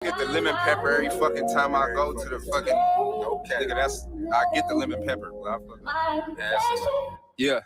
Get the lemon pepper every fucking time I go to the fucking. Okay, nigga, I get the lemon pepper. Yeah.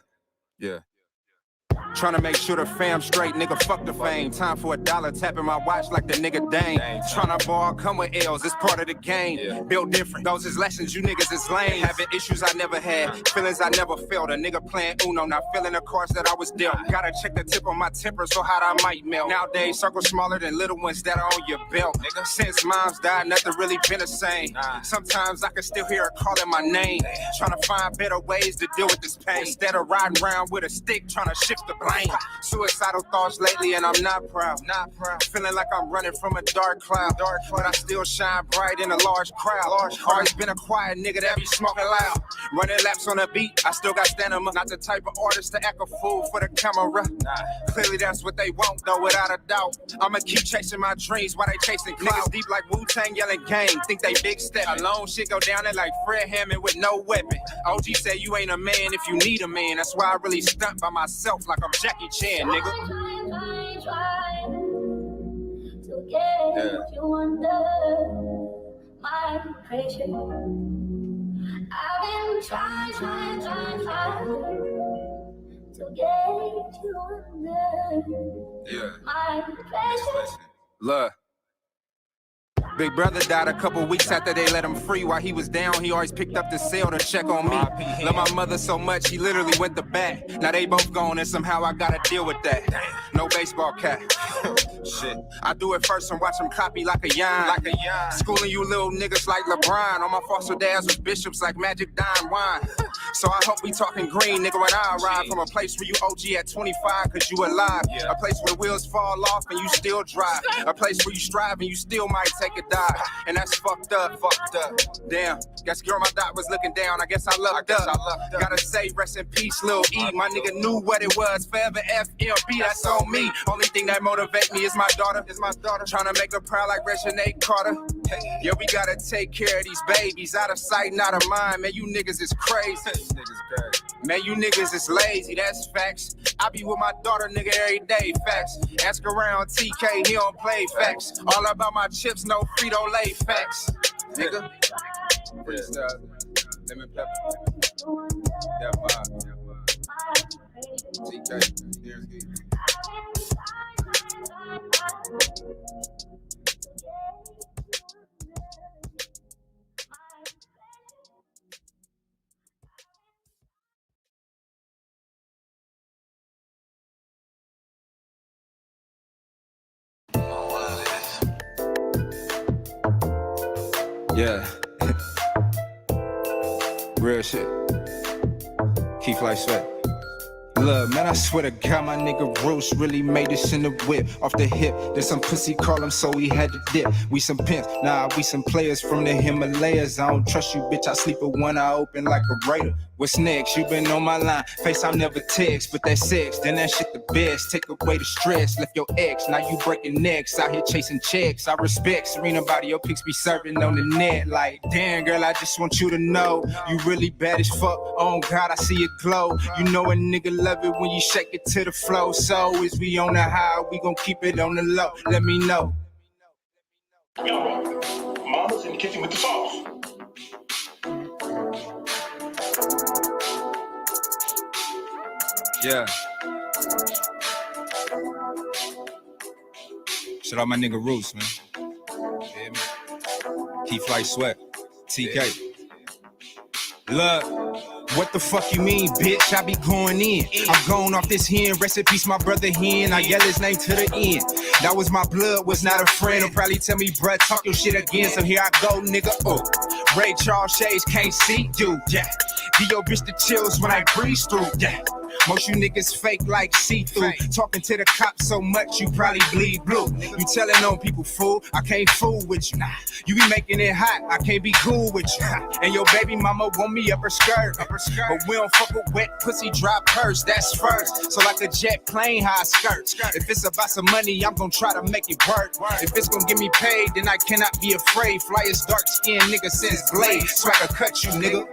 Trying to make sure the fam straight, nigga, fuck the fame. Time for $1, tapping my watch like the nigga Dane. Trying to ball, come with L's, it's part of the game. Built different, those is lessons, you niggas is lame. Having issues I never had, feelings I never felt. A nigga playing Uno, not feeling the cards that I was dealt. Gotta check the tip on my temper, so hot I might melt. Nowadays, circles smaller than little ones that are on your belt. Nigga, since mom's died, nothing really been the same. Sometimes I can still hear her calling my name. Trying to find better ways to deal with this pain. Instead of riding around with a stick, trying to shift the blame. Suicidal thoughts lately and I'm not proud. Feeling like I'm running from a dark cloud. But I still shine bright in a large crowd. Always been a quiet nigga that be smoking loud. Running laps on the beat, I still got stamina. Not the type of artist to act a fool for the camera. Clearly that's what they want though, without a doubt. I'ma keep chasing my dreams while they chasing clout. Niggas deep like Wu-Tang yelling gang, think they big step. Alone shit go down there like Fred Hammond with no weapon. OG said you ain't a man if you need a man. That's why I really stunt by myself like I'm Jackie Chan, nigga. Try to get you under my pressure. I've been trying to get you under my pressure. Look. Big brother died a couple weeks after they let him free. While he was down, he always picked up the cell to check on me. Love my mother so much, he literally went to bat. Now they both gone and somehow I gotta deal with that. No baseball cap. Shit. I do it first and watch him copy like a yarn. Schooling you little niggas like LeBron. All my foster dads was bishops like Magic Dime Wine. So I hope we talking green, nigga, when I arrive. From a place where you OG at 25 cause you alive. A place where the wheels fall off and you still drive. A place where you strive and you still might take a dive. And that's fucked up. Damn, guess girl my dot was looking down. I guess I lucked up. Gotta say rest in peace, Lil E. My nigga knew what it was. Forever FLB, that's on me. Only thing that motivate me is my daughter. Trying to make her proud like Reginae Carter. Yeah, we gotta take care of these babies. Out of sight, not of mind. Man, you niggas is crazy. Man, you niggas is lazy, that's facts. I be with my daughter, nigga, every day, facts. Ask around TK, he don't play facts. All about my chips, no Frito-Lay facts. Nigga. Lemon pepper. That vibe. TK, here's good. Yeah. Real shit. Keep like sweat. Look, man, I swear to God, my nigga Roach really made this in the whip. Off the hip, there's some pussy call him, so he had to dip. We some pimps, nah, we some players from the Himalayas. I don't trust you, bitch, I sleep with one eye open like a raider. What's next? You been on my line. Face, I'll never text, but that sex, then that shit the best. Take away the stress, left your ex, now you breaking necks. Out here chasing checks, I respect Serena body, your pics be serving on the net. Like, damn, girl, I just want you to know, you really bad as fuck. Oh God, I see it glow. You know a nigga love it when you shake it to the flow. So is we on the high, we gon' keep it on the low. Let me know. Mama's in the kitchen with the sauce. Yeah. Shout out my nigga Roos, man. Yeah, man. Keep Flight Sweat. TK. Look, what the fuck you mean, bitch? I be going in. I'm going off this hen. Rest in peace, my brother hen. I yell his name to the end. That was my blood, was not a friend. He'll probably tell me, bruh, talk your shit again. So here I go, nigga. Oh, Ray Charles Shades can't see you, yeah. Give your bitch the chills when I breeze through, yeah. Most you niggas fake like see-through. Talking to the cops so much you probably bleed blue. You telling on people, fool, I can't fool with you. You be making it hot, I can't be cool with you. And your baby mama want me up her skirt. But we don't fuck with wet pussy, drop hers, that's first. So like a jet plane, how I skirt. If it's about some money, I'm gonna try to make it work. If it's gonna get me paid, then I cannot be afraid. Flyest dark skin nigga since Blade. So I can cut you, nigga.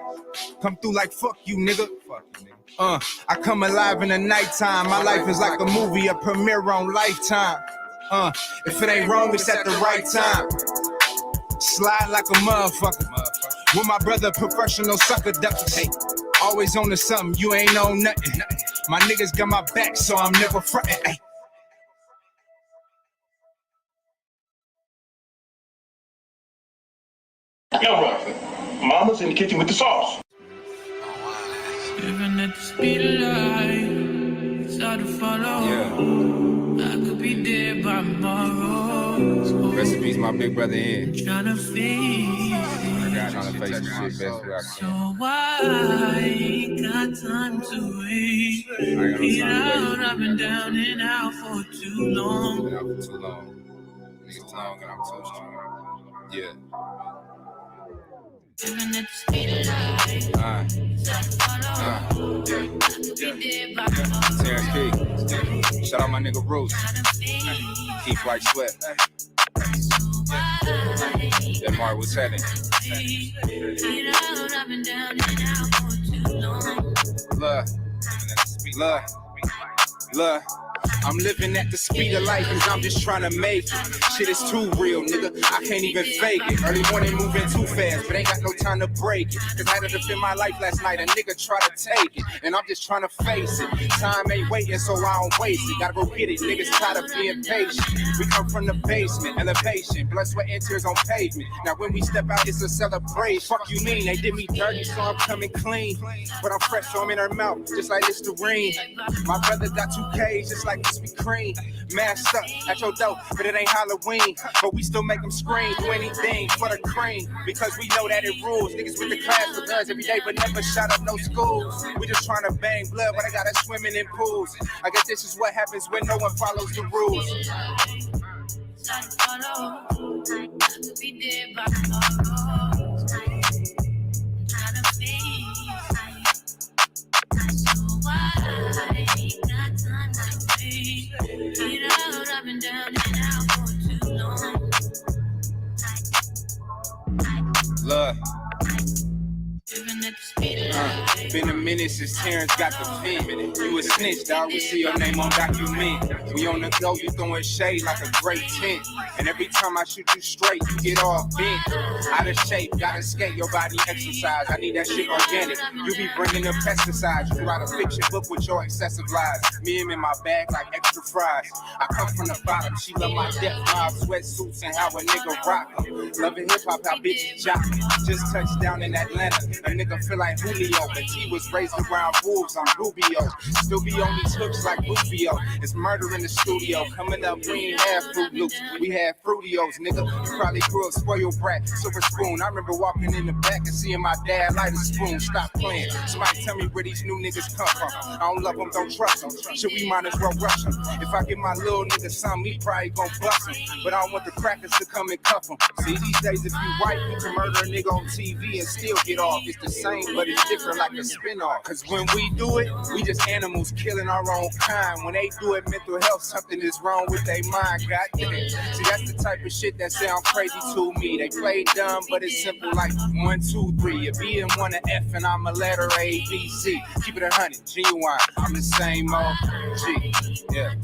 Come through like fuck you, nigga. I come alive in the nighttime. My life is like a movie, a premiere on Lifetime. If it ain't wrong, it's at the right time. Slide like a motherfucker. With my brother, professional sucker ducker. Hey, always on to something, you ain't on nothing. My niggas got my back, so I'm never frontin'. Hey. Alvarez, mama's in the kitchen with the sauce. Living at the speed of light, it's hard to follow. I could be dead by tomorrow. Recipes, my big brother in. Trying to face it. Trying to face the shit best way I So can. I ain't got time to wait. Get out, I've been down and out for too long. Been out for too long. Niggas long and I'm too strong. Yeah. Living at the speed of light, it's hard to follow. I could be dead by tomorrow. Terrence P. Shout out my nigga Roots. Keith White Sweat. Yeah, Mark, what's happening? Look, I'm living at the speed of life cause I'm just trying to make it. Shit is too real, nigga, I can't even fake it. Early morning moving too fast, but ain't got no time to break it. Cause I had to defend my life last night, a nigga try to take it. And I'm just trying to face it. Time ain't waiting, so I don't waste it. Gotta go get it, niggas tired of being patient. We come from the basement, elevation, blood, sweat, and tears on pavement. Now when we step out, it's a celebration. Fuck you mean, they did me dirty, so I'm coming clean. But I'm fresh, so I'm in her mouth, just like Listerine. My brother got 2Ks, just like Krispy Kreme. Masked up at your door, but it ain't Halloween. But we still make them scream, do anything for the cream. Because we know that it rules. Niggas with the class with us every day, but never shot up no schools. We just trying to bang blood, but I got us swimming in pools. I guess this is what happens when no one follows the rules. Look. Been a minute since Terrence got the pen. You a snitch, dog. We see your name on document. We on the go, you throwing shade like a great tent. And every time I shoot you straight, you get all bent. Out of shape, gotta skate, your body exercise. I need that shit organic. You be bringing the pesticides. You write a fiction book with your excessive lies. Me and in my bag like extra fries. I come from the bottom. She love my death mob, sweatsuits, and how a nigga rock them. Loving hip hop, how bitches jock me. Just touched down in Atlanta. A nigga feel like Julio, but he was raised around wolves. I'm Rubio. Still be on these hooks like Rufio. It's murder in the studio. Coming up, we ain't have Fruit Loops. We had Fruitios, nigga. You probably grew up spoiled brat, silver spoon. I remember walking in the back and seeing my dad light a spoon. Stop playing. Somebody tell me where these new niggas come from. I don't love them, don't trust them. Shit, we might as well rush them. If I give my little nigga something, he probably gon' bust him. But I don't want the crackers to come and cuff him. See, these days, if you white, you can murder a nigga on TV and still get off. It's the same, but it's different like a spin-off. Cause when we do it, we just animals killing our own kind. When they do it, mental health, something is wrong with their mind. Goddamn. See, that's the type of shit that sound crazy to me. They play dumb, but it's simple like 1, 2, 3. A B and one, a F, and I'm a letter A, B, C. Keep it 100, genuine. I'm the same old G. Yeah.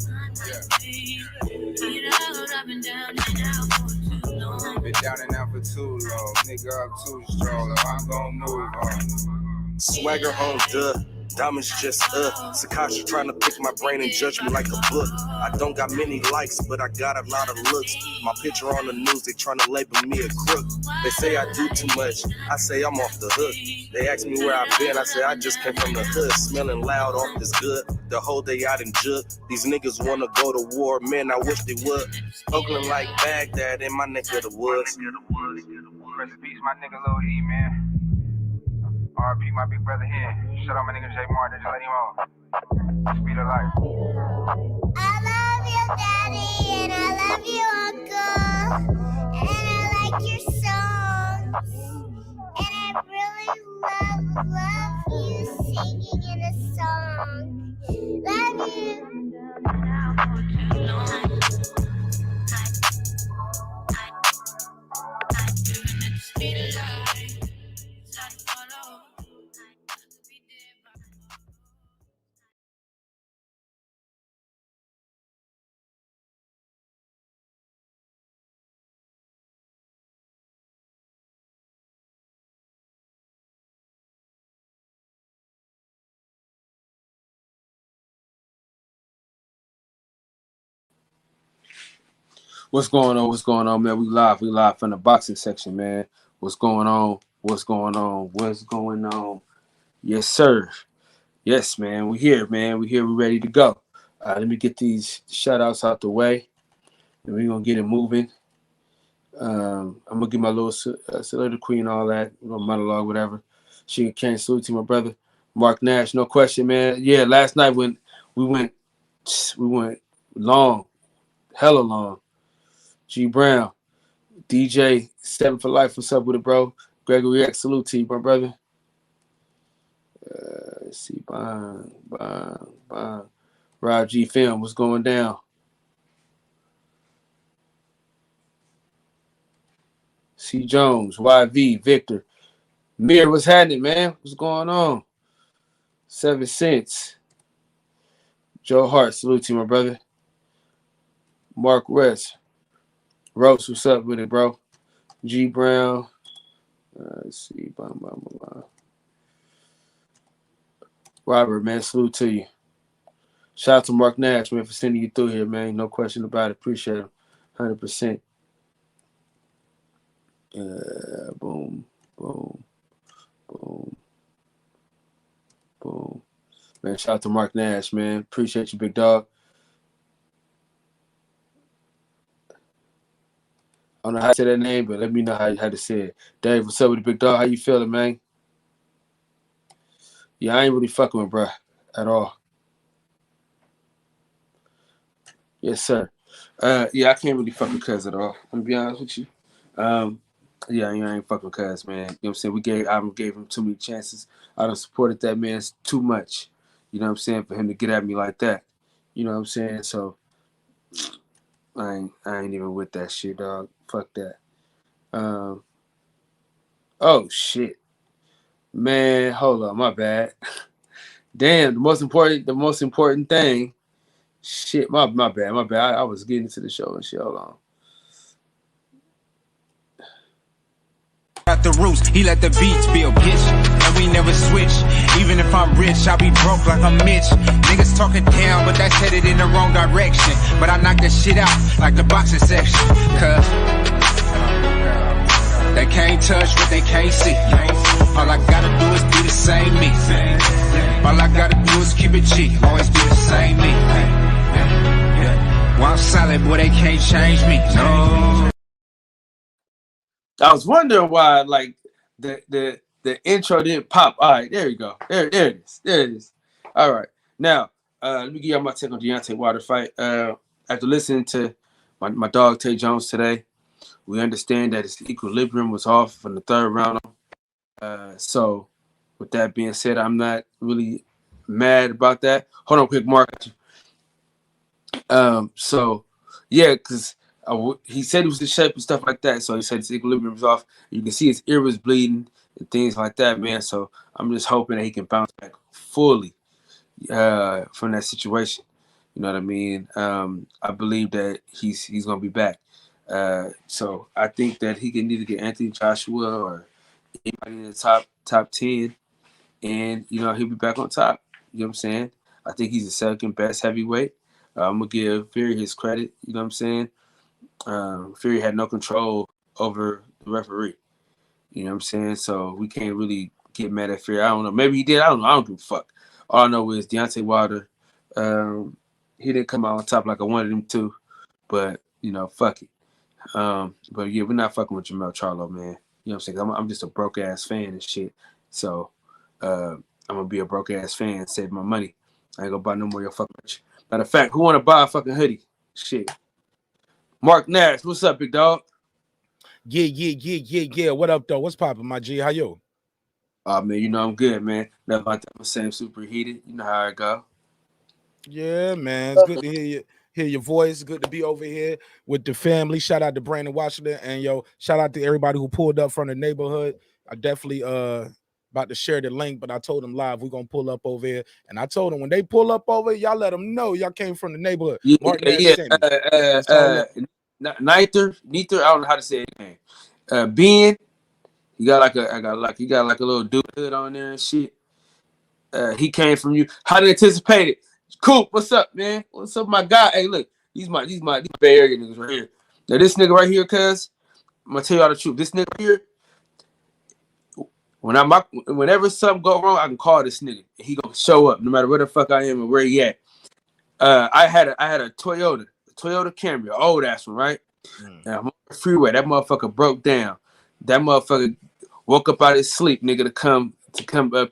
Been down and out for too long. Nigga up too strong. I'm gon' move on. Swagger on diamonds just Sakasha trying to pick my brain and judge me like a book. I don't got many likes, but I got a lot of looks. My picture on the news, they trying to label me a crook. They say I do too much, I say I'm off the hook. They ask me where I've been, I say I just came from the hood. Smelling loud off this good, the whole day out in Jug. These niggas wanna go to war, man, I wish they would. Oakland like Baghdad in my neck of the woods. Rest in peace, my nigga Lil E, man. RP, my big brother here. Shout out my nigga J Martin, just let him on. Speed of life. I love you, Daddy, and I love you, Uncle, and I like your songs, and I really love you singing in a song. Love you. What's going on? What's going on, man? We live from the boxing section, man. What's going on? What's going on? What's going on? Yes, sir. Yes, man. We here, man. We here. We ready to go. Let me get these shout outs out the way, and we're gonna get it moving. I'm gonna get my little Salute Queen, all that, monologue, whatever. She can't salute to my brother, Mark Nash. No question, man. Yeah, last night when we went long, hella long. G Brown, DJ 7 for Life. What's up with it, bro? Gregory X, salute to you, my brother. Let's see, Bond. Rob G Film, what's going down? C Jones, YV, Victor. Mir, what's happening, man? What's going on? 7 Cents. Joe Hart, salute to you, my brother. Mark West. Rose, what's up with it, bro? G Brown. Let's see. Robert, man, salute to you. Shout out to Mark Nash, man, for sending you through here, man. No question about it. Appreciate him. 100%. Boom. Man, shout out to Mark Nash, man. Appreciate you, big dog. I don't know how to say that name, but let me know how to say it. Dave, what's up with the big dog? How you feeling, man? Yeah, I ain't really fucking with bruh at all. Yes, sir. Yeah, I can't really fuck with Cuz at all. I'm gonna be honest with you. Yeah, I ain't fucking with Cuz, man. You know what I'm saying? I gave him too many chances. I done supported that man too much. You know what I'm saying? For him to get at me like that. You know what I'm saying? So I ain't even with that shit, dog. Fuck that. Oh shit. Man, hold on, my bad. Damn, the most important thing. Shit, my bad. I was getting into the show and shit. Hold on. At the roots, he let the beats build, bitch. And we never switch. Even if I'm rich, I'll be broke like I'm Mitch. Niggas talking down, but that's headed in the wrong direction. But I knock that shit out like the boxing section. Cause they can't touch what they can't see. All I gotta do is be the same me. All I gotta do is keep it cheap. Always be the same me. While I'm solid, boy, they can't change me. No. I was wondering why, like, the intro didn't pop. All right, there you go. There it is. All right. Now, let me give y'all my take on Deontay Wilder fight. After listening to my dog Tay Jones today, we understand that his equilibrium was off from the third round. So, with that being said, I'm not really mad about that. Hold on, quick, Mark. So, yeah, because he said he was in shape and stuff like that. So he said his equilibrium was off. You can see his ear was bleeding and things like that, man. So I'm just hoping that he can bounce back fully from that situation. You know what I mean? I believe that he's gonna be back. So I think that he can either get Anthony Joshua or anybody in the top 10, and he'll be back on top. You know what I'm saying? I think he's the second best heavyweight. I'm gonna give Fury his credit. You know what I'm saying? Fury had no control over the referee. You know what I'm saying? So we can't really get mad at Fury. I don't know. Maybe he did. I don't know. I don't give a fuck. All I know is Deontay Wilder, he didn't come out on top like I wanted him to, but fuck it. But yeah, we're not fucking with Jamel Charlo, man. You know what I'm saying? I'm just a broke ass fan and shit. So I'm gonna be a broke ass fan, save my money. I ain't gonna buy no more of your fucking merch. Matter of fact, who wanna buy a fucking hoodie? Shit. Mark Nash, what's up, big dog? Yeah. What up, though? What's poppin', my G? How you? Man, I'm good, man. Never like that. I'm same super heated. You know how it go. Yeah, man. It's good to hear your voice. Good to be over here with the family. Shout out to Brandon Washington, and shout out to everybody who pulled up from the neighborhood. I definitely about to share the link, but I told them live we're gonna pull up over here, and I told them when they pull up over, y'all let them know y'all came from the neighborhood. Yeah. Neither. I don't know how to say his name. Ben, he got like a little dude hood on there and shit. He came from you. How to anticipate it? Cool. What's up, man? What's up, my guy? Hey, look, these my Bay Area niggas right here. Now this nigga right here, cuz I'm gonna tell y'all the truth. This nigga here, whenever something go wrong, I can call this nigga. He gonna show up no matter where the fuck I am and where he at. I had a Toyota Camry, old ass one, right? And I'm on the freeway. That motherfucker broke down. That motherfucker woke up out of his sleep, nigga, to come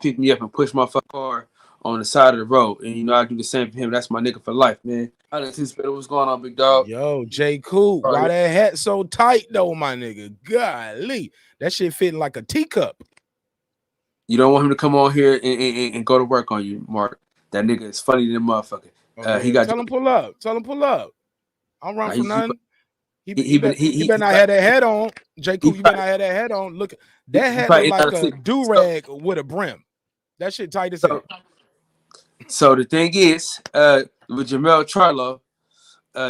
pick me up and push my fucking car on the side of the road. And you know I do the same for him. That's my nigga for life, man. I didn't anticipate what's going on, big dog. Yo, J. Cool, why that hat so tight though, my nigga? Golly, that shit fitting like a teacup. You don't want him to come on here and go to work on you, Mark. That nigga is funny than a motherfucker. Okay. Tell him pull up. Tell him pull up. I'm running for nothing. He better not have that head on. J. Cool, you better not have that head on. Look, that hat look like a do-rag with a brim. That shit tight as hell. So the thing is, with Jamel Charlo,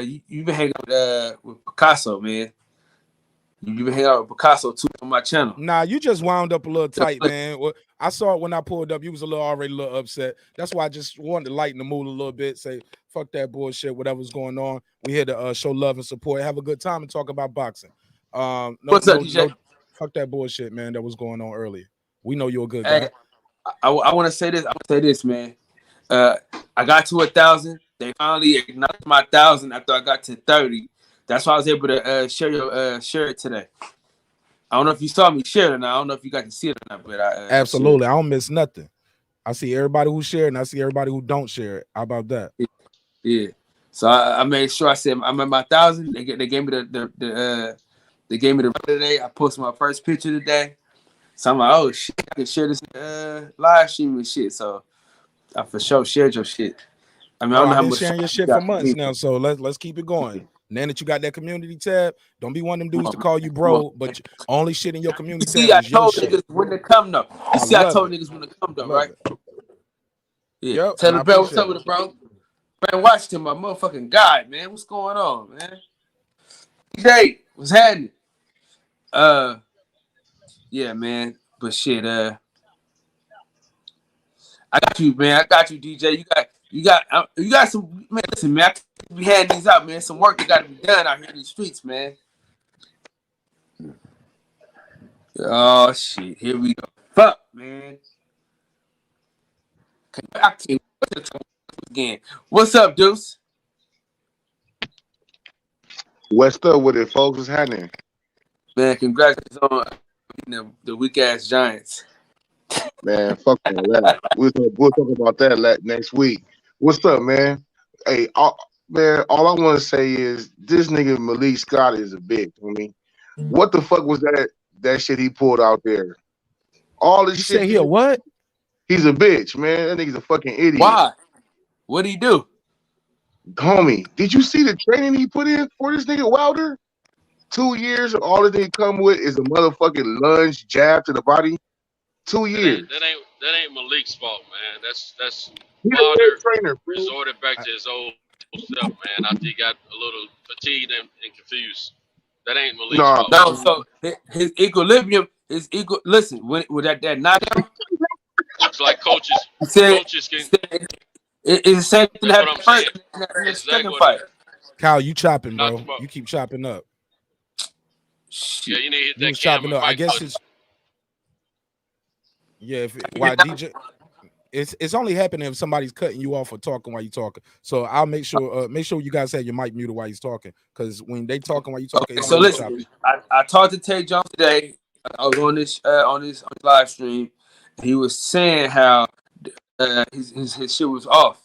you been hanging out with Picasso, man. You been hanging out with Picasso too on my channel. Nah, you just wound up a little tight, man. Well, I saw it when I pulled up. You was already a little upset. That's why I just wanted to lighten the mood a little bit. Say, fuck that bullshit, whatever's going on. We here to show love and support, have a good time, and talk about boxing. What's up, DJ? Fuck that bullshit, man, that was going on earlier. We know you're a good guy. Hey, I want to say this. I want to say this, man. I got to 1,000. They finally acknowledged my 1,000 after I got to 30. That's why I was able to share it today. I don't know if you saw me share it or not. I don't know if you got to see it or not, but absolutely. I don't miss nothing. I see everybody who share and I see everybody who don't share it. How about that? Yeah. So I made sure I said I'm at my 1,000. They gave me the they gave me the today. I posted my first picture today. So I'm like, oh shit, I can share this live stream and shit. So I for sure shared your shit. I mean, I don't know how much sharing your shit for months now. So let's keep it going. Now that you got that community tab, don't be one of them dudes to call you bro, but only shit in your community tab. See, I told niggas when to come though. You see, I told niggas when to come though, right? Yeah. Tell the bro what's up with it, bro. Man, Washington, my motherfucking guy, man. What's going on, man? DJ, what's happening? Yeah, man. But shit, I got you, man. I got you, DJ. You got some, man. Listen, man. I can't be handing these out, man. Some work that got to be done out here in these streets, man. Oh shit, here we go. Fuck, man. Again. What's up, Deuce? What's up with it, folks? What's happening? Man, congratulations on the weak ass Giants. Man, fuck all that. We'll talk about that next week. What's up, man? Hey, man, all I want to say is this nigga Malik Scott is a bitch. I mean, what the fuck was that shit he pulled out there? All this shit. Say he a what? He's a bitch, man. That nigga's a fucking idiot. Why? What'd he do? Homie, did you see the training he put in for this nigga Wilder? 2 years, all this nigga come with is a motherfucking lunge jab to the body. 2 years. That ain't Malik's fault, man. That's Wilder trainer, resorted back to his old self, man. After he got a little fatigued and confused. That ain't Malik's fault. No, so his equilibrium is equal. Listen, with that knockout, it's like coaches can. It's the same thing that happened first in the second fight. Kyle, you chopping, bro. You keep chopping up. Yeah, you need to hit that chopping camera. up. I guess it's why DJ. It's only happening if somebody's cutting you off or talking while you're talking. So I'll make sure you guys have your mic muted while he's talking, because when they talking while you talking, so listen, I talked to Tay Jones today. I was on this live stream. He was saying how his shit was off.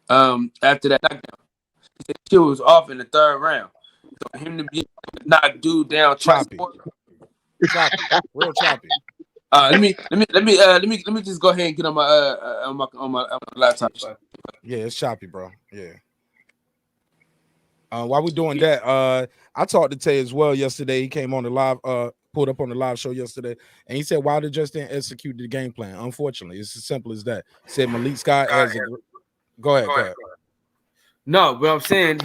After that knockdown, his shit was off in the third round. So him to be knocked dude down choppy, real choppy. Let me just go ahead and get on my laptop. Yeah, it's choppy, bro. Yeah. While we're doing that, I talked to Tay as well yesterday. He came on the live, pulled up on the live show yesterday, and he said Wilder just didn't execute the game plan. Unfortunately, it's as simple as that. He said Malik Scott has a. Go ahead. No, but I'm saying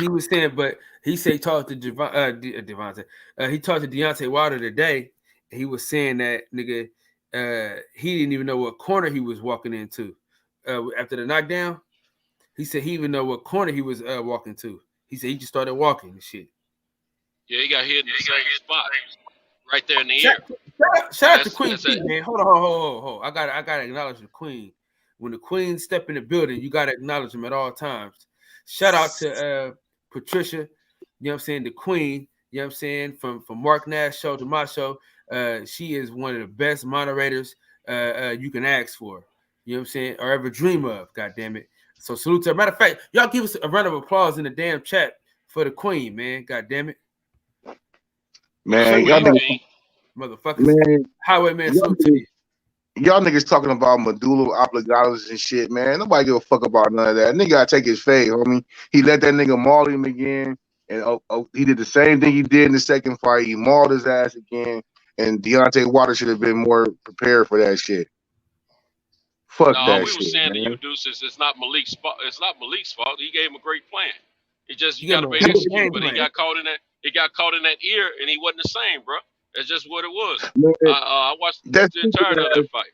but he said he talked to Devontae. He talked to Deontay Wilder today. He was saying that nigga, he didn't even know what corner he was walking into after the knockdown. He said he even know what corner he was walking to. He said he just started walking and shit. Yeah, he got hit in the same spot, right there in the ear. Shout out to Queen P, man. Hold on. I gotta acknowledge the Queen. When the Queen step in the building, you gotta acknowledge them at all times. Shout out to Patricia, you know what I'm saying, the Queen, you know what I'm saying, from Mark Nash show to my show. She is one of the best moderators you can ask for, you know what I'm saying, or ever dream of, god damn it. So salute to her. Matter of fact, y'all give us a round of applause in the damn chat for the Queen, man. God damn it. Man, y'all niggas, motherfuckers. man, Highwayman, y'all salute to you. y'all niggas talking about medulla oblongatus and shit, man. Nobody give a fuck about none of that. Nigga gotta take his fade, homie. He let that nigga maul him again, and he did the same thing he did in the second fight. He mauled his ass again, and Deontay Wilder should have been more prepared for that shit. Fuck No, that we were shit, saying to man. you, Deuces, it's not Malik's fault. It's not Malik's fault. He gave him a great plan. He You got to got be a great execute, game but he plan. got caught in that. He got caught in that ear, and he wasn't the same, bro. That's just what it was. Man, I watched that's the stupid entirety of ass. that fight.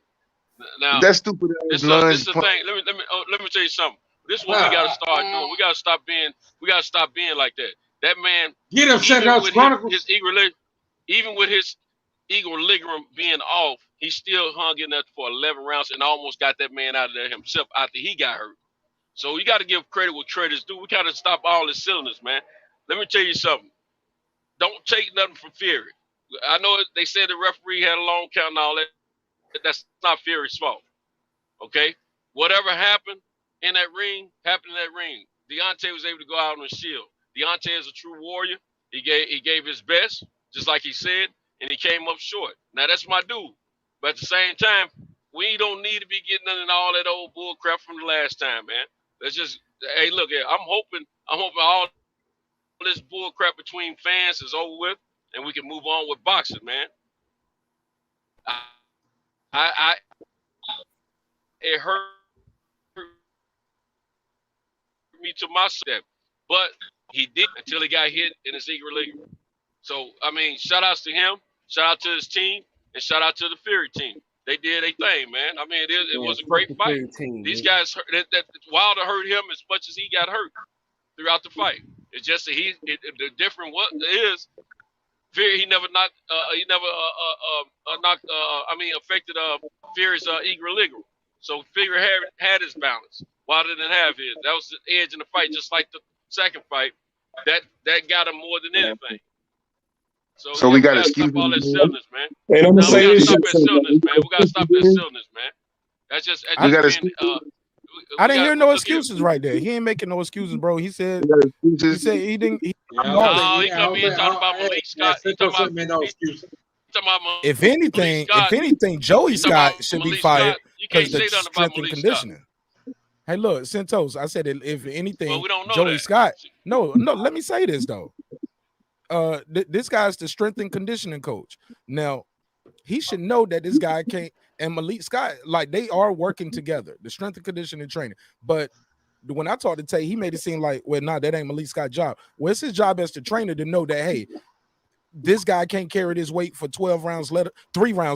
Now, That stupid ass this lunge. is the thing. Let me tell you something. This is what we got to start doing. We got to stop being. We got to stop being like that. That man, Get him, set it even out, with Chronicles. his equilibrium being off, he still hung in there for 11 rounds and almost got that man out of there himself after he got hurt. So you got to give credit what credit's due. We got to stop all the silliness, man. Let me tell you something. Don't take nothing from Fury. I know they said the referee had a long count and all that. That's not Fury's fault. Okay? Whatever happened in that ring, happened in that ring. Deontay was able to go out on a shield. Deontay is a true warrior. He gave his best, just like he said, and he came up short. Now that's my dude. But at the same time, we don't need to be getting into all that old bull crap from the last time, man. Let's just look here. I'm hoping all this bull crap between fans is over with and we can move on with boxing, man. It hurt me to my step, but he did until he got hit in his equilibrium. So I mean, shout outs to him, shout out to his team, and shout out to the Fury team. They did a thing, man. I mean, it was a great fight. These guys, that Wilder hurt him as much as he got hurt throughout the fight. It's just that the different what is Fury. He never knocked. Affected Fury's equilibrium. So Fury had his balance. Wilder didn't have his. That was the edge in the fight, just like the second fight. That got him more than anything. So we got to stop all that silliness, man. Hey, I'm gonna No, we say gotta this stop shit. that silliness, man. We gotta stop that silliness, man. That's just I being, I didn't hear no look excuses right there. He ain't making no excuses, bro. He said he didn't. he come in talking about Malik Scott. He talking about If anything, Joey Scott should be fired because the strength and conditioning. Hey, look, Santos. I said if anything, well, we don't know Joey that. Scott. No. Let me say this though. This guy's the strength and conditioning coach. Now, he should know that this guy can't. And Malik Scott, like they are working together, the strength and conditioning training. But when I talked to Tay, he made it seem like, well, nah, that ain't Malik Scott's job. Well, it's his job as the trainer to know that, hey, this guy can't carry this weight for 3 rounds,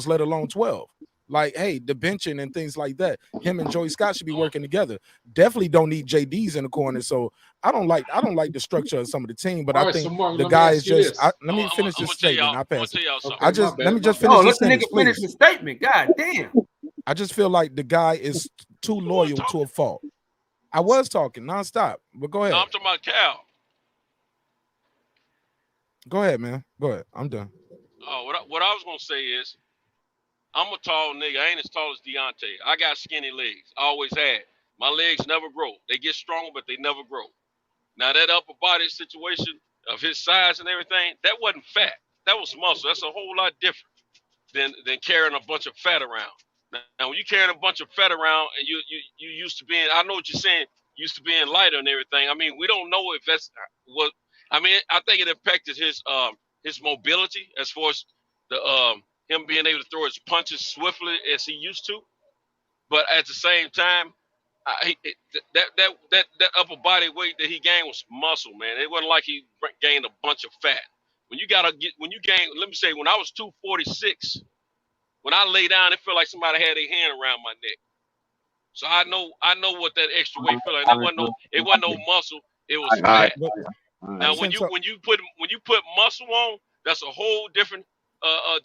let alone 12. Like, hey, the benching and things like that. Him and Joey Scott should be working together. Definitely don't need JDs in the corner. So I don't like the structure of some of the team, but I think the guy is just. Let me finish this statement. I'll pass it. Let me just finish this sentence, please. Finish the statement. God damn. I just feel like the guy is too loyal to a fault. I was talking nonstop, but go ahead. No, I'm talking about Cal. Go ahead, man. Go ahead. I'm done. Oh, what I was gonna say is, I'm a tall nigga. I ain't as tall as Deontay. I got skinny legs. I always had. My legs never grow. They get stronger, but they never grow. Now that upper body situation of his size and everything, that wasn't fat. That was muscle. That's a whole lot different than carrying a bunch of fat around. Now when you carrying a bunch of fat around and you used to being, I know what you're saying, used to being lighter and everything. I mean, we don't know if that's what. I mean, I think it impacted his mobility as far as the him being able to throw his punches swiftly as he used to. But at the same time, that upper body weight that he gained was muscle, man. It wasn't like he gained a bunch of fat. When you gain, let me say, when I was 246, when I lay down, it felt like somebody had their hand around my neck. So I know what that extra weight felt like. It wasn't no muscle. It was fat. Now, when you put muscle on, that's a whole different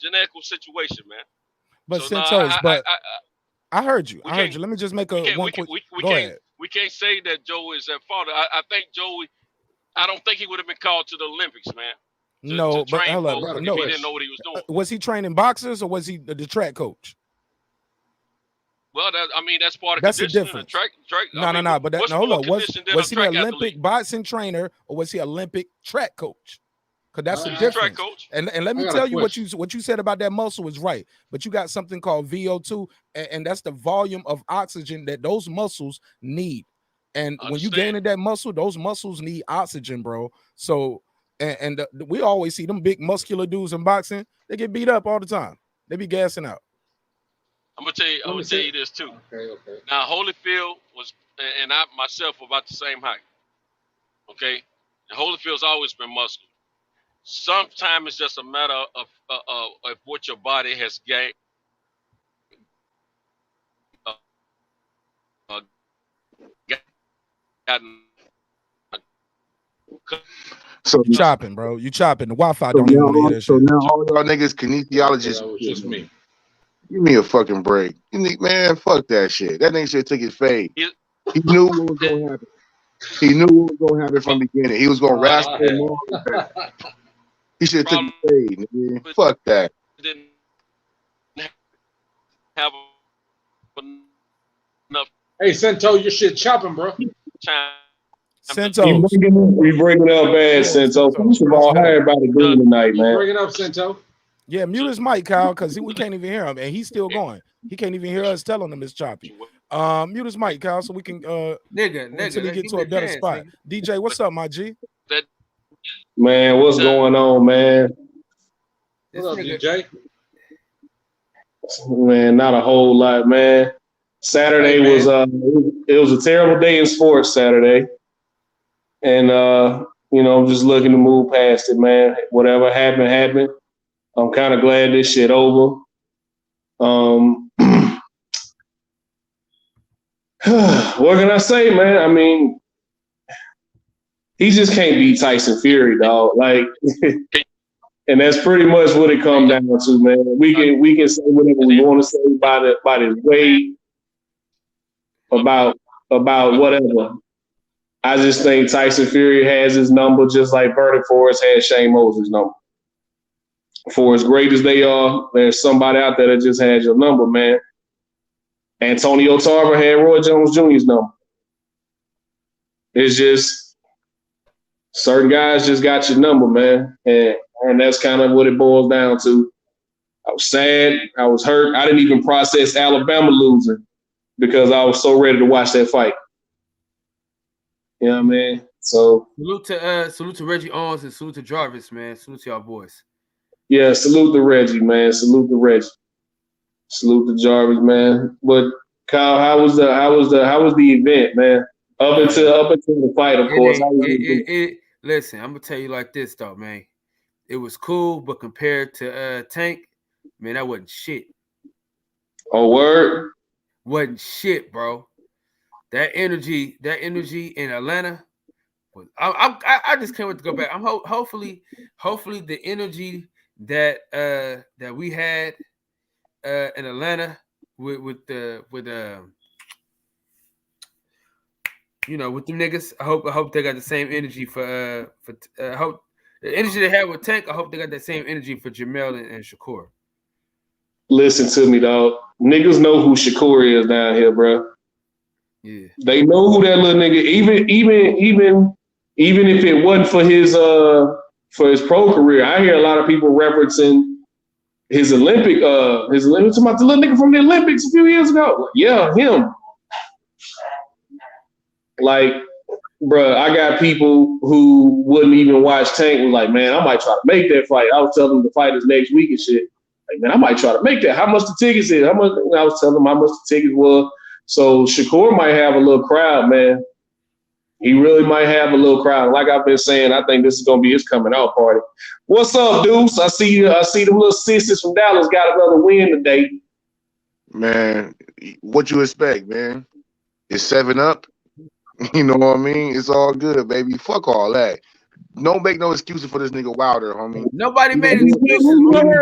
genetical situation, man. But So no, Centos, but I heard you. we I heard can't you. Let me just make we a can't one we quick. Go can't ahead. we can't say that Joey is at fault. I think Joey. I don't think he would have been called to the Olympics, man. To No, but train hold folks up. if No, he didn't know what he was doing. was he training boxers or was he the track coach? Well, that's part of That's the conditioning. difference. Track. No. But what's hold more up. conditioned than Was a he an track Olympic athlete? boxing trainer or was he an Olympic track coach? Because that's the He's a difference. track coach. And let me tell you what you said about that muscle is right. But you got something called VO2, and that's the volume of oxygen that those muscles need. And when you gain that muscle, those muscles need oxygen, bro. So we always see them big muscular dudes in boxing. They get beat up all the time. They be gassing out. I'm gonna tell you this too. Okay. Now Holyfield and I myself were about the same height. Okay, and Holyfield's always been muscular. Sometimes it's just a matter of what your body has gained. Gotten. So you chopping, bro. You chopping. The Wi-Fi so don't even want to hear that shit. So now all y'all niggas kinesiologists. That was just me. Give me a fucking break. Man, fuck that shit. That nigga should take his fade. He knew what was gonna happen. He knew what was gonna happen from the beginning. He was gonna rascal him off. He should have took his fade, nigga. Fuck that. Didn't have enough Hey, Cento, your shit chopping, bro. time. Centos. We bring it up bad, Cento. First of all, how everybody doing tonight, man? Bring it up, Cento. Yeah, mute his mic, Kyle, because we can't even hear him, and he's still going. He can't even hear us telling him it's choppy. Mute his mic, Kyle, so we can until he get to a better spot. Nigga. DJ, what's up, my G? Man, what's going on, man? What's up, DJ? Man, not a whole lot, man. Saturday was it was a terrible day in sports Saturday. And I'm just looking to move past it, man. Whatever happened. I'm kind of glad this shit over. What can I say, man? I mean, he just can't beat Tyson Fury, dog. Like, and that's pretty much what it comes down to, man. We can say whatever we want to say about his weight, about whatever. I just think Tyson Fury has his number just like Burning Forest had Shane Moses' number. For as great as they are, there's somebody out there that just has your number, man. Antonio Tarver had Roy Jones Jr.'s number. It's just certain guys just got your number, man. And that's kind of what it boils down to. I was sad. I was hurt. I didn't even process Alabama losing because I was so ready to watch that fight. You know what I mean? So salute to Reggie Owens and salute to Jarvis, man. Salute to y'all boys. Yeah, salute to Reggie, man. Salute to Reggie. Salute to Jarvis, man. But Kyle, how was the event, man? Up until the fight, of course. Listen, I'm gonna tell you like this, though, man. It was cool, but compared to Tank, man, that wasn't shit. Oh, word? Wasn't shit, bro. That energy in Atlanta was. I just can't wait to go back. I'm hopefully the energy that we had in Atlanta with them niggas. I hope they got the same energy for I hope the energy they had with Tank. I hope they got that same energy for Jamel and Shakur. Listen to me, dog. Niggas know who Shakur is down here, bro. Yeah. They know who that little nigga. Even if it wasn't for his pro career, I hear a lot of people referencing his Olympic talking about the little nigga from the Olympics a few years ago. Yeah, him. Like, bruh, I got people who wouldn't even watch Tank was like, man, I might try to make that fight. I was telling them the fight is next week and shit. Like, man, I might try to make that. How much the tickets is? I was telling them how much the tickets were. So Shakur might have a little crowd, man. He really might have a little crowd. Like I've been saying, I think this is gonna be his coming out party. What's up, Deuce? I see them little sisters from Dallas got another win today. Man, what you expect, man? It's 7-Up. You know what I mean? It's all good, baby. Fuck all that. don't make no excuses for this nigga Wilder, homie. Nobody made You excuses.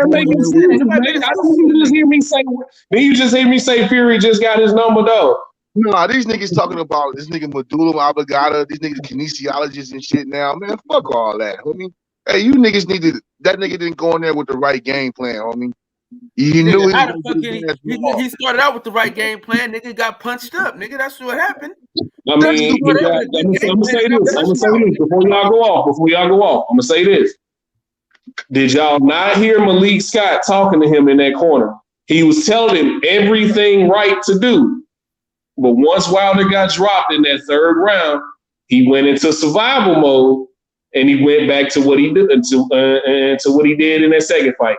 make excuses, man. I don't think you just hear me say. Then you just hear me say Fury just got his number though. Nah, these niggas talking about this nigga medulla oblongata, these niggas kinesiologists and shit now. Man, fuck all that, homie. Hey, you niggas needed that nigga didn't go in there with the right game plan, homie. He knew he started out with the right game plan. Nigga got punched up. Nigga, that's what happened. I mean, I'm gonna say this before y'all go off. I'm gonna say this. Did y'all not hear Malik Scott talking to him in that corner? He was telling him everything right to do. But once Wilder got dropped in that third round, he went into survival mode and he went back to what he did to what he did in that second fight.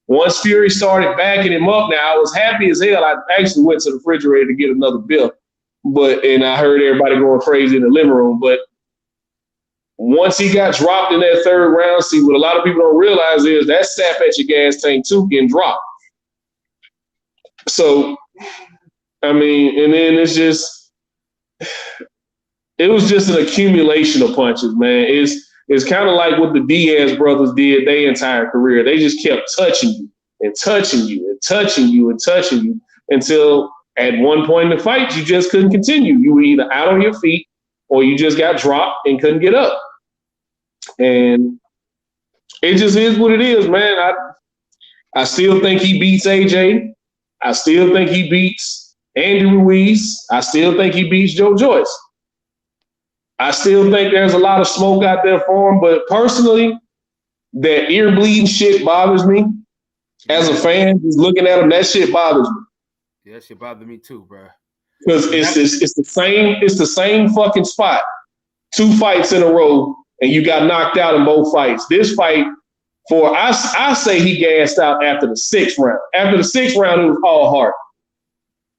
Once Fury started backing him up, now I was happy as hell. I actually went to the refrigerator to get another bill, and I heard everybody going crazy in the living room. But once he got dropped in that third round, see what a lot of people don't realize is that sap at your gas tank too getting dropped. So, I mean, and then it was just an accumulation of punches, man. It's kind of like what the Diaz brothers did their entire career. They just kept touching you and touching you and touching you and touching you until at one point in the fight, you just couldn't continue. You were either out on your feet or you just got dropped and couldn't get up. And it just is what it is, man. I still think he beats AJ. I still think he beats Andy Ruiz. I still think he beats Joe Joyce. I still think there's a lot of smoke out there for him, but personally, that ear bleeding shit bothers me. As a fan, just looking at him, that shit bothers me. Yeah, that shit bothers me too, bro. Because it's the same fucking spot. 2 fights in a row, and you got knocked out in both fights. This fight, I say he gassed out after the 6th round. After the 6th round, it was all heart.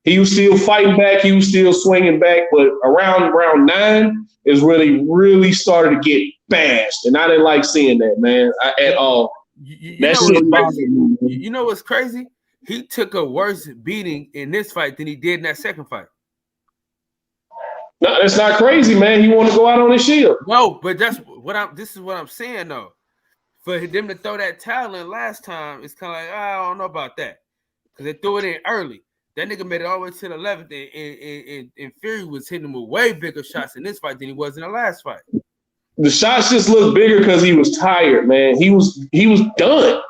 He was still fighting back. He was still swinging back. But around round 9 is really, really started to get bashed. And I didn't like seeing that, man, at all. You know what's crazy? He took a worse beating in this fight than he did in that second fight. No, that's not crazy, man. He want to go out on his shield. No, but this is what I'm saying, though. For them to throw that towel in last time, it's kind of like, I don't know about that. Because they threw it in early. That nigga made it all the way to the 11th, and Fury was hitting him with way bigger shots in this fight than he was in the last fight. The shots just looked bigger because he was tired, man. He was done.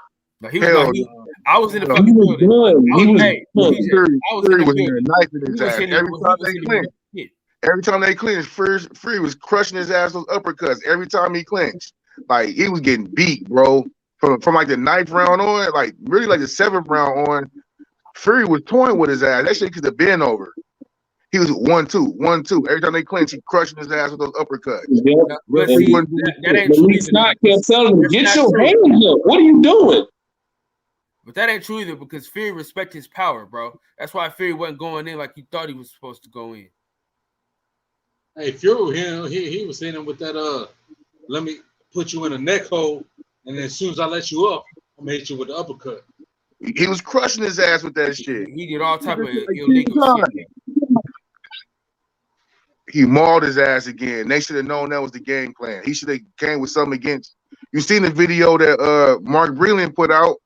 I was in the fucking building. Fury was in there knifing his ass. Every time they clinched, Fury was crushing his ass with uppercuts. Every time he clinched, like he was getting beat, bro. From like the 9th round on, like really like the 7th round on. Fury was toying with his ass. That shit could have been over. He was 1-2, 1-2. Every time they clinched, he crushing his ass with those uppercuts. Yeah. But see, that ain't true. Scott kept telling him, "Get your hands up. What are you doing?" But that ain't true either because Fury respects his power, bro. That's why Fury wasn't going in like he thought he was supposed to go in. Hey, Fury, he was hitting him with that. Let me put you in a neck hold, and then as soon as I let you up, I'm gonna hit you with the uppercut. He was crushing his ass with that shit. He did all type of illegal shit. He mauled his ass again. They should have known that was the game plan. He should have came with something against. You seen the video that Mark Breland put out,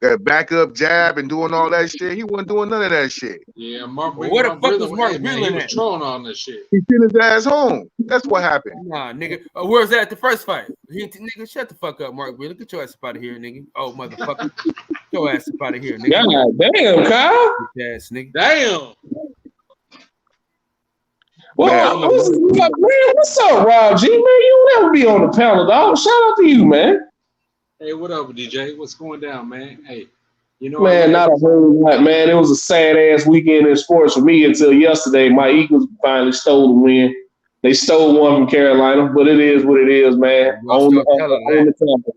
that backup jab and doing all that shit. He wasn't doing none of that shit. Yeah, Mark. Well, where the fuck was Mark Breland? He was trolling on this shit. He sent his ass home. That's what happened. Nah, nigga. Where's that at the first fight? Nigga, shut the fuck up, Mark Breland. Get your ass up out of here, nigga. Oh, motherfucker. Get your ass up out of here, nigga. God damn, Kyle. Ass, nigga. Damn. Well, man, what's up, Rob G? Man, you never be on the panel, dog. Shout out to you, man. Hey, what up, DJ? What's going down, man? Hey, you know, man, not a whole lot, man. It was a sad ass weekend in sports for me until yesterday. My Eagles finally stole the win. They stole one from Carolina, but it is what it is, man. On the temple.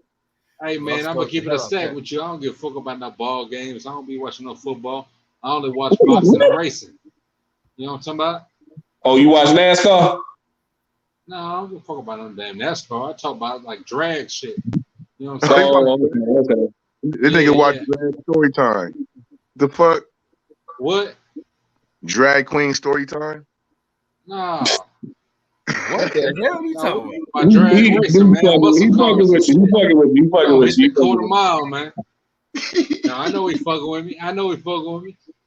Hey, man, I'm gonna keep it a stack with you. I don't give a fuck about no ball games. I don't be watching no football. I only watch boxing and racing. You know what I'm talking about? Oh, you watch NASCAR? No, I don't give a fuck about no damn NASCAR. I talk about like drag shit. You know what I'm saying? Okay. This nigga watch drag story time. The fuck? What? Drag queen story time? No. What the hell are you talking about? My drag racing, man. He fucking with you. He fucking with you. He fucking with you. Quarter mile, man. Now I know he fucking with me.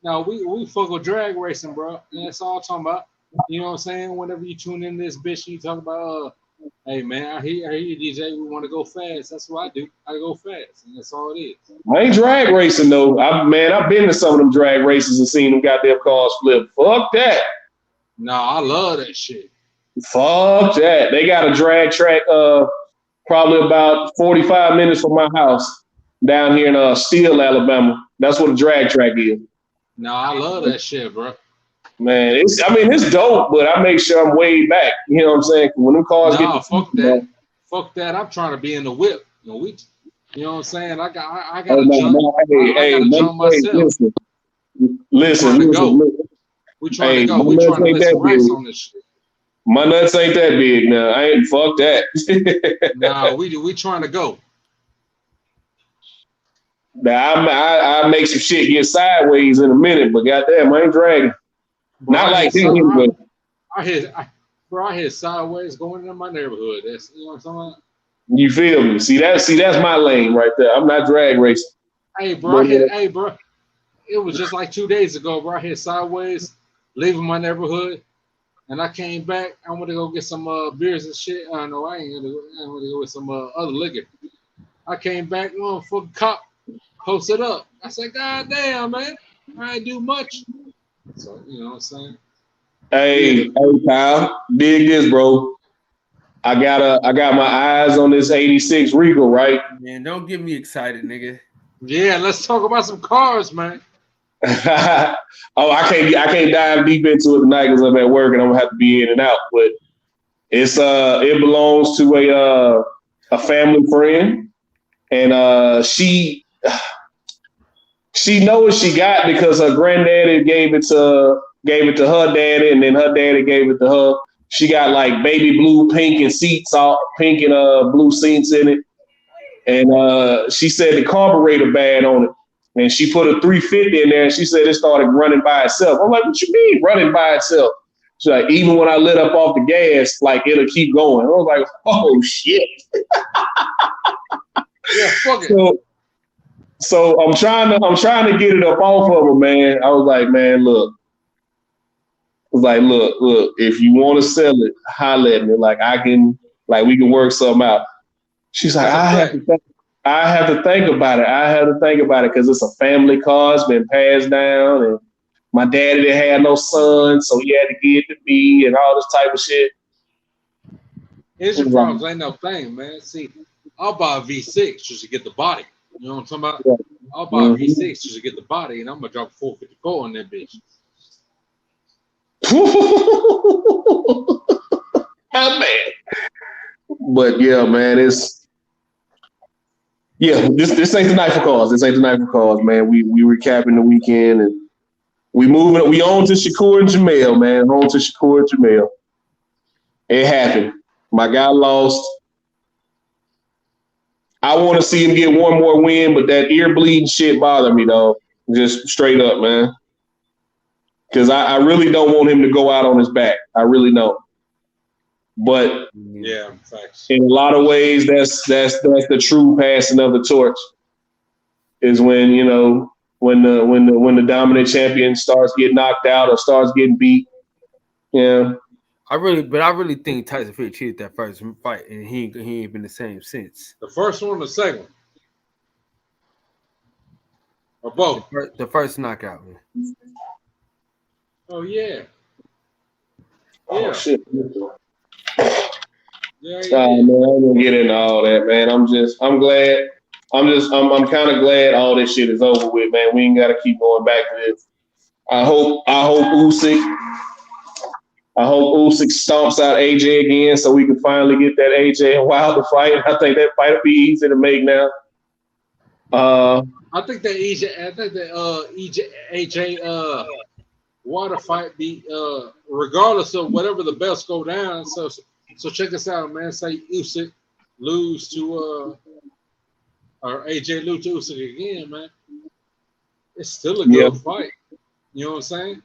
Now we fuck with drag racing, bro. And that's all I'm talking about. You know what I'm saying? Whenever you tune in this bitch, you talk about hey man, I hear you, DJ, we want to go fast. That's what I do. I go fast, and that's all it is. I ain't drag racing though. I've been to some of them drag races and seen them goddamn cars flip. Fuck that. Nah, I love that shit. Fuck that. They got a drag track probably about 45 minutes from my house down here in Steele, Alabama. That's what a drag track is. Nah, I love that shit, bro. Man, it's dope, but I make sure I'm way back. You know what I'm saying? When them cars fuck that. Fuck that. I'm trying to be in the whip. You know what I'm saying? I got to jump myself. Listen. We trying to go. We trying to let some rice on this shit. My nuts ain't that big now. I ain't fuck that. Nah, we trying to go. Now I make some shit get sideways in a minute, but goddamn, I ain't dragging. Bro, not like him, but I hit sideways going into my neighborhood. That's you know what I'm talking about. You feel me? See that's my lane right there. I'm not drag racing. Hey, bro, bro. It was just like 2 days ago, bro. I hit sideways, leaving my neighborhood, and I came back. I went to go get some beers and shit. I know I ain't gonna. I went to go with some other liquor. I came back, fucking cop posted up. I said, God damn, man, I ain't do much. So you know what I'm saying? Hey, pal, dig this, bro. I got my eyes on this 86 Regal, right? Man, don't get me excited, nigga. Yeah, let's talk about some cars, man. I can't dive deep into it tonight because I'm at work and I'm gonna have to be in and out. But it belongs to a family friend, and she knows what she got because her granddaddy gave it to her daddy, and then her daddy gave it to her. She got like baby blue, pink, and seats, all pink and blue seats in it. And she said the carburetor bad on it. And she put a 350 in there, and she said it started running by itself. I'm like, what you mean running by itself? She's like, even when I lit up off the gas, like it'll keep going. I was like, oh shit. Yeah, fuck it. So I'm trying to get it up off of her, man. I was like, man, look. Look, if you want to sell it, holler at me. Like we can work something out. She's like, I have to think about it because it's a family car. It's been passed down, and my daddy didn't have no son, so he had to give it to me and all this type of shit. Here's your problems. Ain't no thing, man. See, I'll buy a V6 just to get the body. You know what I'm talking about? I'll buy a V6 just to get the body, and I'm gonna drop 454 on that bitch. Man. But yeah, man, this ain't the night for cars. This ain't the night for cars, man. We recapping the weekend and we moving. We on to Shakur and Jamel, man. On to Shakur and Jamel. It happened. My guy lost. I want to see him get one more win, but that ear bleeding shit bothered me, dog. Just straight up, man. Because I really don't want him to go out on his back. I really don't. But yeah, thanks. In a lot of ways, that's the true passing of the torch. Is when when the dominant champion starts getting knocked out or starts getting beat. Yeah. I really think Tyson Fury cheated that first fight, and he ain't been the same since. The first one or the second one? Or both? The first knockout, man. Oh yeah. Oh shit. Yeah. Man, I ain't gonna get into all that, man. I'm kind of glad all this shit is over with, man. We ain't gotta keep going back to this. I hope Usyk stomps out AJ again so we can finally get that AJ and Wilder fight. I think that fight will be easy to make now. I think that AJ Wilder fight be regardless of whatever the belts go down. So check us out, man. Say Usyk lose to or AJ lose to Usyk again, man. It's still a good fight. You know what I'm saying?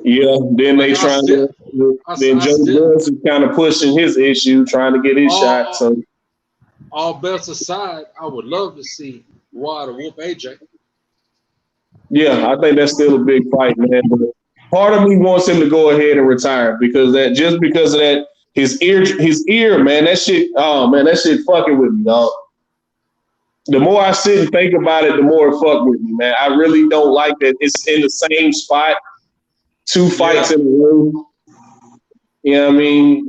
Yeah. Then they trying to then Joe Budden is kind of pushing his issue, trying to get his shot. So all belts aside, I would love to see Wilder whoop AJ. Yeah, I think that's still a big fight, man. But part of me wants him to go ahead and retire because of that, his ear, man, that shit fucking with me, dog. The more I sit and think about it, the more it fuck with me, man. I really don't like that it's in the same spot, 2 fights in a row. You know what I mean?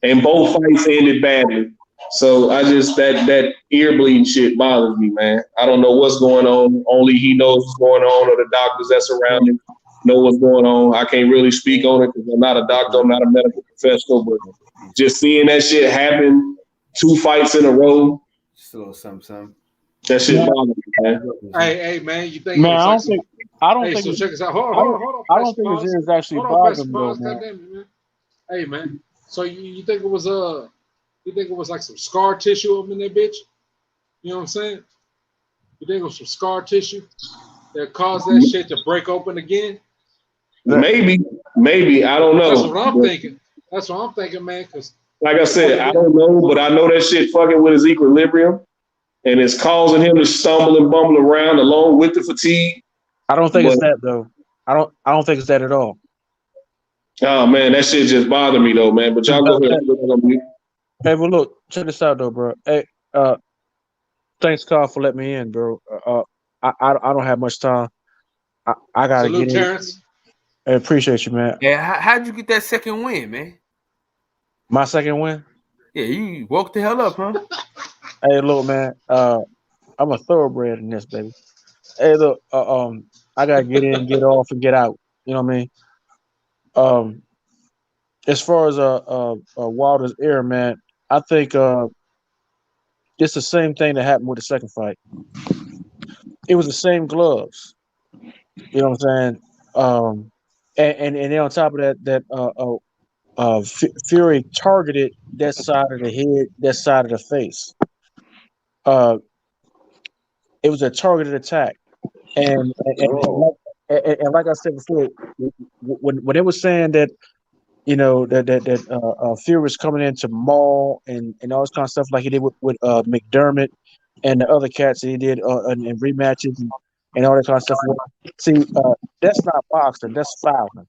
And both fights ended badly. So I just that ear bleeding shit bothers me, man. I don't know what's going on. Only he knows what's going on, or the doctors that surround him know what's going on. I can't really speak on it because I'm not a doctor, I'm not a medical professional, but just seeing that shit happen 2 fights in a row. Just a little something. That shit bothers me, man. Hey, man, you think? Man, I don't think. So check us out. Hold on. I don't think his ears actually bother him, though, man. Man. Hey, man. So you think it was You think it was like some scar tissue up in that bitch? You know what I'm saying? You think it was some scar tissue that caused that shit to break open again? Maybe. I don't know. That's what I'm thinking. That's what I'm thinking, man. Because like I said, I don't know, but I know that shit fucking with his equilibrium, and it's causing him to stumble and bumble around along with the fatigue. I don't think it's that though. I don't think it's that at all. Oh man, that shit just bothered me though, man. But y'all go ahead. Hey, well, look, check this out though, bro. Hey, thanks, Carl, for letting me in, bro. I don't have much time. I gotta Salute, get Terrence. in. I appreciate you, man. Yeah, how'd you get that second win, man? My second win? Yeah, you woke the hell up, huh? Hey, look, man. I'm a thoroughbred in this, baby. Hey, look, I gotta get in, get off, and get out. You know what I mean? As far as Wilder's ear, man, I think it's the same thing that happened with the second fight. It was the same gloves. You know what I'm saying? And then on top of that, Fury targeted that side of the head, that side of the face. It was a targeted attack, and like I said before, when it was saying that, you know, that Fury was coming in to maul and all this kind of stuff like he did with McDermott and the other cats that he did in rematches and all that kind of stuff. See, that's not boxing, that's fouling.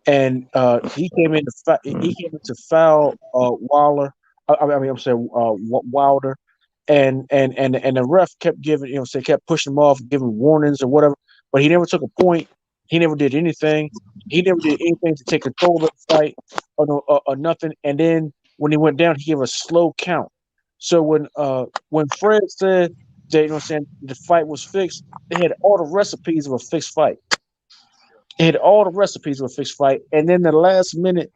And he came in to foul Wilder. I'm saying Wilder, and the ref kept giving, kept pushing him off, giving warnings or whatever. But he never took a point. He never did anything. He never did anything to take control of the fight or nothing. And then when he went down, he gave a slow count. So when Fred said that, the fight was fixed, they had all the recipes of a fixed fight. It had all the recipes of a fixed fight, and then the last minute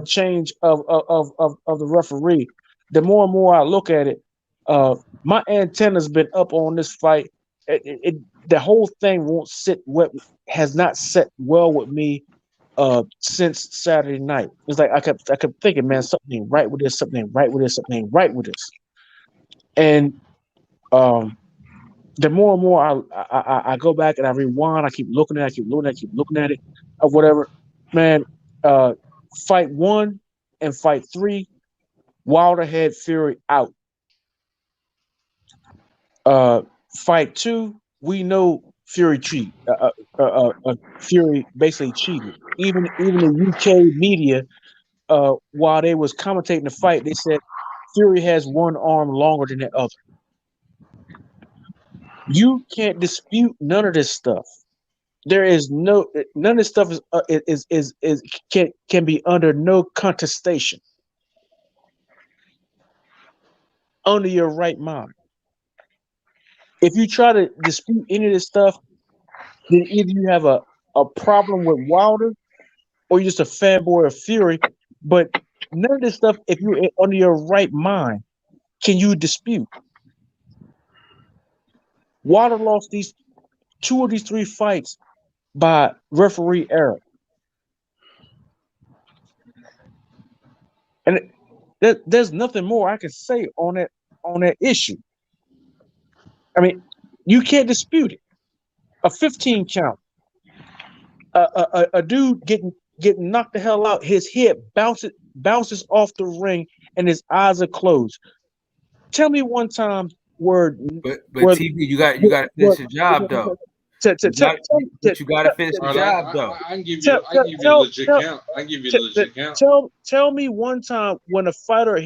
change of the referee. The more and more I look at it, my antenna's been up on this fight. The whole thing has not set well with me since Saturday night. It's like I kept thinking, man, something ain't right with this, something ain't right with this, something ain't right with this, and the more and more I go back and I rewind, I keep looking at it, or whatever. Man, fight 1 and fight 3, Wilder had Fury out. Fight 2, we know Fury cheated. Fury basically cheated. Even the UK media, while they was commentating the fight, they said Fury has one arm longer than the other. You can't dispute none of this stuff. There is none of this stuff can be under no contestation. Under your right mind. If you try to dispute any of this stuff, then either you have a problem with Wilder or you're just a fanboy of Fury. But none of this stuff, if you're under your right mind, can you dispute. Wilder lost these 2 of these 3 fights by referee error. And there's nothing more I can say on that issue. I mean, you can't dispute it. A 15 count. A dude getting get knocked the hell out. His head bounces off the ring, and his eyes are closed. Tell me one time where But TV, you got to finish your job though. But you got to finish the All right, job though. I can give you a legit count. I can give you a legit count. Tell me one time when a fighter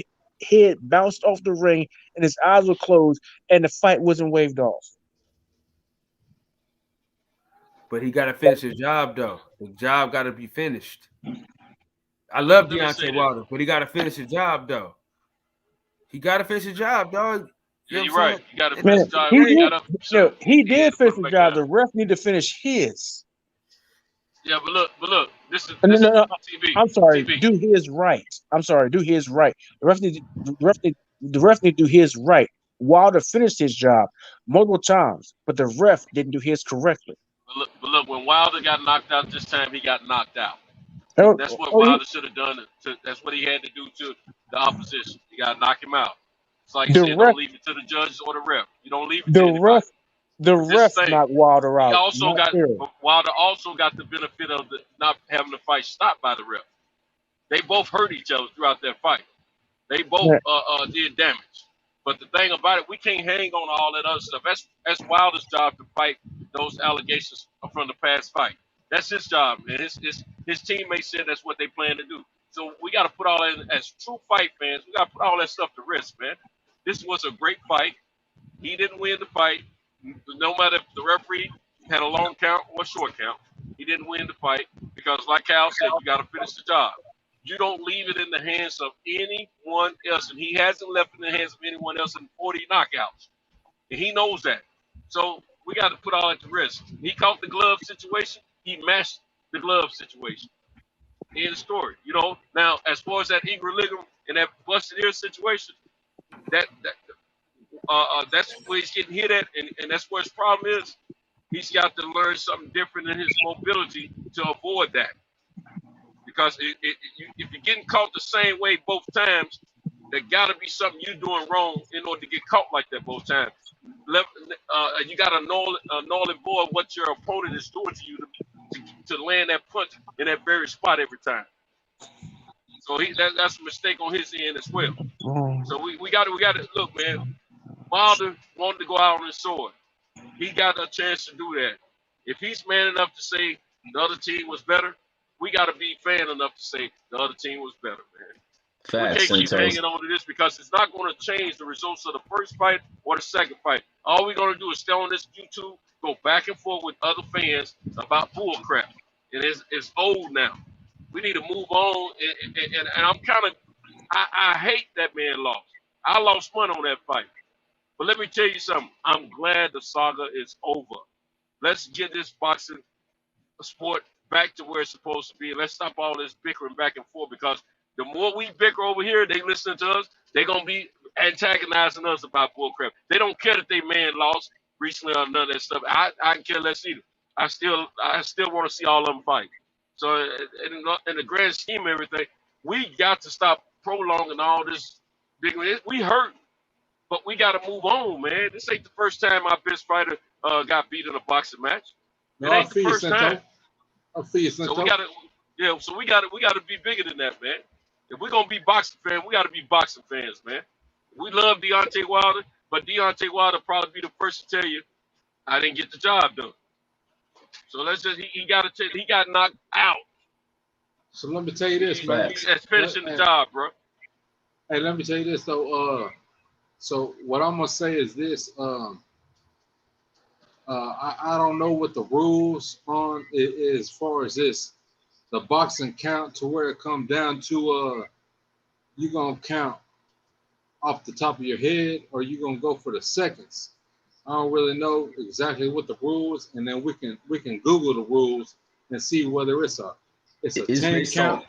head bounced off the ring and his eyes were closed and the fight wasn't waved off. But he got to finish his job though. The job got to be finished. I love Deontay Wilder, but he got to finish his job though. He got to finish his job, dog. Yeah, you're right. You got to finish the job. He did finish the job. The ref need to finish his. Yeah, but look. This is no, TV. I'm sorry. TV. Do his right. I'm sorry. Do his right. The ref need to do his right. Wilder finished his job multiple times, but the ref didn't do his correctly. But look, when Wilder got knocked out this time, he got knocked out. That's what Wilder should have done. That's what he had to do to the opposition. You got to knock him out. It's like you said, don't leave it to the judges or the ref. You don't leave it to anybody. The ref knocked Wilder out. Wilder also got the benefit of not having the fight stopped by the ref. They both hurt each other throughout that fight. They both did damage. But the thing about it, we can't hang on all that other stuff. That's Wilder's job to fight those allegations from the past fight. That's his job, and his teammates said that's what they plan to do. So we got to put all that as true fight fans. We got to put all that stuff to rest, man. This was a great fight. He didn't win the fight. No matter if the referee had a long count or a short count, he didn't win the fight because, like Cal said, you got to finish the job. You don't leave it in the hands of anyone else, and he hasn't left it in the hands of anyone else in 40 knockouts, and he knows that. So we got to put all that to rest. He caught the glove situation. He matched the glove situation. End of story. You know. Now, as far as that equilibrium and that busted ear situation, that's where he's getting hit at, and that's where his problem is. He's got to learn something different in his mobility to avoid that. Because if you're getting caught the same way both times, there got to be something you're doing wrong in order to get caught like that both times. You got to null and void what your opponent is doing to you to land that punch in that very spot every time. So that's a mistake on his end as well. So we got to look, man. Wilder wanted to go out on his sword. He got a chance to do that. If he's man enough to say the other team was better, we got to be fan enough to say the other team was better, man. Facts, we can't keep hanging on to this because it's not going to change the results of the first fight or the second fight. All we're going to do is stay on this YouTube, go back and forth with other fans about bull crap. And it's old now. We need to move on. And I'm kind of, I hate that man lost. I lost money on that fight. But let me tell you something. I'm glad the saga is over. Let's get this boxing sport back to where it's supposed to be. Let's stop all this bickering back and forth because the more we bicker over here, they listen to us, they're going to be antagonizing us about bullcrap. They don't care that their man lost recently or none of that stuff. I can care less either. I still want to see all of them fight. So in the grand scheme of everything, we got to stop prolonging all this bickering. We hurt, but we got to move on, man. This ain't the first time our best fighter got beat in a boxing match. It ain't the first time. So we got to, so we got to be bigger than that, man. If we're gonna be boxing fans, we got to be boxing fans, man. We love Deontay Wilder, but Deontay Wilder probably be the first to tell you, I didn't get the job done. So let's just he got knocked out. So let me tell you this, man. That's finishing the job, bro. Hey, let me tell you this though. So what I'm gonna say is this. I don't know what the rules on is as far as this. The boxing count to where it comes down to you gonna count off the top of your head or you gonna go for the seconds. I don't really know exactly what the rules, and then we can Google the rules and see whether it's a 10 count.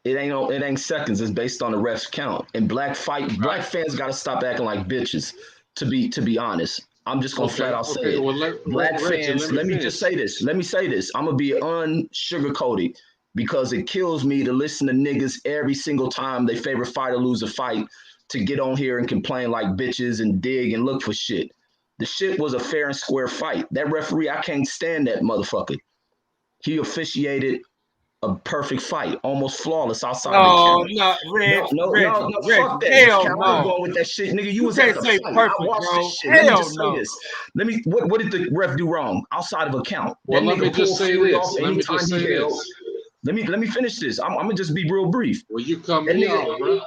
It ain't seconds. It's based on the ref's count. And black fans got to stop acting like bitches. To be honest, I'm just gonna flat out say it. Well, black fans. Let me just say this. Let me say this. I'm gonna be unsugarcoated because it kills me to listen to niggas every single time they favorite fighter lose a fight to get on here and complain like bitches and dig and look for shit. The shit was a fair and square fight. That referee, I can't stand that motherfucker. He officiated a perfect fight, almost flawless outside the No, count. no, Reggie, No, fuck that. hell Count, I'm no. going with that shit, nigga. You You was at can't the say fight. perfect, I watched bro. this shit. Let me Hell just say no. this. What did the ref do wrong outside of a count? Well, That let me nigga just pulled say Fury this. off Let me anytime just he say held. this. Let me finish this. I'm gonna just be real brief. Well, you cut That me nigga. off, bro.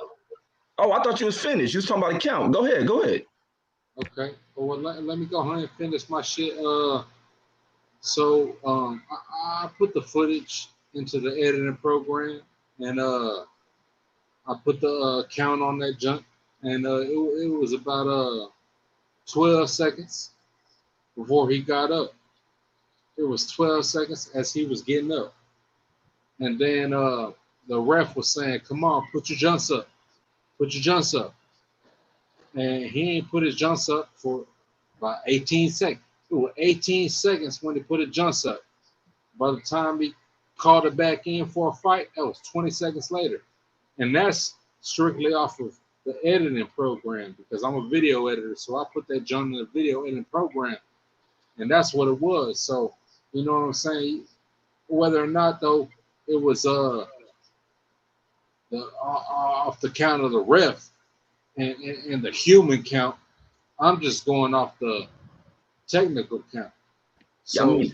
Oh, I thought you was finished. You was talking about a count. Go ahead. Okay. Well, let me go ahead and finish my shit. So I put the footage into the editing program, and I put the count on that junk, and it was about 12 seconds before he got up. It was 12 seconds as he was getting up, and then the ref was saying, "Come on, put your jumps up, put your jumps up," and he ain't put his jumps up for about 18 seconds. It was 18 seconds when he put his jumps up. By the time he called it back in for a fight, that was 20 seconds later. And that's strictly off of the editing program because I'm a video editor. So I put that junk in the video editing program. And that's what it was. So, you know what I'm saying? Whether or not, though, it was off the count of the ref and the human count, I'm just going off the technical count. So Yeah,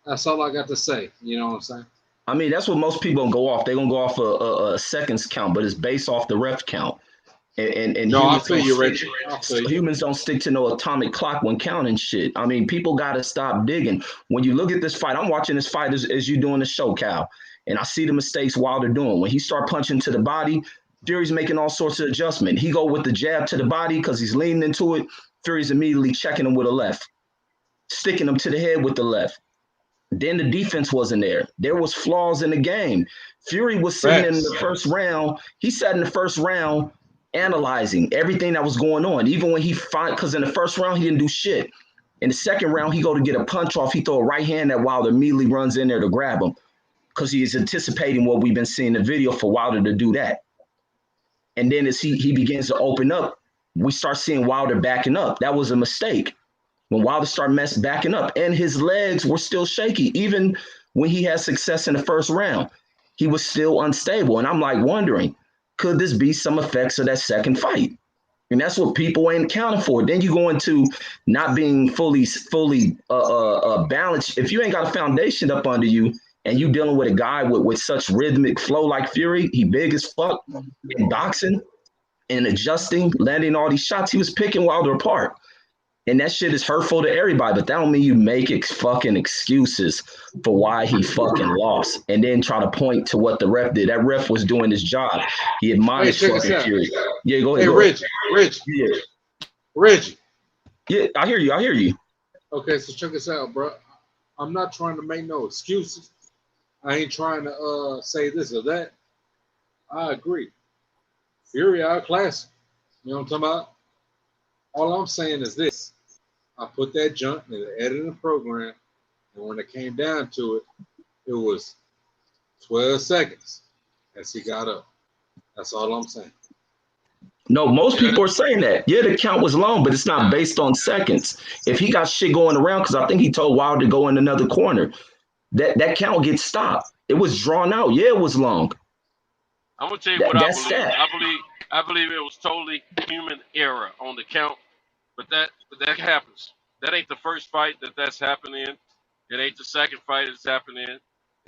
that's all I got to say. You know what I'm saying? I mean, that's what most people gonna go off. They're gonna go off a seconds count, but it's based off the ref count. And no, I humans feel don't you, stick, Reggie. I feel you. humans don't stick to no atomic clock when counting shit. I mean, people gotta stop digging. When you look at this fight, I'm watching this fight as you doing the show, Cal, and I see the mistakes Wilder doing. When he start punching to the body, Fury's making all sorts of adjustment. He go with the jab to the body because he's leaning into it. Fury's immediately checking him with a left, sticking him to the head with the left. Then the defense wasn't there. There was flaws in the game. Fury was sitting in the first round. He sat in the first round analyzing everything that was going on. Even when he fought, because in the first round he didn't do shit. In the second round, he go to get a punch off. He throw a right hand at Wilder, immediately runs in there to grab him because he is anticipating what we've been seeing in the video for Wilder to do that. And then as he begins to open up, we start seeing Wilder backing up. That was a mistake. When Wilder started backing up, and his legs were still shaky. Even when he had success in the first round, he was still unstable. And I'm like wondering, could this be some effects of that second fight? And that's what people ain't accounting for. Then you go into not being fully balanced. If you ain't got a foundation up under you and you dealing with a guy with such rhythmic flow like Fury, he big as fuck in boxing and adjusting, landing all these shots, he was picking Wilder apart. And that shit is hurtful to everybody, but that don't mean you make fucking excuses for why he fucking lost and then try to point to what the ref did. That ref was doing his job. He admonished fucking Fury. Yeah, go ahead. Reggie. Yeah. Reggie. Yeah, I hear you. Okay, so check this out, bro. I'm not trying to make no excuses. I ain't trying to say this or that. I agree. Fury outclassed. You know what I'm talking about? All I'm saying is this. I put that junk in the editing program, and when it came down to it, it was 12 seconds as he got up. That's all I'm saying. No, most people are saying that. Yeah, the count was long, but it's not based on seconds. If he got shit going around, because I think he told Wilder to go in another corner, that count gets stopped. It was drawn out. Yeah, it was long. I'm gonna tell you what I believe. I believe it was totally human error on the count, but that happens. That ain't the first fight that's happening. It ain't the second fight that's happening. It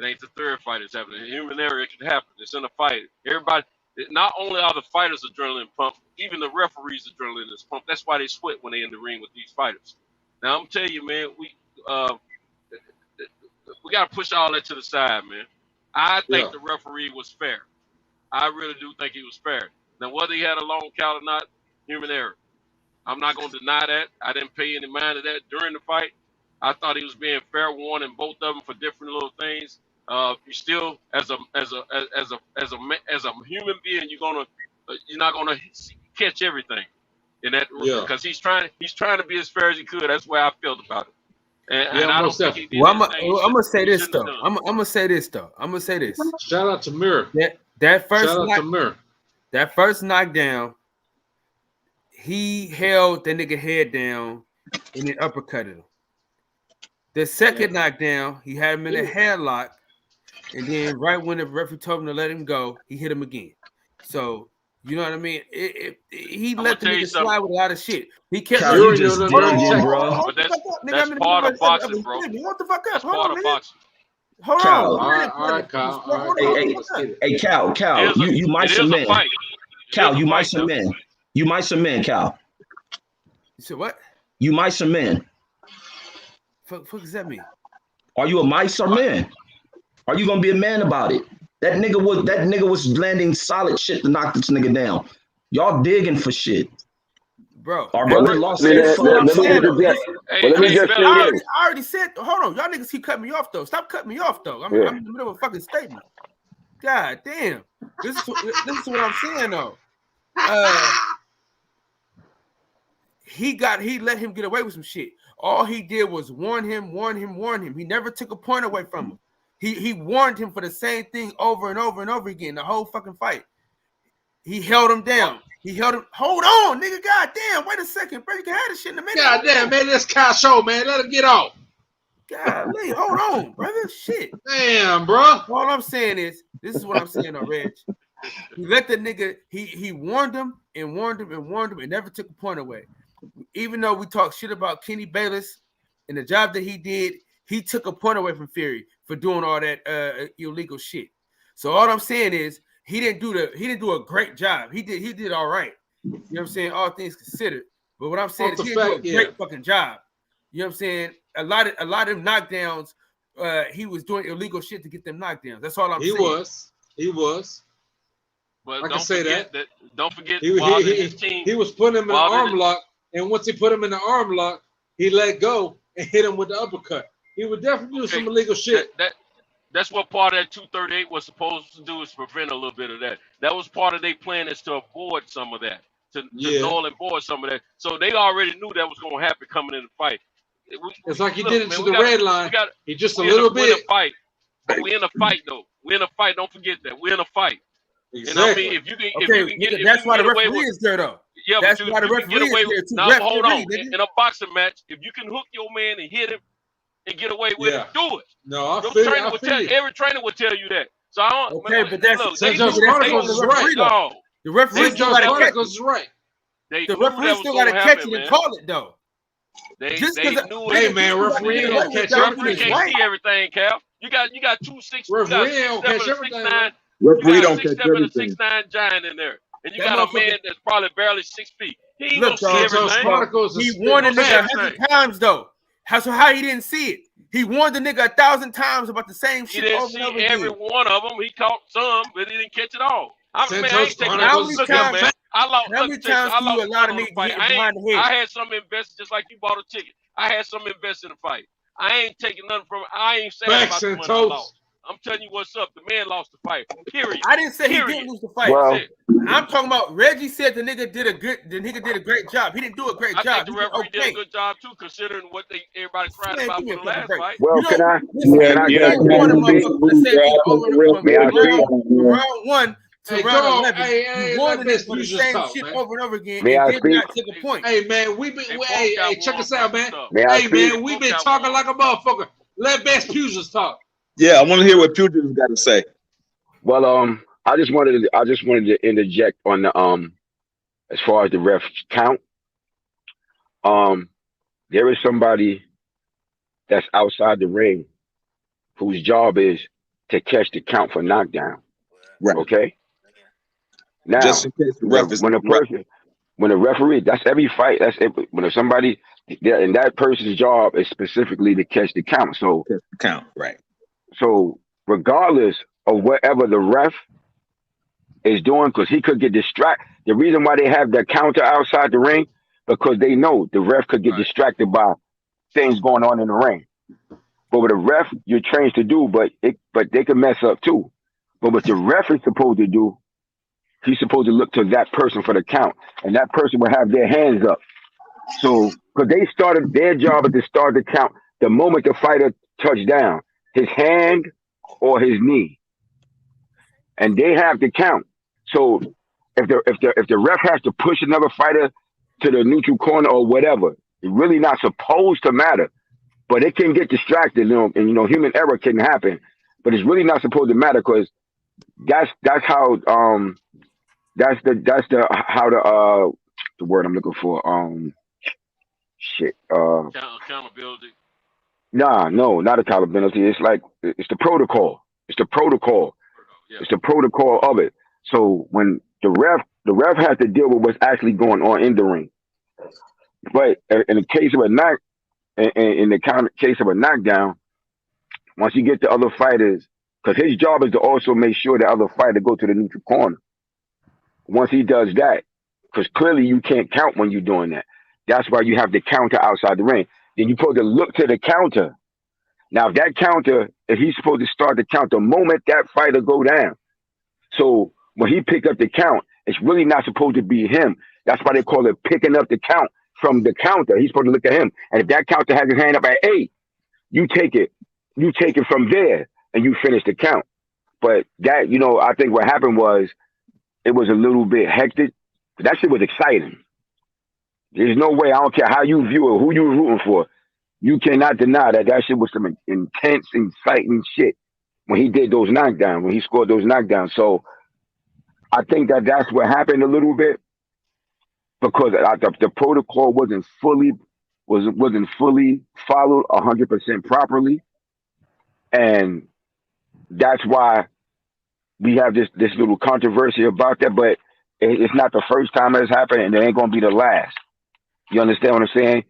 ain't the third fight that's happening. Human error, it can happen. It's in a fight. Everybody, not only are the fighters adrenaline pumped, even the referees adrenaline is pumped. That's why they sweat when they in the ring with these fighters. Now I'm telling you, man, we got to push all that to the side, man. I think the referee was fair. I really do think he was fair. Now, whether he had a long count or not, human error. I'm not going to deny that. I didn't pay any mind to that during the fight. I thought he was being fair, warning both of them for different little things. You still, as a human being, you're not gonna catch everything in that because he's trying to be as fair as he could. That's where I felt about it. And I don't think he did I'm gonna say this though. I'm gonna say this. Shout out to Mirror. That first knockdown, he held the nigga head down and then uppercutted him. The second knockdown, he had him in a headlock and then right when the referee told him to let him go, he hit him again. So you know what I mean? He let the nigga slide with a lot of shit. He kept Cal, you just digging, bro. But that's part of boxing, bro. What the fuck up? That's part of boxing. Hold Cal. on. All right, Kyle. Hey, Cal, you might submit. Cal, you might submit. You might submit, Cal. You said what? You mice or men? Fuck does that mean? Are you a mice or man? Are you gonna be a man about it? That nigga was landing solid shit to knock this nigga down. Y'all digging for shit. Bro, our brother lost I already said, hold on, y'all niggas keep cutting me off though. Stop cutting me off though. I'm in the middle of a fucking statement. God damn. This is what I'm saying though. He let him get away with some shit. All he did was warn him. He never took a point away from him. He warned him for the same thing over and over and over again, the whole fucking fight. He held him down. He held him. Hold on, nigga. God damn. Wait a second, bro. You can have this shit in a minute. God damn, man. This Kyle show, man. Let him get off. Golly, hold on, brother. Shit. Damn, bro. All I'm saying is, this is what I'm saying, Reg. He let the nigga, he warned him and never took a point away. Even though we talk shit about Kenny Bayless and the job that he did, he took a point away from Fury for doing all that illegal shit. So all I'm saying is he didn't do a great job. He did all right. You know what I'm saying? All things considered. But what I'm saying is he didn't do a great fucking job. You know what I'm saying? A lot of them knockdowns, he was doing illegal shit to get them knockdowns. That's all I'm saying. He was. But I can say that. Don't forget he was putting him in an arm lock, and once he put him in the arm lock, he let go and hit him with the uppercut. He would definitely do some illegal shit. That's what part of that 238 was supposed to do, is prevent a little bit of that. That was part of their plan, is to avoid some of that, to null and void some of that. So they already knew that was going to happen coming in the fight. It's like he did it to the red line. He just a little bit. We're in a fight. But we're in a fight, though. We're in a fight. Don't forget that. We're in a fight. Exactly. And I mean, if you can get, that's why the referee is there, though. Yeah, that's but why the referee is there. Now, hold on. In a boxing match, if you can hook your man and hit him and get away with it, do it. No, every trainer would tell you that. So I don't. Okay, but that's the referee. The referee still got to catch it. Right. The referee still got to catch it and call it, though. They knew it. Hey man, referee don't catch everything. Can't see everything, Cal. You got 2'6". Referee don't catch everything. Referee don't catch everything. 6'9" giant in there, and you got a man that's probably barely 6 feet. He ain't gonna see everything. He warned the nigga 100 times though. How he didn't see it? He warned the nigga 1,000 times about the same shit. He didn't see every one of them. He caught some, but he didn't catch it all. I ain't taking how many times? Man. How many times do you allow me to get behind the head? I had some invested, just like you bought a ticket. I had some invested in the fight. I ain't taking nothing from it. I ain't saying about the money I lost. I'm telling you what's up. The man lost the fight. Period. I didn't say he didn't lose the fight. Well, I'm talking about Reggie said the nigga did a great job. He didn't do a great job. I think the referee did a good job too, considering what everybody cried about for the last fight. Well, can I? Round 1 to round 11. You won this for the same shit over and over again. May I did not take a point. Hey man, check us out, man. Hey man, we've been talking like a motherfucker. Let Best Pugils talk. Yeah, I want to hear what Pugils got to say. Well, I just wanted to interject on the as far as the ref count. There is somebody that's outside the ring whose job is to catch the count for knockdown. Right. Okay. Now, just in case the ref is when a referee, that's every fight. That's when somebody, and that person's job is specifically to catch the count. So right. So regardless of whatever the ref is doing, because he could get distracted. The reason why they have the counter outside the ring, because they know the ref could get distracted by things going on in the ring. But with a ref, you're trained to do, but they can mess up too. But what the ref is supposed to do, he's supposed to look to that person for the count, and that person will have their hands up. So, because they started their job at the start of the count, the moment the fighter touched down, his hand or his knee, and they have to count. So if the ref has to push another fighter to the neutral corner or whatever, it's really not supposed to matter, but it can get distracted, and human error can happen. but it's really not supposed to matter because that's how that's the how the word I'm looking for shit accountability. Nah, no, not accountability. It's like it's the protocol. It's the protocol. Yeah. It's the protocol of it. So when the ref has to deal with what's actually going on in the ring. But in the case of a case of a knockdown, once you get the other fighters, because his job is to also make sure the other fighter go to the neutral corner. Once he does that, because clearly you can't count when you're doing that. That's why you have the counter outside the ring. Then you're supposed to look to the counter. Now, that counter, if he's supposed to start the count the moment that fighter go down. So when he picked up the count, it's really not supposed to be him. That's why they call it picking up the count from the counter. He's supposed to look at him. And if that counter has his hand up at 8, you take it. You take it from there and you finish the count. But that, I think what happened was it was a little bit hectic. That shit was exciting. There's no way, I don't care how you view it, who you were rooting for. You cannot deny that shit was some intense, exciting shit when he did those knockdowns, when he scored those knockdowns. So I think that's what happened a little bit because the protocol wasn't fully followed 100% properly, and that's why we have this little controversy about that. But it's not the first time it's happened, and it ain't gonna be the last. You understand what I'm saying?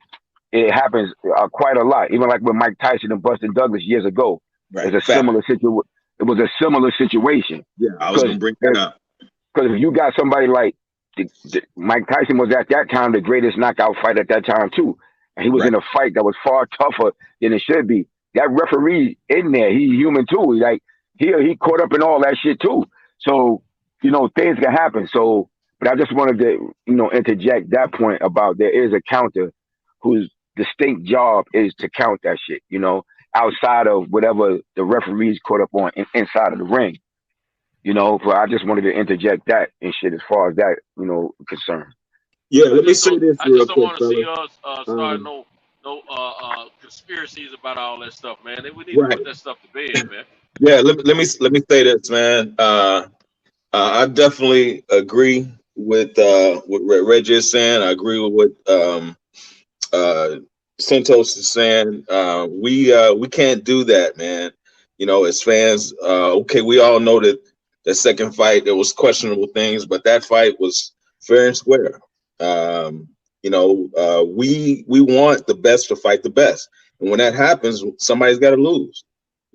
It happens quite a lot. Even like with Mike Tyson and Buster Douglas years ago, Right. It's a similar situation. It was a similar situation. Yeah, I was gonna bring that up. Because if you got somebody like Mike Tyson was at that time the greatest knockout fighter at that time too, and he was in a fight that was far tougher than it should be. That referee in there, he's human too. He caught up in all that shit too. So things can happen. So, but I just wanted to interject that point about there is a counter whose distinct job is to count that shit. Outside of whatever the referees caught up on inside of the ring. But I just wanted to interject that and shit as far as that, concerned. Yeah, let me say this I real just don't quick, want to see fella. us start no conspiracies about all that stuff, man. We need to put that stuff to bed, man. Yeah, let me say this, man. I definitely agree with what Reggie is saying. I agree with what Santos is saying. We can't do that, man. As fans, okay, we all know that the second fight there was questionable things, but that fight was fair and square. We want the best to fight the best, and when that happens, somebody's got to lose.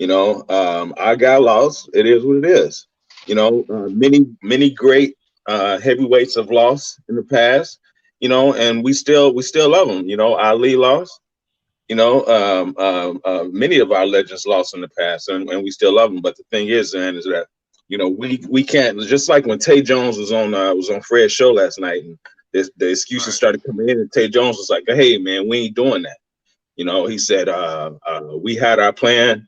Our guy lost. It is what it is. Many great heavyweights have lost in the past. And we still love them. Ali lost. Many of our legends lost in the past, and we still love them. But the thing is, man, is that we can't, just like when Tay Jones was on Fred's show last night, and the excuses started coming in, and Tay Jones was like, "Hey, man, we ain't doing that." He said, "We had our plan,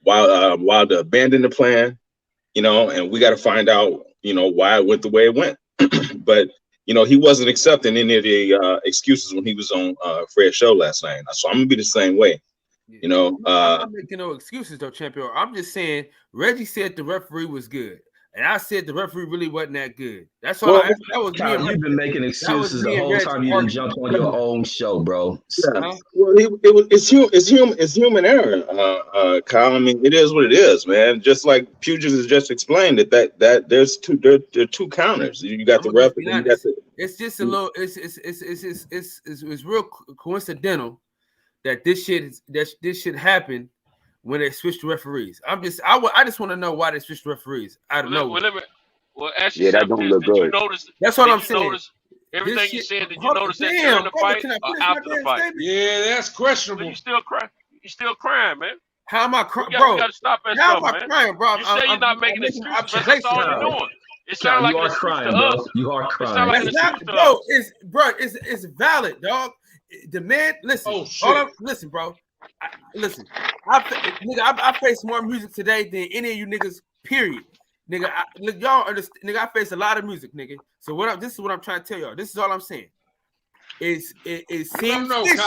while Wilder abandoned the plan, and we got to find out, why it went the way it went." But he wasn't accepting any of the excuses when he was on Fred's show last night. So I'm gonna be the same way. I'm not making no excuses though, champion. I'm just saying Reggie said the referee was good, and I said the referee really wasn't that good. That's all. That was me. Kyle, you've been making excuses the whole time you didn't jump on your own show, bro. Yeah. Well, it's human error, Kyle. I mean, it is what it is, man. Just like Puget has just explained that there's two counters. You got the ref. And you got the, it's just a little. It's real coincidental that this shit happened when they switched the referees. I just want to know why they switched the referees. I don't know. Well, ask yourself, that don't look did you good. notice? That's what I'm saying. Everything you said, did you notice that during the fight or after the fight? Yeah, that's questionable. So you still crying? You still crying, man? How am I crying, bro? You got to stop that How stuff, am I man. crying, bro? You say you're not making excuses, but that's all you're doing. It sounds like an excuse to us. You are crying. Like It's valid, dog. The man, listen. Oh, shit. Hold on, listen, bro. Listen. I face more music today than any of you niggas. Period. Nigga, y'all understand? Nigga, I face a lot of music, nigga. So this is what I'm trying to tell y'all. This is all I'm saying. It seems fishy.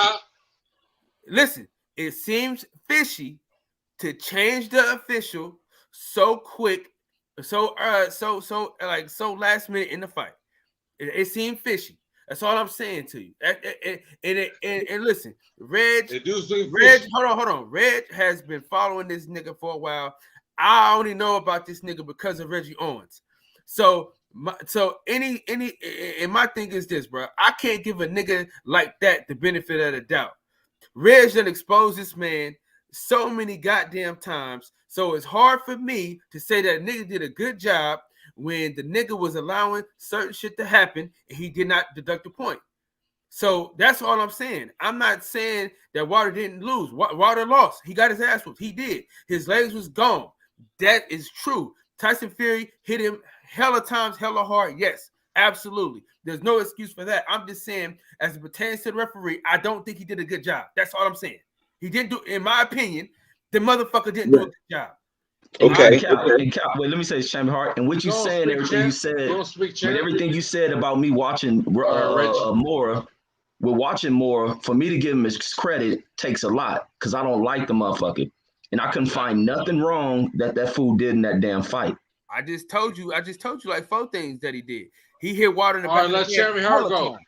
Listen, it seems fishy to change the official so quick, so last minute in the fight. It seemed fishy. That's all I'm saying to you. And listen, Reg, hold on. Reg has been following this nigga for a while. I only know about this nigga because of Reggie Owens. So my thing is this, bro. I can't give a nigga like that the benefit of the doubt. Reg done exposed this man so many goddamn times. So it's hard for me to say that a nigga did a good job when the nigga was allowing certain shit to happen and he did not deduct the point. So that's all I'm saying. I'm not saying that Wilder didn't lose. Wilder lost. He got his ass whooped. He did. His legs was gone. That is true. Tyson Fury hit him hella times, hella hard. Yes, absolutely. There's no excuse for that. I'm just saying, as it pertains to the referee, I don't think he did a good job. That's all I'm saying. He didn't do, in my opinion, the motherfucker didn't do a good job. Okay. Wait, let me say this, Champion Hart. And what you saying, everything you said, but everything you said about me watching Mora, we're watching Mora. For me to give him his credit takes a lot because I don't like the motherfucker, and I couldn't find nothing wrong that fool did in that damn fight. I just told you like 4 things that he did. He hit Wilder in the back of the head. Champion Hart go.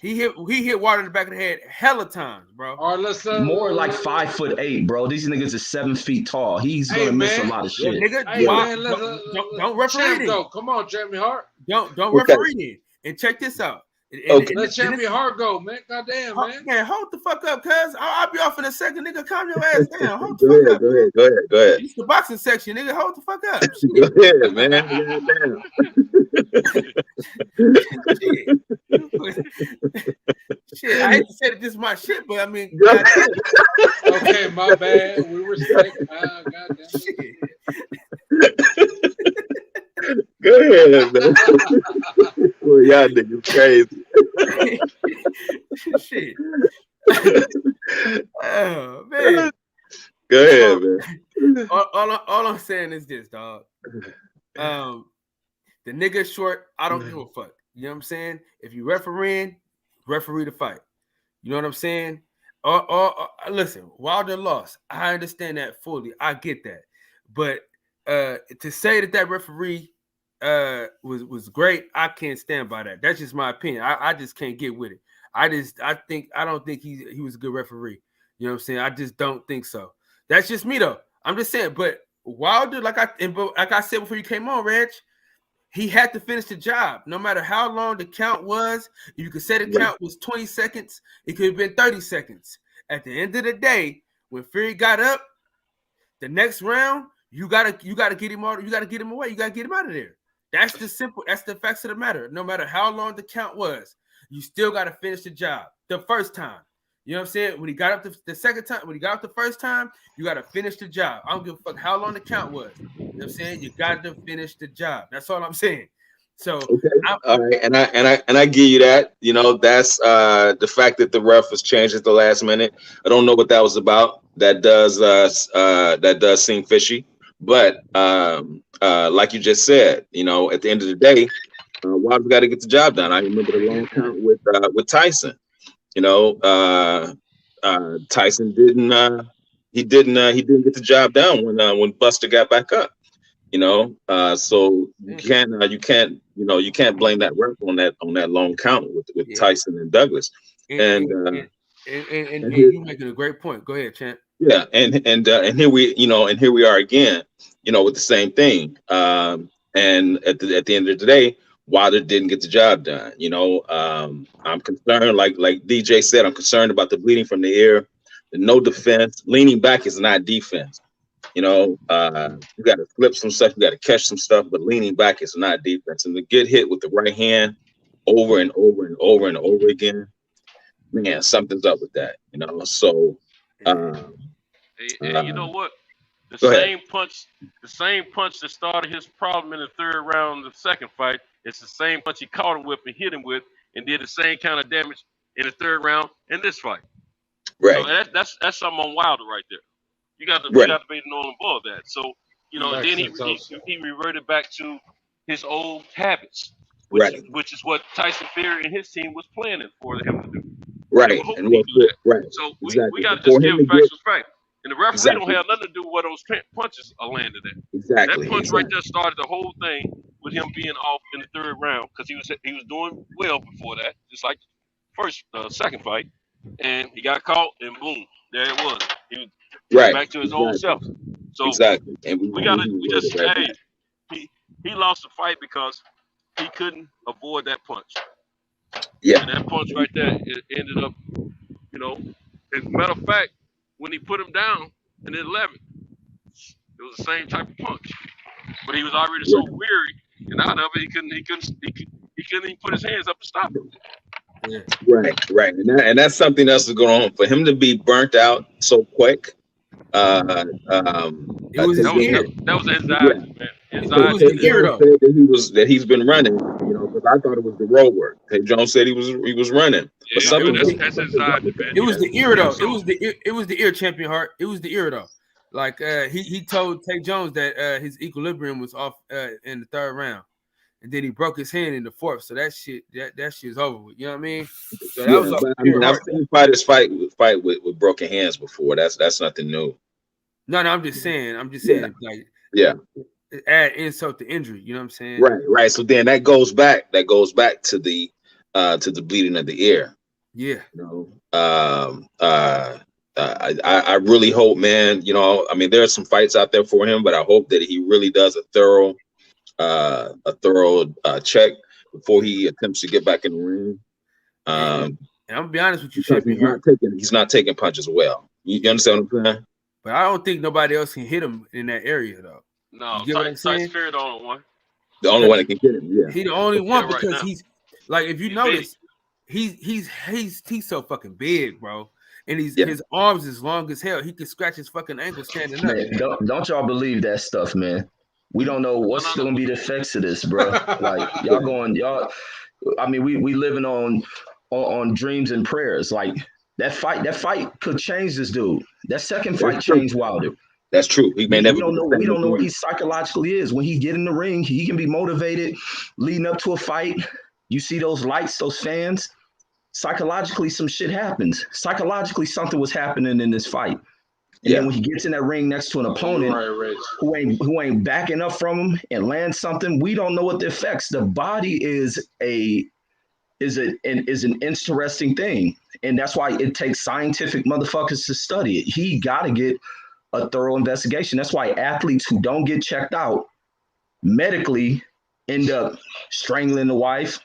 He hit Wilder in the back of the head hella times, bro. All right, let's more like 5'8", bro. These niggas are 7 feet tall. He's gonna miss a lot of shit. Yeah, nigga, don't referee it. Go. Come on, Champion Hart. Don't referee it. And check this out. Let Champion Hart go, man. Goddamn, man. Man, hold the fuck up, cuz. I'll be off in a second, nigga. Calm your ass down. Hold the fuck up. Go ahead. It's the boxing section, nigga. Hold the fuck up. Go ahead, man. Shit, I hate to say that this is my shit, but I mean, okay, my bad. We respect. Goddamn shit. Go ahead, man. Well, y'all niggas crazy. Shit. Oh man. Go ahead, man. All I'm saying is this, dog. The nigga short, I don't give a fuck. You know what I'm saying? If you referee the fight. You know what I'm saying? Listen, Wilder lost. I understand that fully. I get that. But to say that referee was great, I can't stand by that. That's just my opinion. I just can't get with it. I don't think he was a good referee. You know what I'm saying? I just don't think so. That's just me though. I'm just saying, but Wilder, like I said before you came on, Reg, he had to finish the job. No matter how long the count was, you could say the count was 20 seconds, it could have been 30 seconds. At the end of the day, when Fury got up, the next round, you gotta get him out, you gotta get him away, you gotta get him out of there. That's the facts of the matter. No matter how long the count was, you still gotta finish the job the first time. You know what I'm saying? When he got up the second time, when he got up the first time, you got to finish the job. I don't give a fuck how long the count was. You know what I'm saying? You got to finish the job. That's all I'm saying. So, okay. All right, and I give you that. You know, that's the fact that the ref was changed at the last minute. I don't know what that was about. That does seem fishy. But like you just said, you know, at the end of the day, Wilder's got to get the job done. I remember the long count with Tyson. You know, Tyson didn't get the job done when Buster got back up. You know, so you can't blame that ref on that long count with Tyson and Douglas. And you're making a great point. Go ahead, champ. Yeah, and here we are again. You know, with the same thing. And at the end of the day, Wilder didn't get the job done. You know, I'm concerned, like DJ said, I'm concerned about the bleeding from the ear, the no defense. Leaning back is not defense. You know, you got to flip some stuff, you got to catch some stuff, but leaning back is not defense. And to get hit with the right hand over and over and over and over again, man, something's up with that. You know, so. And you know what? The same punch that started his problem in the third round of the second fight. It's the same punch he caught him with and hit him with, and did the same kind of damage in the third round in this fight. Right. So that's something on Wilder right there. You got to be the Nolan Bull of that. So you know, then he reverted back to his old habits, which is what Tyson Fury and his team was planning for him to do. Right. So we got to just give facts respect. And the referee don't have nothing to do with where those punches are landed at. Exactly. That punch right there started the whole thing with him being off in the third round because he was doing well before that, just like second fight, and he got caught and boom, there it was. He was back to his old self. So and he lost the fight because he couldn't avoid that punch. Yeah. And that punch right there, it ended up, as a matter of fact, when he put him down in the 11th, it was the same type of punch. But he was already so weary and out of it, he couldn't even put his hands up to stop it. Yeah. Right. And that's something else that's going on. For him to be burnt out so quick. That was anxiety, man. Anxiety. That he's been running, because I thought it was the road work. Hey, Jones said he was running. But that's anxiety, man. It was the ear though. It was the ear, Champion Heart. It was the ear though. Like he told Tay Jones that his equilibrium was off in the third round. And then he broke his hand in the fourth, so that shit's over with. You know what I mean? So that was I've seen fighters fight with broken hands before. That's nothing new. No, I'm just saying. Like, add insult to injury. You know what I'm saying? Right. So then that goes back to the bleeding of the ear. Yeah. I really hope, man. There are some fights out there for him, but I hope that he really does a thorough check before he attempts to get back in the ring. And I'm gonna be honest with you, he's not taking punches well. You understand what I'm saying? But I don't think nobody else can hit him in that area though. No, Tyson Fury the only one. The only one that can hit him. Yeah, he the only one because he's like, if you notice, he's so fucking big, bro. And his arms is long as hell. He can scratch his fucking ankle standing up. Man, don't y'all believe that stuff, man. We don't know what's going to be the effects of this, bro. Like we living on dreams and prayers. Like that fight could change this dude. That second fight changed Wilder. That's true. We don't know what he psychologically is. When he get in the ring, he can be motivated leading up to a fight. You see those lights, those fans. Psychologically, some shit happens. Psychologically, something was happening in this fight. And then when he gets in that ring next to an opponent who ain't backing up from him and lands something, we don't know what the effects. The body is an interesting thing. And that's why it takes scientific motherfuckers to study it. He got to get a thorough investigation. That's why athletes who don't get checked out medically end up strangling the wife,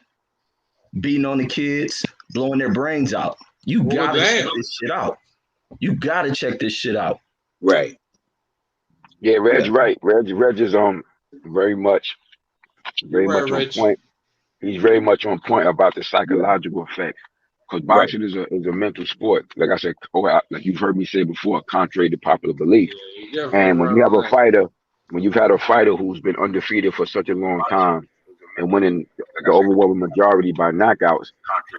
beating on the kids, blowing their brains out. You got to check this shit out. You got to check this shit out. Right. Yeah, Reg's right. Reg is very much on point. He's very much on point about the psychological effects. Because boxing is a mental sport. Like I said, like you've heard me say before, contrary to popular belief. And when you have a fighter, when you've had a fighter who's been undefeated for such a long time and winning the overwhelming majority by knockouts,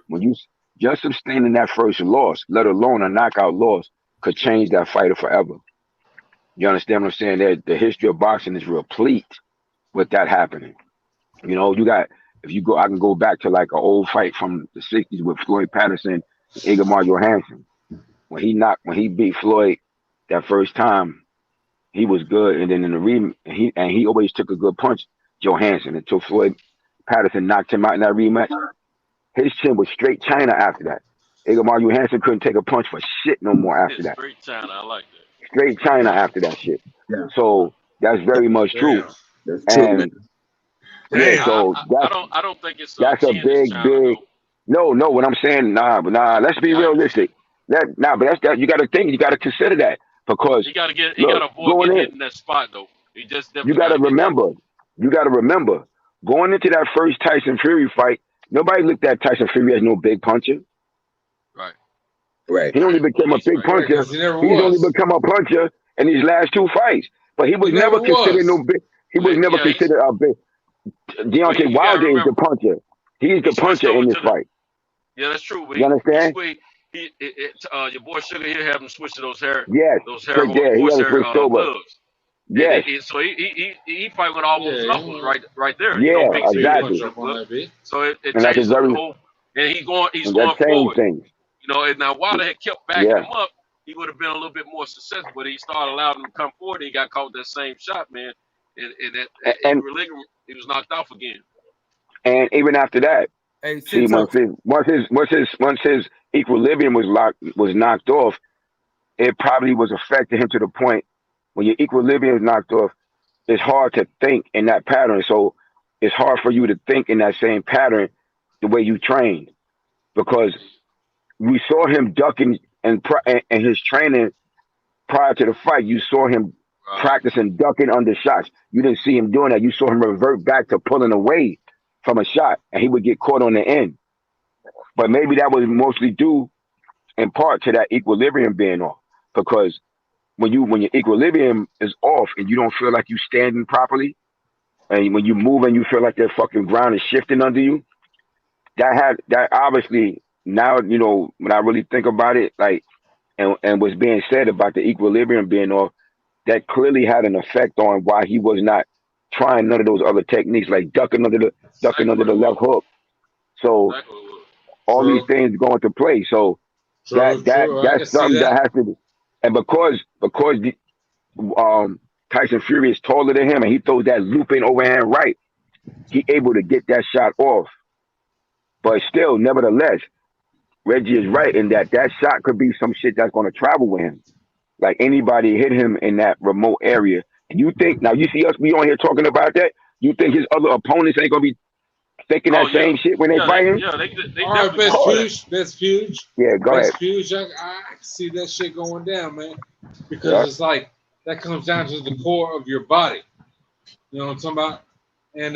when you just sustaining that first loss, let alone a knockout loss, could change that fighter forever. You understand what I'm saying? That the history of boxing is replete with that happening. I can go back to like an old fight from the 60s with Floyd Patterson and Ingemar Johansson. When he beat Floyd that first time, he was good. And then in the rematch, he always took a good punch, Johansson, until Floyd Patterson knocked him out in that rematch. His chin was straight China after that. Ingemar Johansson couldn't take a punch for shit no more after that. Straight China, I like that. Straight China after that shit. Yeah. So that's very much true. That's true, man. Yeah, so I don't think it's that's a big. No. What I'm saying, let's be realistic. But that's that. You got to think. You got to consider that because he got to avoid getting in that spot though. You got to remember. Going into that first Tyson Fury fight, nobody looked at Tyson Fury as no big puncher. Right. He only became a big puncher. He's only become a puncher in these last two fights. But he was never considered no big. He was never considered a big. Deontay Wilder is the puncher. He's the puncher in this fight. Yeah, that's true. But you understand? Your boy Sugar here have him switch to those hair. Yes. Those hair. He had to switch over. Yes. So he fight with all those knuckles right there. Yeah, exactly. So it changes the whole. And he's going forward. Things. And now Wilder had kept backing him up, he would have been a little bit more successful. But he started allowing him to come forward, and he got caught that same shot, man. And that And equilibrium, he was knocked off again. and even after that, Hey, see, Cinto. once his equilibrium was knocked off, it probably was affecting him to the point when your equilibrium is knocked off, it's hard to think in that pattern. So it's hard for you to think in that same pattern the way you trained, because we saw him ducking and his training prior to the fight. You saw him practicing ducking under shots. You didn't see him doing that. You saw him revert back to pulling away from a shot, and he would get caught on the end. But maybe that was mostly due in part to that equilibrium being off, because when your equilibrium is off and you don't feel like you standing properly, and when you move and you feel like the fucking ground is shifting under you, that obviously, now, you know, when I really think about it, like, and what's being said about the equilibrium being off, that clearly had an effect on why he was not trying none of those other techniques, like ducking under the left hook. So all these things go into play. So that's something that has to be. And because Tyson Fury is taller than him and he throws that looping overhand right, he able to get that shot off. But still, nevertheless, Reggie is right in that shot could be some shit that's going to travel with him. Like, anybody hit him in that remote area. And you think, now you see us be on here talking about that, you think his other opponents ain't going to be thinking that same shit when they fight him? Yeah, they all right, Best Fuge. Yeah, go ahead. Fuge, I see that shit going down, man. Because it's like, that comes down to the core of your body. You know what I'm talking about? And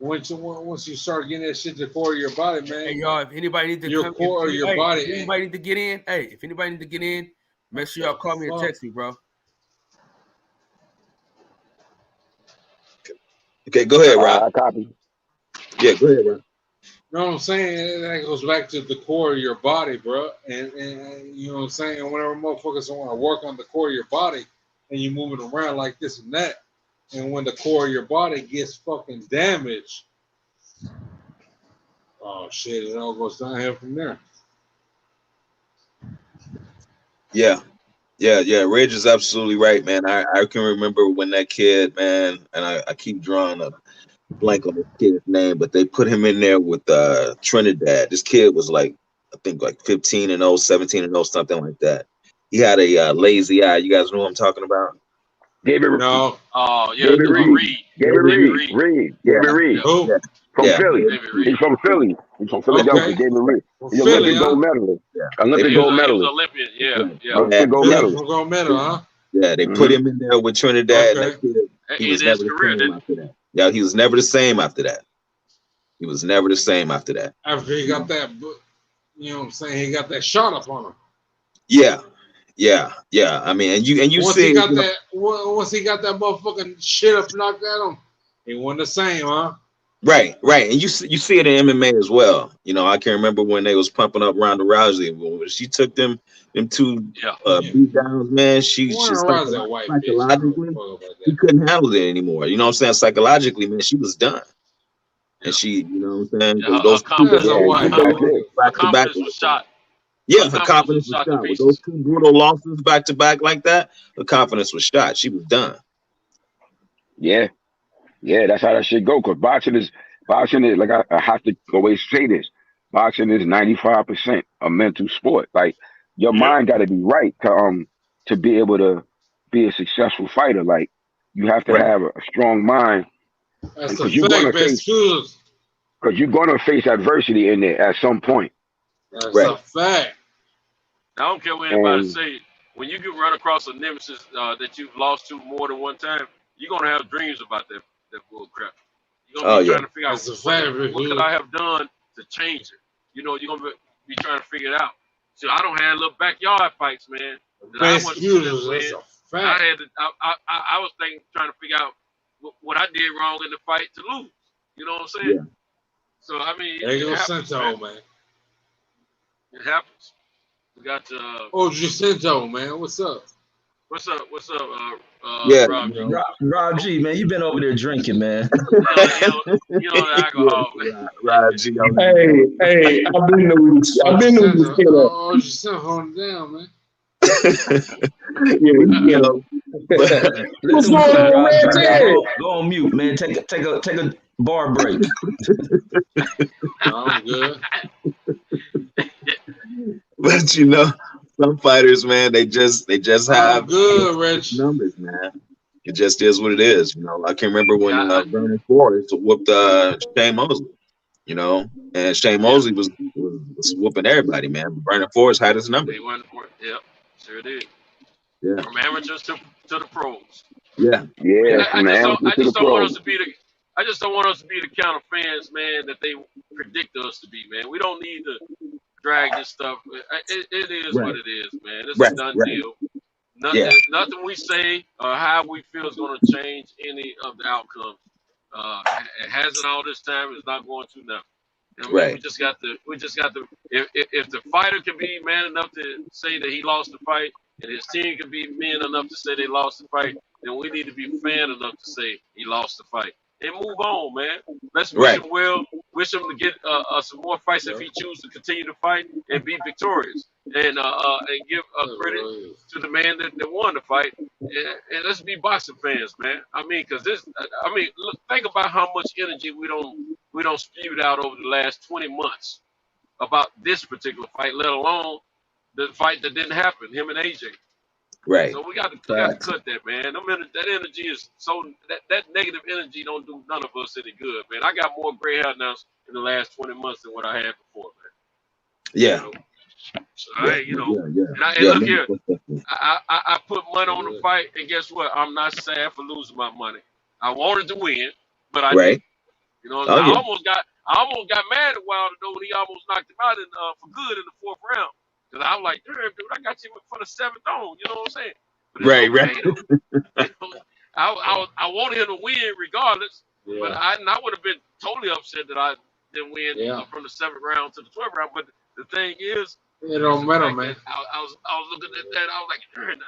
once you start getting that shit to the core of your body, man. Hey, y'all, if anybody needs to your core of your body. If anybody need to get in, if anybody need to get in, make sure y'all call me or text me, bro. Okay, go ahead, Rob. I copy. Yeah, go ahead, Rob. You know what I'm saying? That goes back to the core of your body, bro. And you know what I'm saying? And whenever motherfuckers want to work on the core of your body and you move it around like this and that, and when the core of your body gets fucking damaged, oh shit, it all goes downhill from there. Yeah. Reg is absolutely right, man. I can remember when that kid, man, and I keep drawing a blank on the kid's name, but they put him in there with Trinidad. This kid was like, I think like 15-0, 17-0, something like that. He had a lazy eye. You guys know what I'm talking about? David Reed. No. Oh, yeah. David Reed. David Reed. Who? From Philly. He's from Philly. He's from Philadelphia. David Reed. He's an Olympic gold medalist. Olympic gold medalist. Olympian. Yeah. Olympic gold medalist. Gold medal, huh? Yeah, they put him in there with Trinidad. Okay. He was never the same after that. Yeah, he was never the same after that. He was never the same after that. After he got that, you know what I'm saying? He got that shot up on him. Yeah. I mean, and you once see, he got that motherfucking shit up knocked at him, he wasn't the same, huh? Right, and you see it in MMA as well. You know, I can remember when they was pumping up Ronda Rousey. When she took them two beat downs, man. She psychologically, she couldn't handle it anymore. You know what I'm saying? Psychologically, man, she was done. And she, you know what I'm saying? Those confidence was shot. Yeah, her confidence was shot. With those two brutal losses back to back like that, her confidence was shot. She was done. Yeah, that's how that shit go. Because boxing is like, I have to always say this. Boxing is 95% a mental sport. Like, your mind got to be right to be able to be a successful fighter. Like, you have to have a strong mind. Because you're gonna face adversity in there at some point. That's a fact. I don't care what anybody say. When you get run across a nemesis that you've lost to more than one time, you're gonna have dreams about that bull crap. You're gonna be trying to figure out what could I have done to change it. You know, you're gonna be trying to figure it out. So I don't have little backyard fights, man. I was trying to figure out what I did wrong in the fight to lose. You know what I'm saying? Yeah. So I mean, there you go, Santo, man. It happens. We got Jacinto, man. What's up? What's up? Rob G, man, you been over there drinking, man. You know the alcohol, man. Rob G. Hey, I've been doing this. Jacinto, hold it down, man. You know, What's going on, Red? Go on mute, man. Take a bar break. I'm good. But you know, some fighters, man, they just have good, Rich. numbers, man. It just is what it is. You know, I can remember when Vernon Forrest whooped Shane Mosley. You know, and Shane Mosley was whooping everybody, man. Vernon Forrest had his number. He won for it. Yep, sure did. Yeah. From amateurs to the pros. Yeah. I just don't want us to be the kind of fans, man, that they predict us to be, man. We don't need to drag this stuff. It is what it is, man. It's a done deal. Nothing we say or how we feel is going to change any of the outcomes. It hasn't all this time. It's not going to now. I mean, we just got to. If the fighter can be man enough to say that he lost the fight, and his team can be men enough to say they lost the fight, then we need to be fan enough to say he lost the fight and move on, man. Let's wish him well. Wish him to get some more fights if he chooses to continue to fight and be victorious, and give credit to the man that won the fight. And let's be boxing fans, man. I mean, because look, think about how much energy we don't spewed out over the last 20 months about this particular fight, let alone the fight that didn't happen, him and AJ. Right. So we got to cut that, man. That energy is that negative energy don't do none of us any good, man. I got more gray hair now in the last 20 months than what I had before, man. Yeah. You know? So and look here, I put money on the fight, and guess what? I'm not sad for losing my money. I wanted to win, but I didn't. You know, I almost got mad at Wilder though when he almost knocked him out for good in the 4th round. Because I was like, damn, dude, I got you for the 7th on. You know what I'm saying? But I wanted him to win regardless. Yeah. But I would have been totally upset that I didn't win from the 7th round to the 12th round. But the thing is, it don't matter, man. I was looking at that. I was like,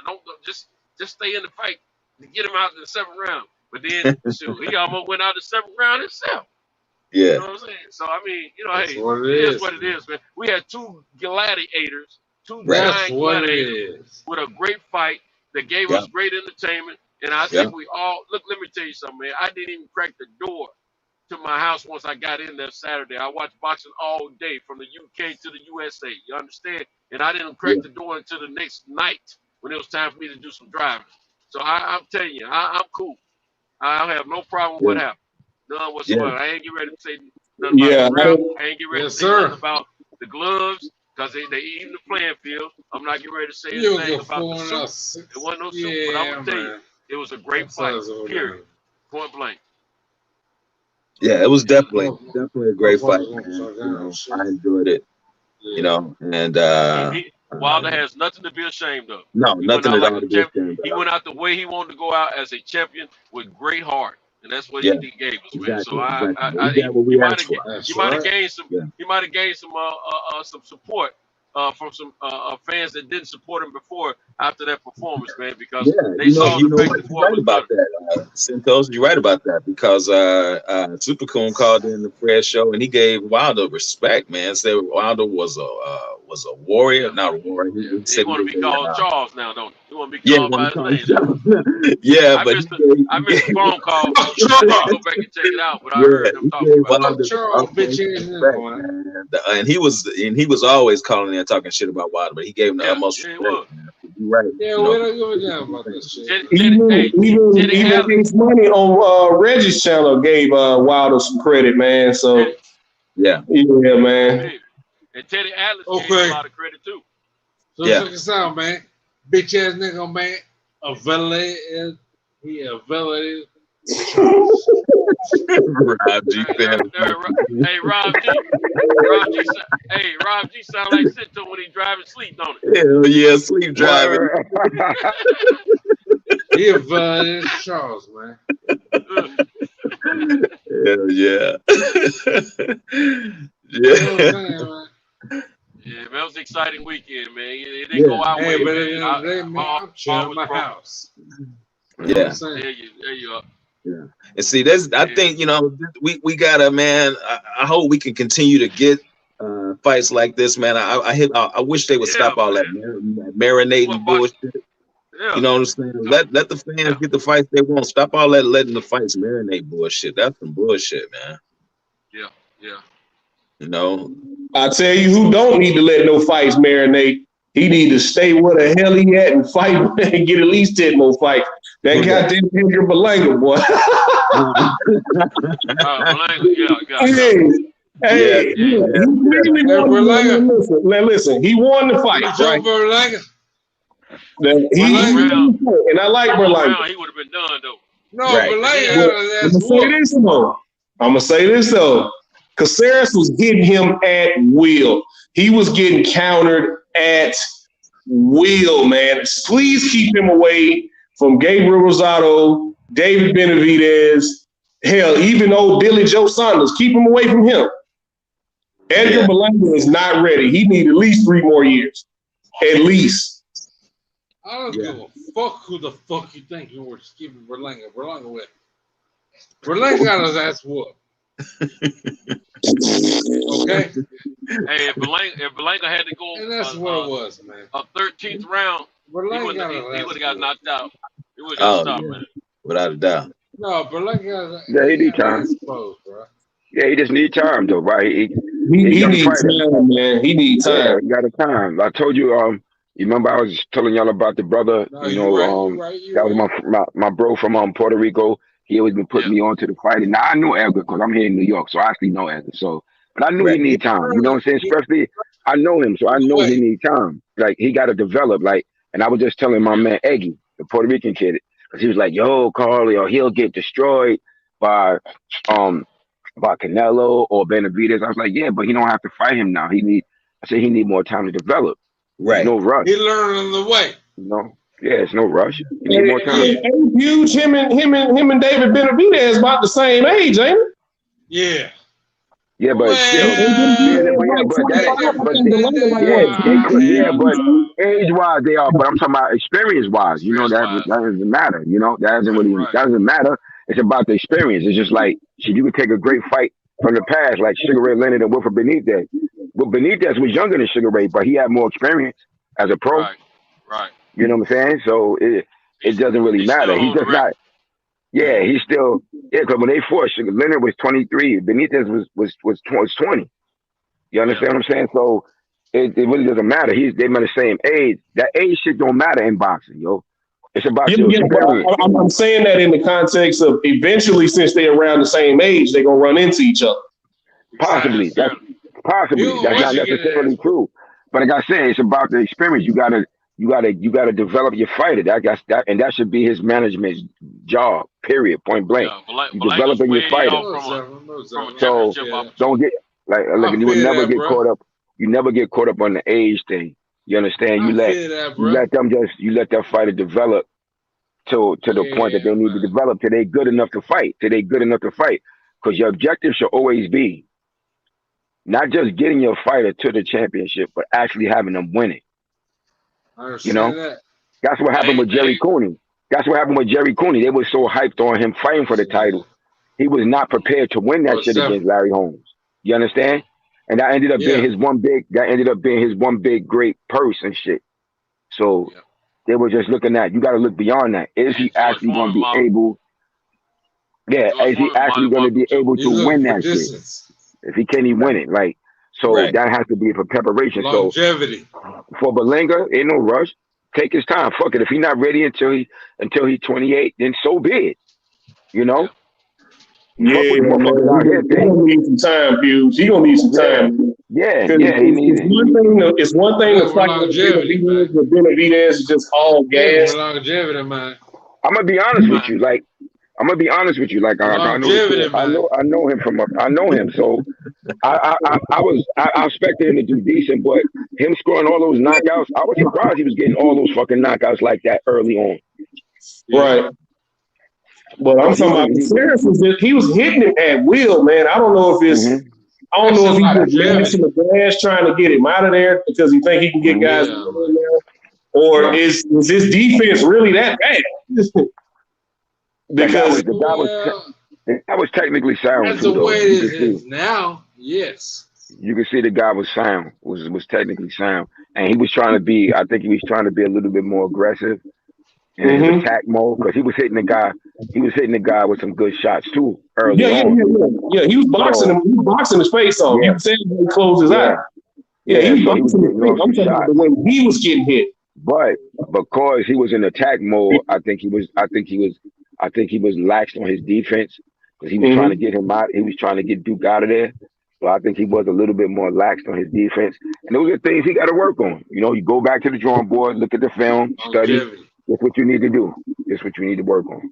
don't just stay in the fight to get him out in the 7th round. But then he almost went out the 7th round himself. Yeah. You know what I'm saying? So, I mean, you know, hey, it is what it is, man. We had two gladiators, giant gladiators with a great fight that gave us great entertainment. And I think we all, look, let me tell you something, man. I didn't even crack the door to my house once I got in there Saturday. I watched boxing all day from the UK to the USA. You understand? And I didn't crack the door until the next night when it was time for me to do some driving. So I'm telling you, I'm cool. I have no problem with what happened. None whatsoever. I ain't get ready to say nothing about the ref. I ain't get ready to say nothing about the gloves because they even the playing field. I'm not getting ready to say anything about the suit. It wasn't no suit, but I'm gonna tell you, it was a great fight. Period. Point blank. Yeah, it was definitely a great fight. Man. You know, I enjoyed it. You know, and Wilder has nothing to be ashamed of. No, nothing at all to be ashamed of. He went out the way he wanted to go out as a champion with great heart. And that's what he gave us, man. So he might have gained some. He might have gained some support from some fans that didn't support him before after that performance, man. Because they saw the fact that you're right about that, Santos. You're right about that because Super Coon called in the Fred show and he gave Wilder respect, man. Said Wilder was a warrior, not a warrior. He want to be called Charles now, don't he? He want to be called by his name. Yeah, but I missed the phone call. Go back and check it out. But I heard him talking about Charles, and he was always calling in talking shit about Wilder, but he gave him the utmost respect. You're right. Yeah, we don't give a damn about this shit. Even King's Money on Reggie's channel gave Wilder some credit, man. So yeah, man. And Teddy Atlas gave him a lot of credit too. So check this out, man. Bitch ass nigga, man. He evaluated. Rob G. Hey, Rob G sound like Sito when he driving sleep, don't it? Hell yeah, sleep driving. He evaluated Charles, man. Hell yeah. Yeah, man, it was an exciting weekend, man. It didn't go our way. But at the end of the day, man, I'm chilling in my house. Yeah. There you are. Yeah. And see, I think, we gotta, man, I hope we can continue to get fights like this, man. I wish they would stop all that marinating bullshit. Yeah. You know what I'm saying? Let the fans get the fights they want. Stop all that letting the fights marinate bullshit. That's some bullshit, man. Yeah. You know, I tell you who don't need to let no fights marinate. He need to stay where the hell he at and fight and get at least 10 more fights. That goddamn Andrew Belanga, boy. Hey, listen, he won the fight, right? And I like Berlanga. He would have been done though. No, Berlanga. I'm gonna say this though. Caceres was hitting him at will. He was getting countered at will, man. Please keep him away from Gabriel Rosado, David Benavidez, hell, even old Billy Joe Saunders. Keep him away from him. Edgar Berlanga is not ready. He needs at least 3 more years. At least. I don't give a fuck who the fuck you think you were giving Berlanga. Berlanga with. Berlanga got his ass whooped. Okay. Hey, if Berlanga had to go, and that's what it was, man. A 13th round, he would have got knocked out. He would have got stopped, man. Without a doubt. No, Berlanga. He need time. Exposed, bro. Yeah, he just need time though, right? He needs time, man. He needs time. Yeah, he got a time. I told you, you remember I was telling y'all about the brother, that was my bro from Puerto Rico. He always been putting me on to the fighting. Now I know Edgar because I'm here in New York, so I actually know Edgar. So, but I knew he need time. You know what I'm saying? Especially, I know him, so I know he need time. Like he got to develop. Like, and I was just telling my man Eggy, the Puerto Rican kid, because he was like, "Yo, Carly, or he'll get destroyed by Canelo or Benavidez." I was like, "Yeah, but he don't have to fight him now. He need more time to develop. Right? No rush. He learned on the way. No." Yeah, it's no rush. You need more time. Huge. Him and David Benavidez about the same age, ain't it? Yeah. Yeah, but still, but age-wise they are. But I'm talking about experience-wise. You know that doesn't matter. You know that doesn't matter. It's about the experience. It's just like you could take a great fight from the past, like Sugar Ray Leonard and Wilfred Benitez. Well, Benitez was younger than Sugar Ray, but he had more experience as a pro. Right. You know what I'm saying? So it doesn't really matter. He's just not. Yeah, he's still. Yeah, because when they fought, Sugar Leonard was 23. Benitez was 20. You understand what I'm saying? So it really doesn't matter. They're the same age. That age shit don't matter in boxing, yo. It's about your experience. I'm saying that in the context of eventually, since they're around the same age, they're gonna run into each other. Possibly. That's not necessarily true. But like I said, it's about the experience. You gotta develop your fighter. That should be his management's job. Period. Point blank. You developing your fighter. So don't get you would never get caught up. You never get caught up on the age thing. You understand? You let that fighter develop to the point that they need to develop till they good enough to fight. Because your objective should always be not just getting your fighter to the championship, but actually having them win it. You know, that's what happened with Jerry Cooney. They were so hyped on him fighting for the title. He was not prepared to win that shit against Larry Holmes. You understand? And that ended up being his one big great purse and shit. So they were just looking at, you got to look beyond that. Is he actually going to be able? Yeah, is he actually going to be able to win that shit? If he can't even win it, like, so that has to be for preparation. Longevity. So for Berlanga, ain't no rush. Take his time. Fuck it. If he's not ready until he's 28, then so be it. You know? Yeah, he's gonna need some time, Hughes. He's gonna need some time. Yeah, it's one thing to fight with Benavidez is just all gas. Longevity, man. I'm gonna be honest with you. Like, I know him. So I expected him to do decent, but him scoring all those knockouts, I was surprised he was getting all those fucking knockouts like that early on. Right. But I'm talking about he was hitting him at will, man. I don't know if it's I don't know if he's just mashing the gas trying to get him out of there because he think he can get guys in there, or is his defense really that bad? Because that was technically sound. That's the way it is now. Yes. You could see the guy was sound, was technically sound, and he was trying to be. I think he was trying to be a little bit more aggressive in his attack mode because he was hitting the guy. He was hitting the guy with some good shots too early on. Yeah. He was boxing him. He was boxing his face off. You can tell he closed his eye. Yeah, he was so he was boxing his getting face. off I'm some talking about shots. the way he was getting hit. But because he was in attack mode, I think he was laxed on his defense because he was trying to get him out. He was trying to get Duke out of there. So I think he was a little bit more laxed on his defense. And those are things he got to work on. You know, you go back to the drawing board, look at the film, study. That's what you need to do. That's what you need to work on.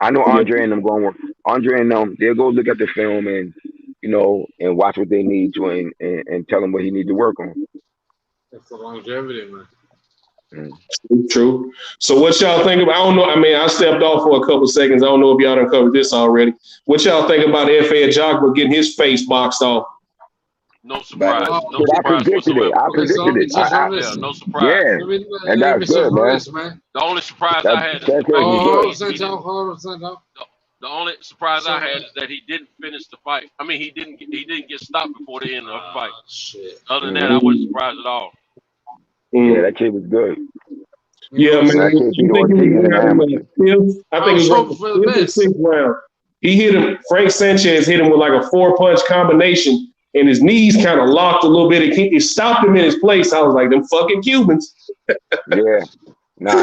I know Andre and them going to work. Andre and them, they'll go look at the film and, you know, and watch what they need to and tell him what he needs to work on. That's the longevity, man. True. So what y'all think about? I don't know. I mean, I stepped off for a couple seconds. I don't know if y'all done covered this already. What y'all think about F.A. Jogba getting his face boxed off? No surprise. No I surprise predicted it. whatsoever. I predicted it. Yeah, no surprise. Yeah, and that's good, man. The only surprise I had is the only surprise I had is that he didn't finish the fight. I mean, he didn't get stopped before the end of the fight. Shit. Other than that, I wasn't surprised at all. Yeah, that kid was good. Yeah, man. I think he was for the best. 6th round. He hit him. Frank Sanchez hit him with like a 4-punch combination, and his knees kind of locked a little bit. It stopped him in his place. I was like, them fucking Cubans. Yeah. Nah,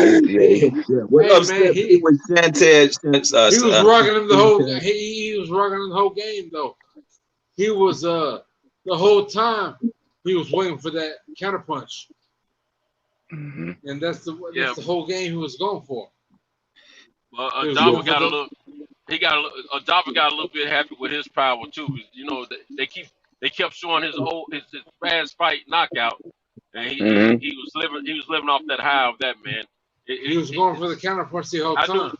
What upset me with Sanchez? He was rocking him the whole. He was rocking him the whole game though. He was the whole time he was waiting for that counterpunch. And that's the whole game he was going for. Well, Adama got a little bit happy with his power too. You know, they kept showing his fast fight knockout, and he was living off that high of that, man. He was going for the counterpunch the whole time.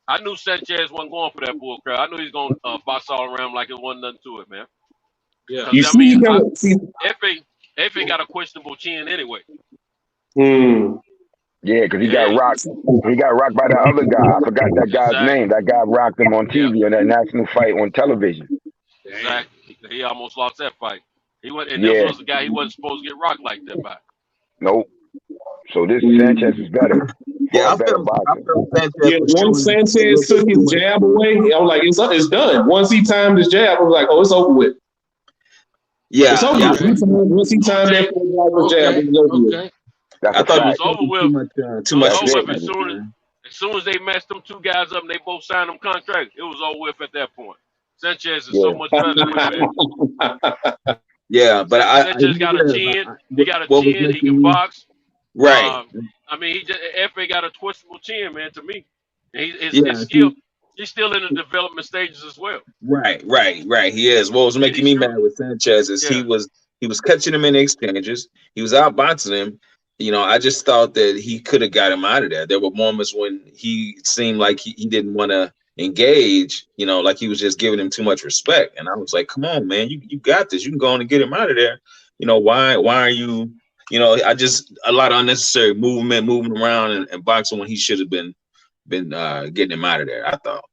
I knew Sanchez wasn't going for that bull crap. I knew he was going to box all around like it wasn't nothing to it, man. Yeah, you F.A. got a questionable chin anyway. Yeah, because he got rocked. He got rocked by the other guy. I forgot that guy's name. That guy rocked him on TV on that national fight on television. Exactly. He almost lost that fight. This was the guy he wasn't supposed to get rocked like that by. Nope. So this Sanchez is better. Yeah, I feel Sanchez. Once Sanchez took his jab away, I was like, it's done. Once he timed his jab, I was like, oh, it's over with. Yeah. It's over with. Once he timed that jab, it was over with. I thought it was over with. Too much. As soon as they matched them two guys up and they both signed them contracts, it was over with at that point. Sanchez is so much better than him, man. Yeah, but Sanchez got a chin. He got a chin. He can box. Right. I mean, F.A. got a twistable chin, man. To me, his skill. He's still in the development stages as well. Right. He is. What was making me mad with Sanchez is he was catching him in exchanges. He was outboxing him. You know, I just thought that he could have got him out of there. There were moments when he seemed like he didn't want to engage, you know, like he was just giving him too much respect. And I was like, come on, man, you got this. You can go on and get him out of there. You know, why are you, you know, a lot of unnecessary moving around and boxing when he should have been getting him out of there, I thought.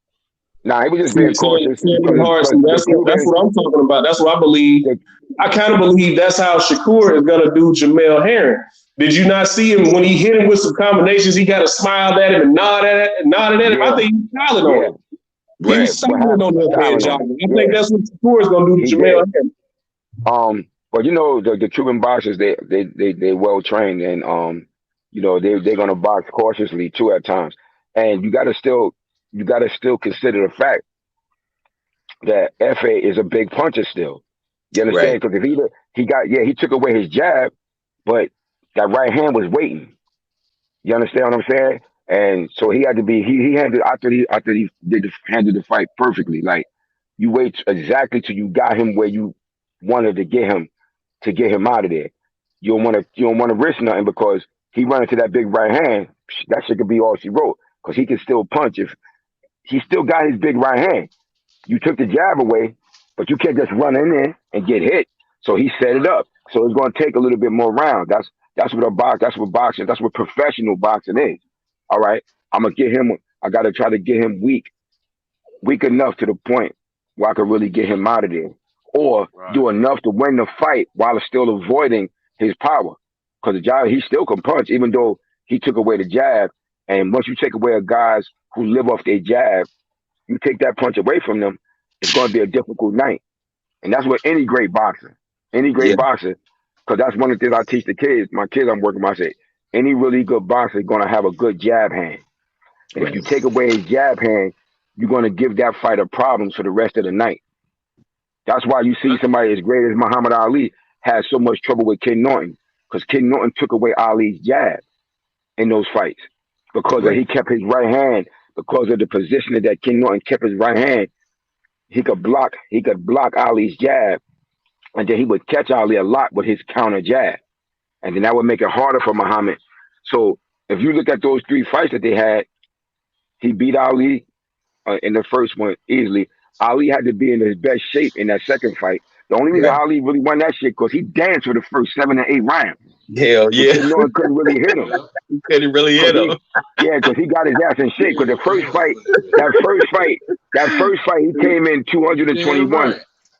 Nah, he was just being cautious. That's what I'm talking about. That's what I believe. I kind of believe that's how Shakur is going to do Jamel Herring. Did you not see him when he hit him with some combinations? He got a smile at him and nodded at him. I think he's smiling on him. He was smiling on that man, John. I think that's what Shakur is going to do to Jamel Herring. But you know, the Cuban boxers, they well trained, and you know, they're going to box cautiously too at times. And you got to still consider the fact that F.A. is a big puncher still. You understand? Because if he took away his jab, but that right hand was waiting. You understand what I'm saying? And so he had to be. He handled after he handled the fight perfectly. Like, you wait exactly till you got him where you wanted to get him out of there. You don't want to risk nothing because he run into that big right hand. That shit could be all she wrote because he can still punch if he still got his big right hand. You took the jab away, but you can't just run in there and get hit. So he set it up. So it's going to take a little bit more round. That's what professional boxing is. All right. I got to try to get him weak enough to the point where I could really get him out of there. or do enough to win the fight while still avoiding his power. Because the jab, he still can punch, even though he took away the jab. And once you take away a guys who live off their jab, you take that punch away from them, it's going to be a difficult night. And that's what any great boxer, because that's one of the things I teach the kids. My kids I'm working with, I say, any really good boxer is going to have a good jab hand. And if you take away his jab hand, you're going to give that fighter problems for the rest of the night. That's why you see somebody as great as Muhammad Ali had so much trouble with Ken Norton, because Ken Norton took away Ali's jab in those fights because he kept his right hand, because of the positioning that Ken Norton kept his right hand. He could block Ali's jab, and then he would catch Ali a lot with his counter jab, and then that would make it harder for Muhammad. So if you look at those 3 fights that they had, he beat Ali in the first one easily. Ali had to be in his best shape in that second fight. The only reason Ali really won that shit because he danced for the first 7 or 8 rounds. Hell yeah. No one couldn't really hit him. He couldn't really hit him. Because he got his ass in shape. Because the first fight, he came in 221.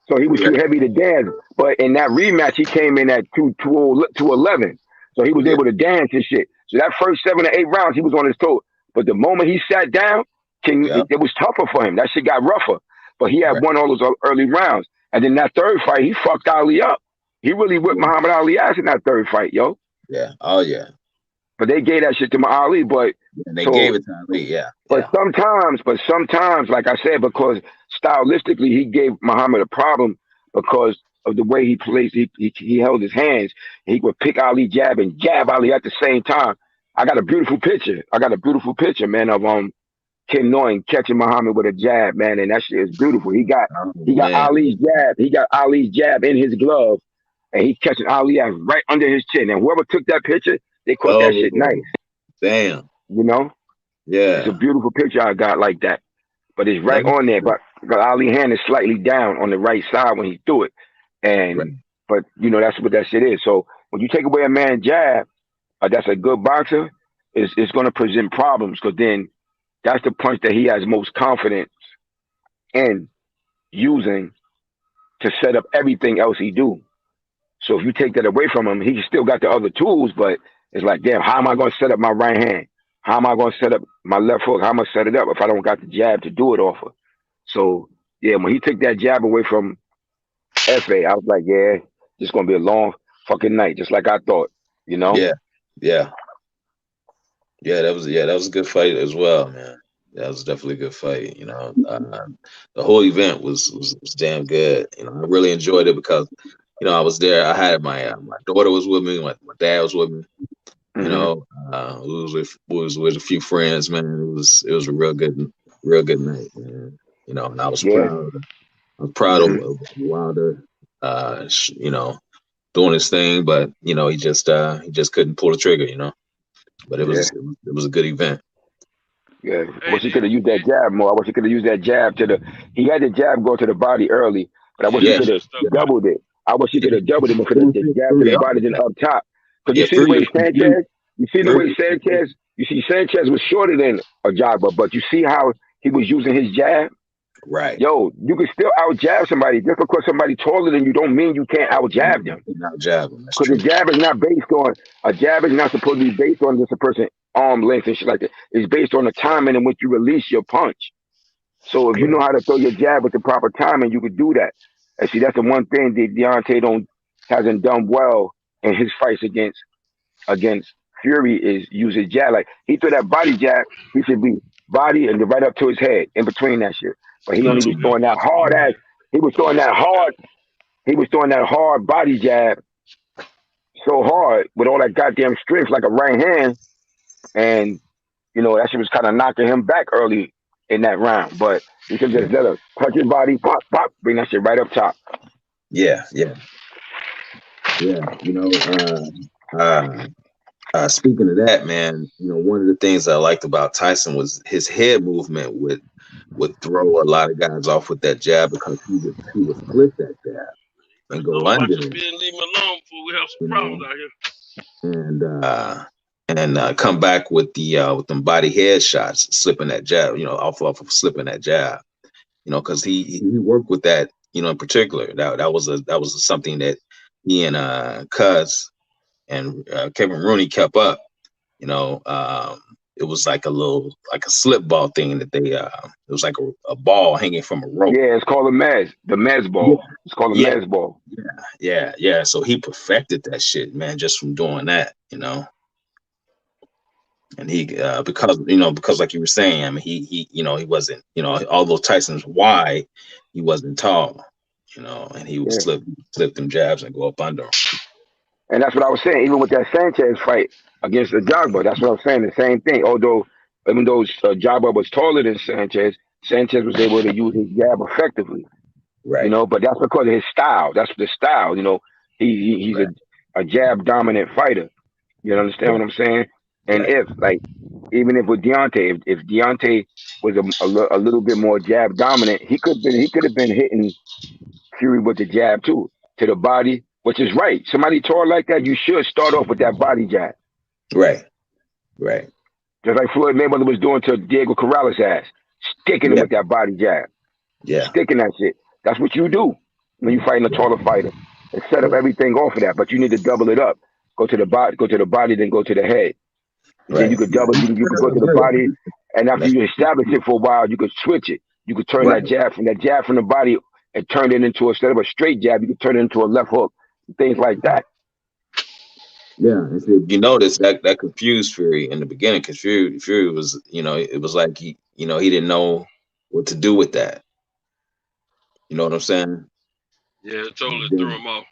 So he was too heavy to dance. But in that rematch, he came in at 211. So he was able to dance and shit. So that first 7 or 8 rounds, he was on his toes. But the moment he sat down, it was tougher for him. That shit got rougher. But he had won all those early rounds. And then that third fight, he fucked Ali up. He really whipped Muhammad Ali ass in that third fight, yo. Yeah. Oh, yeah. But they gave that shit to Ali, but they gave it to Ali, yeah. But sometimes, like I said, because stylistically he gave Muhammad a problem because of the way he plays. He held his hands. He would pick Ali jab and jab Ali at the same time. I got a beautiful picture, man, of Ken Norton catching Muhammad with a jab, man, and that shit is beautiful. He got Ali's jab. He got Ali's jab in his glove, and he's catching Ali ass right under his chin. And whoever took that picture, they caught that shit nice. Damn. You know? Yeah. It's a beautiful picture I got like that. But it's right on there. But Ali's hand is slightly down on the right side when he threw it. And but you know, that's what that shit is. So when you take away a man's jab, that's a good boxer, it's gonna present problems, because then that's the punch that he has most confidence in using to set up everything else he do. So if you take that away from him, he still got the other tools, but it's like, damn, how am I going to set up my right hand? How am I going to set up my left hook? How am I going to set it up if I don't got the jab to do it off of? So, yeah, when he took that jab away from F.A., I was like, yeah, it's going to be a long fucking night, just like I thought, you know? Yeah, that was a good fight as well, man. That was definitely a good fight. You know, the whole event was damn good. You know, I really enjoyed it because, you know, I was there. I had my daughter was with me, my dad was with me. You know, we was with a few friends, man. It was a real good night, man. You know, and I was proud of Wilder, you know, doing his thing, but you know, he just couldn't pull the trigger, you know. But it was a good event. Yeah, I wish he could have used that jab more. I wish he could have used that jab he had the jab go to the body early, but I wish he could have doubled it. I wish he could have doubled it before the jab to the body then up top. Because you see the way Sanchez, Sanchez was shorter than a jabber, but you see how he was using his jab? Right. Yo, you can still out jab somebody. Just because somebody taller than you don't mean you can't out jab them. Because a jab is not supposed to be based on just a person's arm length and shit like that. It's based on the timing in which you release your punch. So if you know how to throw your jab with the proper timing, you could do that. And see, that's the one thing that Deontay hasn't done well in his fights against Fury, is use his jab. Like, he threw that body jab, he should be body and right up to his head in between that shit. But he only was throwing that hard body jab so hard with all that goddamn strength like a right hand. And, you know, that shit was kind of knocking him back early in that round. But you can just let him touch his body, pop, pop, bring that shit right up top. Yeah. You know, speaking of that, man, you know, one of the things I liked about Tyson was his head movement would throw a lot of guys off with that jab, because he would flip that jab and go under it. Leave him alone before we have some problems out here. And come back with them body head shots, slipping that jab, you know, off of slipping that jab, you know, because he worked with that, in particular. That was something that he and Cuz and Kevin Rooney kept up. It was like a slip ball thing that they it was like a ball hanging from a rope. Yeah, it's called the Mez ball. It's called a Yeah. Mez ball. Yeah. So he perfected that shit, man, just from doing that, And he because like you were saying, I mean, he wasn't, although Tyson's wide, he wasn't tall, and he would Yeah. slip them jabs and go up under him. And that's what I was saying. Even with that Sanchez fight against the Jogba, that's what I was saying. The same thing. Even though Jogba was taller than Sanchez, Sanchez was able to use his jab effectively. Right. But that's because of his style. That's the style. He's Right. a jab dominant fighter. You understand what I'm saying? And Right. even if with Deontay, if Deontay was a little bit more jab dominant, he could have been hitting Fury with the jab too, to the body, which is right. Somebody tall like that, you should start off with that body jab. Right. Just like Floyd Mayweather was doing to Diego Corrales' ass, sticking him with that body jab. Yeah. Sticking that shit. That's what you do when you're fighting a taller fighter. And set up everything off of that, but you need to double it up. Go to the body, then go to the head. Right. Then you could double. You could go to the body, and after you establish it for a while, you could switch it. You could turn that jab from the body and turn it into, instead of a straight jab, you could turn it into a left hook. Things like that. Yeah, you notice that confused Fury in the beginning, because Fury was, it was like he didn't know what to do with that. You know what I'm saying? Yeah, it totally threw him off.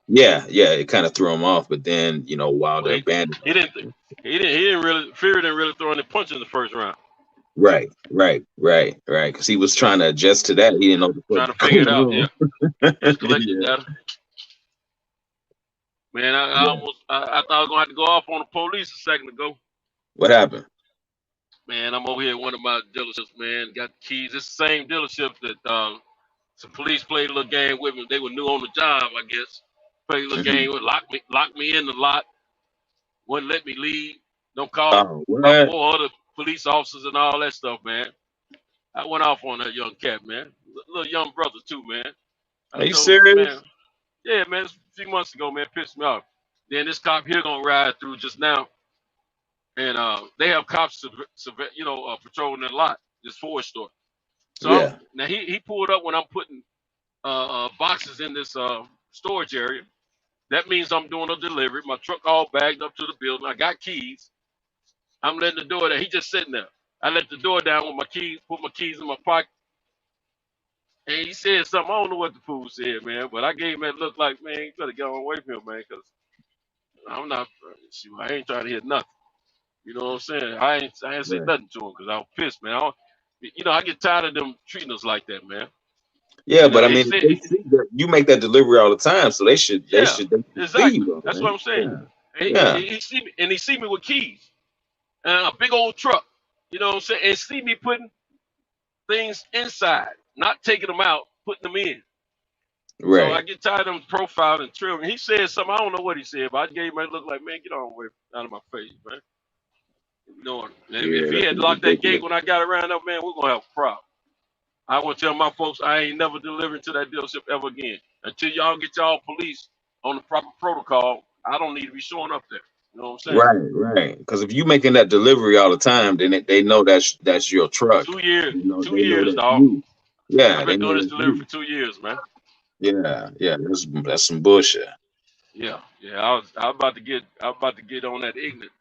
Yeah, it kind of threw him off. But then, Wilder abandoned. He didn't really. Fury didn't really throw any punches in the first round. Right. Because he was trying to adjust to that. He didn't know trying to figure it out. Yeah, he's collecting data. Man, I thought I was gonna have to go off on the police a second ago. What happened? Man, I'm over here at one of my dealerships, man. Got the keys. It's the same dealership that some police played a little game with me. They were new on the job, I guess. Played a little game with locked me in the lot. Wouldn't let me leave. Don't call about 4 other police officers and all that stuff, man. I went off on that young cat, man. Little young brother too, man. Are you serious? Man, yeah, man. It's a few months ago, man. Pissed me off. Then this cop here gonna ride through just now, and they have cops, patrolling their lot. This Ford store. So now he pulled up when I'm putting boxes in this storage area. That means I'm doing a delivery. My truck all bagged up to the building. I got keys. I'm letting the door there. He just sitting there. I let the door down with my keys, put my keys in my pocket. And he said something. I don't know what the fool said, man. But I gave him that look like, man, you better get on away from him, man, because I'm not, I ain't trying to hear nothing. You know what I'm saying? I ain't say nothing to him because I was pissed, man. I get tired of them treating us like that, man. Yeah, but I mean, they see that you make that delivery all the time, so they should exactly. see you. That's what I'm saying. Yeah. He see me with keys and a big old truck. You know what I'm saying? And see me putting things inside, not taking them out, putting them in. Right. So I get tired of them profiling and trimming. He said something. I don't know what he said, but I gave him a look like, man, get on away out of my face, man. If he had locked that gate when I got around up, man, we're gonna have a problem. I want to tell my folks I ain't never delivering to that dealership ever again. Until y'all get y'all police on the proper protocol, I don't need to be showing up there. You know what I'm saying? Right. Because if you making that delivery all the time, then they know that's your truck. 2 years. You know, 2 years, dog. You. Yeah, I've been doing this delivery for 2 years, man. Yeah. That's some bullshit. Yeah. I was about to get on that ignorant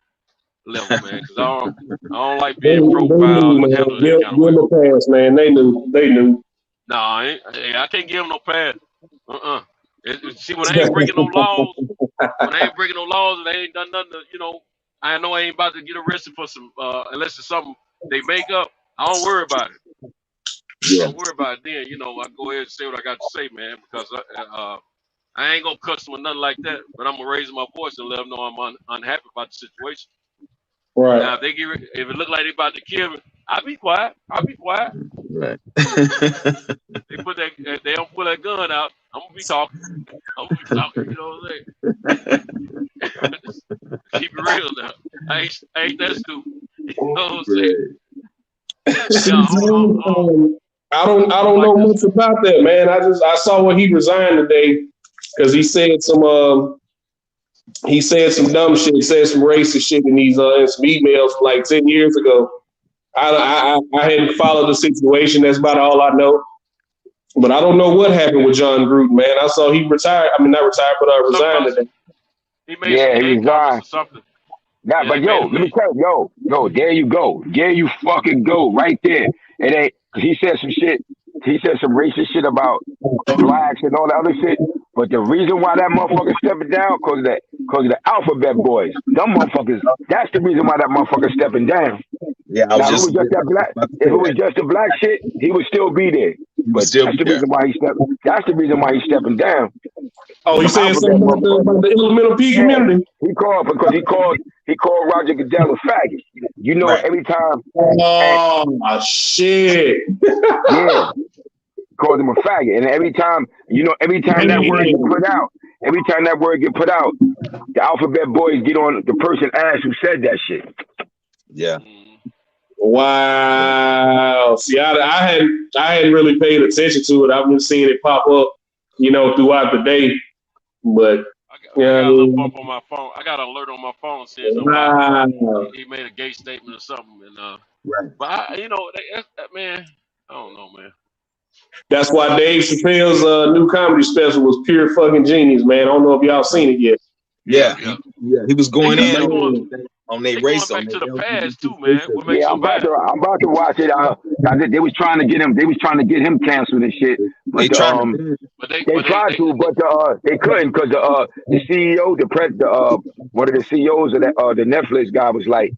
level, man, because I don't like being profiled and handled that kind of way. Give them a pass, man. They knew. No, I can't give them no pass. See, when I ain't breaking no laws, and they ain't done nothing to, I know I ain't about to get arrested for some, unless it's something they make up. I don't worry about it. Yeah. Don't worry about it then. I go ahead and say what I got to say, man, because I ain't gonna cuss them or nothing like that. But I'm gonna raise my voice and let them know I'm unhappy about the situation. Right. Now, if it look like they about to kill me, I'll be quiet. Right. They don't pull that gun out. I'm gonna be talking. You know what I'm saying? Keep it real now. I ain't that stupid. You know what I'm saying? I don't know much about that, man. I saw when he resigned today because he said some dumb shit, he said some racist shit in some emails from like 10 years ago. I hadn't followed the situation. That's about all I know. But I don't know what happened with John Gruden, man. I saw he retired. I mean, not retired, but resigned today. He made some gay comments or something. Nah, but yo, let me tell you, yo, there you go. There you fucking go, right there. It ain't, he said some shit. He said some racist shit about blacks and all that other shit. But the reason why that motherfucker stepping down, cause of the alphabet boys. Them motherfuckers, that's the reason why that motherfucker stepping down. Yeah, now, if it was just the black shit, he would still be there. But that's the reason why he's stepping down. Oh, you saying something about the elemental P community? He called Roger Goodell a faggot. You know, every time. Oh shit! Yeah, called him a faggot, and every time that word get put out, the alphabet boys get on the person ass who said that shit. Yeah. Wow. See, I hadn't really paid attention to it. I've been seeing it pop up, throughout the day. But I got a little bump on my phone. I got an alert on my phone saying he made a gay statement or something. And but man, I don't know, man. That's why Dave Chappelle's new comedy special was pure fucking genius, man. I don't know if y'all seen it yet. Yeah. He was going in on their race. Going back to the past too, man. I'm about to watch it. They was trying to get him canceled and shit. But they tried to, but they couldn't because the CEO, one of the CEOs of the Netflix guy was like,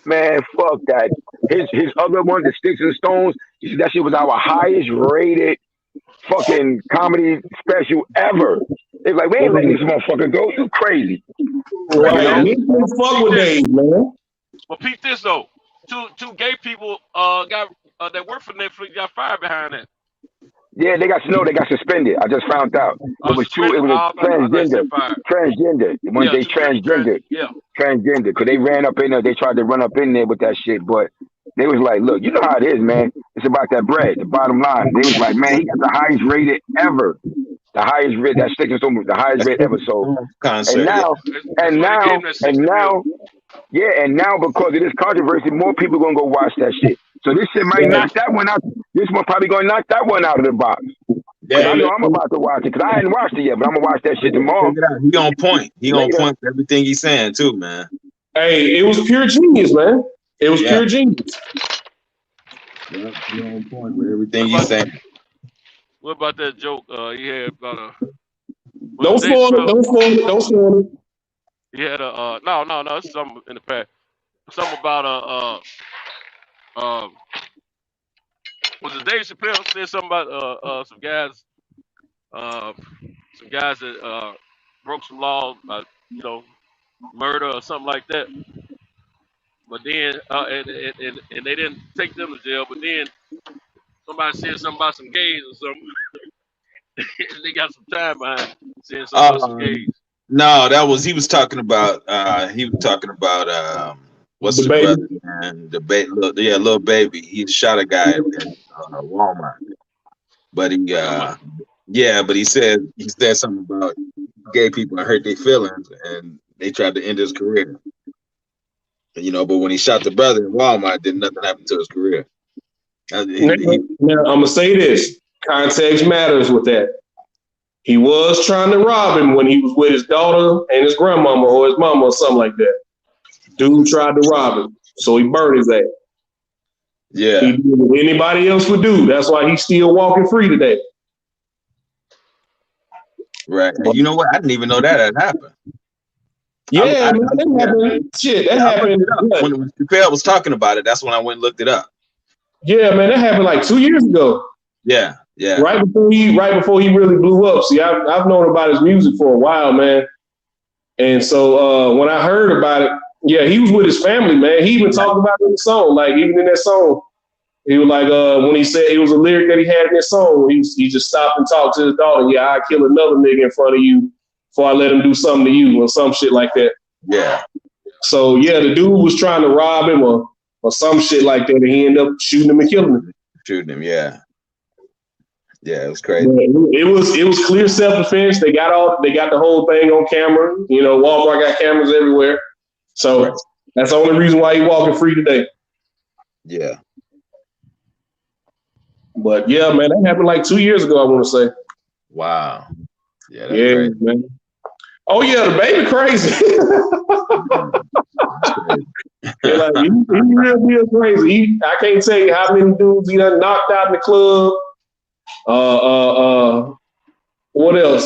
man, fuck that. His other one, the Sticks and Stones, that shit was our highest rated fucking comedy special ever. They're like, we ain't letting this motherfucker go. You crazy. Right. Fuck with Dave, man. Well, peep this though. Two gay people that work for Netflix got fired behind that. Yeah, they got suspended. I just found out. It was transgender. When they transgender. Transgender. Because they ran up in there, they tried to run up in there with that shit, but they was like, look, you know how it is, man. It's about that bread, the bottom line. They was like, man, he got the highest rated ever. The highest rate, that Sticks and Stones, the highest rate ever. So, and now because of this controversy, more people gonna go watch that shit. So this shit might knock that one out. This one probably gonna knock that one out of the box. Yeah, I know I'm about to watch it because I hadn't watched it yet, but I'm gonna watch that shit tomorrow. He on point. He on point for everything he's saying too, man. Hey, it was pure genius, man. It was pure genius. Yeah, he on point with everything he's saying. What about that joke he had about Don't spoil it. He had no, it's something in the past. Something about was it Dave Chappelle said something about some guys that broke some laws about murder or something like that. But then and they didn't take them to jail, but then somebody said something about some gays or something. They got some time behind saying something about some gays. No, he was talking about what's the brother, man? Little baby. He shot a guy at Walmart. But he said something about gay people and hurt their feelings and they tried to end his career. But when he shot the brother in Walmart, nothing happened to his career. Now, I'm gonna say this: context matters with that. He was trying to rob him when he was with his daughter and his grandmama or his mama or something like that. Dude tried to rob him, so he burned his ass. Yeah, he did what anybody else would do. That's why he's still walking free today. Right. And you know what? I didn't even know that had happened. Yeah, that happened. Shit, that happened. When Chappelle was talking about it, that's when I went and looked it up. Yeah, man, that happened like 2 years ago. Yeah. Right before he really blew up. See, I've known about his music for a while, man. And so when I heard about it, yeah, he was with his family, man. He even talked about it in the song. Like even in that song, he was like, when he said it was a lyric that he had in that song, he just stopped and talked to his daughter. Yeah, I kill another nigga in front of you before I let him do something to you or some shit like that. Yeah. So yeah, the dude was trying to rob him or some shit like that, and he ended up shooting him and killing him. Yeah. Yeah, it was crazy. It was clear self-defense. They got the whole thing on camera. You know, Walmart got cameras everywhere. So that's the only reason why he walking free today. Yeah. But yeah, man, that happened like 2 years ago, I want to say. Wow. Yeah, that's yeah, crazy. Man. Oh yeah, the baby crazy. Like, he real crazy. I can't tell you how many dudes he done knocked out in the club. What else?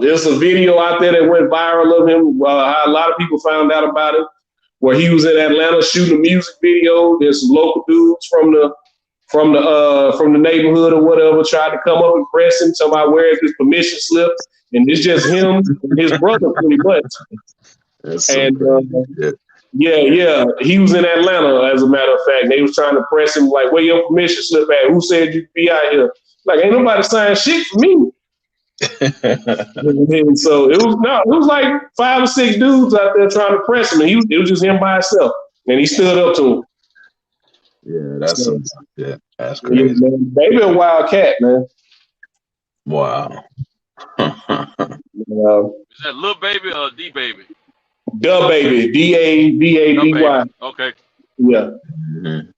There's a video out there that went viral of him. How a lot of people found out about it, where he was in Atlanta shooting a music video. There's some local dudes from the neighborhood or whatever tried to come up and press him, talking about where's his permission slip, and it's just him and his brother pretty much. And yeah, he was in Atlanta, as a matter of fact. They was trying to press him, like, where your permission slip at? Who said you could be out here? Like, ain't nobody signing shit for me. And so it was like 5 or 6 dudes out there trying to press him, and it was just him by himself, and he stood up to him. Yeah, that's crazy. Yeah, man. Baby a wild cat, man. Wow. Is that Lil Baby or D Baby? Da Baby, DABABY. Okay. Yeah. Mm-hmm.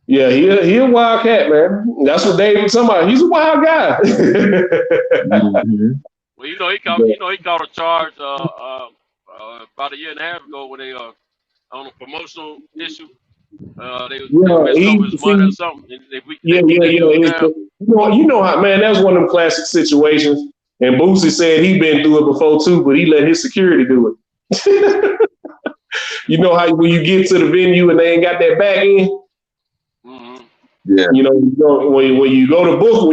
Yeah, he a wild cat, man. That's what Dave was talking about. He's a wild guy. Mm-hmm. Well, he caught a charge about 1.5 years ago when they on a promotional issue. They was his money or something. Yeah. You know how, man, that was one of them classic situations. And Boosie said he'd been through it before too, but he let his security do it. You know how when you get to the venue and they ain't got that back in? Mm-hmm. Yeah. You know, when you go to book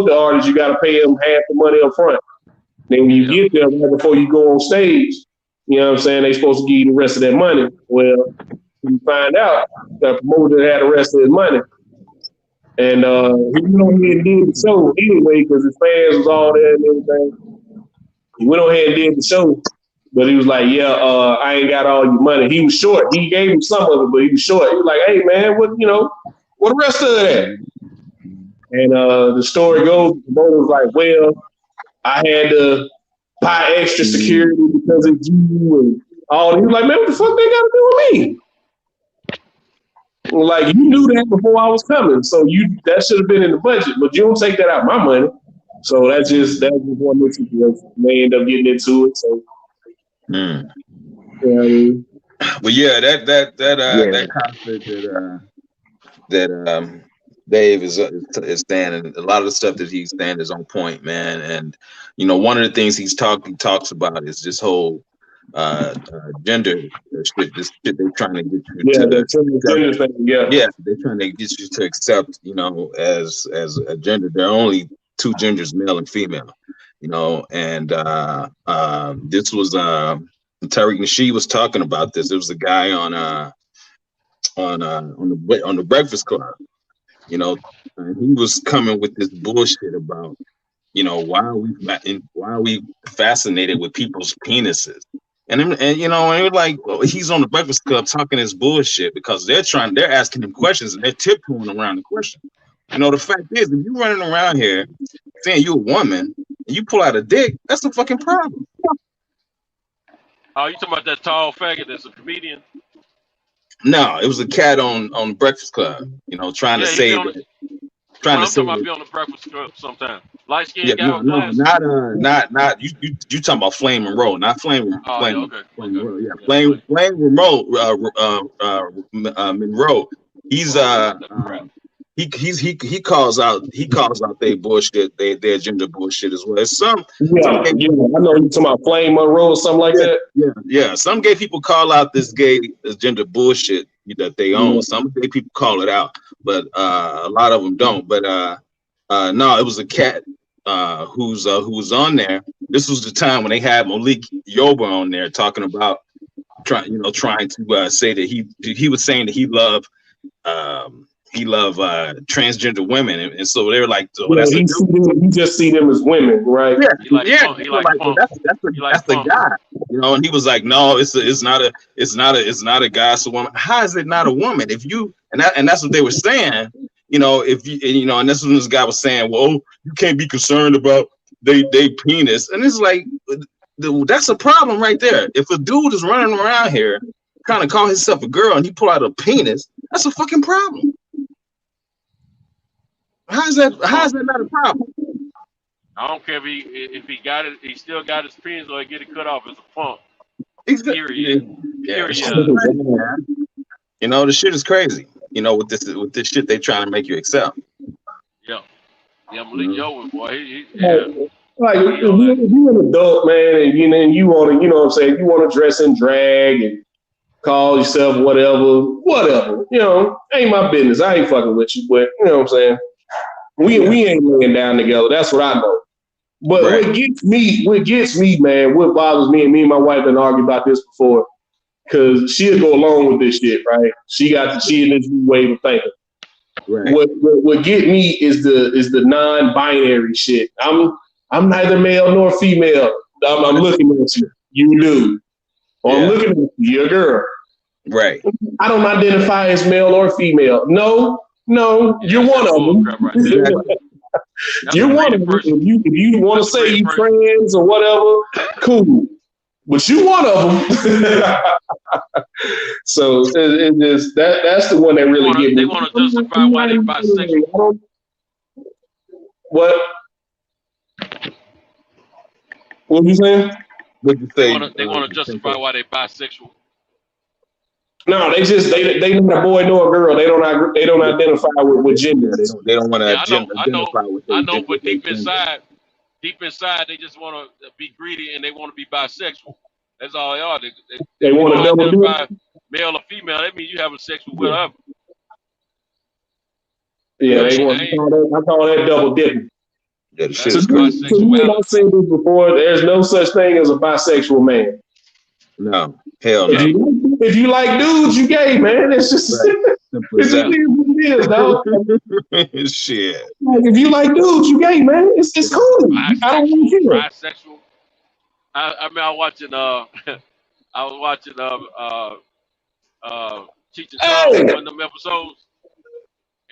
the artist, you got to pay them half the money up front. Then when you get there, right before you go on stage, you know what I'm saying, they supposed to give you the rest of that money. Well, you find out that promoter had the rest of his money. And he went on ahead and did the show anyway because his fans was all there and everything. He went on ahead and did the show, but he was like, I ain't got all your money. He was short. He gave him some of it, but he was short. He was like, hey, man, what the rest of that? And the story goes, the promoter was like, well, I had to buy extra security because of you and all. He was like, man, what the fuck they got to do with me? Like, you knew that before I was coming, so that should have been in the budget, but you don't take that out of my money. So that's just one of the situations. They end up getting into it. So, but yeah, that conflict that Dave is saying, and a lot of the stuff that he's saying is on point, man. And one of the things he talks about is this whole gender shit. This shit they're trying to get you to. They're trying to get you to accept, as a gender. There are only 2 genders, male and female. And this was Tariq Nasheed was talking about this. There was a guy on the Breakfast Club. And he was coming with this bullshit about, why are we fascinated with people's penises? And we're like, well, he's on the Breakfast Club talking this bullshit because they're asking him questions and they're tiptoeing around the question. The fact is, if you're running around here saying you're a woman and you pull out a dick, that's a fucking problem. Oh, you talking about that tall faggot that's a comedian? No, it was a cat on the Breakfast Club, trying to say that. I'm talking about be on the Breakfast Club sometime. Light skinned guy with glasses. Not you talking about Flame Monroe, not Flame. Flame Monroe, yeah. Flame Monroe. He's he calls out their bullshit, their gender bullshit as well. I know you're talking about Flame Monroe or something like that. Yeah. Some gay people call out this gender bullshit that they own. Some gay people call it out, but a lot of them don't. But no, it was a cat who was on there. This was the time when they had Malik Yoba on there talking about trying to say that he was saying that he loved transgender women, and so they were like, you just see them as women, right? That's the guy, and he was like, no, it's not a guy, it's a woman. How is it not a woman? If you and that's what they were saying, if you, and this one, this guy was saying, well, you can't be concerned about they penis, and it's like that's a problem right there. If a dude is running around here trying to call himself a girl and he pull out a penis, that's a fucking problem. How is that not a problem? I don't care if he got it, he still got his penis, or he get it cut off as a punk. Period. Yeah. The shit is crazy. With this shit they trying to make you accept. Yeah, Malik Yowen, boy, like if you're an adult, man, and you want to, you know what I'm saying, you want to dress in drag and call yourself whatever, ain't my business. I ain't fucking with you, but you know what I'm saying. We ain't laying down together. That's what I know. But right. what gets me, man, what bothers me, and me and my wife been arguing about this before, because she'll go along with this shit, right? She in this new wave of thinking. Right. What get me is the non-binary shit. I'm neither male nor female. I'm looking at you. You do. Or I'm looking at you. You're a girl. Right. I don't identify as male or female. No, you're one of them. You're one of them. If you want to say you trans or whatever, cool. But you one of them. So it just that's the one that really get me. They want to justify why they bisexual. What? What you saying? What you say? They want to justify why they bisexual. No, they not a boy nor a girl. They don't identify with gender. They don't want to identify with. I know, but deep inside, they just want to be greedy and they want to be bisexual. That's all they are. They want to identify male or female. That means you having sex with whatever. Yeah, I call that double dipping. Yeah, I've said this before. There's no such thing as a bisexual man. No, hell no. If you like dudes, you gay, man. It's just it's just what it is, dog. Shit. Like, if you like dudes, you gay, man. It's cool. I don't want to hear it. Bisexual. I was watching Cheech and Chong, one of them episodes,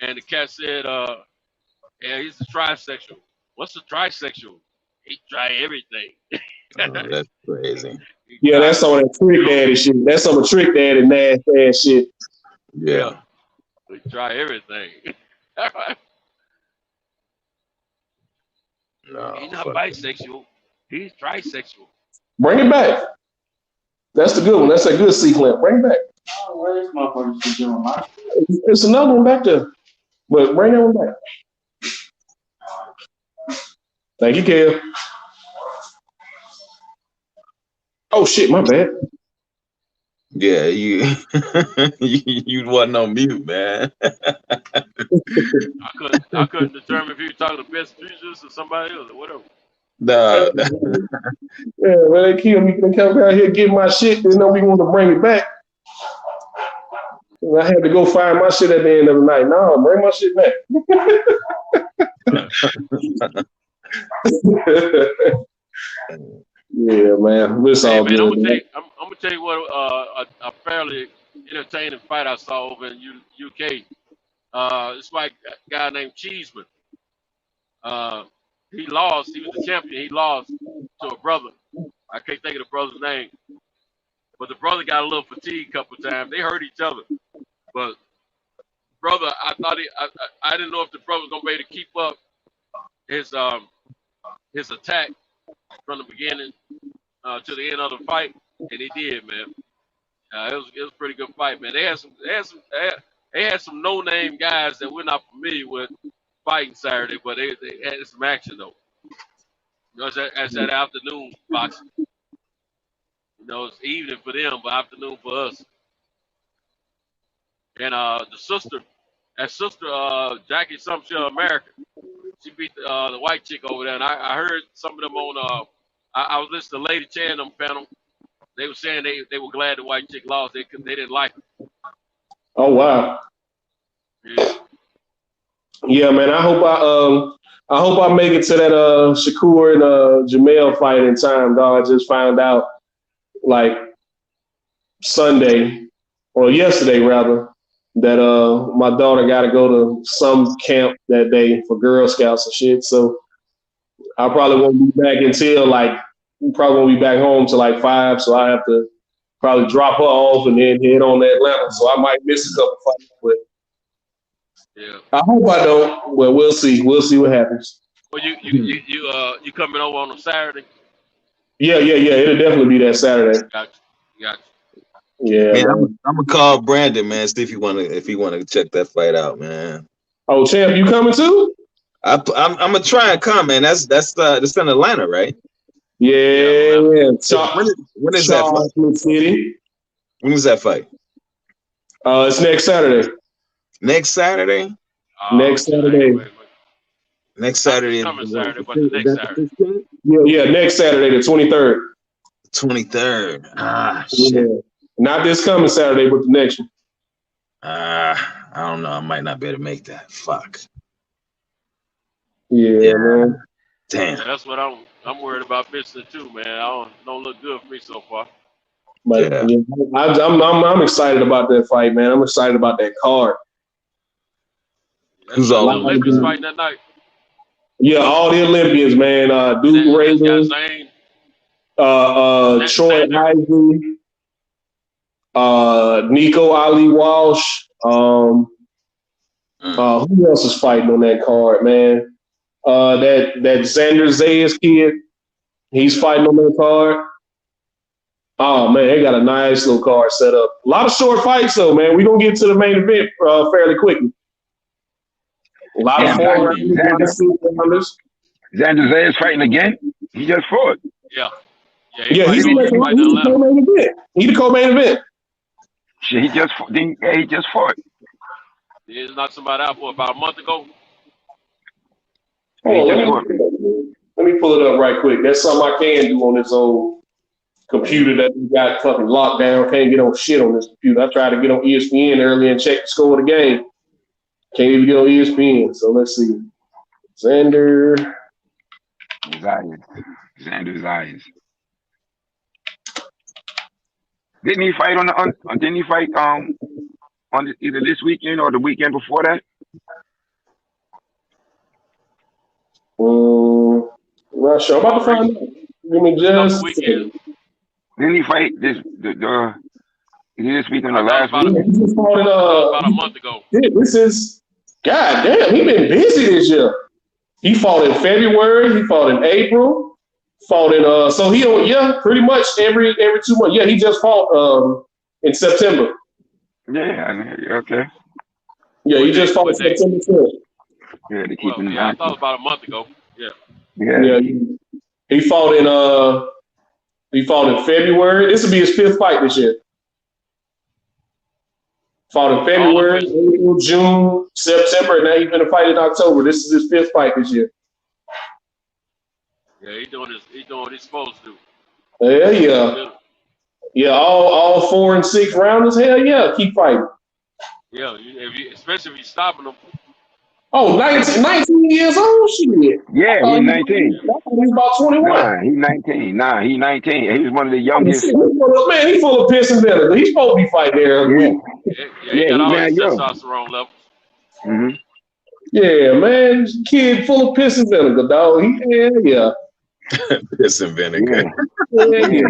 and the cat said, yeah, he's a trisexual. What's a trisexual? He try everything. Oh, that's crazy. Yeah, that's some of that trick daddy shit. That's some of trick daddy nasty ass shit. Yeah. We try everything. No, he's not bisexual. He's trisexual. Bring it back. That's the good one. That's a good sequence. Bring it back. Oh, where's motherfuckers doing my? It's another one back there. But bring that one back. Thank you, Kev. Oh shit, my bad. Yeah, you wasn't on mute, man. I couldn't determine if you were talking to Best Jesus or somebody else or whatever. Nah. Yeah, well, they killed me. They come down here get my shit. They know we want to bring it back. And I had to go find my shit at the end of the night. No, bring my shit back. Yeah, man. It's all good. I'm gonna tell you what. A fairly entertaining fight I saw over in UK. It's like a guy named Cheeseman. He lost. He was the champion. He lost to a brother. I can't think of the brother's name, but the brother got a little fatigued a couple of times. They hurt each other, but brother, I thought I didn't know if the brother was gonna be able to keep up his attack from the beginning to the end of the fight, and he did, man. It was a pretty good fight, man. They had some no-name guys that we're not familiar with fighting Saturday, but they had some action though. You know, it's that afternoon boxing. You know, it's evening for them, but afternoon for us. And the sister, Jackie Sumshill American, she beat the white chick over there. And I heard some of them on. I was listening to Lady Chan on panel. They were saying they were glad the white chick lost. They didn't like her. Oh wow. Yeah, man. I hope I make it to that Shakur and Jamel fight in time, dog. I just found out like Sunday or yesterday rather that my daughter got to go to some camp that day for Girl Scouts and shit. So I probably won't be back until probably won't be back home till like 5. So I have to probably drop her off and then head on to Atlanta. So I might miss a couple fights, but Yeah. I hope I don't. Well, we'll see. We'll see what happens. Well, you coming over on a Saturday? Yeah. It'll definitely be that Saturday. Gotcha. Yeah, man. man. I'm gonna call Brandon, man. See if he wanna check that fight out, man. Oh, champ, you coming too? I'm gonna try and come, man. That's in Atlanta, right? Yeah. When is that fight? City. When is that fight? It's next Saturday. Next Saturday? Next Saturday. Next Saturday. Coming Saturday, but the next Saturday. Yeah, next Saturday, the 23rd. 23rd. Shit. Yeah. Not this coming Saturday, but the next one. I don't know. I might not be able to make that. Fuck. Yeah, man. Damn. Yeah, that's what I'm worried about missing too, man. I don't look good for me so far. But yeah. I'm excited about that fight, man. I'm excited about that card. Who's all the Olympics fighting that night? Yeah, all the Olympians, man. Duke Raymond, Troy Isley, Nico Ali Walsh. Who else is fighting on that card, man? That Xander Zayas kid, he's fighting on that card. Oh man, they got a nice little card set up. A lot of short fights though, man. We're gonna get to the main event fairly quickly. A lot of Xander Zayas fighting again. He just fought. Yeah. He's the co-main event. He's the co-main event. Shit, he just fought. He just knocked somebody out for about a month ago. Let me pull it up right quick. That's something I can do on this old computer that we got fucking locked down. Can't get on shit on this computer. I tried to get on ESPN earlier and check the score of the game. Can't even get on ESPN. So let's see. Xander Zayas. Didn't he fight on either this weekend or the weekend before that? Not sure. I'm about to find out. Give me just. Didn't he fight this week on the last week? He just fought about a month ago. This is goddamn. He been busy this year. He fought in February. He fought in April. Fought in so he pretty much every 2 months. Yeah, he just fought in September. Yeah. Okay. Yeah, he just fought in September 5th. Yeah, to keep him. I thought about a month ago. Yeah. Yeah. He fought in February. This will be his 5th fight this year. Fought in February, April, June, September, and now he's gonna fight in October. This is his 5th fight this year. Yeah, he's doing what he's supposed to do. Yeah, all 4 and 6 rounders. Hell yeah, keep fighting. Yeah, especially if you're stopping them. Oh, 19 years old? Shit. Yeah, he's 19. I thought he was about 21. Nah, he's 19. He's 19. He was one of the youngest. Man, he's full of piss and vinegar. He's supposed to be fighting there. He got all his testosterone levels. Mm-hmm. Yeah, man. Kid full of piss and vinegar, dog. Piss and vinegar. Piss he's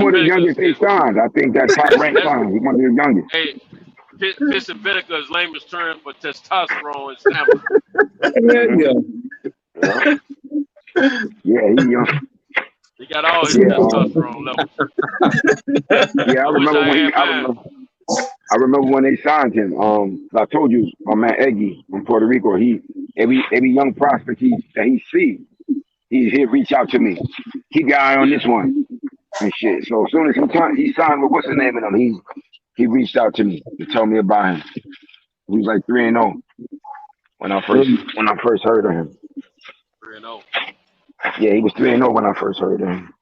one of the youngest 8 sons. I think that's top ranked son. He's one of the youngest. Hey, piss and vinegar is lamest term for testosterone and stamina. Yeah, he's young. He got all his testosterone levels. Yeah, I remember when they signed him. I told you, my man Eggy from Puerto Rico. Every young prospect that he see, he'd reach out to me. Keep your eye on this one and shit. So as soon as he signed with what's the name of him, he reached out to me to tell me about him. He was like 3-0 when I first heard of him. 3-0. Yeah, he was 3-0 when I first heard of him.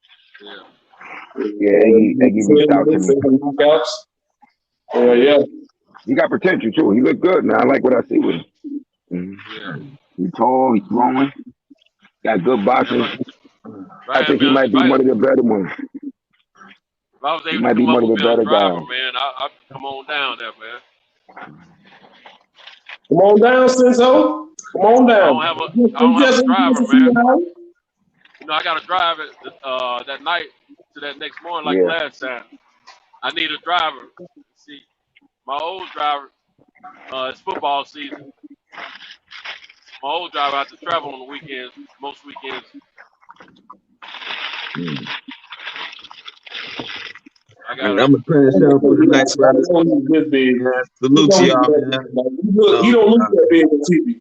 Yeah, he reached out to me. Yeah. He got potential too. He looked good, man. I like what I see with him. Mm-hmm. He's tall, he's growing, got good boxing. I think he might be one of the better ones. If I was able to come up with a better driver, man, I'd come come on down there, man. Come on down, Senso. Come on I down. don't have a driver, man. You know, I got to drive it that night to that next morning like Yeah. last time. I need a driver. See, my old driver, it's football season. My old driver has to travel on the weekends, most weekends. I'm gonna crash out for the night, brothers. Salute to y'all, man. You don't look that big on TV.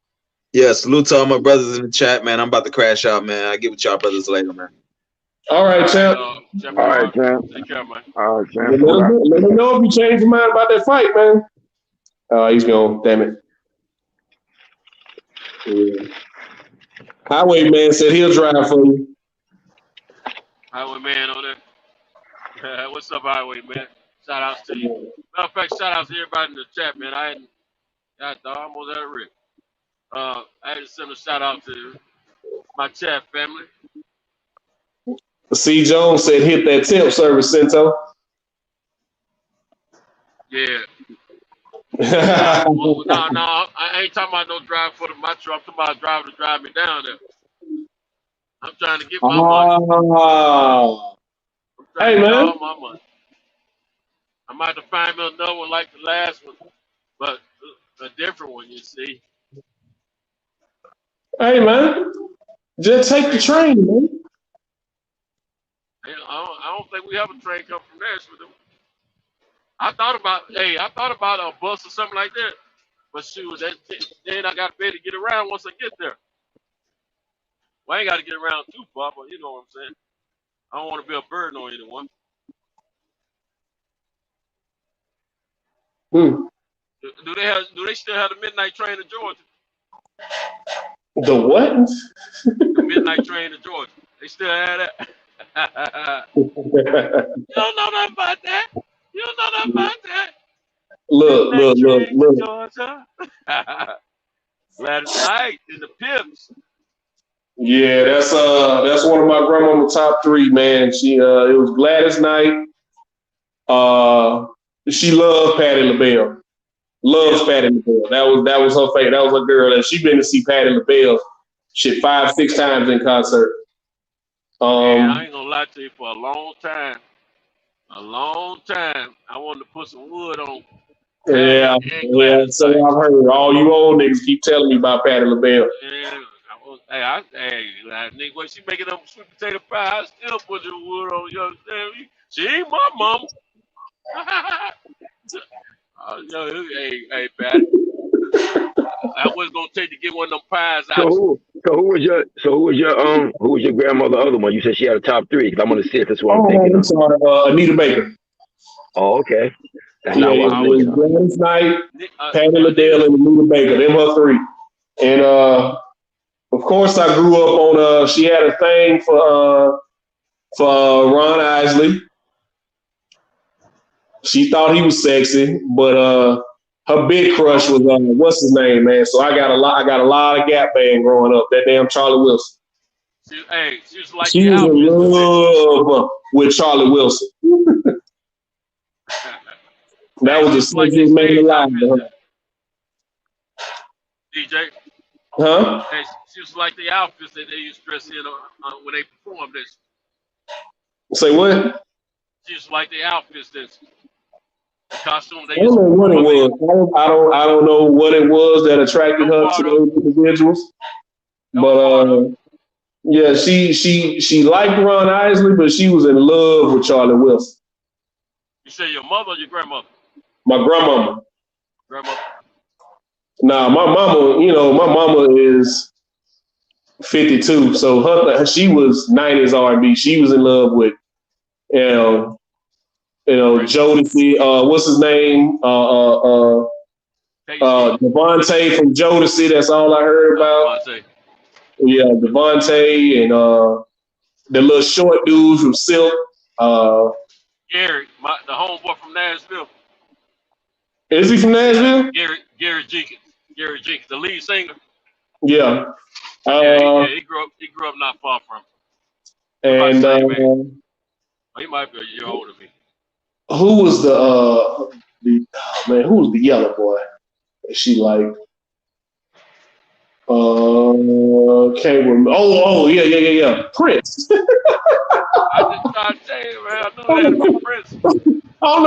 Yeah, salute to all my brothers in the chat, man. I'm about to crash out, man. I'll get with y'all brothers later, man. All right, champ. All right, champ. Take care, man. All right, champ. Let me know if you change your mind about that fight, man. He's gone. Damn it. Yeah. Highwayman said he'll drive for you. Highwayman on there. What's up, Highwayman? Shout outs to you. Matter of fact, shout outs to everybody in the chat, man. I almost had a rip. I had to send a shout out to my chat family. C. Jones said hit that tip service, Sento. Yeah. No, I ain't talking about no drive for my truck. I'm talking about a driver to drive me down there. I'm trying to get my money. Hey, man. All my money. I might have to find me another one like the last one, but a different one, you see. Hey, man. Just take the train, man. I don't think we have a train come from Nashville. I thought about a bus or something like that, but shoot, then I got to be able to get around once I get there. Well, I ain't got to get around too far, but you know what I'm saying. I don't want to be a burden on anyone. Do they still have the midnight train to Georgia? The what? The midnight train to Georgia. They still have that. You don't know nothing about that. You don't know nothing about that. Look. Georgia. Last night in the Pips. Yeah, that's one of my grandmama's top three, man. She it was Gladys Knight. She loved Patti LaBelle. Loves Patti LaBelle. That was her favorite. That was her girl. And she been to see Patti LaBelle shit 5-6 times in concert. Man, I ain't gonna lie to you, for a long time. I wanted to put some wood on. Yeah. So I've heard all you old niggas keep telling me about Patti LaBelle. Yeah, nigga, when she making up sweet potato pie, I still put the wood on. You understand me? She ain't my mama. Hey, Patty. I was gonna take to get one of them pies out. So who was your grandmother? Other one? You said she had a top three. Because I'm gonna see if that's what I'm thinking. I'm sorry, Anita Baker. Oh, okay. That's not what I was thinking. Gladys Knight, Patti LaBelle, and Anita Baker. Them her three. And of course, I grew up on. She had a thing for Ron Isley. She thought he was sexy, but her big crush was what's his name, man. So I got a lot of Gap Band growing up. That damn Charlie Wilson. She was like she was in love with Charlie Wilson. That was the sexiest man alive. DJ. Huh? Hey, she was like the outfits that they used to dress in when they performed this. Say what? She was like the outfits that the costume they I don't know what it was. I don't know what it was that attracted her to those individuals. But yeah, she liked Ron Isley, but she was in love with Charlie Wilson. You say your mother or your grandmother? My grandmama. Grandmother. Nah, my mama is 52, so she was 90s R&B. She was in love with, Jodeci. What's his name? Devontae from Jodeci. That's all I heard about. Devontae. Yeah, Devontae and the little short dudes from Silk. Gary, the homeboy from Nashville. Is he from Nashville? Gary Jenkins. Gary Jenkins, the lead singer. Yeah. He grew up not far from. And he might be a year older than me. Who was man, who was the yellow boy that she liked? Can't remember. Oh, yeah. Prince. I just tried to tell you, man. I knew that about Prince. I don't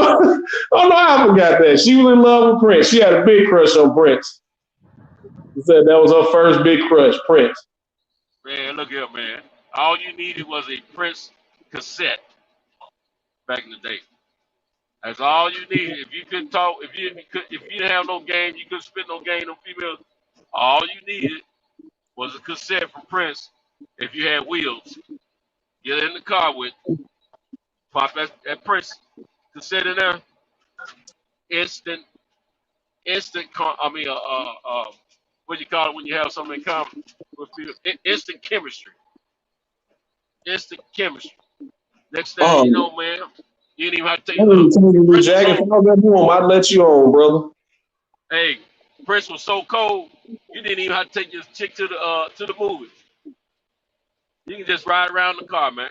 know how I forgot that. She was in love with Prince. She had a big crush on Prince. She said that was her first big crush, Prince. Man, look here, man. All you needed was a Prince cassette back in the day. That's all you needed. If you couldn't talk, if you didn't have no game, you couldn't spit no game on females. All you needed was a cassette from Prince. If you had wheels, get in the car with, pop that Prince cassette in there. Instant. What do you call it when you have something in common with people? Instant chemistry. Instant chemistry. Next thing you know, man, you didn't even have to take look. Jack, if I got home, I'd let you on, brother. Hey, Prince was so cold, you didn't even have to take your chick to the movies. You can just ride around the car, man.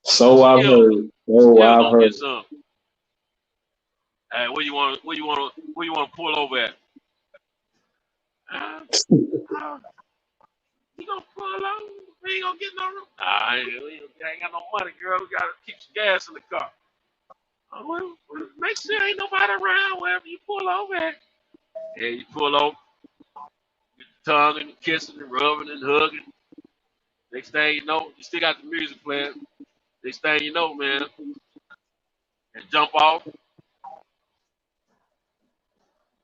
So I've heard. I've heard. Get some. Hey, where you want to pull over at? You gonna pull over? We ain't gonna get no room. I ain't got no money, girl. We gotta keep some gas in the car. Well, make sure ain't nobody around wherever you pull over at. Yeah, you pull over, get the tongue and kissing and rubbing and hugging. Next thing you know, you still got the music playing. Next thing you know, man, and jump off,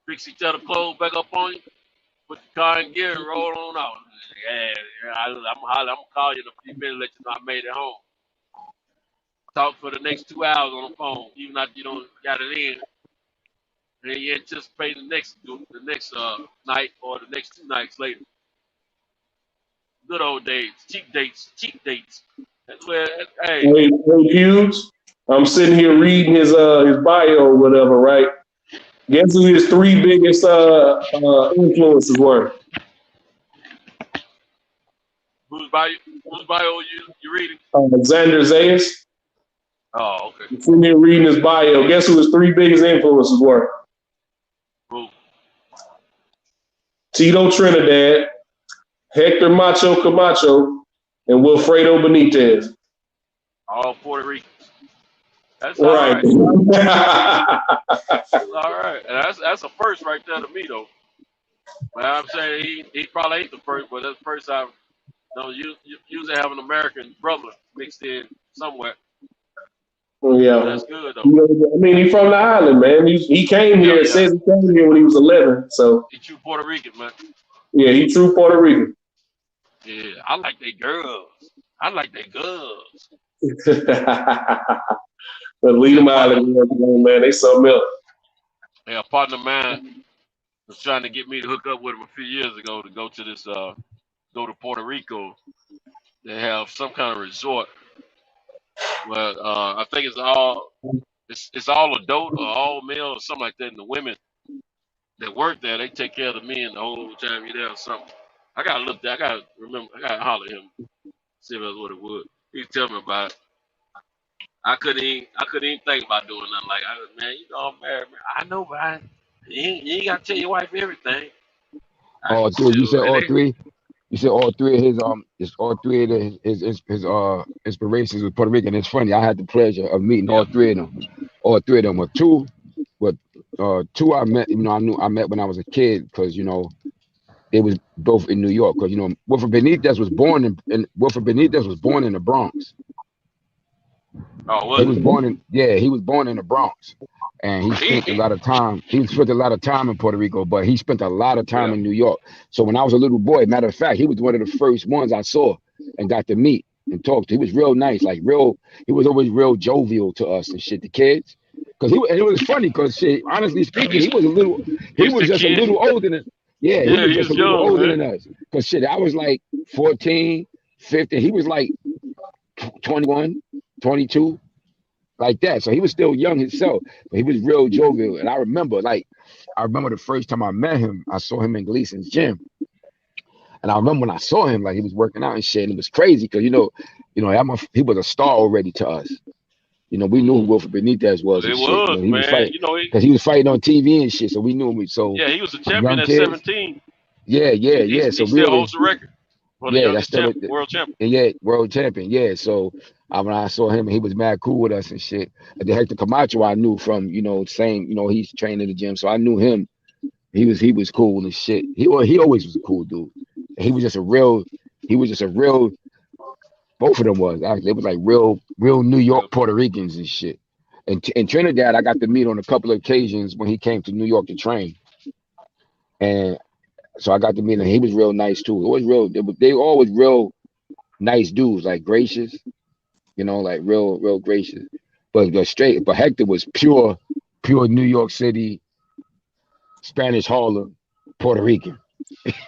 fix each other clothes back up on you, put the car in gear and roll on out. Yeah, I'm gonna call you in a few minutes, let you know I made it home. Talk for the next 2 hours on the phone, even after you don't got it in. And you anticipate the next night or the next 2 nights later. Good old days, cheap dates. That's where, Hey, Hughes, I'm sitting here reading his bio or whatever, right? Guess who his 3 biggest influences were? Whose bio you reading? Xander Zayas. Oh, okay. I'm sitting here reading his bio. Guess who his 3 biggest influences were? Who? Tito Trinidad, Hector Macho Camacho, and Wilfredo Benitez. All Puerto Ricans. That's right. That's all right. And that's a first right there to me, though. But I'm saying he probably ain't the first, but that's the first I've you usually have an American brother mixed in somewhere. Yeah, that's good though. I mean, he's from the island, man. He came here. It says he came here when he was 11. So he true Puerto Rican, man. Yeah, he true Puerto Rican. Yeah, I like they girls. But leave them out of here, man. They something else. Yeah, a partner of mine was trying to get me to hook up with him a few years ago to go to this go to Puerto Rico. They have some kind of resort. Well, I think it's all adult or all male or something like that. And the women that work there, they take care of the men the whole time you're there or something. I gotta look there. I gotta holler at him, see if that's what it was. He tell me about it. I couldn't even think about doing nothing like that. Man, you know I'm married, man. I know, but you ain't gotta tell your wife everything. All 3. You said all 3. You said all 3 of his all 3 of his inspirations was Puerto Rican. It's funny. I had the pleasure of meeting all 3 of them. All 3 of them were 2, but 2 I met. I met when I was a kid because they was both in New York. Because Wilfred Benitez was born in the Bronx. Oh, he was born in the Bronx, and he spent a lot of time. He spent a lot of time in Puerto Rico, but he spent a lot of time in New York. So when I was a little boy, matter of fact, he was one of the first ones I saw and got to meet and talk to. He was real nice, like real. He was always real jovial to us and shit, the kids. Because it was funny. Because shit, honestly speaking, he was just a little older than. Yeah, he was just a little older than us. Because shit, I was like 14, 15. He was like 21, 22, like that. So he was still young himself, but he was real jovial. And I remember the first time I met him, I saw him in Gleason's gym. And I remember when I saw him, like he was working out and shit, and it was crazy because he was a star already to us. You know, we knew who Wilfred Benitez was and It shit. You was, know, he was man. fighting You know, because he was fighting on TV and shit. So we knew him. So yeah, he was a the champion young at kids, 17. yeah. So He still really, holds the record for the yeah, that's youngest still world champion. yeah, world champion. Yeah. So when I saw him, he was mad cool with us and shit. And then Hector Camacho, I knew from same. He's trained in the gym, so I knew him. He was cool and shit. He always was a cool dude. He was just a real. Both of them was actually. They was like real New York Puerto Ricans and shit. And in Trinidad, I got to meet on a couple of occasions when he came to New York to train. And so I got to meet him. He was real nice too. It was real. They always real nice dudes, like gracious. Like real gracious. But Hector was pure New York City, Spanish Harlem, Puerto Rican.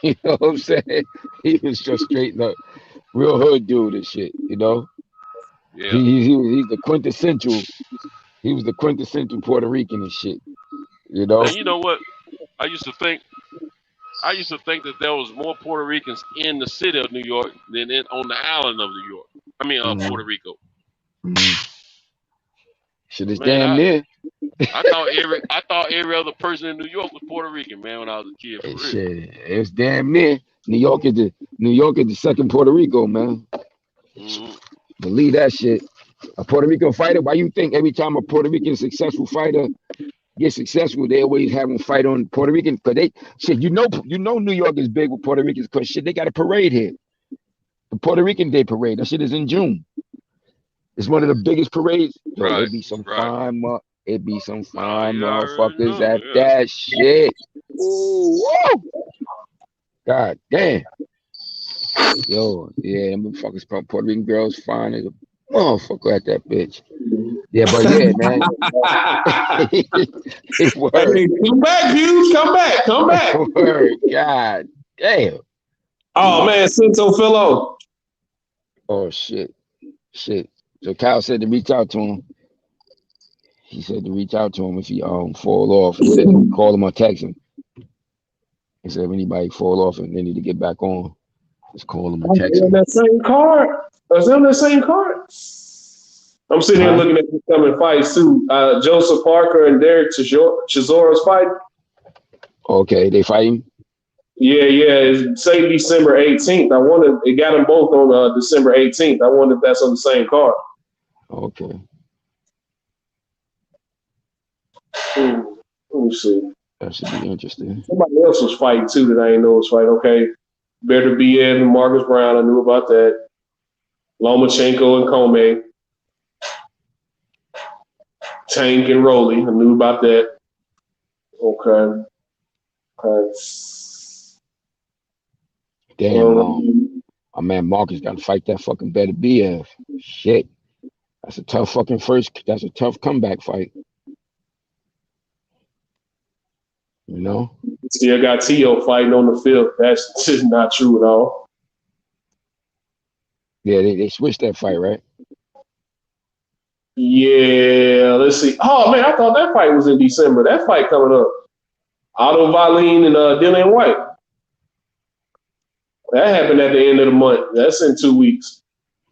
You know what I'm saying? He was just straight up real hood dude and shit. Yeah. He's the quintessential. He was the quintessential Puerto Rican and shit. And you know what? I used to think that there was more Puerto Ricans in the city of New York than on the island of New York. I mean, Puerto Rico. Shit is Man, damn near. I thought every other person in New York was Puerto Rican, man, when I was a kid. For real. Shit, it's damn near. New York is the second Puerto Rico, man. Believe that shit. A Puerto Rican fighter. Why you think every time a Puerto Rican successful fighter gets successful, they always have them fight on Puerto Rican? Cause New York is big with Puerto Ricans. Cause shit, they got a parade here. The Puerto Rican Day parade. That shit is in June. It's one of the biggest parades. Yo, Right. It be some fine motherfuckers know, at that shit. Ooh, whoa. God damn. Yo, yeah, them motherfuckers, Puerto Rican girls fine as a motherfucker at that bitch. Yeah, but yeah, man. It worked. Hey, come back, Hughes. Come back. Word. God damn. Oh man, Cinto fell off. Oh shit. So Kyle said to reach out to him. He said to reach out to him if he fall off. He said to call him or text him. He said if anybody fall off and they need to get back on, just call him or text him. That same card. Was on that same card? I'm sitting here looking at the coming fights too. Joseph Parker and Derek Chisora's fight. Okay, they fighting? Yeah. It's say December 18th. It got them both on December 18th. I wonder if that's on the same card. Okay. Let me see. That should be interesting. Somebody else was fighting too that I didn't know was fighting. Okay. Better be in Marcus Brown. I knew about that. Lomachenko and Comey. Tank and Rolly. I knew about that. Okay. Damn, my man Marcus got to fight that fucking Better BF. Shit. That's a tough comeback fight. You know? Still got T.O. fighting on the field. That's just not true at all. Yeah, they switched that fight, right? Yeah, let's see. Oh, man, I thought that fight was in December. That fight coming up. Otto Valine and Dillian White. That happened at the end of the month. That's in 2 weeks.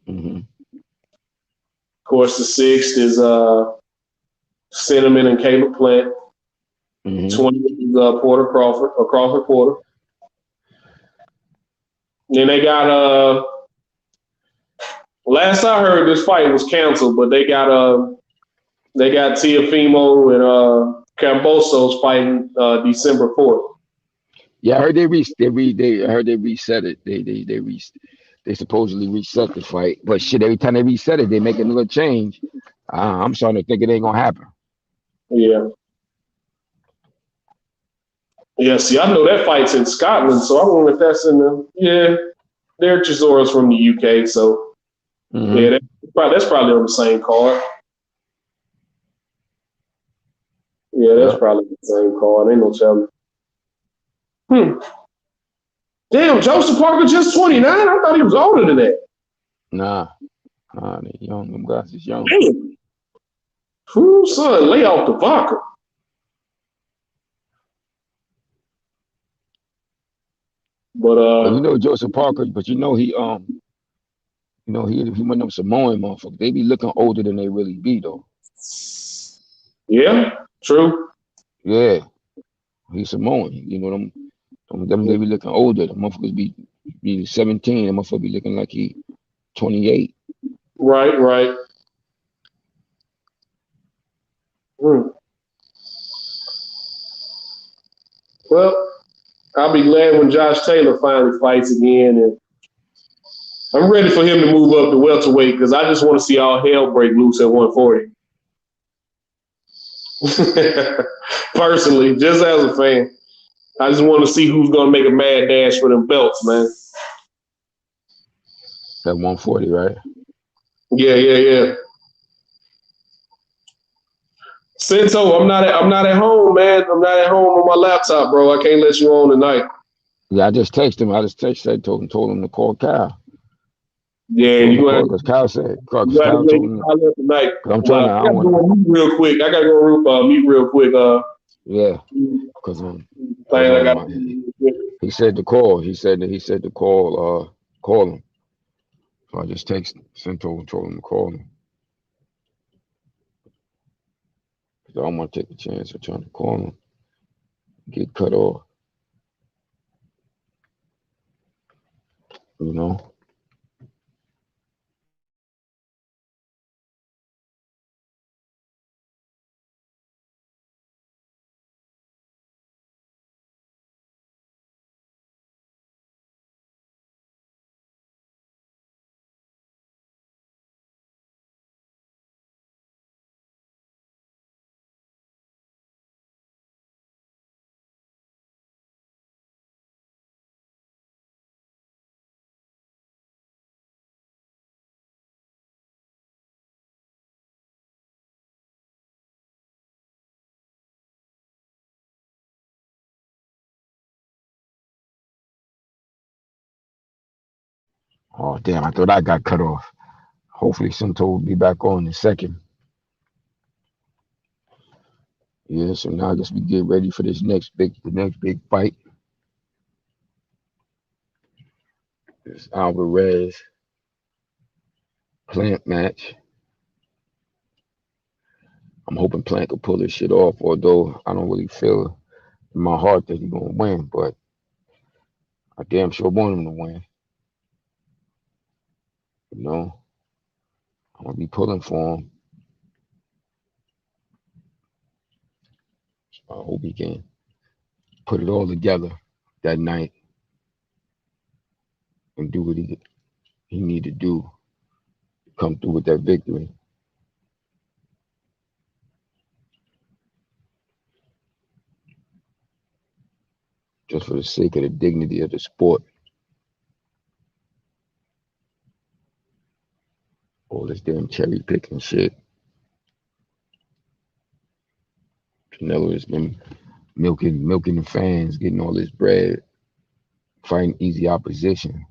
Mm-hmm. Of course, the 6th is Cinnamon and Caleb Plant. 20th is Crawford Porter. Then they got last I heard this fight was canceled, but they got Teofimo and Cambosos fighting December 4th. Yeah, I heard they reset it. They supposedly reset the fight, but shit, every time they reset it, they make another change. I'm starting to think it ain't gonna happen. Yeah. Yeah, see, I know that fight's in Scotland, so I wonder if that's in the Derek Chisora's from the UK, so yeah, that's probably on the same card. Yeah, that's probably the same card. Ain't no telling. Damn, Joseph Parker just 29? I thought he was older than that. Nah, they young. Them guys is young. Damn. Whew, son, lay off the vodka. But you know Joseph Parker, but you know he You know, he one of them Samoan motherfuckers. They be looking older than they really be though. Yeah, true. Yeah, he's Samoan. You know them they be looking older. The motherfuckers be 17. The motherfucker be looking like he 28. Right. Hmm. Well, I'll be glad when Josh Taylor finally fights again, and I'm ready for him to move up to welterweight because I just want to see all hell break loose at 140. Personally, just as a fan, I just want to see who's gonna make a mad dash for them belts, man. At 140, right? Yeah. Sento, I'm not at home, man. I'm not at home on my laptop, bro. I can't let you on tonight. Yeah, I just texted him. Told him to call Kyle. Yeah, you gonna because Kyle said, you gotta Kyle get told him. tonight. I'm trying to. I gotta go on mute real quick. Mute real quick. Yeah, because he said to call. He said to call. Call him. So I just texted Sento and told him to call him. Because I don't want to take a chance of trying to call him, get cut off. You know. Oh damn! I thought I got cut off. Hopefully, Sento will be back on in a second. Yeah, so now I guess we get ready for the next big fight. This Alvarez Plant match. I'm hoping Plant can pull this shit off, although I don't really feel in my heart that he's gonna win, but I damn sure want him to win. You know, I'm gonna be pulling for him. So I hope he can put it all together that night and do what he need to do to come through with that victory. Just for the sake of the dignity of the sport. All this damn cherry picking shit. Canelo has been milking the fans, getting all this bread, fighting easy opposition,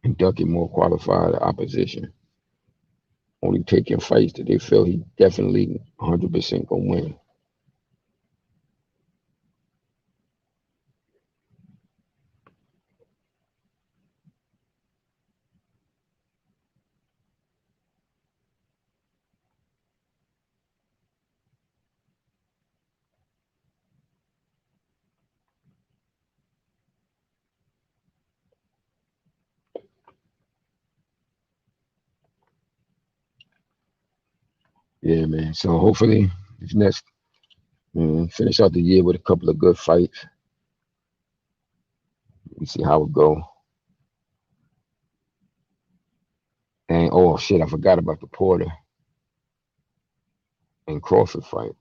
and ducking more qualified opposition. Only taking fights that they feel he definitely 100% gonna win. Yeah, man. So hopefully this next finish out the year with a couple of good fights. We see how it go. And oh shit, I forgot about the Porter and Crawford fight.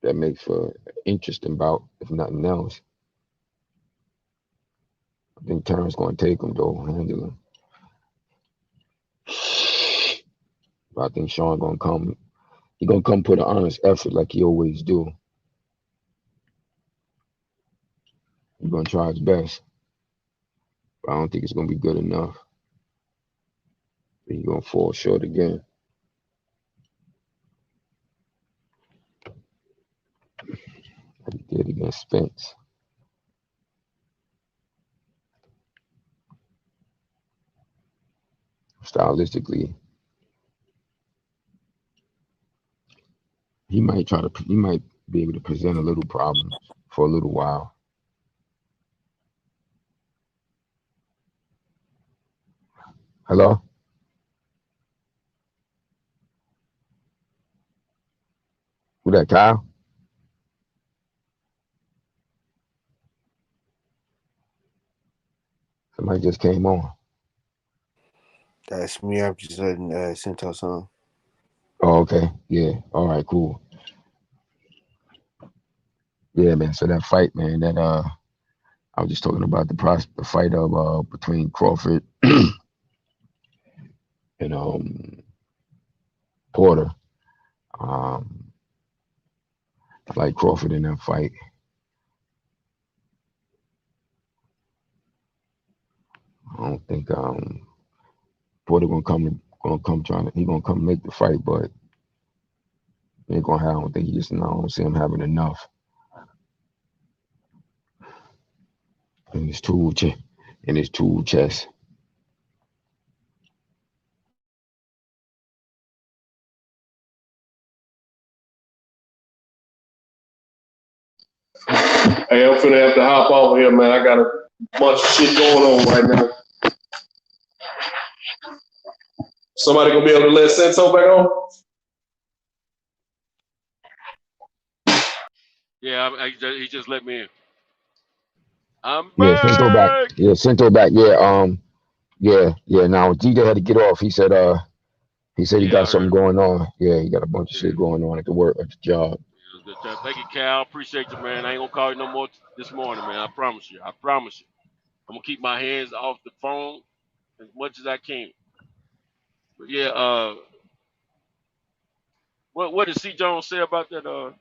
That makes for an interesting bout, if nothing else. I think Terrence gonna take him though, handle him. But I think Sean gonna come. He gonna come put an honest effort like he always do. He's gonna try his best. But I don't think it's gonna be good enough. He's gonna fall short again. Like he did against Spence. stylistically, he might be able to present a little problems for a little while. Hello? Who that, Kyle? Somebody just came on. That's me. I'm just letting Sentos on. Oh, okay. Yeah. All right, cool. Yeah, man. So that fight, man, that I was just talking about the fight of between Crawford and Porter. I like Crawford in that fight. I don't think Porter gonna come he gonna come make the fight, but he ain't gonna have. I don't think I don't see him having enough in his tool chest. Hey, I'm finna have to hop off here, man. I got a bunch of shit going on right now. Somebody gonna be able to let Senso back on? Yeah, he just let me in. I'm Yeah, back. Sento back. Yeah, Sento back. Yeah, yeah. Now DJ had to get off. He said he got something going on. Yeah, he got a bunch of shit going on at the work, at the job. Good time. Thank you, Cal. Appreciate you, man. I ain't gonna call you no more this morning, man. I promise you. I'm gonna keep my hands off the phone as much as I can. But yeah, what did C. Jones say about that?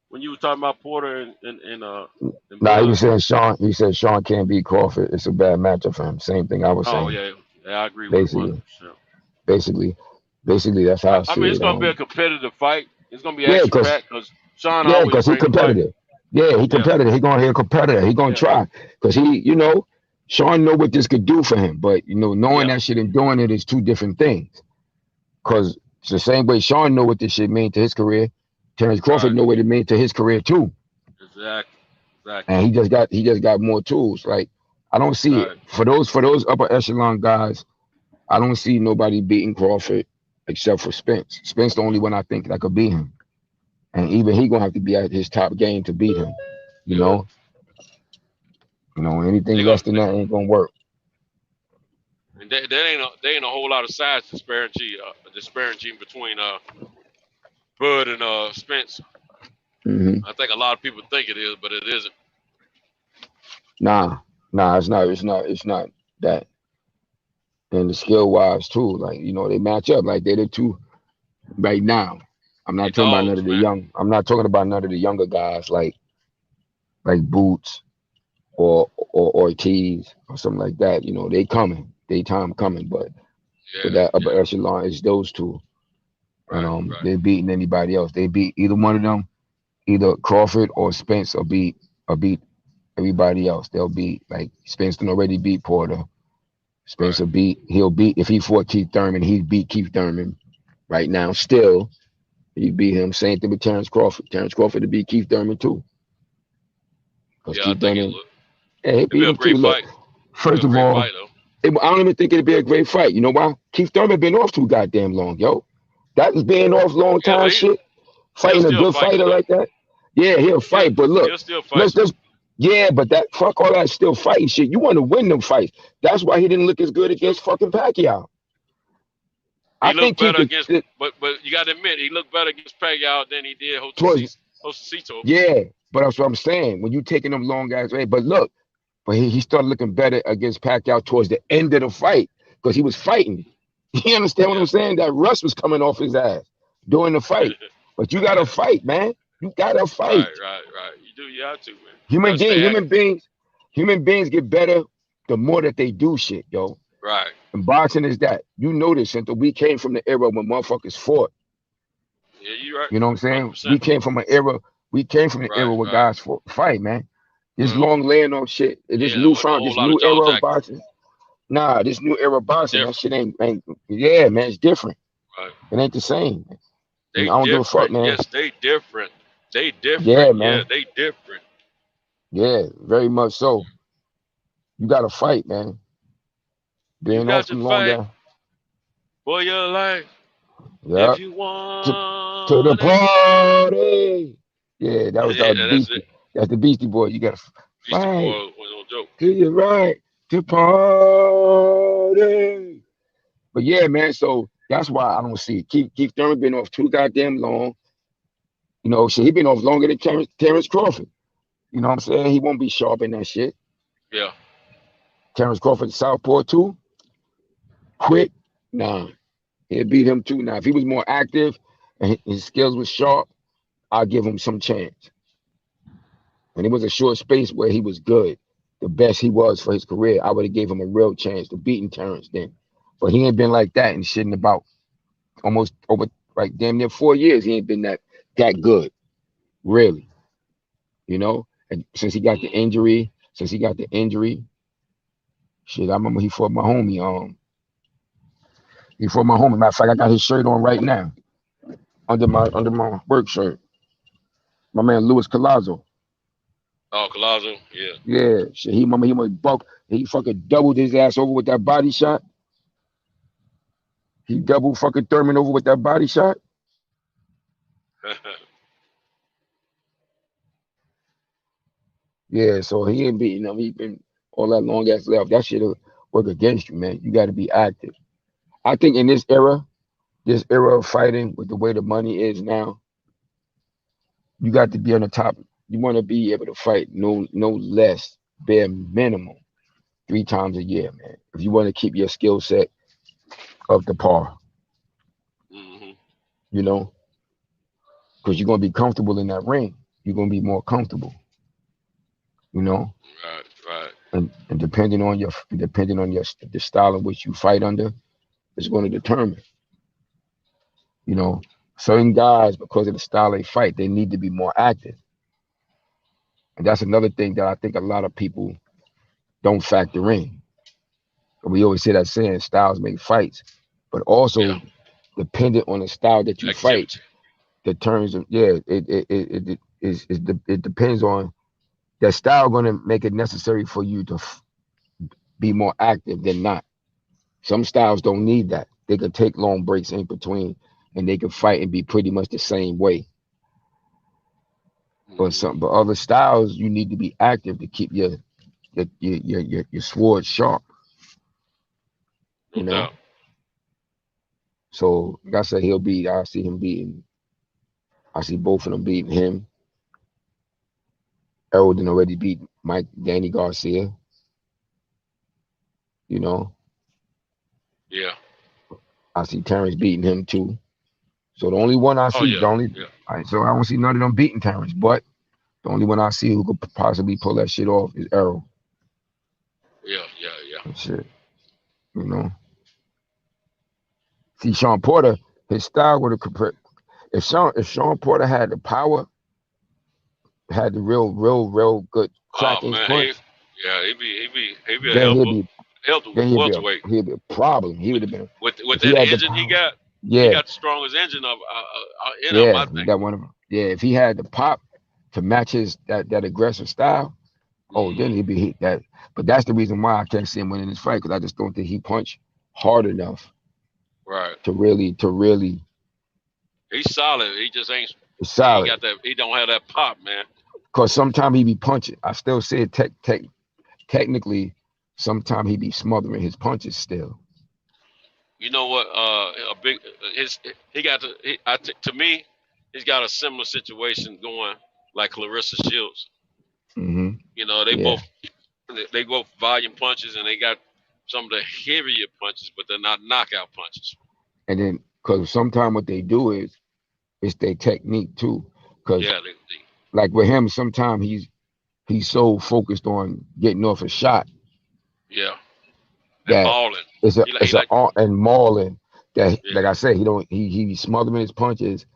When you were talking about Porter and Nah, he Bud? was saying Sean. He said Sean can't beat Crawford. It's a bad matchup for him. Same thing I was Oh saying. yeah, I agree with him 100%. Basically, that's how I see I mean, it. it's gonna be a competitive fight. It's gonna be Yeah, action because packed because Sean always he brings the fight. competitive. Yeah, he competitive. He gonna competitor. He gonna try because Sean know what this could do for him. But knowing that shit and doing it is two different things. Because it's the same way Sean know what this shit mean to his career. Terrence Crawford know what it means to his career too. Exactly. And he just got more tools. Like I don't see it for those upper echelon guys. I don't see nobody beating Crawford except for Spence. Spence the only one I think that could beat him. And even he gonna have to be at his top game to beat him. Anything less than that ain't gonna work. And there ain't a whole lot of size disparity between Bud and Spence. Mm-hmm. I think a lot of people think it is, but it isn't. Nah, it's not that. And the skill wise too, like they match up like they're the two right now. I'm not talking about none of the young. I'm not talking about none of the younger guys like Boots or Ortiz or something like that. They coming, they time coming, but for that upper echelon, it's those two. And they're beating anybody else. They beat either one of them, either Crawford or Spence, or beat everybody else. They'll beat like Spence done already beat Porter. Spence he'll beat if he fought Keith Thurman, he'd beat Keith Thurman right now. Still, he beat him. Same thing with Terrence Crawford. Terrence Crawford to beat Keith Thurman too. Because Keith Thurman, he beat him too. Look, first of all, I don't even think it'd be a great fight. You know why? Keith Thurman been off too goddamn long, yo. That was being off long time shit. Fighting a good fighter like that. Yeah, he'll fight. But look, let's but that fuck all that still fighting shit. You want to win them fights. That's why he didn't look as good against fucking Pacquiao. He looked better against, but you got to admit he looked better against Pacquiao than he did Josecito. Yeah, but that's what I'm saying. When you taking them long guys, but look, he started looking better against Pacquiao towards the end of the fight because he was fighting. You understand what I'm saying? That rust was coming off his ass during the fight. But you gotta fight, man. You gotta fight. Right. You have to, man. Human beings get better the more that they do shit, yo. Right. And boxing is that. You know this, until we came from the era when motherfuckers fought. Yeah, you right. You know what I'm saying? 100%. We came from the era where guys fought, fight, man. This long laying on shit. This new era of boxing. Nah, this new era boxing, that Different. shit ain't. Yeah, man, it's different. Right. It ain't the same. And They I don't give a fuck, different. man. Yes, they different. They different. Yeah, Yeah, man. they different. Yeah, very much so. You got to fight, man. You Being got off to too long, fight guy. for your life Yeah. if you To the want it. party. Yeah, that was the Yeah, that's it. Beastie. That's the Beastie Boy. You got to Beastie fight Boy was no joke. to your right to party. But yeah, man. So that's why I don't see it. Keith Thurman been off too goddamn long. You know, shit, he been off longer than Terrence Crawford. You know what I'm saying? He won't be sharp in that shit. Yeah. Terrence Crawford, Southpaw too. Quick, nah. He'll beat him too. Now, if he was more active and his skills was sharp, I'll give him some chance. And it was a short space where he was good, the best he was for his career. I would have gave him a real chance to beating Terrence then. But he ain't been like that and shit in about almost over like damn near 4 years. He ain't been that good, really. You know? And since he got the injury, shit, I remember he fought my homie. Matter of fact, I got his shirt on right now. Under my work shirt. My man Luis Collazo. Oh, Colazo. Yeah. Yeah, shit. He was buck. He fucking doubled his ass over with that body shot. He doubled fucking Thurman over with that body shot. Yeah, so he ain't beating him. He been all that long ass left. That shit'll work against you, man. You got to be active. I think in this era of fighting with the way the money is now, you got to be on the top. You want to be able to fight no less, bare minimum, 3 times a year, man. If you want to keep your skill set up to par, Mm-hmm. you know, because you're gonna be comfortable in that ring. You're gonna be more comfortable, you know. Right. And depending on the style in which you fight under, is going to determine, you know, certain guys because of the style they fight, they need to be more active. And that's another thing that I think a lot of people don't factor in. We always say that saying, styles make fights, but Yeah. also dependent on the style that you fight, Activity. the terms of it depends on that style going to make it necessary for you to be more active than not. Some styles don't need that. They can take long breaks in between and they can fight and be pretty much the same way. But other styles you need to be active to keep your sword sharp. No You know. doubt. So like I said, I see him beating. I see both of them beating him. Errol already beat Danny Garcia. You know. Yeah. I see Terrence beating him too. So the only one I Oh see, yeah. Yeah. so I don't see none of them beating Terrence, but the only one I see who could possibly pull that shit off is Errol. Yeah. And shit, you know. See, Sean Porter, his style would have if Sean Porter had the power, had the real good Oh cracking man, punch, he be a then helter welterweight he'd be a problem. He would have been with if he that had the engine he power. got. He Yeah, got the strongest engine of in him, yeah, I he think. got one of them. Yeah, if he had the pop to match his that aggressive style, oh, then he'd be that. But that's the reason why I can't see him winning this fight because I just don't think he punched hard enough Right. to really. He's solid. He just ain't. He ain't Solid. got that. He don't have that pop, man. Because sometimes he be punching. I still say it technically, sometimes he be smothering his punches still. You know what? He got to me, he's got a similar situation going like Clarissa Shields. Mm-hmm. You know, Yeah. they both volume punches and they got some of the heavier punches, but they're not knockout punches. And then because sometimes what they do is it's their technique too. Because Yeah, like with him, sometimes he's so focused on getting off a shot. Yeah. And That mauling. and mauling that Yeah. like I said, he smothering his punches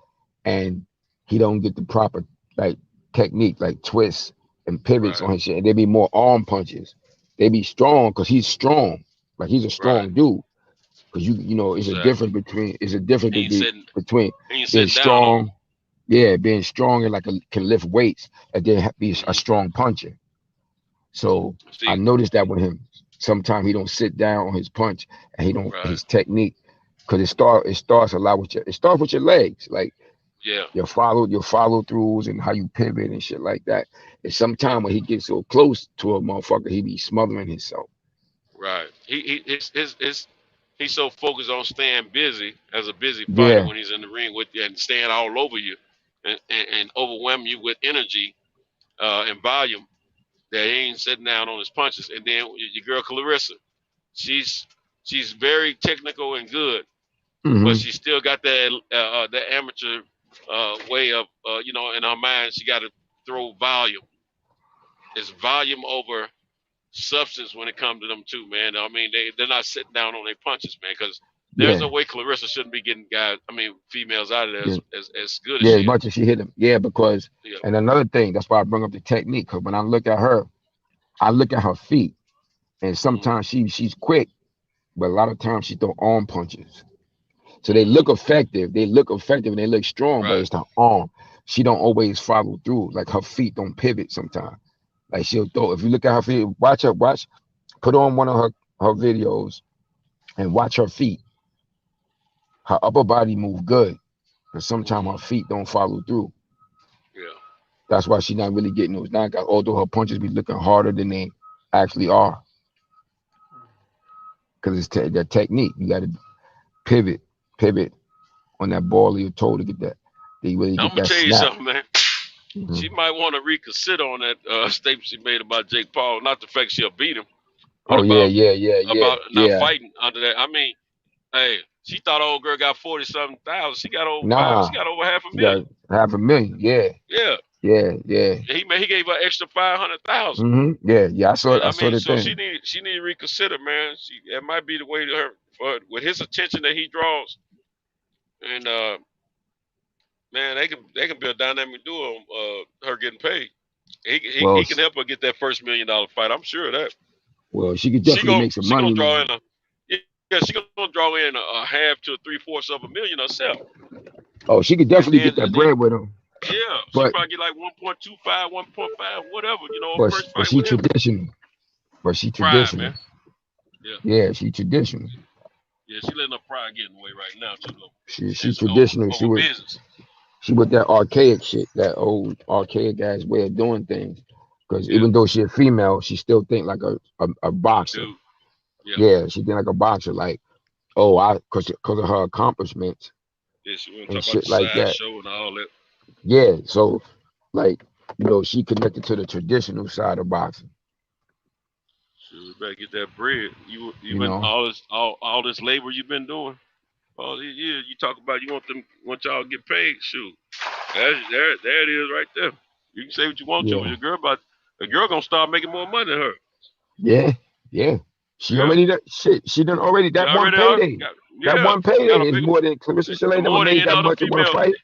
and he don't get the proper like technique, like twists and pivots Right. on his shit. And they be more arm punches. They be strong because he's strong. Like he's a Right. strong dude. Because you know, it's a Exactly. difference between He ain't sitting. between He ain't being sitting down on strong, yeah, being strong and like can lift weights, and then be him. a strong puncher. So I See. noticed that with him. Sometimes he don't sit down on his punch, and he don't Right. his technique, because it starts a lot with it starts with your legs, like Yeah. your follow throughs and how you pivot and shit like that. And sometimes when he gets so close to a motherfucker, he be smothering himself. Right. He's so focused on staying busy as a busy fighter Yeah. when he's in the ring with you and staying all over you and overwhelming you with energy and volume that he ain't sitting down on his punches. And then your girl Clarissa, she's very technical and good, but Hmm. she still got that amateur way of in her mind she got to throw volume. It's volume over substance when it comes to them two, man. I mean, they're not sitting down on their punches, man, because there's Yeah. no way Clarissa shouldn't be getting females out of there Yeah. as good as Yeah. she As is. much as she hit him. Yeah. Because Yeah. and another thing, that's why I bring up the technique. Because when I look at her, I look at her feet, and Mm-hmm. sometimes she's quick, but a lot of times she throw arm punches. So they Mm-hmm. look effective. They look effective and they look strong, but Right. it's the arm. She don't always follow through. Like her feet don't pivot sometimes. Like she'll throw. If you look at her feet, watch. Put on one of her videos and watch her feet. Her upper body move good, but sometimes her Mm-hmm. feet don't follow through. Yeah. That's why she's not really getting those knockouts. Although her punches be looking harder than they actually are, because it's the technique. You got to pivot on that ball of your toe to get that. They really I'm get gonna that tell you snap. something, man. Hmm. She might want to reconsider on that statement she made about Jake Paul. Not the fact she'll beat him, but Oh about not yeah. fighting under that. I mean, hey, she thought old girl got 40-something thousand. She got over five. She Nah, got over half a she got million. 500,000. Yeah, Yeah. yeah. He gave her extra 500,000. Yeah. And I I saw mean, the so she thing. need to reconsider, man. It might be the way to her with his attention that he draws, and man, they can be a dynamic duo. Her getting paid, Well, he can help her get that first $1 million fight. I'm sure of that. she could definitely make some She money gonna with draw him. in she gonna draw in a half to 3/4 of a million herself, Oh, she could and definitely then get that bread with him. yeah, she But probably get like 1.25, 1.5, whatever. Her first but fight she with him. traditional. But she Pride, traditional. man. Yeah. Yeah, she traditional. Yeah, she letting her pride get in the way right now too, though. She It's traditional. over business. She with that archaic shit, that old archaic ass way of doing things. Because Yeah, even though she a female, she still think like a a boxer. dude. Yeah, Yeah, she think like a boxer. Like, oh, cause of her accomplishments yeah. She want to and talk about the shit like that. sideshow and all that. Yeah, so like, she connected to the traditional side of boxing. Sure, we better get that bread. You You been know. all this labor you've been doing all these years. You talk about you want y'all to get paid. Shoot, there it is right there. You can say what you want to, but Yeah. the girl gonna start making more money than her. Yeah. She Yeah, already that shit. She done already she that one already payday. got That yeah. one Got a payday is bigger more than Clarissa Shields ain't never more than made any that other much in one female. fight.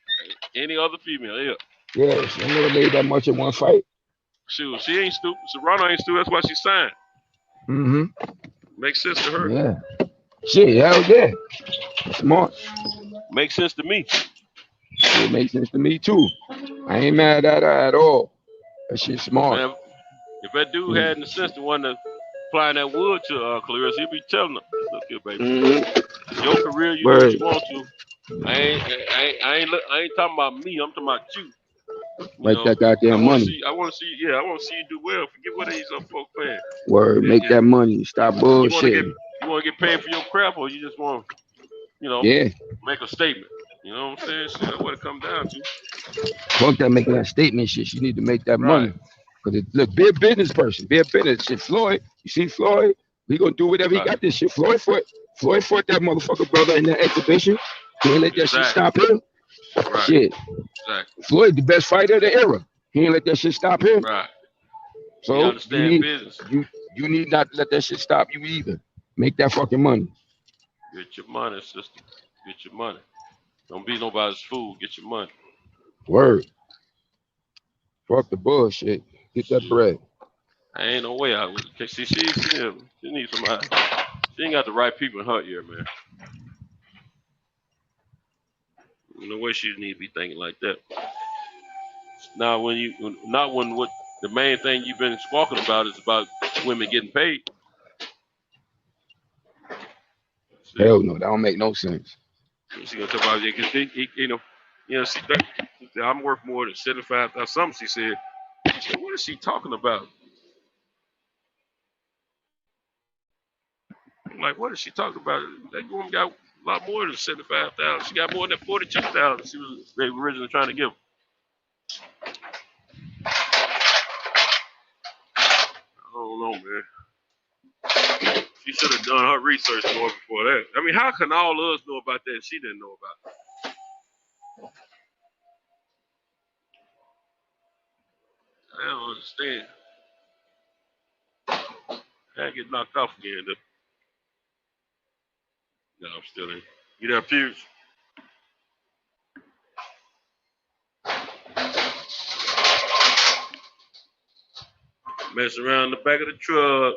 Any other female, yeah. Yeah, she ain't never made that much in one fight. Shoot, she ain't stupid. Serrano ain't stupid. That's why she signed. Mm-hmm. Makes sense to her. Yeah. Shit, hell yeah. Smart. Makes sense to me. It makes sense to me too. I ain't mad at her at all. That shit smart. Man, if that dude Yeah. had the sense to want to applying that wood to Clarissa, he'd be telling her, "Look here, baby. Mm-hmm. It's your career. You do what Word. you want to. I ain't talking about me. I'm talking about you. You Make know, that goddamn money. I want to see. Yeah, I want to see you do well. Forget what these other folks paying. Word. Make that money. Stop You want to bullshitting. get paid for your crap, or you just want to, Yeah. make a statement. You know what I'm saying? Shit, that's what it comes down to. Fuck that making that statement shit. She need to make that Right. money. Cause be a business person. Be a business shit. Floyd, you see Floyd? He gonna do whatever he Right. got this shit. Floyd fought that motherfucker brother in that exhibition. He ain't let that shit Exactly. stop him. Right. Shit. Exactly. Floyd the best fighter of the era. He ain't let that shit stop him. Right. He So understand business. you need not to let that shit stop you either. Make that fucking money. Get your money, sister. Get your money. Don't be nobody's fool. Get your money. Word. Fuck the bullshit. Get that Shit. bread. I ain't no way I would. She needs somebody. She ain't got the right people in her ear, man. No way she need to be thinking like that. Now, when what the main thing you've been talking about is about women getting paid. See, Hell no, that don't make no sense. she gonna talk about it because she said, I'm worth more than 75 or something. She said, what is she talking about? I'm like, what is she talking about? That woman got a lot more than 75,000. She got more than 42,000. They were originally trying to give. I don't know, man. She should have done her research more before that. I mean, how can all of us know about that and she didn't know about it? I don't understand. I get knocked off again, though. No, I'm still in. You there, Pierce? Mess around in the back of the truck.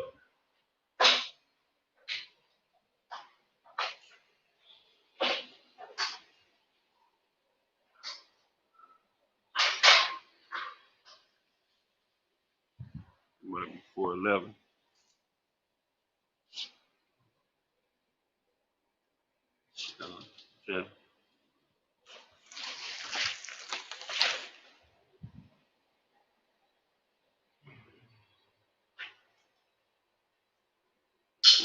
Might be 411. Yeah.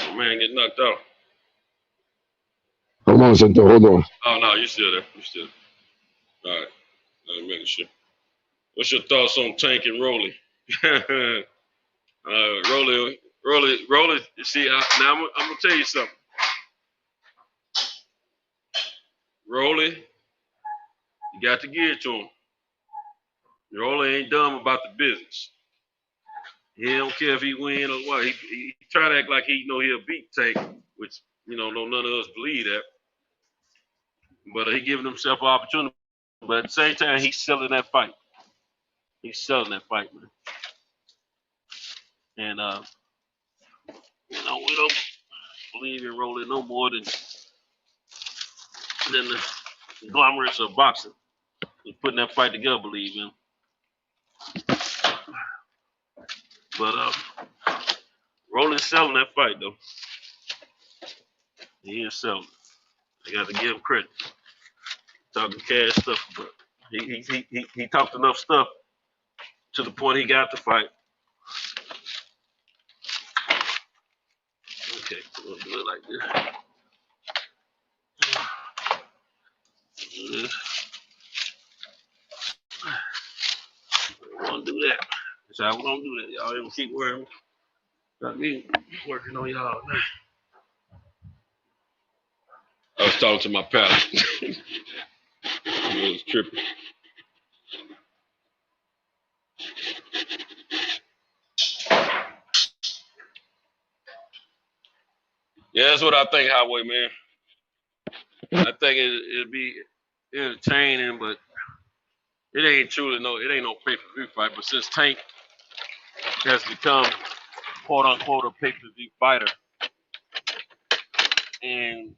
Oh, man, get knocked out. Hold on, Santo, hold on. Oh, no, you still there. You still there. All right. I'm making sure. What's your thoughts on Tank and Rolly? Rolly, you see, now I'm going to tell you something. Rolly, you got to give it to him. Rolly ain't dumb about the business. He don't care if he win or what. He try to act like he know he'll beat Tank, which, no none of us believe that. But he giving himself an opportunity. But at the same time, he's selling that fight. He's selling that fight, man. And, we don't believe in Rolly no more than the conglomerates of boxing. He's putting that fight together, believe him. But Rolly's selling that fight, though. He is selling. I got to give him credit. Talking cash stuff, but he talked enough stuff to the point he got the fight. Okay, we'll do it like this. We're gonna do that. That's how we're gonna do that. Y'all ain't keep worrying. Got me working on y'all. I was talking to my pal. He was tripping. Yeah, that's what I think, Highway man. I think it'd be entertaining, but it ain't no pay-per-view fight. But since Tank has become quote unquote a pay-per-view fighter, and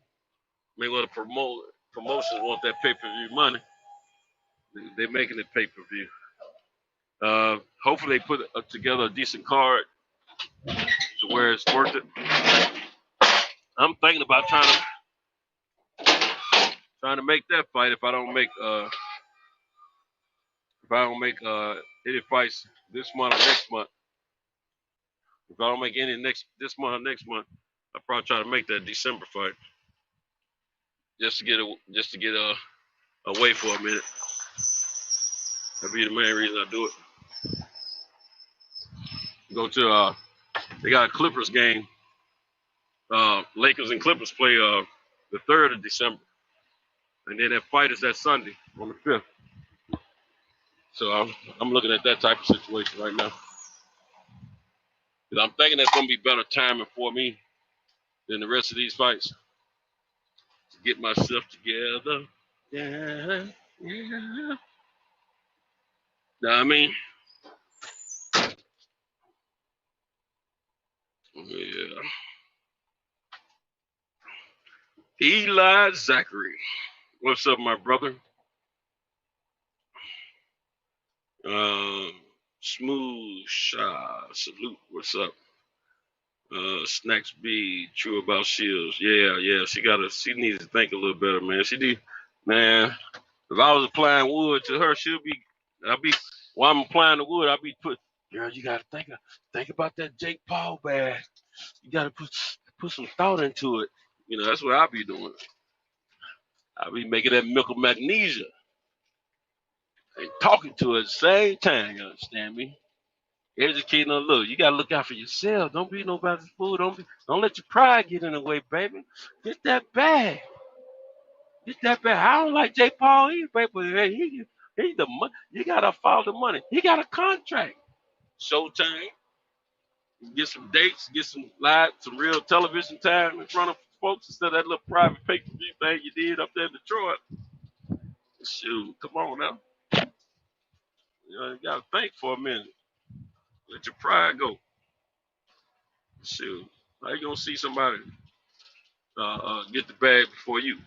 maybe the promotions want that pay-per-view money, they're making it pay-per-view. Hopefully they put together a decent card to where it's worth it. I'm thinking about trying to make that fight if I don't make any fights this month or next month. If I don't make any this month or next month, I'll probably try to make that December fight. Just to get away for a minute. That'd be the main reason I do it. Go to they got a Clippers game. Lakers and Clippers play the 3rd of December. And then that fight is that Sunday on the 5th. So I'm looking at that type of situation right now. Because I'm thinking that's going to be better timing for me than the rest of these fights. To get myself together. Yeah. Know what I mean? Yeah. Eli Zachary. What's up, my brother? Smooth Shah. Salute. What's up? Snacks B. True about Shields. Yeah. She needs to think a little better, man. Man. If I was applying wood to her, while I'm applying the wood, girl, you gotta think about that Jake Paul bag. You gotta put some thought into it. That's what I be doing. I be making that milk of magnesia and talking to her at the same time. You understand me? Educating her. Look, you gotta look out for yourself. Don't be nobody's fool. Don't let your pride get in the way, baby. Get that bag. Get that bag. I don't like Jake Paul either, baby, but hey, he the money. You gotta follow the money. He got a contract. Showtime. Get some dates. Get some real television time in front of folks instead of that little private pay-per-view thing you did up there in Detroit. Shoot, come on now. You gotta think for a minute. Let your pride go. Shoot, how you gonna see somebody get the bag before you?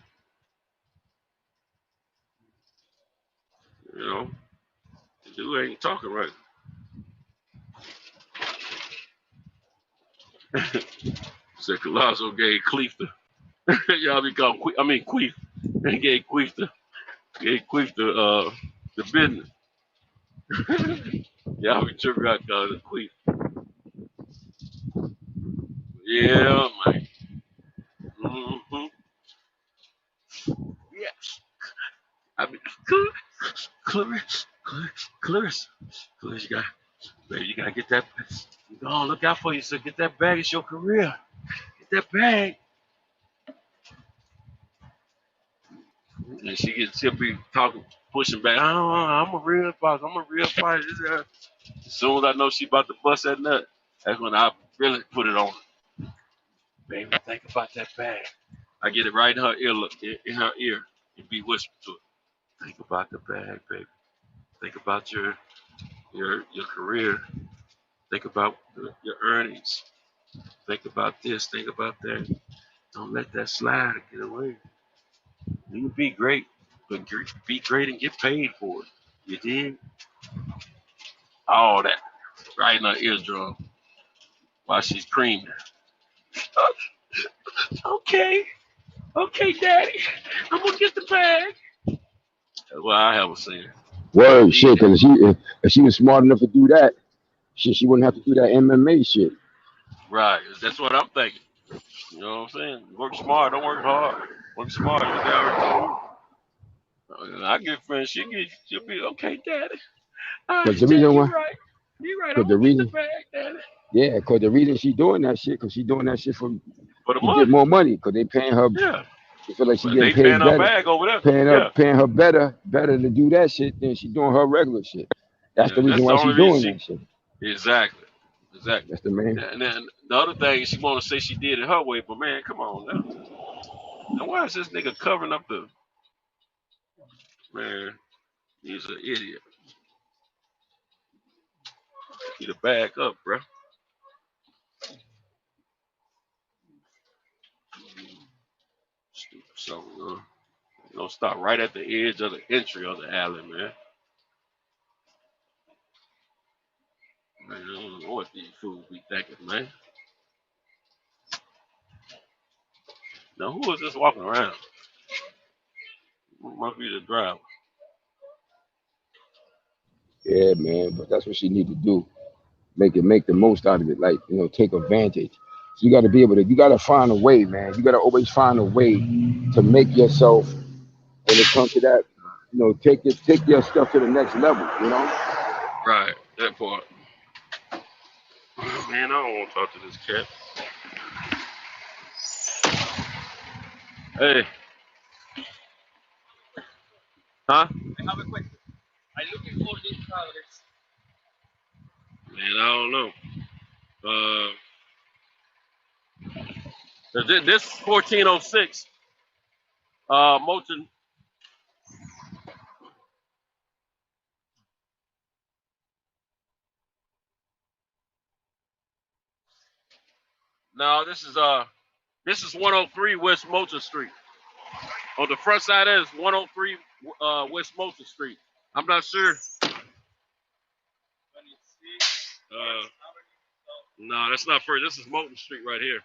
The dude ain't talking right. Said Colosso gave Queef y'all be called Queef. They gave Queef the business. Y'all be tripping out calling it Queef. Yeah, man. Mm-hmm. Yes. I mean, Clarissa, you gotta get that. Oh, look out for you, so get that bag. It's your career. Get that bag. And she'll be talking, pushing back. Oh, I'm a real boss. I'm a real fighter. As soon as I know she about to bust that nut, that's when I really put it on. Baby, think about that bag. I get it right in her ear, and be whispering to her. Think about the bag, baby. Think about your career. Think about your earnings. Think about this. Think about that. Don't let that slide and get away. You can be great, but be great and get paid for it. You did all that right in her eardrum while she's creaming. Okay, Daddy, I'm gonna get the bag. That's what I have a saying. Word shit, because if she was smart enough to do that, she wouldn't have to do that MMA shit. Right, that's what I'm thinking. You know what I'm saying? Work smart, don't work hard. Work smart. I get friends. She'll be okay, Daddy. Because the reason why, You right. I'm gonna get the bag, Daddy. yeah, because the reason she's doing that shit, because she's doing that shit to money. Get more money, because they paying her. Yeah. She feel like she They getting paid paying better. Her bag over there. Paying her better to do that shit than she doing her regular shit. That's the reason why she's doing that shit. Exactly. That's the main. And then the other thing, she want to say she did it her way, but man, come on now. And why is this nigga covering up the? Man, he's an idiot. Get a bag up, bro. Stupid something. Don't stop right at the edge of the entry of the alley, man. Man, I don't know what these fools be thinking, man. Now, who is this walking around? Must be the driver. Yeah, man, but that's what she need to do. Make the most out of it. Like, take advantage. So you got to be able to. You got to find a way, man. You got to always find a way to make yourself. When it comes to that, take your stuff to the next level. Right, that part. Man, I don't want to talk to this cat. Hey. Huh? I have a question. I'm looking for these colors. Man, I don't know. This 1406 Moulton. No, this is 103 West Moulton Street. On the front side, that is 103 West Moulton Street. I'm not sure. No, that's not first. This is Moulton Street right here.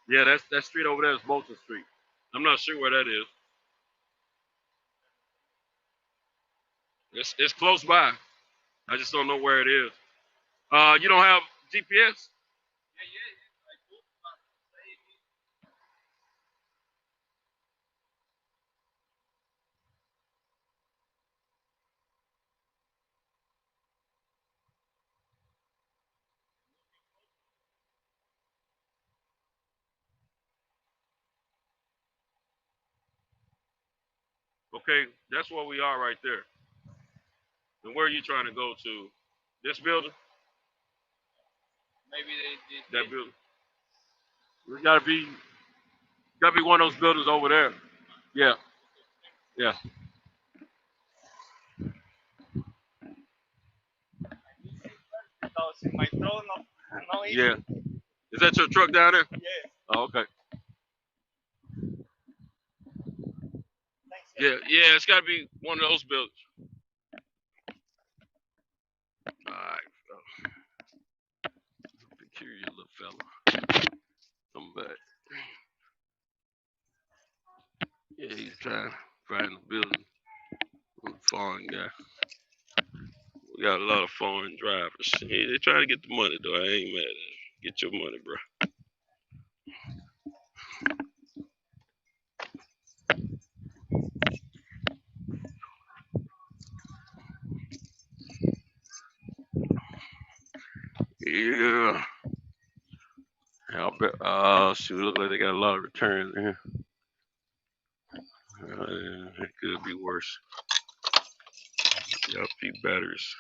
Yeah, that street over there is Moulton Street. I'm not sure where that is. It's close by. I just don't know where it is. You don't have GPS? Okay, that's where we are right there. And where are you trying to go to? This building? Maybe they That building. It gotta be one of those buildings over there. Yeah. Yeah. my throat, no issue. Yeah. Is that your truck down there? Yeah. Oh, okay. Yeah, it's gotta be one of those buildings. All right. Peculiar little fella. Come back. Yeah, he's trying to find the building. Foreign guy. We got a lot of foreign drivers. Yeah, they trying to get the money though. I ain't mad at it. Get your money, bro. Yeah. I'll bet. Shoot, look like they got a lot of returns in here. It could be worse. Got a few batteries.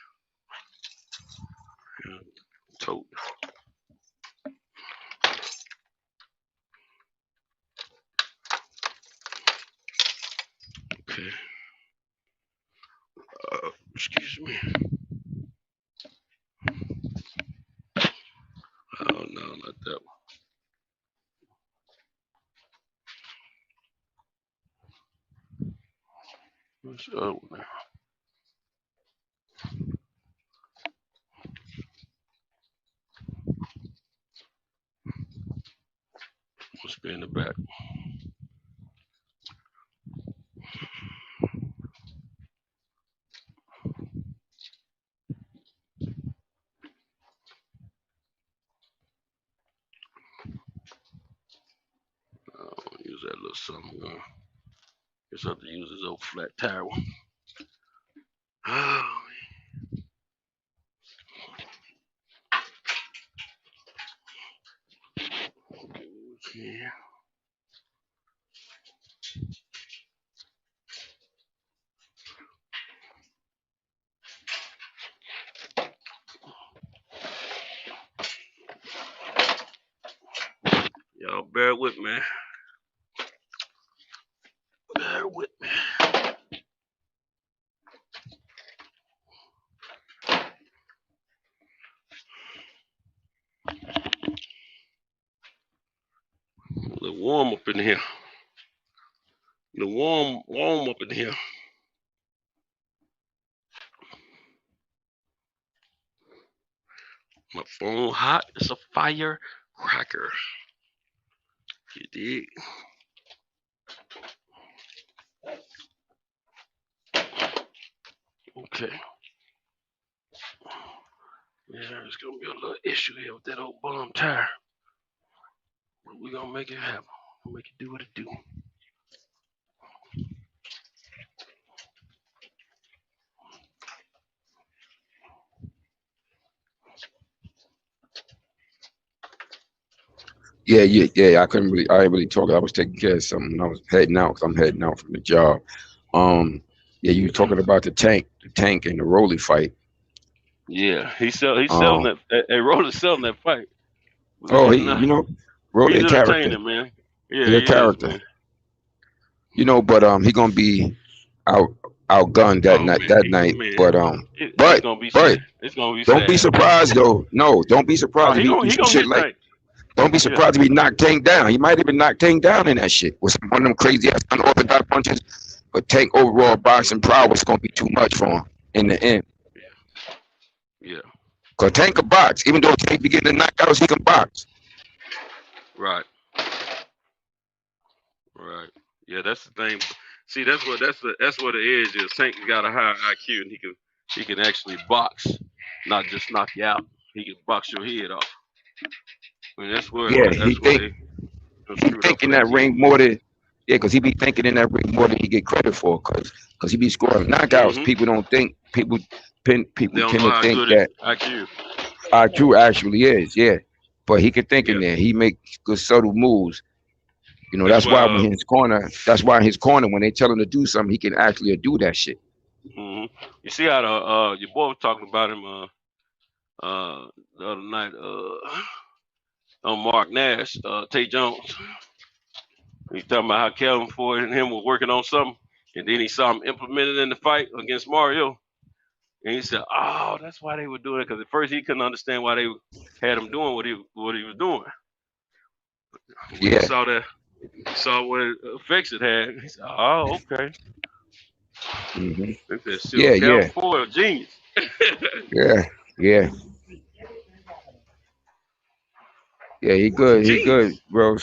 Yeah, tote. Okay. Excuse me. Oh no, not that one. What's the other one now? Must be in the back. I'll use that little something. Guess I have to use this old flat tire one. Oh, yeah. Y'all bear with me. Bear with me. A little warm up in here. A little warm up in here. My phone hot as a firecracker. You dig? Okay. Yeah, there's gonna be a little issue here with that old bum tire. But we're gonna make it happen. We'll make it do what it do. Yeah. I didn't really talk. I was taking care of something. I was heading out because I'm heading out from the job. Yeah, you were talking about the tank and the Rolly fight. Yeah, he's selling that. Hey, Roller's selling that fight. Oh, Man, Rolly he's a character. entertaining, man. Yeah, He's a character. man. But he gonna be outgunned that night. Man. But it's gonna be sad. It's gonna be don't sad. be surprised though. No, don't be surprised. He gonna shit get like. thanked. Don't be surprised if he knocked Tank down. He might have been knocked Tank down in that shit with one of them crazy ass unorthodox punches. But Tank overall boxing prowess gonna be too much for him in the end. Yeah. Cause Tank can box, even though Tank be getting the knockouts, he can box. Right. Right. Yeah, that's the thing. See, that's what the edge is. Tank's got a high IQ, and he can actually box, not just knock you out. He can box your head off. I mean, that's where He think in that ring more than because he be thinking in that ring more than he get credit for, cause he be scoring knockouts. People don't think people tend to think that IQ actually is, but he can think in there. He makes good subtle moves. You know, that's why in his corner, when they tell him to do something, he can actually do that shit. You see how your boy was talking about him the other night on Mark Nash, Tay Jones. He's talking about how Kelvin Ford and him were working on something, and then he saw him implemented in the fight against Mario, and he said, "Oh, that's why they were doing it." Because at first he couldn't understand why they had him doing what he was doing. When he saw what effects it had. He said, "Oh, okay." Kelvin Ford, a genius. Yeah, he good. He good. Well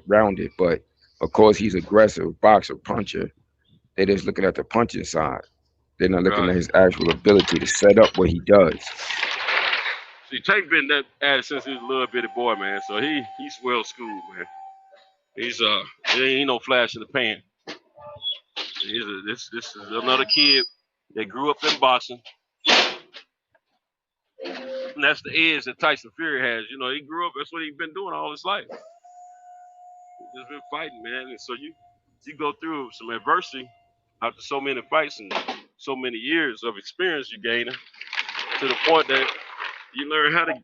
rounded. But of course, he's aggressive boxer, puncher. They're just looking at the punching side. They're not looking at his actual ability to set up what he does. See, Tank been that at it since he was a little bitty boy, man. So he's well schooled, man. He's there ain't no flash in the pan. This is another kid that grew up in boxing. And that's the edge that Tyson Fury has. You know, he grew up, that's what he's been doing all his life. He's just been fighting, man. And so you go through some adversity after so many fights and so many years of experience you gain to the point that you learn how to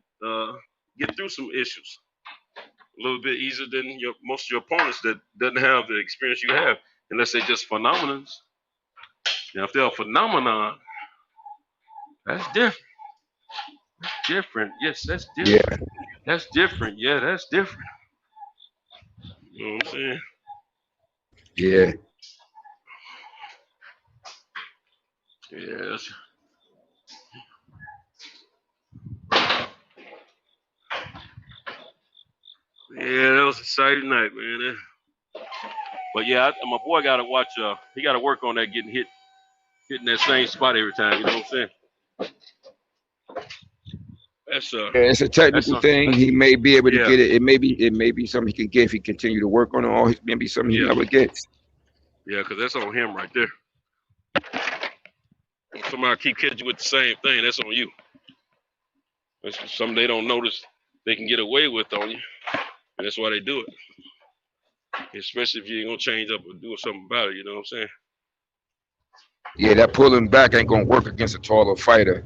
get through some issues a little bit easier than most of your opponents that doesn't have the experience you have, unless they're just phenomenons. Now, if they're a phenomenon, that's different. Different. Yes, that's different. Yeah. That's different. Yeah, that's different. You know what I'm saying? Yeah. Yes. Yeah, that was an exciting night, man. But yeah, my boy got to watch. He got to work on that, hitting that same spot every time. You know what I'm saying? It's a technical thing. He may be able to get it. It may be something he can get if he continue to work on it, or it may be something he never gets. Yeah, because that's on him right there. If somebody keep catching you with the same thing, that's on you. That's something they don't notice they can get away with on you, and that's why they do it. Especially if you ain't gonna change up or do something about it. You know what I'm saying? Yeah, that pulling back ain't gonna work against a taller fighter.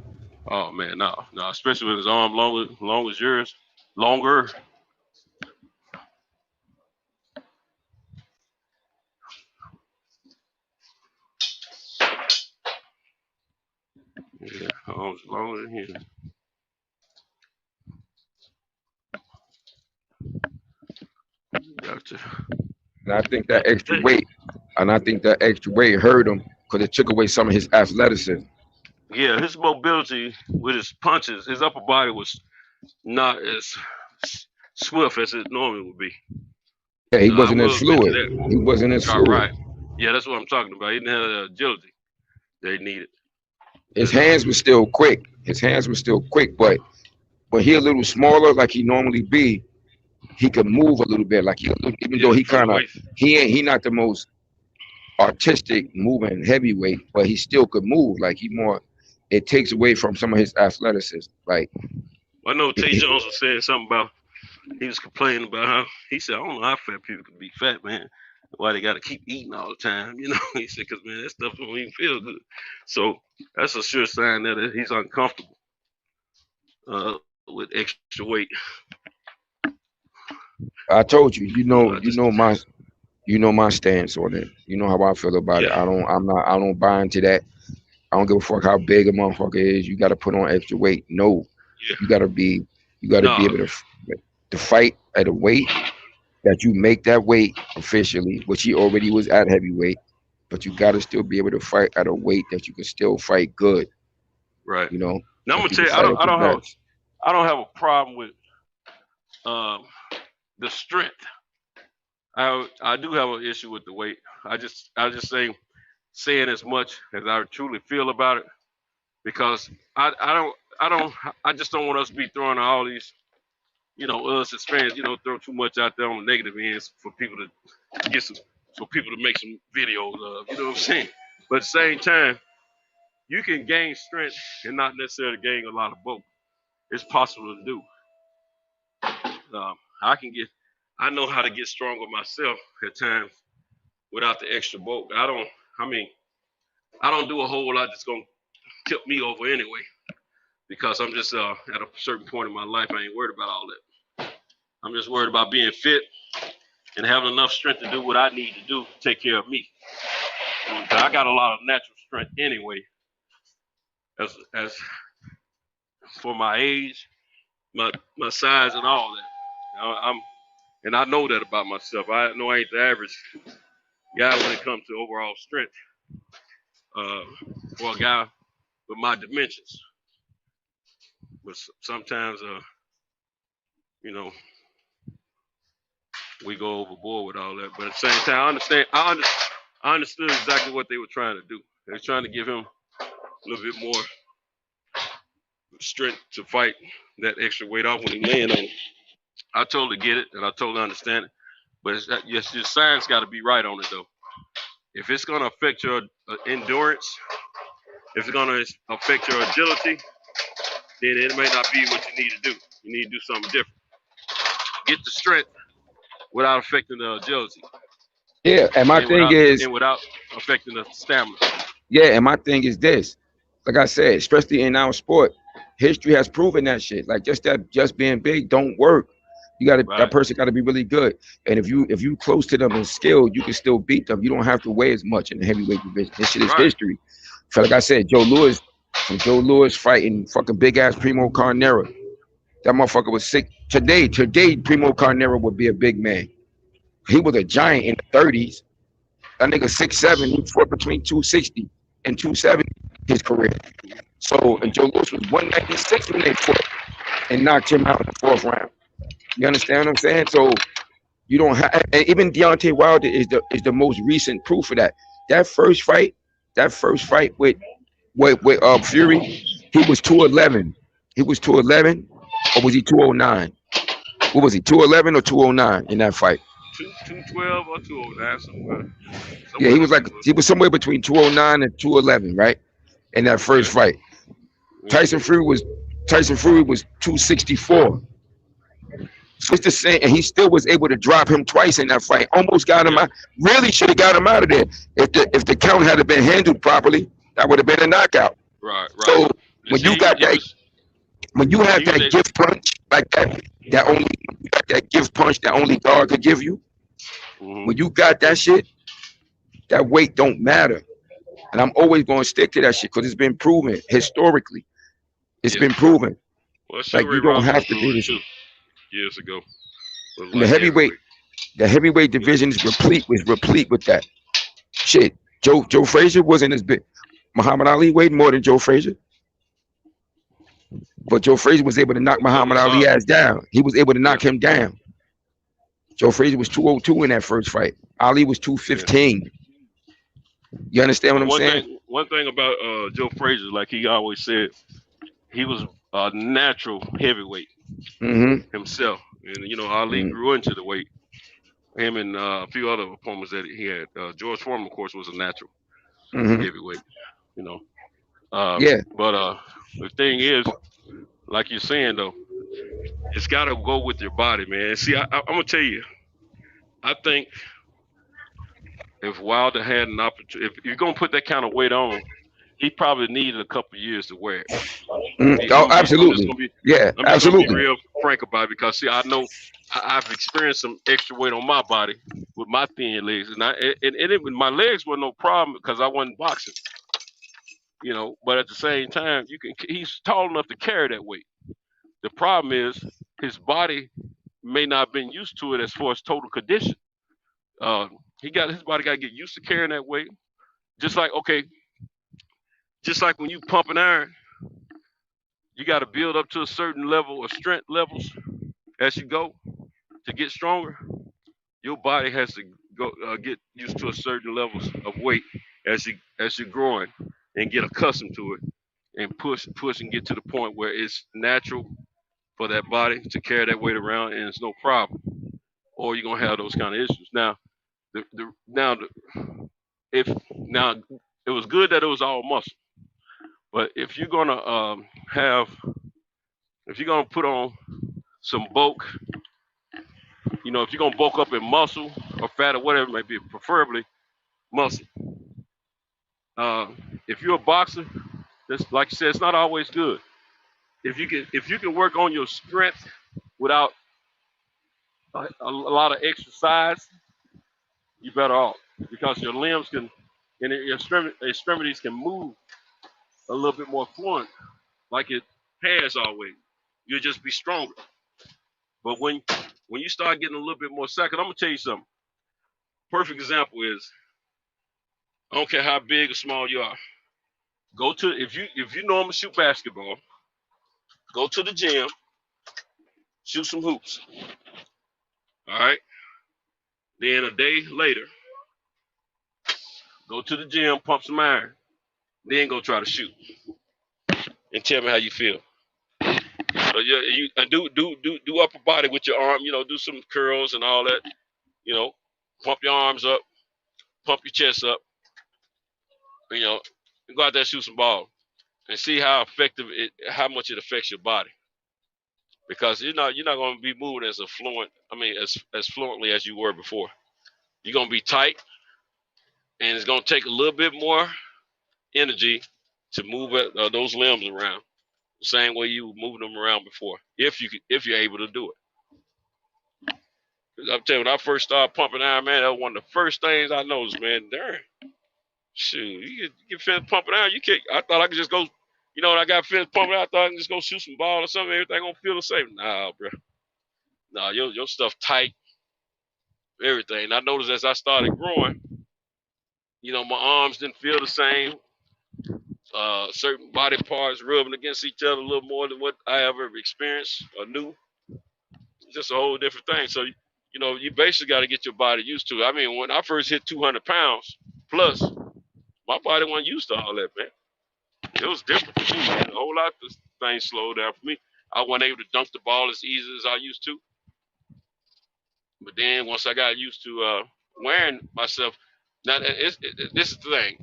Oh man, no, especially with his arm long as yours, longer. Yeah, arms longer than his. Gotcha. And I think that extra weight hurt him because it took away some of his athleticism. Yeah, his mobility with his punches, his upper body was not as swift as it normally would be. Yeah, he wasn't as fluid. He wasn't as fluid. Right. Yeah, that's what I'm talking about. He didn't have the agility they needed. His hands were still quick. But when he a little smaller, like he normally be, he could move a little bit. Like even though he not the most artistic moving heavyweight, but he still could move. Like it takes away from some of his athleticism. Like I know Tay Jones was saying something about, he was complaining about how, he said, I don't know how fat people can be fat, man. Why they got to keep eating all the time, you know? He said, because, man, that stuff don't even feel good. So that's a sure sign that he's uncomfortable with extra weight. I told you, you know my stance on it. You know how I feel about it. I don't buy into that. I don't give a fuck how big a motherfucker is. You got to put on extra weight. No, you got to be You got to be No, able to fight at a weight that you make that weight officially, which he already was at heavyweight, but you got to still be able to fight at a weight that you can still fight good. right. You know, Now I'm that gonna you tell can you, fight at your best. I don't have a problem with um, the strength. I do have an issue with the weight. I just saying as much as I truly feel about it because I just don't want us to be throwing all these, us as fans, throw too much out there on the negative ends for people to get some, for people to make some videos of, you know what I'm saying? But at the same time, you can gain strength and not necessarily gain a lot of bulk. It's possible to do. Um, I know how to get stronger myself at times without the extra bulk. I don't do a whole lot that's gonna tip me over anyway because I'm just at a certain point in my life. I ain't worried about all that. I'm just worried about being fit and having enough strength to do what I need to do to take care of me. I got a lot of natural strength anyway. As for my age, my size and all that, I know that about myself. I know I ain't the average guy when it comes to overall strength. For a guy with my dimensions, but sometimes we go overboard with all that. But at the same time, I understood exactly what they were trying to do. They were trying to give him a little bit more strength to fight that extra weight off when he laying on it. I totally get it and I totally understand it. But your science got to be right on it though. If it's going to affect your endurance, if it's going to affect your agility, then it may not be what you need to do. You need to do something different. Get the strength without affecting the agility. Yeah, and my thing is, and without affecting the stamina. yeah, and my thing is this. Like I said, especially in our sport, history has proven that shit. Like just being big don't work. You got that person got to be really good. And if you close to them in skill, you can still beat them. You don't have to weigh as much in the heavyweight division. This shit is history. So like I said, Joe Louis fighting fucking big ass Primo Carnera. That motherfucker was sick. Today Primo Carnera would be a big man. He was a giant in the 30s. That nigga 6'7", he fought between 260 and 270 his career. So, and Joe Louis was 196 when they fought and knocked him out in the 4th round. You understand what I'm saying? So you don't have, and even Deontay Wilder is the most recent proof of that. That first fight with Fury, he was 211. He was 211, or was he 209? What was he, 211 or 209 in that fight? 212 or 209 somewhere. Yeah, he was somewhere between 209 and 211, right? In that first fight. Tyson Fury was 264. So it's the same, and he still was able to drop him twice in that fight. Almost got him out. Really should have got him out of there. If the count had been handled properly, that would have been a knockout. Right. So when you got that, when you have that gift punch like that gift punch that only God could give you, when you got that shit, that weight don't matter. And I'm always going to stick to that shit because it's been proven historically. It's been proven. Well, like you don't have to do this. Years ago. And the heavyweight division is replete with that shit. Joe Frazier wasn't as big. Muhammad Ali weighed more than Joe Frazier. But Joe Frazier was able to knock Muhammad Ali ass down. He was able to knock him down. Joe Frazier was 202 in that first fight. Ali was 215. You understand what I'm saying? One thing about Joe Frazier, like he always said, he was a natural heavyweight himself. And, Ali grew into the weight. Him and a few other opponents that he had. George Foreman, of course, was a natural heavyweight, But the thing is, like you're saying, though, it's got to go with your body, man. See, I'm going to tell you, I think if Wilder had an opportunity, if you're going to put that kind of weight on, he probably needed a couple of years to wear it. Absolutely. I'm just absolutely. gonna be real frank about it because, see, I know I've experienced some extra weight on my body with my thin legs, and my legs were no problem because I wasn't boxing. But at the same time, he's tall enough to carry that weight. The problem is his body may not have been used to it as far as total condition. His body got to get used to carrying that weight. Just like just like when you pump an iron, you got to build up to a certain level of strength levels as you go to get stronger. Your body has to go get used to a certain levels of weight as you're growing and get accustomed to it and push and get to the point where it's natural for that body to carry that weight around and it's no problem. Or you're gonna have those kind of issues. Now, if now it was good that it was all muscle, but if you're gonna if you're gonna put on some bulk, if you're gonna bulk up in muscle or fat or whatever it may be, preferably muscle. If you're a boxer, that's like you said, it's not always good. If you can work on your strength without a lot of exercise, you're better off because your limbs can and your extremities can move a little bit more fluent, like it has always. You'll just be stronger. But when you start getting a little bit more second, I'm gonna tell you something. Perfect example is I don't care how big or small you are. Go to if you normally shoot basketball, go to the gym, shoot some hoops. All right. Then a day later, go to the gym, pump some iron. Then go try to shoot. And tell me how you feel. So you do upper body with your arm. Do some curls and all that. Pump your arms up, pump your chest up. Go out there and shoot some ball, and see how how much it affects your body. Because you're not going to be moving as as fluently as you were before. You're going to be tight, and it's going to take a little bit more energy to move those limbs around the same way you were moving them around before, if you're able to do it. I'm telling you, when I first started pumping iron, man, that was one of the first things I noticed, man. Shoot, you get finished pumping iron, you can't. I thought I could just go. When I got finished pumping iron, I thought I could just go shoot some ball or something. Everything gonna feel the same. Nah, bro. Nah, your stuff tight. Everything. And I noticed as I started growing, my arms didn't feel the same. Certain body parts rubbing against each other a little more than what I ever experienced or knew. It's just a whole different thing. So, you basically got to get your body used to it. I mean, when I first hit 200 pounds plus, my body wasn't used to all that, man. It was different for me, man. A whole lot of things slowed down for me. I wasn't able to dunk the ball as easy as I used to. But then once I got used to wearing myself, now this is the thing.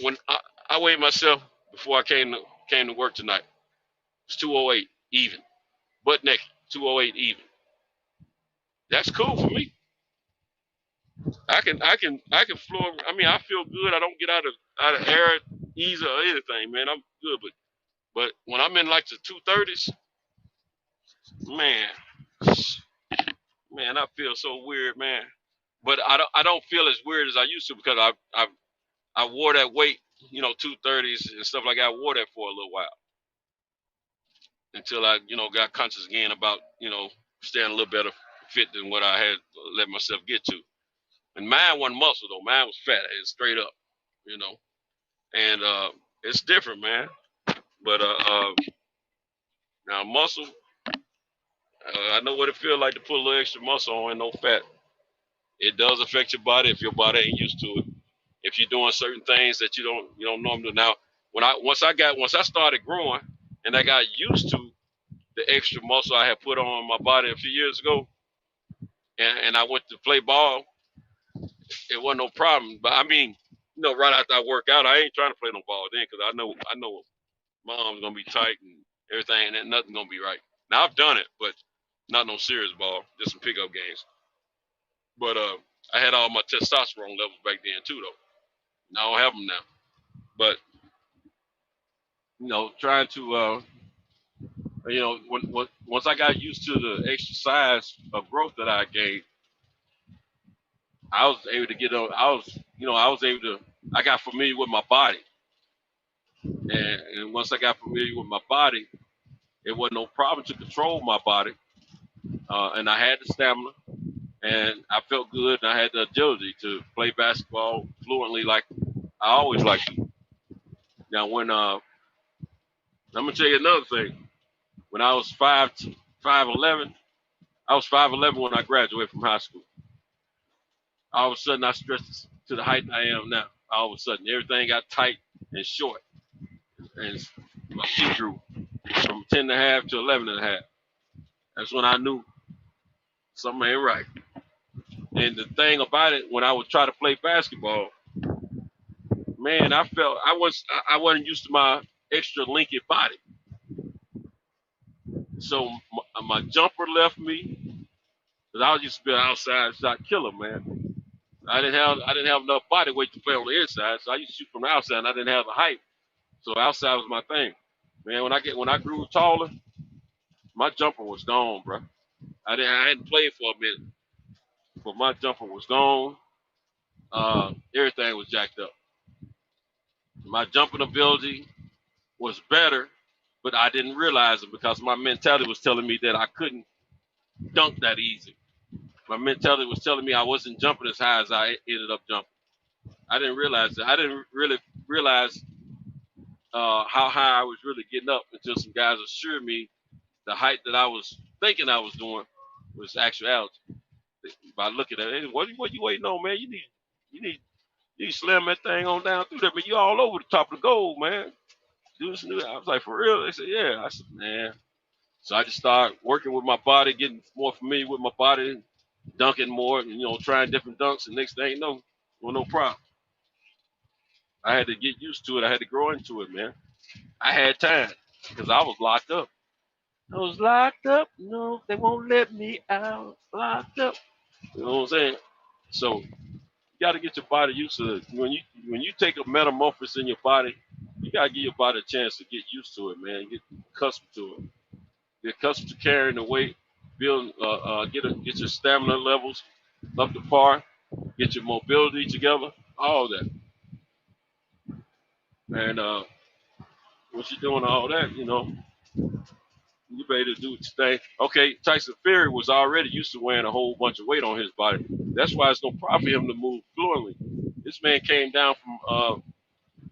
When I weighed myself before I came to work tonight, it's 208 even, butt naked, 208 even. That's cool for me. I can floor. I mean, I feel good. I don't get out of air easy or anything, man. I'm good, but when I'm in like the 230s, man, I feel so weird, man. But I don't feel as weird as I used to because I wore that weight, 230s and stuff like that. I wore that for a little while until I, got conscious again about, staying a little better fit than what I had let myself get to. And mine wasn't muscle though. Mine was fat. It's straight up, and it's different, man. But now muscle, I know what it feels like to put a little extra muscle on and no fat. It does affect your body if your body ain't used to it. If you're doing certain things that you don't normally do. Now, once I started growing and I got used to the extra muscle I had put on my body a few years ago, and I went to play ball, it wasn't no problem. But I mean, right after I work out, I ain't trying to play no ball then because I know my arm's gonna be tight and everything, and nothing gonna be right. Now I've done it, but not no serious ball, just some pickup games. But I had all my testosterone levels back then too, though. Now I don't have them now. But trying to once I got used to the exercise of growth that I gained, I was able to get on. I got familiar with my body, and once I got familiar with my body, it wasn't no problem to control my body, and I had the stamina, and I felt good, and I had the agility to play basketball fluently like I always liked to. Now, when I'm gonna tell you another thing. When I was 5'11", I was 5'11" when I graduated from high school. All of a sudden, I stretched to the height I am now. All of a sudden, everything got tight and short, and my feet grew from 10 and a half to 11 and a half. That's when I knew something ain't right. And the thing about it, when I would try to play basketball, man, I felt I wasn't used to my extra linky body. So my jumper left me, because I was used to be an outside shot killer, man. I didn't have enough body weight to play on the inside, so I used to shoot from the outside, and I didn't have the height. So outside was my thing. Man, when I grew taller, my jumper was gone, bro. I hadn't played for a minute, but my jumper was gone. Everything was jacked up. My jumping ability was better, but I didn't realize it because my mentality was telling me that I couldn't dunk that easy. My mentality was telling me I wasn't jumping as high as I ended up jumping. I didn't realize that. I didn't really realize how high I was really getting up until some guys assured me the height that I was thinking I was doing was actuality. By looking at it, hey, what you waiting on, man? You need to slam that thing on down through there, man. You all over the top of the goal, man. Do this and do that. I was like, for real? They said, yeah. I said, man. So I just started working with my body, getting more familiar with my body, dunking more, trying different dunks. And next thing you know, well, no problem. I had to get used to it. I had to grow into it, man. I had time because I was locked up. I was locked up. No, they won't let me out. Locked up. You know what I'm saying? So you got to get your body used to it. When you take a metamorphosis in your body, you got to give your body a chance to get used to it, man. Get accustomed to it. Get accustomed to carrying the weight. Build, get your stamina levels up to par. Get your mobility together. All that. And once you're doing all that, you better do your thing. Okay, Tyson Fury was already used to wearing a whole bunch of weight on his body. That's why it's no problem for him to move fluently. This man came down from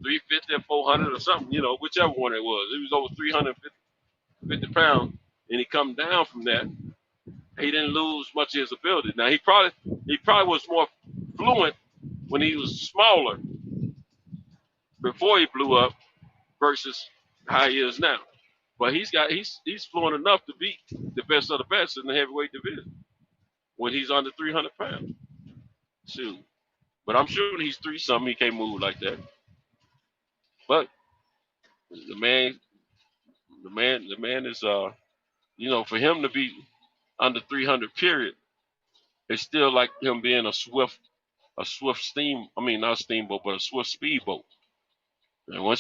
350 or 400 or something, whichever one it was. He was over 350 pounds, and he come down from that. He didn't lose much of his ability. Now he probably was more fluent when he was smaller before he blew up versus how he is now. But he's fluent enough to beat the best of the best in the heavyweight division when he's under 300 pounds. Shoot. But I'm sure when he's 3-something, he can't move like that. But the man is for him to be under 300 period, it's still like him being a swift steam. I mean, not a steamboat, but a swift speedboat. And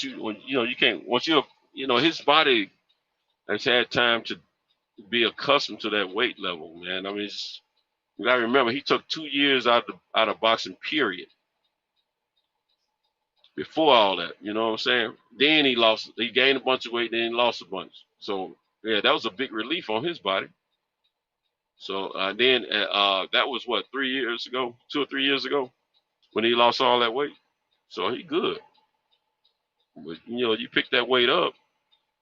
his body has had time to be accustomed to that weight level, man. I mean, you gotta remember he took 2 years out of boxing, period. Before all that, you know what I'm saying? Then he gained a bunch of weight, then he lost a bunch. So yeah, that was a big relief on his body. So then that was what, 3 years ago, 2 or 3 years ago, when he lost all that weight. So he good. But you pick that weight up,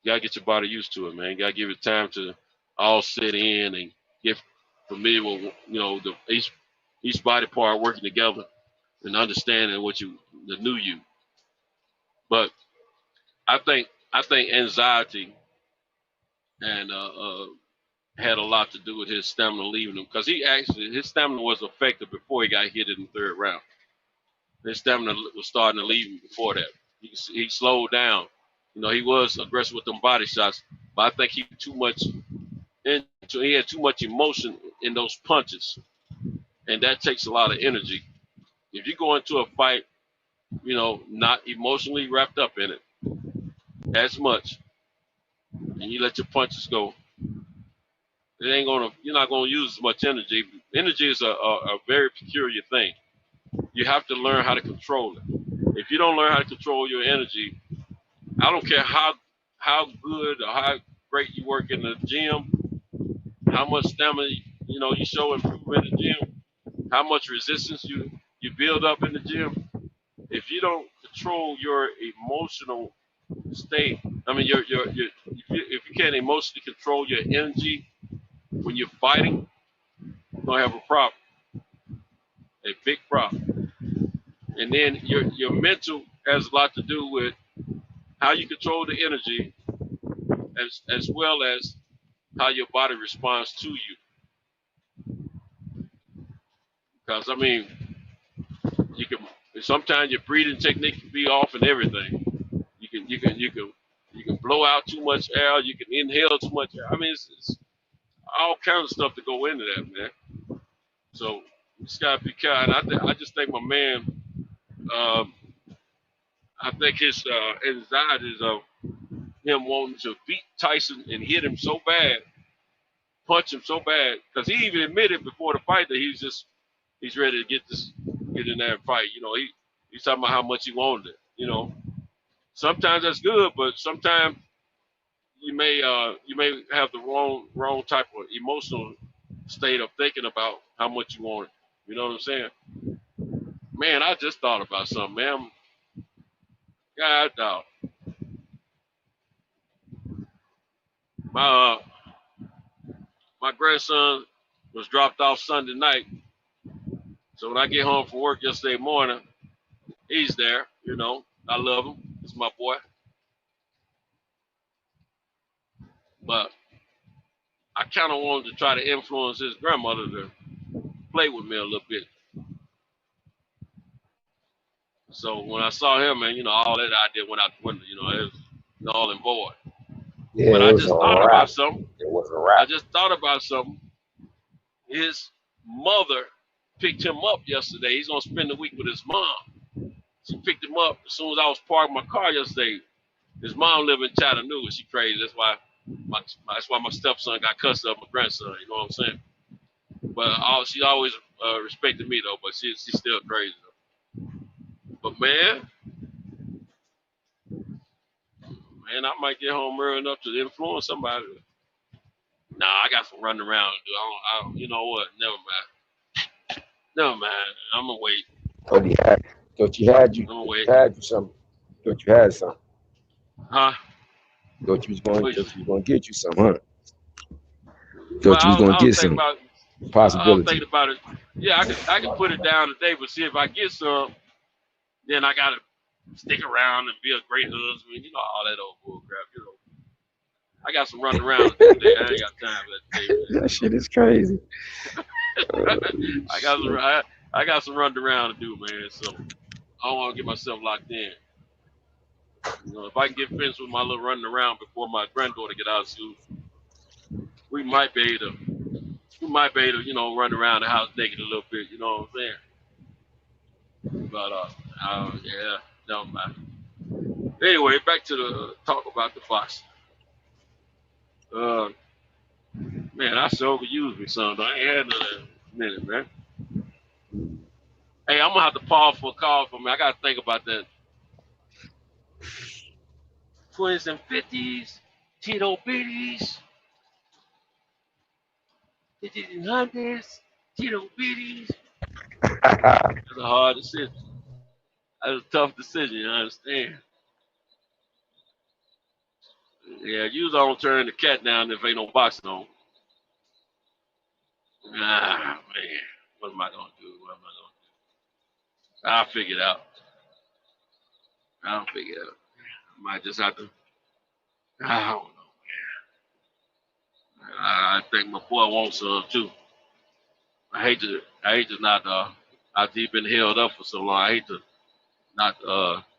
you gotta get your body used to it, man. You gotta give it time to all sit in and get familiar with each body part working together and understanding the new you. But I think anxiety and had a lot to do with his stamina leaving him, because his stamina was affected before he got hit in the 3rd round. His stamina was starting to leave him before that. He slowed down. He was aggressive with them body shots, but I think he had too much emotion in those punches, and that takes a lot of energy. If you go into a fight, not emotionally wrapped up in it as much, and you let your punches go, you're not gonna use as much energy. Energy is a very peculiar thing. You have to learn how to control it. If you don't learn how to control your energy, I don't care how good or great you work in the gym, how much stamina you show improvement in the gym, how much resistance you build up in the gym. If you don't control your emotional state, I mean if you can't emotionally control your energy when you're fighting, you're gonna have a problem, a big problem. And then your mental has a lot to do with how you control the energy, as well as how your body responds to you. Because I mean, you can sometimes your breathing technique can be off and everything. You can blow out too much air. You can inhale too much air. I mean, it's all kinds of stuff to go into that, man. So you just gotta be careful. And I just think my man, um, I think his anxieties of him wanting to beat Tyson and hit him so bad, punch him so bad, because he even admitted before the fight that he's ready to get in there and fight. He's talking about how much he wanted it. Sometimes that's good, but sometimes you may have the wrong type of emotional state of thinking about how much you want it. You know what I'm saying? Man, I just thought about something, man. God, dog. My my grandson was dropped off Sunday night, so when I get home from work yesterday morning, he's there. I love him. He's my boy. But I kind of wanted to try to influence his grandmother to play with me a little bit. So when I saw him, man, all that idea went out the window. It was null and void. Yeah, But it I was a just thought wrap. about something. It was a I wrap. just thought about something. His mother picked him up yesterday. He's gonna spend the week with his mom. She picked him up as soon as I was parking my car yesterday. His mom live in Chattanooga. She crazy. That's why my stepson got cussed up my grandson. You know what I'm saying? But she always respected me though. But she's still crazy though. But man, I might get home early enough to influence somebody. Nah, I got some running around to do. I don't, you know what? Never mind. I'm gonna wait. Thought you had I'm gonna wait. something. Thought you had something. Huh? Thought you was going Wait. to get you some, huh? Well, Thought you was going to get some I was possibility. thinking about it. Yeah, I can put it down today, but see if I get some, then I gotta stick around and be a great husband. All that old bull crap. I got some running around to do today. I ain't got time for that today. That shit is crazy. I got some running around to do, man. So I don't want to get myself locked in. If I can get finished with my little running around before my granddaughter get out of school, we might be able to, run around the house naked a little bit. You know what I'm saying? But yeah, never mind. Anyway, back to the talk about the boxing. Man, I sure could use me some. I ain't had none in a minute, man. Hey, I'm gonna have to pause for a call for me. I gotta think about that. 20s and 50s, Tito Bitties, 50s and 100s, Tito Bitties. That's a hard decision. That's a tough decision, you understand? Yeah, you don't turn the cat down if ain't no boxing on. Ah, man. What am I gonna do? I'll figure it out. I might just have to. I don't know. I think my boy wants some too. I hate to not after he's been held up for so long. I hate to not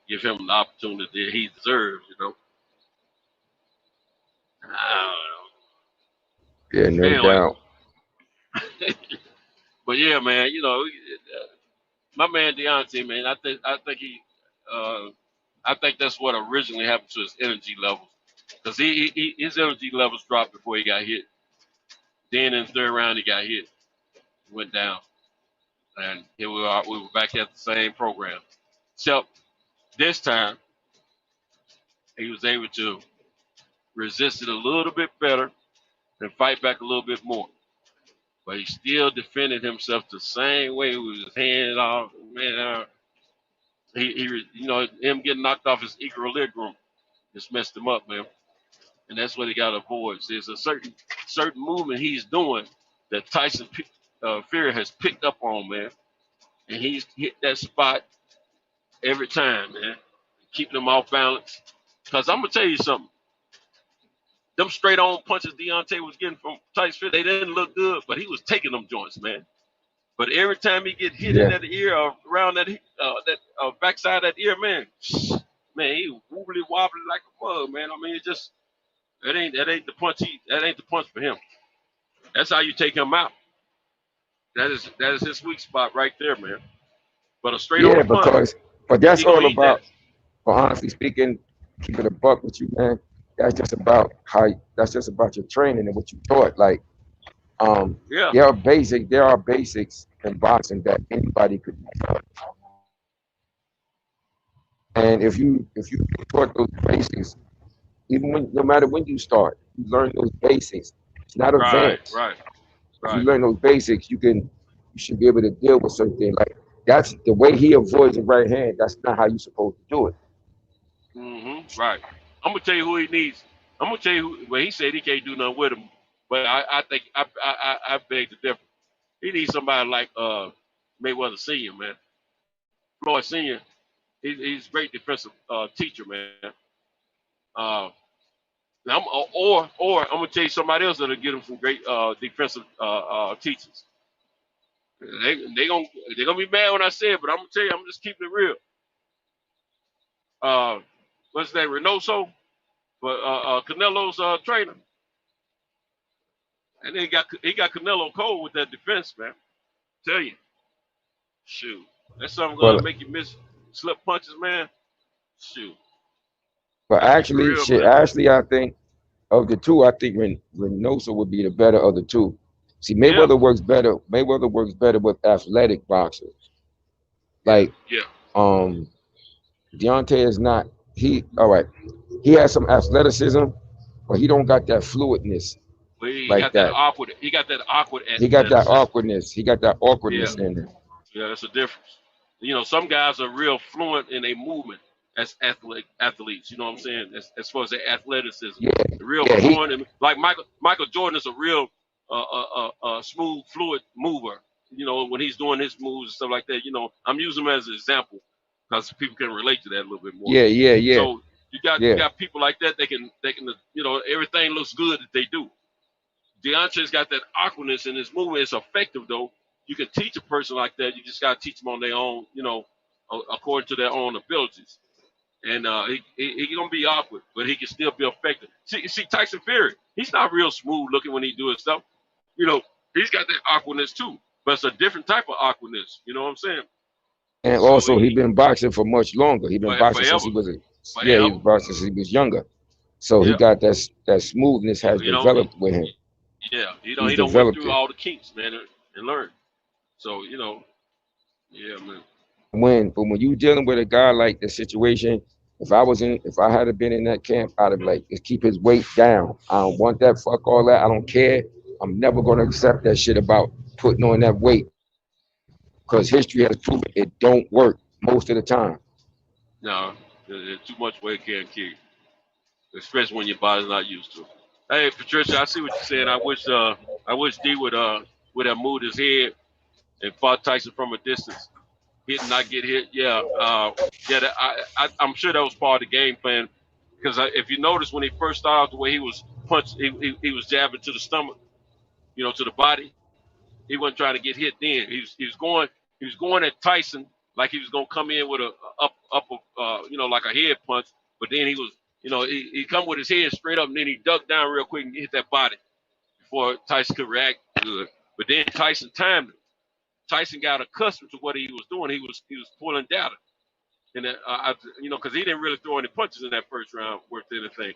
give him the opportunity that he deserves. I Yeah, don't know. no Anyway, doubt. but yeah, man, my man Deontay, man, I think I think that's what originally happened to his energy levels, because his energy levels dropped before he got hit. Then in the third round he got hit, went down, and here we are. We were back at the same program, except this time he was able to resisted a little bit better and fight back a little bit more. But he still defended himself the same way with his hands off. Man, him getting knocked off his equilibrium just messed him up, man. And that's what he got to avoid. There's a certain movement he's doing that Tyson Fury has picked up on, man. And he's hit that spot every time, man. Keeping him off balance. Because I'm going to tell you something. Them straight on punches Deontay was getting from Tyson Fury, they didn't look good, but he was taking them joints, man. But every time he get hit in that ear or around that backside of that ear, man, he wobbly wobbly like a mug, man. I mean, it just that ain't the punch for him. That's how you take him out. That is his weak spot right there, man. But a straight on punch. But that's all about. But honestly speaking, keep it a buck with you, man. That's just about your training and what you taught. Like, there are basics in boxing that anybody could do. And if you taught those basics, no matter when you start, you learn those basics. It's not advanced. Right. If you learn those basics, you should be able to deal with certain things. Like, that's the way he avoids the right hand. That's not how you're supposed to do it. Right. I'm gonna tell you who he needs. I'm gonna tell you he said he can't do nothing with him, but I think I beg to differ. He needs somebody like Mayweather Senior, man. Floyd Senior. He's a great defensive teacher, man. Now I'm gonna tell you somebody else that'll get him some great defensive teachers. They're gonna be mad when I say it, but I'm gonna tell you, I'm just keeping it real. What's his name? Reynoso, but Canelo's trainer, and then he got Canelo cold with that defense, man. Tell you, shoot, that's something gonna make you miss slip punches, man. Shoot. But actually, I think of the two, I think Reynoso would be the better of the two. See, Mayweather works better. Mayweather works better with athletic boxers. Like, Deontay is not. All right. He has some athleticism, but he don't got that fluidness. He like got that awkward. He got that awkward. He got that awkwardness. He got that awkwardness in him. Yeah, that's a difference. You know, some guys are real fluent in a movement as athletes. You know what I'm saying? As far as their athleticism, real fluent. Like Michael Jordan is a real smooth, fluid mover. You know, when he's doing his moves and stuff like that. You know, I'm using him as an example because people can relate to that a little bit more. Yeah. So you got people like that. They can you know, everything looks good that they do. Deontay's got that awkwardness in his movement. It's effective though. You can teach a person like that. You just got to teach them on their own, you know, according to their own abilities. And he gonna be awkward, but he can still be effective. See Tyson Fury, he's not real smooth looking when he do his stuff. You know, he's got that awkwardness too, but it's a different type of awkwardness. You know what I'm saying? And so also, he's been boxing for much longer. He's been boxing since he was he was boxing since he was younger. So he got that smoothness has developed with him. Yeah, he don't work through all the kinks, man, and learn. So you know, man. When you dealing with a guy like the situation, if I had been in that camp, I'd have like, keep his weight down. I don't want that. Fuck all that. I don't care. I'm never gonna accept that shit about putting on that weight, because history has proven it don't work most of the time. No, there's too much weight can't kill you, especially when your body's not used to it. Hey, Patricia, I see what you're saying. I wish D would have moved his head and fought Tyson from a distance. Hit and not get hit. I'm sure that was part of the game plan. Because if you notice, when he first started out, the way he was punched, he was jabbing to the stomach, you know, to the body. He wasn't trying to get hit then. He was going at Tyson like he was gonna come in with a you know, like a head punch. But then he was, you know, he come with his head straight up, and then he ducked down real quick and hit that body before Tyson could react good. But then Tyson timed him. Tyson got accustomed to what he was doing. He was pulling data, and you know, because he didn't really throw any punches in that first round worth anything.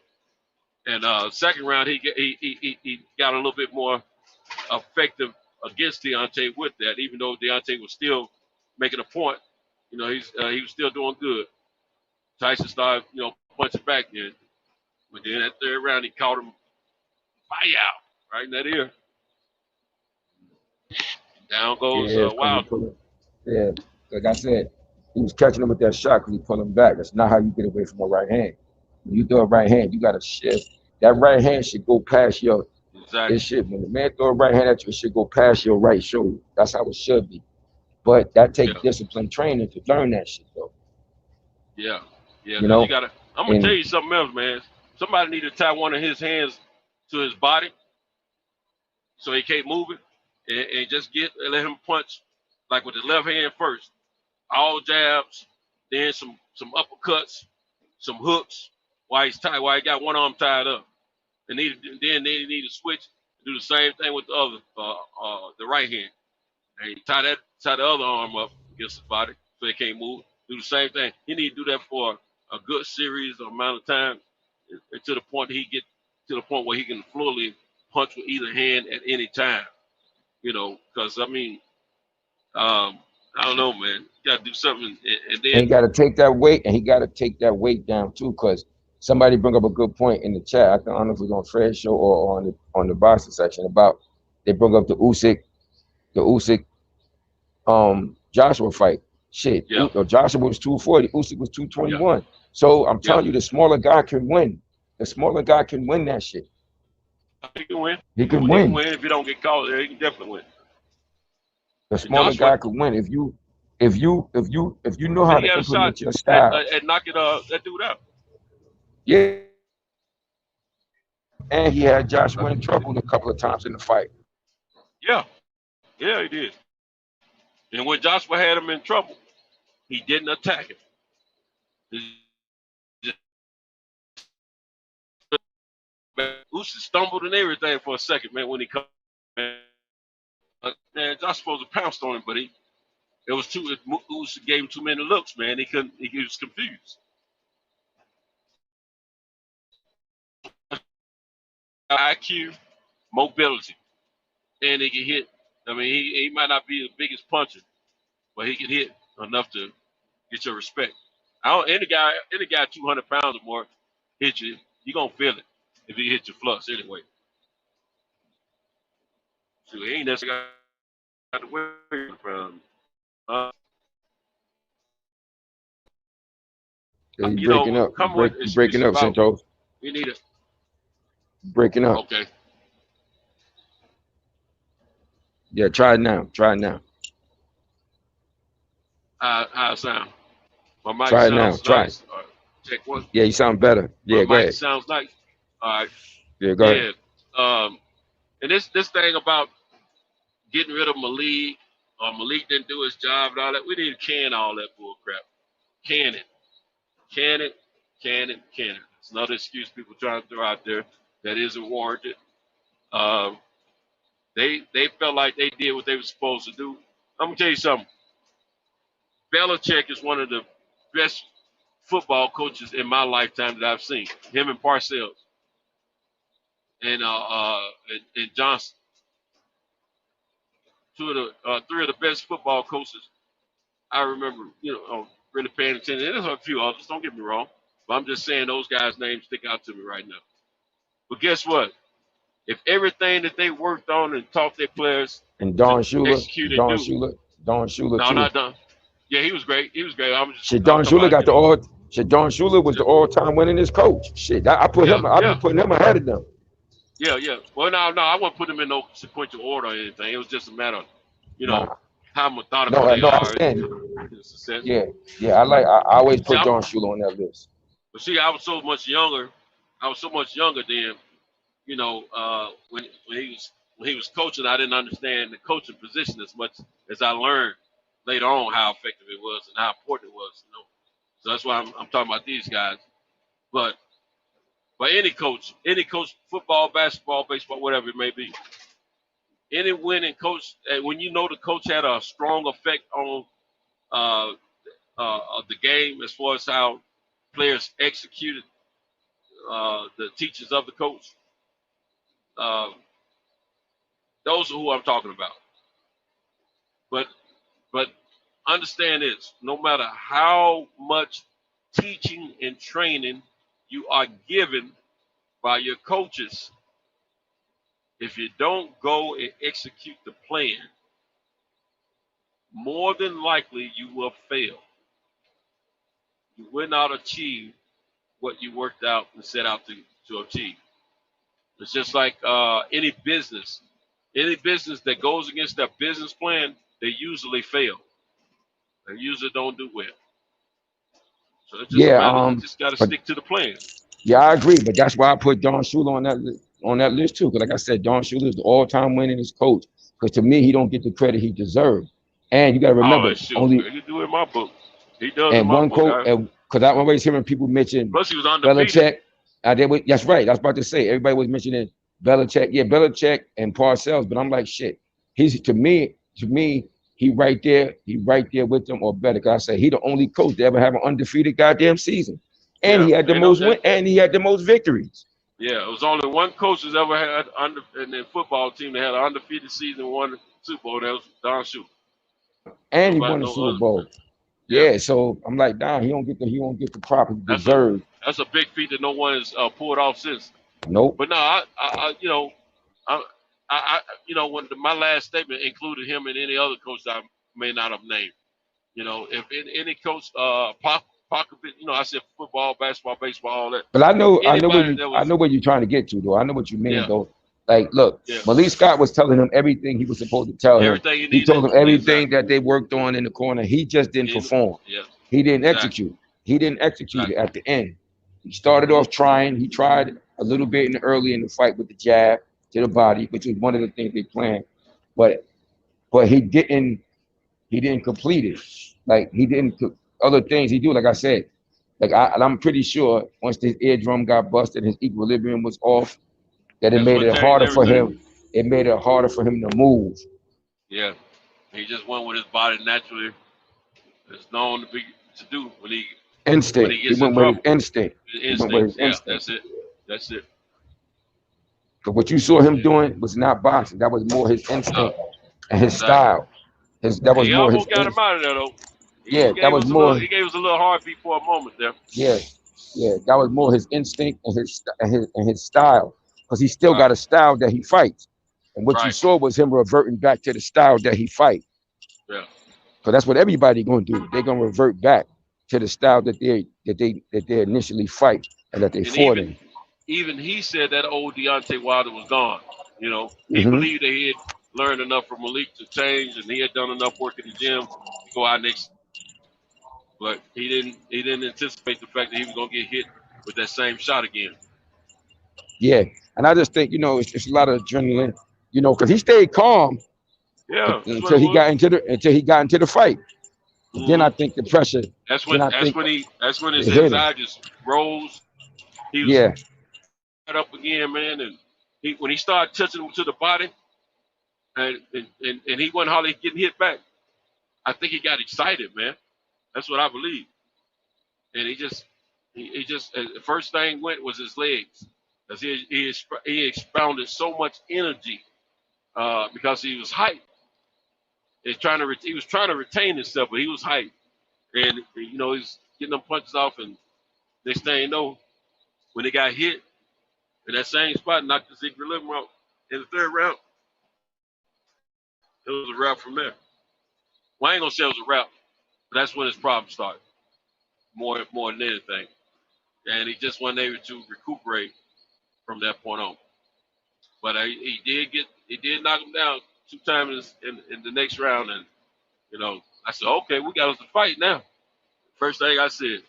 And second round, he got a little bit more effective against Deontay with that. Even though Deontay was still making a point, you know, he was still doing good. Tyson started, you know, punching back then, but Then that third round, he caught him out right in that ear. Down goes Yeah, it's 'cause he Wilder. pull him. Yeah, like I said, he was catching him with that shot because he pulled him back. That's not how you get away from a right hand. When you throw a right hand, you got to shift. That right hand should go past your. Exactly. It should. When the man throw a right hand at you, it should go past your right shoulder. That's how it should be. But that takes Yeah. discipline training to learn that shit, though. Yeah. Yeah. You Because know, you gotta. I'm gonna tell and you something else, man. Somebody need to tie one of his hands to his body so he can't move it, and just let him punch like with the left hand first. All jabs, then some uppercuts, some hooks. While he's tied, while he got one arm tied up, and then they need to switch, do the same thing with the other, the right hand. And tie the other arm up against his body so he can't move. Do the same thing. He need to do that for a good series or amount of time, and to the point where he can fluently punch with either hand at any time. You know, because I mean, I don't know, man. You gotta do something, and he then got to take that weight, and he got to take that weight down too, because somebody bring up a good point in the chat. I don't know if it was on Fred's show or on the boxing section about they bring up the Usyk Joshua fight. Shit, yeah, Joshua was 240, Usyk was 221. So I'm yeah, telling you, the smaller guy can win. The smaller guy can win that shit. he can win. He can He can win. win if you don't get caught there. He can definitely win. The And smaller Joshua, guy can win if you know I how mean, he to got a shot implement your at styles. knocking that dude out. Yeah, and he had Joshua in trouble a couple of times in the fight. Yeah, yeah, he did. And when Joshua had him in trouble, he didn't attack him. He just, Usyk stumbled and everything for a second, man. When he come, man, Joshua supposed to pounced on him, but Usyk gave him too many looks, man. He was confused. IQ, mobility, and he can hit. I mean, he might not be the biggest puncher, but he can hit enough to get your respect. Any guy 200 pounds or more hit you, you gonna feel it if he hit your flux anyway. So he ain't necessarily got to worry from. Yeah, you You know, breaking up. come with You it's breaking up, about Santos. you need a Breaking up. okay. Yeah, try it now. Try it now. How it sound? My mic Try it now. sounds Try it. nice. All right, check one. Yeah, you sound better. My Yeah, go mic ahead. sounds nice. All right. Yeah, go ahead. Yeah. And this thing about getting rid of Malik, or Malik didn't do his job and all that. We need to can all that bull crap. Can it. Can it. Can it. Can it. It's another excuse people trying to throw out there that isn't warranted. They felt like they did what they were supposed to do. I'm gonna tell you something. Belichick is one of the best football coaches in my lifetime that I've seen. Him and Parcells and Johnson, three of the best football coaches I remember. Really paying attention. And there's a few others. Don't get me wrong, but I'm just saying those guys' names stick out to me right now. But guess what? If everything that they worked on and taught their players And to Don Shula, execute and do, Don Shula no, too. not done. Yeah, he was great. He was great. I'm Don talking Shula about, got the all. Don Shula was the all-time winningest coach. Shit, I put him. I be yeah. putting him ahead of them. Yeah. Well, no, I wouldn't put them in no sequential order or anything. It was just a matter of, Nah. how methodical No, they I are understand. in success. Yeah. I always See, put Don Shula on that list. But see, I was so much younger. Then, when he was coaching, I didn't understand the coaching position as much as I learned later on how effective it was and how important it was. So that's why I'm talking about these guys. But any coach, football, basketball, baseball, whatever it may be, any winning coach, when you know the coach had a strong effect on the game as far as how players executed the teachings of the coach, those are who I'm talking about. But understand this: no matter how much teaching and training you are given by your coaches, if you don't go and execute the plan, more than likely you will fail. You will not achieve what you worked out and set out to achieve. It's just like any business. Any business that goes against their business plan, they usually fail. They usually don't do well. So it's just a matter. You just got to but stick to the plan. yeah, I agree. But that's why I put Don Shula on that list too. Because like I said, Don Shula is the all-time winningest coach. Because to me, he don't get the credit he deserves. And you got to Oh, remember, that's sure. only He do it in my book. He does in and my one book. coach. Because I'm always hearing people mention Plus, he was undefeated. Belichick. That's right. I was about to say everybody was mentioning Belichick. Yeah, Belichick and Parcells. But I'm like, shit. He's to me, he right there with them or better. Cause I say he the only coach to ever have an undefeated goddamn season, and Yeah, he had the ain't no most that. and he had the most victories. Yeah, it was only one coach that's ever had in the football team that had an undefeated season, won the Super Bowl. That was Don Shula. And he Nobody, won the no Super other. Bowl. Yeah, Yeah, so I'm like, Don, he don't get the proper he that's deserves. a big feat that no one has pulled off since. Nope. But no, when my last statement included him and any other coach I may not have named. If any coach, Popovich, I said football, basketball, baseball, all that. But I know Anybody that was, where you're trying to get to though. I know what you mean yeah, though. Like, look, yeah, Malik Scott was telling him everything he was supposed to tell him. everything you He needed, told him everything exactly. that they worked on in the corner. He just didn't perform. Yeah, He didn't exactly. execute. He didn't execute it Exactly. at the end. He started off trying. He tried a little bit early in the fight with the jab to the body, which was one of the things they planned. But he didn't complete it. Like he didn't other things he do. Like I said, I'm pretty sure once his eardrum got busted, his equilibrium was off. That it That's made what it changed harder for everything. him. It made it harder for him to move. Yeah, he just went with his body naturally. It's known to do when he Instinct. He gets in went with his trouble. instinct. His He went with instincts. his Yeah, instinct. That's it. But what you saw him doing was not boxing. That was more his No, instinct and his exactly. style. That was He more his almost got him instinct. out of there though. Yeah, that was more. He gave us a little heartbeat for a moment there. Yeah, that was more his instinct and his style. Because he still got a style that he fights. And what you saw was him reverting back to the style that he fight. Yeah. So that's what everybody gonna do. They're gonna revert back to the style that they initially fight and that they fought in. Even he said that old Deontay Wilder was gone. He Mm-hmm. believed that he had learned enough from Malik to change, and he had done enough work in the gym to go out next. But he didn't anticipate the fact that he was gonna get hit with that same shot again. Yeah, and I just think it's a lot of adrenaline, because he stayed calm Yeah, until he got into the fight. Mm-hmm. Then I think the pressure. That's when his anxiety just rose. He was right up again, man, and when he started touching him to the body, and he wasn't hardly getting hit back. I think he got excited, man. That's what I believe. And he just the first thing went was his legs, because he expounded so much energy because he was hyped. He was trying to retain himself, but he was hyped, and he's getting them punches off, and next thing you know, when he got hit in that same spot, knocked his equilibrium out in the third round, it was a wrap from there. Well, I ain't gonna say it was a wrap, but that's when his problem started, more than anything. And he just wasn't able to recuperate from that point on. But he did knock him down 2 times in the next round, and I said, okay, we got us a fight now. First thing I said,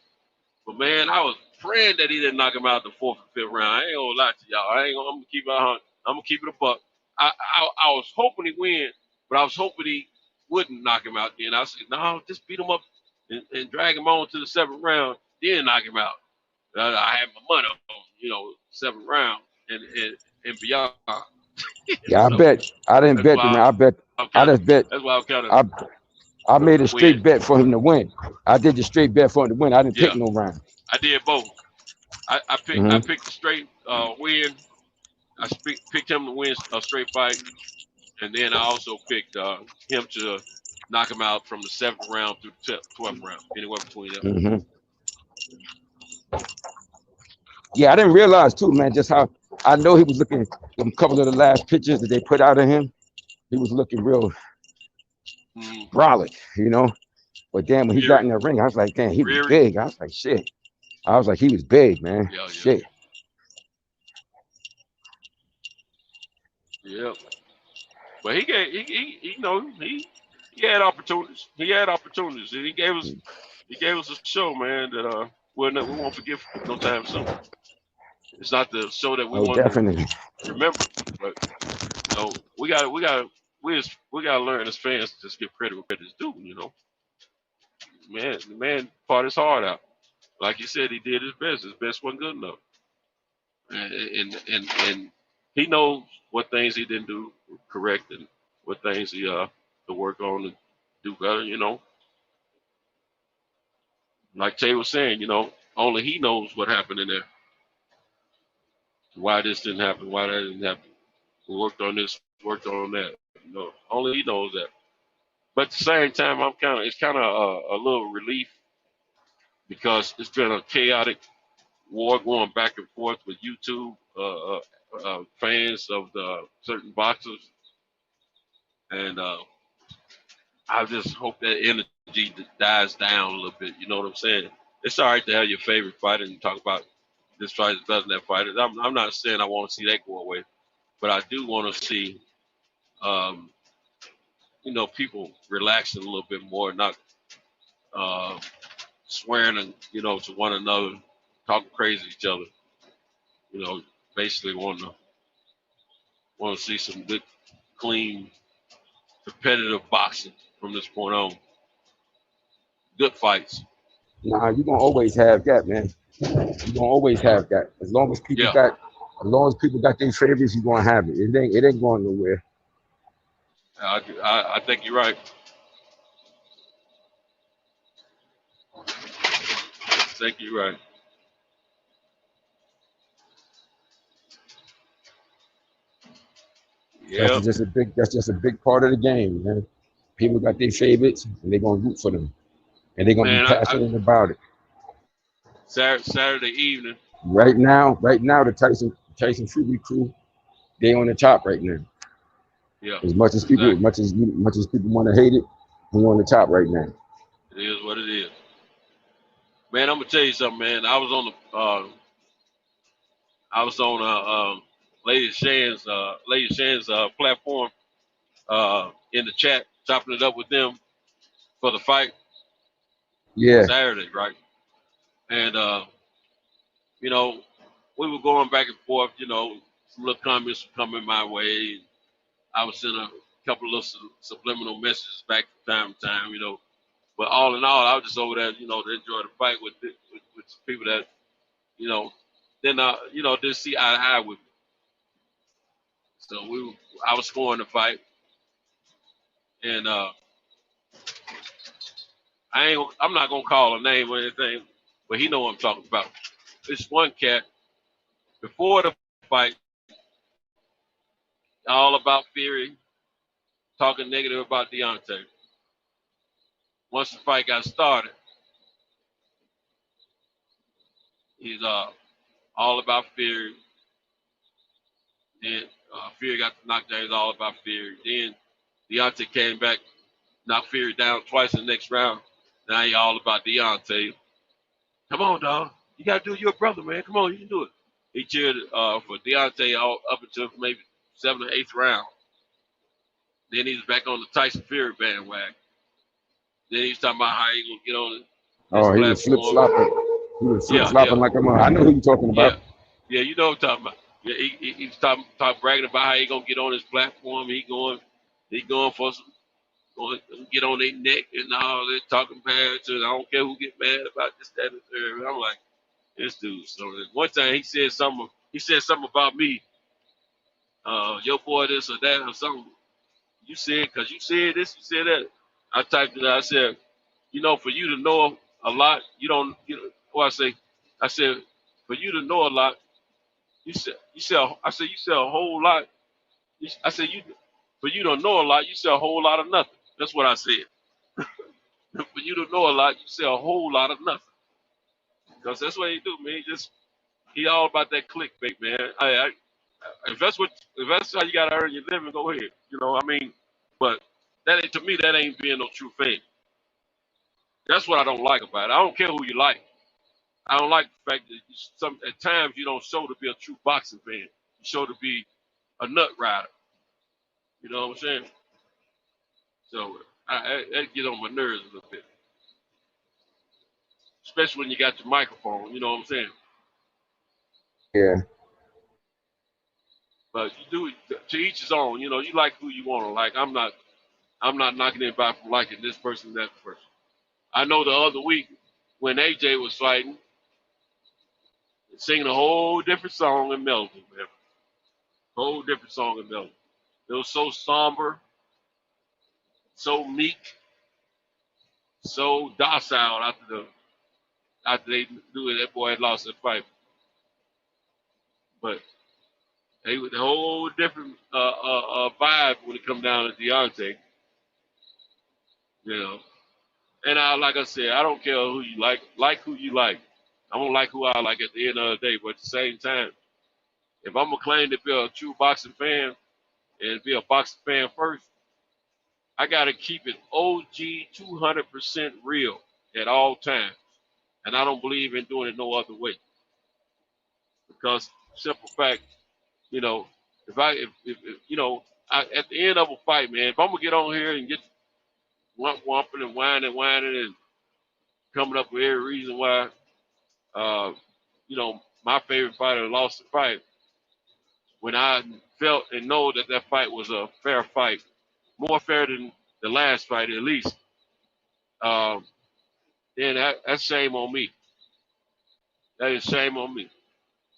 but man, I was praying that he didn't knock him out the 4th and 5th round. I ain't gonna lie to y'all. I'm gonna keep it 100. I'm gonna keep it a buck. I was hoping he win, but I was hoping he wouldn't knock him out. Then I said, no, just beat him up and drag him on to the 7th round, then knock him out. I had my money on, 7th round and beyond. Yeah, I didn't bet, man. I just bet. That's why I'm kind of. I made a straight bet for him to win. I did the straight bet for him to win. I didn't pick no round. I did both. I picked the straight win. I picked him to win a straight fight, and then I also picked him to knock him out from the 7th round through the 12th round, anywhere between them. Mm-hmm. Yeah, I didn't realize too, man, just how I know he was looking. A couple of the last pictures that they put out of him, he was looking real brolic, you know. But damn, when he got in the ring, I was like, damn, he was big. I was like, shit. I was like, he was big, man. Shit. Yeah. But he you know, he had opportunities. He had opportunities, and he gave us a show, man, that we won't forget no time soon. It's not the show that we Oh, want definitely. to remember, but you know, we gotta learn as fans to just give credit where credit's due. You know, man, the man fought his heart out. Like you said, he did his best. His best wasn't good enough, and he knows what things he didn't do correct and what things he to work on and do better. You know, like Tay was saying, you know, only he knows what happened in there. Why this didn't happen? Why that didn't happen? We worked on this, worked on that. You know, only he knows that. But at the same time, it's kind of a little relief because it's been a chaotic war going back and forth with YouTube fans of the certain boxers, and I just hope that energy dies down a little bit. You know what I'm saying? It's all right to have your favorite fighter and talk about this fighter's better than that fighter. I'm not saying I want to see that go away, but I do want to see, you know, people relaxing a little bit more, not swearing and to one another, talking crazy to each other. You know, basically want to see some good, clean, competitive boxing from this point on. Good fights. Nah, you're gonna always have that, man. You're gonna always have that. As long as people got their favorites, you're gonna have it. It ain't going nowhere. I think you're right. I think you're right. Yeah. That's just a big part of the game, man. People got their favorites and they're gonna root for them. And they're gonna be passionate about it. Saturday evening. Right now, the Tyson Fury crew, they on the top right now. Yeah. As much as people want to hate it, we're on the top right now. It is what it is. Man, I'm gonna tell you something, man. I was on Lady Shan's platform in the chat, chopping it up with them for the fight. Yeah. Saturday, right? And you know, we were going back and forth. You know, some little comments were coming my way. I was sending a couple of subliminal messages back from time to time. You know, but all in all, I was just over there, to enjoy the fight with some people that, didn't see eye to eye with me. So I was scoring the fight, and I'm not gonna call a name or anything, but he know what I'm talking about. This one cat before the fight, all about Fury, talking negative about Deontay. Once the fight got started, he's all about Fury. Then Fury got knocked down. He's all about Fury. Then Deontay came back, knocked Fury down twice in the next round. Now he all about Deontay. Come on, dog. You got to do your brother, man. Come on, you can do it. He cheered for Deontay all up until maybe 7th or 8th round. Then he was back on the Tyson Fury bandwagon. Then he was talking about how he going to get on he was flip-flopping. He was flip-flopping like a mother. I know who you're talking about. Yeah, you know what I'm talking about. Yeah, he was talking bragging about how he going to get on his platform. He going for some, going to get on their neck and all that, talking bad to it. I don't care who get mad about this, that, and the third. I'm like, this dude. So one time he said something about me. Your boy this or that or something. You said, because you said this, you said that. I typed it out. I said, for you to know a lot, you don't, I said, for you to know a lot, you said a whole lot. I said, for you to know a lot, you say a whole lot of nothing. That's what I said. For you to know a lot, you say a whole lot of nothing. Because that's what he do, man. He all about that clickbait, man. If that's how you gotta earn your living, go ahead. You know, I mean, but that ain't, to me, that ain't being no true fan. That's what I don't like about it. I don't care who you like. I don't like the fact that at times you don't show to be a true boxing fan. You show to be a nut rider. You know what I'm saying? So that get on my nerves a little bit, especially when you got your microphone. You know what I'm saying? Yeah. But you do it to each his own. You know, you like who you want to like. I'm not knocking anybody from liking this person, that person. I know the other week when AJ was fighting, singing a whole different song and melody, man. Whole different song and melody. It was so somber, so meek, so docile after they knew that boy had lost that fight. But they with a whole different vibe when it come down to Deontay. You know. And like I said, I don't care who you like who you like. I don't like who I like at the end of the day, but at the same time, if I'm gonna claim to be a true boxing fan and be a boxing fan first, I gotta keep it OG 200% real at all times. And I don't believe in doing it no other way. Because simple fact, you know, if you know, at the end of a fight, man, if I'm gonna get on here and get whumping and whining and coming up with every reason why, you know, my favorite fighter lost the fight, when I felt and know that that fight was a fair fight, more fair than the last fight at least, then that's shame on me. That is shame on me.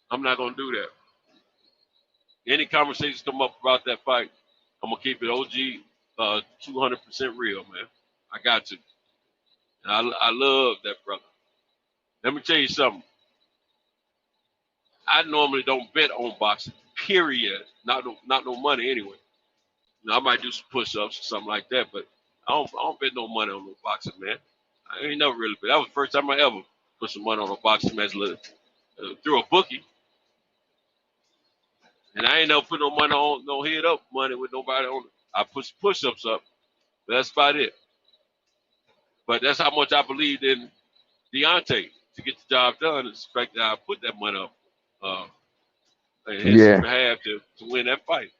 I'm not gonna do that. Any conversations come up about that fight, I'm gonna keep it OG, 200% real, man. I got to. And I love that brother. Let me tell you something. I normally don't bet on boxing. Period. Not no money anyway. You know, I might do some push-ups or something like that, but I don't bet no money on no boxing, man. I ain't never really bet. That was the first time I ever put some money on a boxing match through a bookie. And I ain't never put no money on no head up money with nobody on it. I put push-ups up. But that's about it. But that's how much I believed in Deontay to get the job done. Is the fact that I put that money up in his Yeah. behalf to win that fight.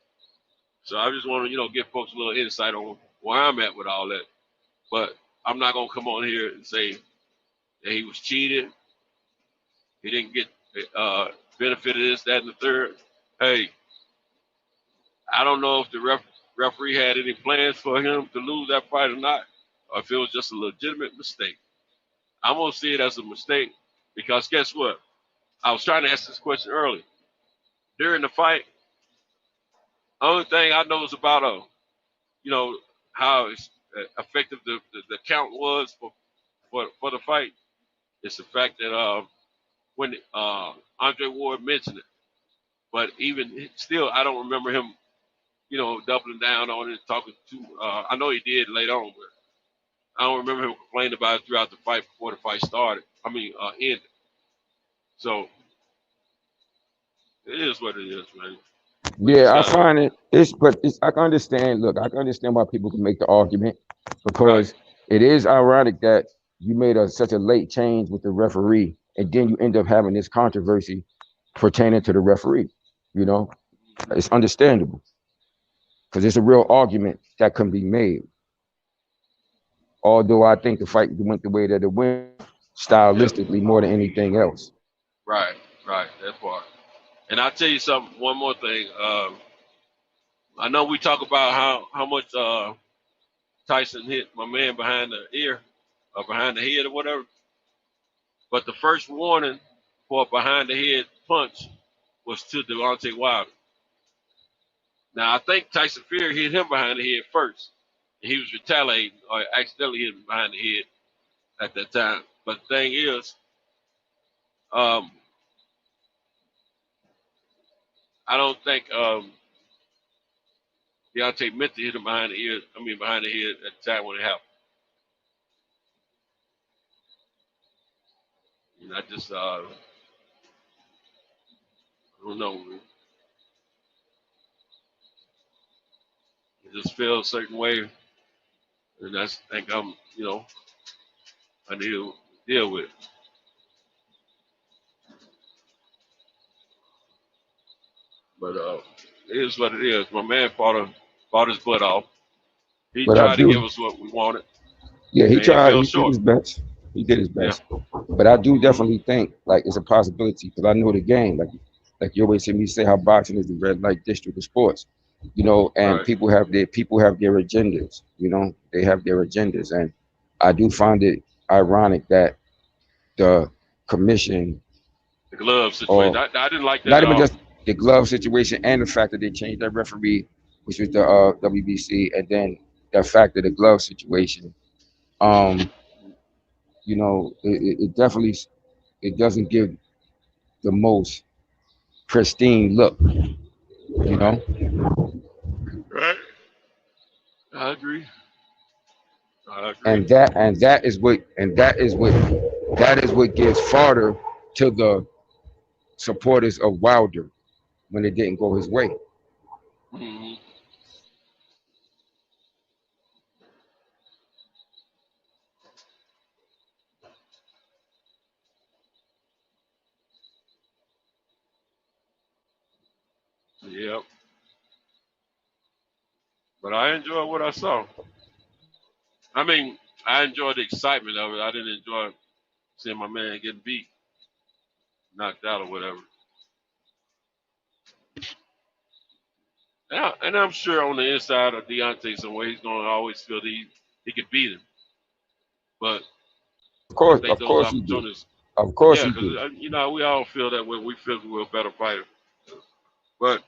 So I just want to, you know, give folks a little insight on where I'm at with all that. But I'm not gonna come on here and say that he was cheated. He didn't get benefit of this, that, and the third. Hey, I don't know if the referee had any plans for him to lose that fight or not, or if it was just a legitimate mistake. I'm gonna see it as a mistake because guess what? I was trying to ask this question earlier. During the fight, only thing I know is about you know, how effective the count was for the fight. It's the fact that when Andre Ward mentioned it, but even still, I don't remember him, you know, doubling down on it, talking to. I know he did later on, but I don't remember him complaining about it throughout the fight before the fight started. I mean, ended. So it is what it is, man. Yeah, I find I can understand. Look, I can understand why people can make the argument because it is ironic that you made such a late change with the referee, and then you end up having this controversy pertaining to the referee. You know, it's understandable because it's a real argument that can be made. Although I think the fight went the way that it went, stylistically more than anything else. Right, that part. And I'll tell you something, one more thing. I know we talk about how much Tyson hit my man behind the ear or behind the head or whatever. But the first warning for a behind the head punch was to Deontay Wilder. Now, I think Tyson Fury hit him behind the head first. He was retaliating or accidentally hit him behind the head at that time. But the thing is, I don't think Deontay meant to hit him behind the ear. I mean, behind the head at the time when it happened. And I just, I don't know, man. It just feels a certain way, and I think I'm, I need to deal with it. But it is what it is. My man fought his butt off. He But I tried to do, give us what we wanted, yeah, he and he tried. fell He did short. his best. He did his Yeah. best. But I do definitely think like it's a possibility because I know the game. Like you always hear me say how boxing is the red light district of sports. And Right. people have their agendas. They have their agendas, and I do find it ironic that the commission, The glove situation. or I didn't like that not at even all. just the glove situation, and the fact that they changed their referee, which was the WBC, and then the fact that the glove situation, um, it definitely it doesn't give the most pristine look, you know. Right. I agree. I agree. And that is what gives fodder to the supporters of Wilder when it didn't go his way. Hmm. Yep. But I enjoyed what I saw. I mean, I enjoyed the excitement of it. I didn't enjoy seeing my man getting beat, knocked out, or whatever. And I'm sure on the inside of Deontay somewhere, he's going to always feel that he could beat him. But I think Of those course he do. opportunities, Of course yeah, he because, do. we all feel that way. We feel we're a better fighter. But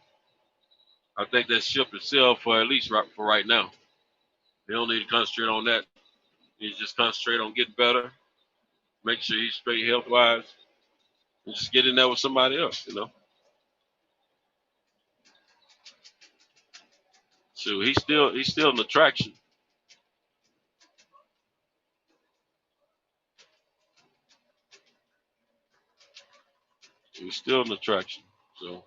I think that ship is sailed for at least for right now. They don't need to concentrate on that. They just concentrate on getting better, make sure he's straight health-wise, and just get in there with somebody else. So he's still an attraction. He's still an attraction. So,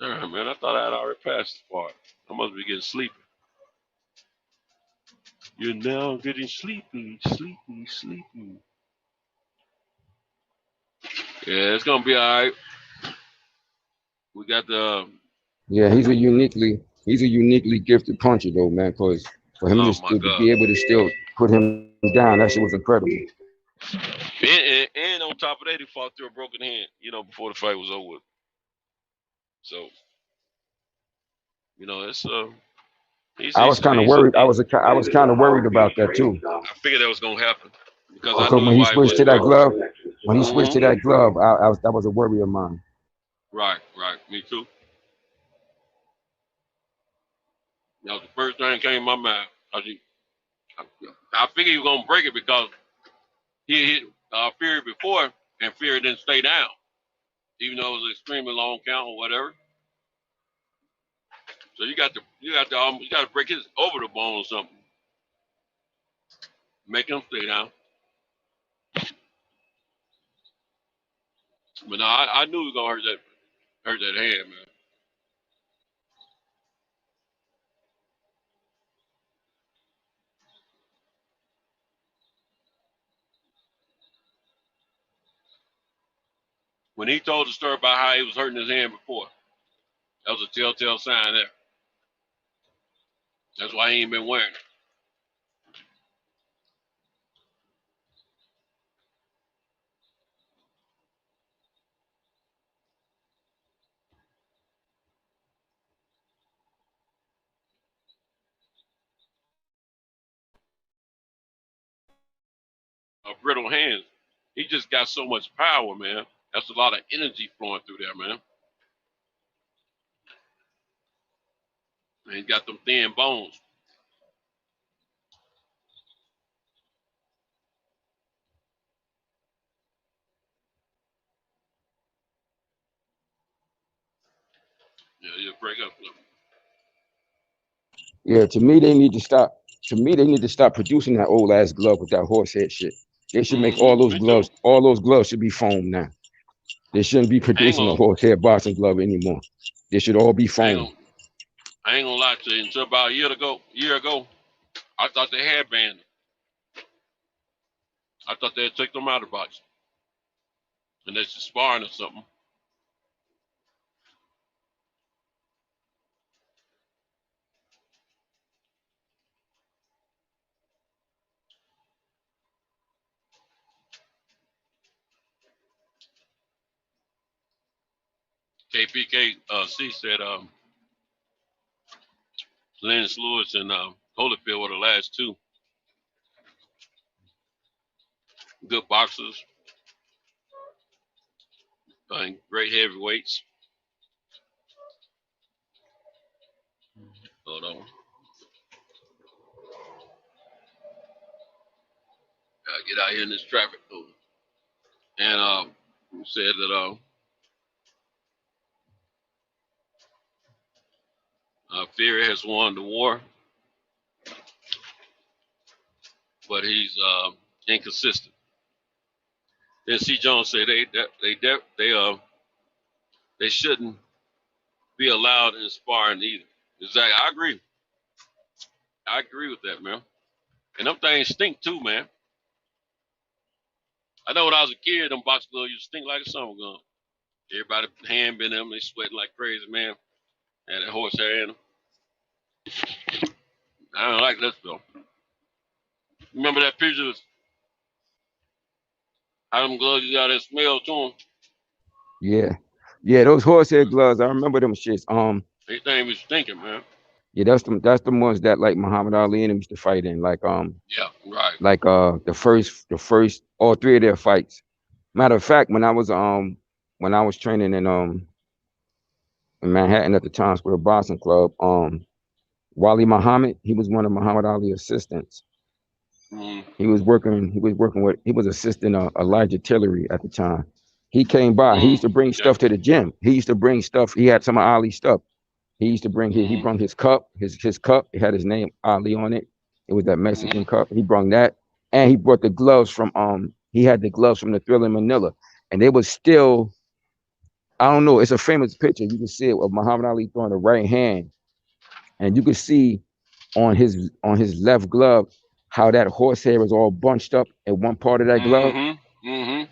all right, man. I thought I had already passed the part. I must be getting sleepy. You're now getting sleepy. Yeah, it's gonna be all right. We got the. Yeah, he's a uniquely gifted puncher though, man. Because for him Oh to my still to God. be able to still put him down, that shit was incredible. And on top of that, he fought through a broken hand. Before the fight was over with. So, it's he's I was kind of worried. I was kind of worried about that too. I figured that was gonna happen because I Because knew when he why he switched to wasn't that doing. glove, that was a worry of mine. Right, me too. The first thing came to my mind. I figured he was gonna break it because he hit Fury before, and Fury didn't stay down, even though it was an extremely long count or whatever. So you got to break his over the bone or something, make him stay down. But no, I knew he was gonna hurt that hand, man. When he told the story about how he was hurting his hand before, that was a telltale sign there. That's why he ain't been wearing it. Brittle hands. He just got so much power, man. That's a lot of energy flowing through there, man. And he got them thin bones. Yeah, he'll break up. Yeah, to me they need to stop. To me, they need to stop producing that old ass glove with that horsehead shit. They should make all those Me too. gloves. All those gloves should be foam now. They shouldn't be I ain't producing a gonna, horsehair boxing glove anymore. They should all be foam. I ain't gonna lie to you. Until about a year ago, I thought they had banned them. I thought they had took them out of boxing, and that's just sparring or something. KPK C said Lennox Lewis and Holyfield were the last two good boxers and great heavyweights. Hold on. Gotta get out here in this traffic. And said that Fury has won the war, but he's inconsistent. Then C. Jones said they shouldn't be allowed in sparring either. Exactly, I agree with that, man. And them things stink too, man. I know when I was a kid, them box gloves used to stink like a summer gun. Everybody hand been them, they sweating like crazy, man. And that horsehair in them. I don't like that stuff. Remember that picture of how them gloves got that smell to them? Yeah, those horsehair gloves. I remember them shits. They thing was stinking, man. Yeah, that's the ones that like Muhammad Ali and them used to fight in. Like Yeah, right. like the first all three of their fights. Matter of fact, when I was training in Manhattan at the Times Square Boxing Club, Wali Muhammad, he was one of Muhammad Ali's assistants. He was assisting Elijah Tillery at the time. He came by. He used to bring stuff to the gym. He used to bring stuff. He had some of Ali's stuff. He used to bring he brought his cup. His cup. It had his name Ali on it. It was that Mexican cup. He brought that, and he brought the gloves from he had the gloves from the Thriller in Manila, and they was still. I don't know. It's a famous picture. You can see it of Muhammad Ali throwing the right hand, and you can see on his left glove how that horsehair is all bunched up at one part of that glove.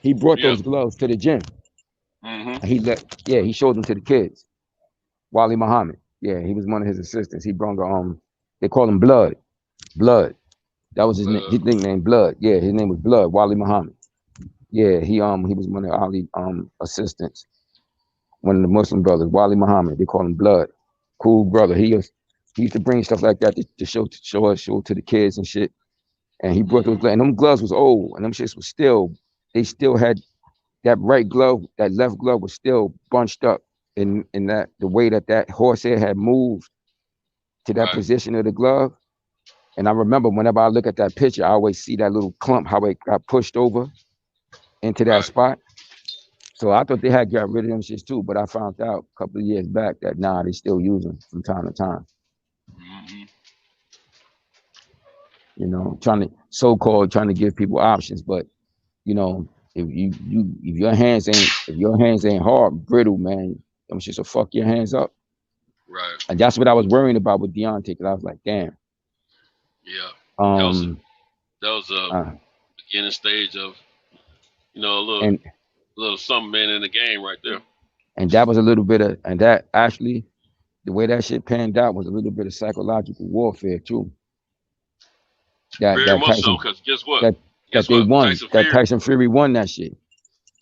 He brought those gloves to the gym. And he showed them to the kids. Wali Muhammad. Yeah, he was one of his assistants. He brought they call him Blood. Blood. That was his nickname, Blood. Yeah, his name was Blood, Wali Muhammad. Yeah, he was one of Ali assistants. One of the Muslim brothers, Wali Muhammad. They call him Blood. Cool brother. He used to bring stuff like that to show to the kids and shit. And he brought those gloves, and them gloves was old, and them shits was they still had that right glove, that left glove was still bunched up in that the way that horsehair had moved to that position of the glove. And I remember whenever I look at that picture, I always see that little clump, how it got pushed over into that spot. So I thought they had got rid of them shits too, but I found out a couple of years back that they still use them from time to time. You know, trying to give people options, but you know, if your hands ain't hard, brittle, man, them shits will fuck your hands up. Right. And that's what I was worrying about with Deontay, because I was like, damn. Yeah. That was a beginning stage of, you know, a little something man in the game right there. And that was a little bit of, and that actually, the way that shit panned out was a little bit of psychological warfare too. Very much so, because guess what? They won. Tyson Fury won that shit.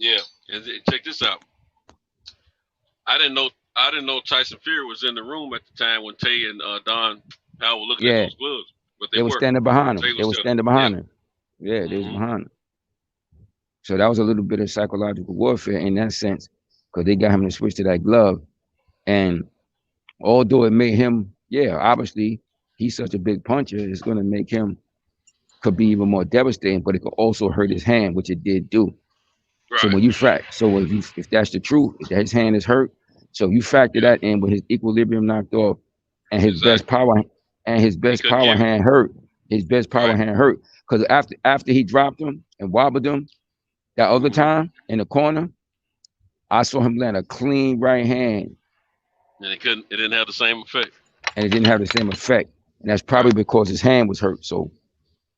Yeah, and check this out. I didn't know Tyson Fury was in the room at the time when Tay and Don Powell were looking at those gloves. But they were standing behind him. They were standing behind him. Yeah, they was behind him. So that was a little bit of psychological warfare in that sense, because they got him to switch to that glove. And although it made him, obviously he's such a big puncher, it's going to make him could be even more devastating, but it could also hurt his hand, which it did do. Right. So when you if that's the truth, if his hand is hurt, so you factor that in with his equilibrium knocked off and his best power hand hurt. His best power hand hurt. Because after he dropped him and wobbled him that other time in the corner, I saw him land a clean right hand, And it didn't have the same effect. and it didn't have the same effect. And that's probably Right. because his hand was hurt. So,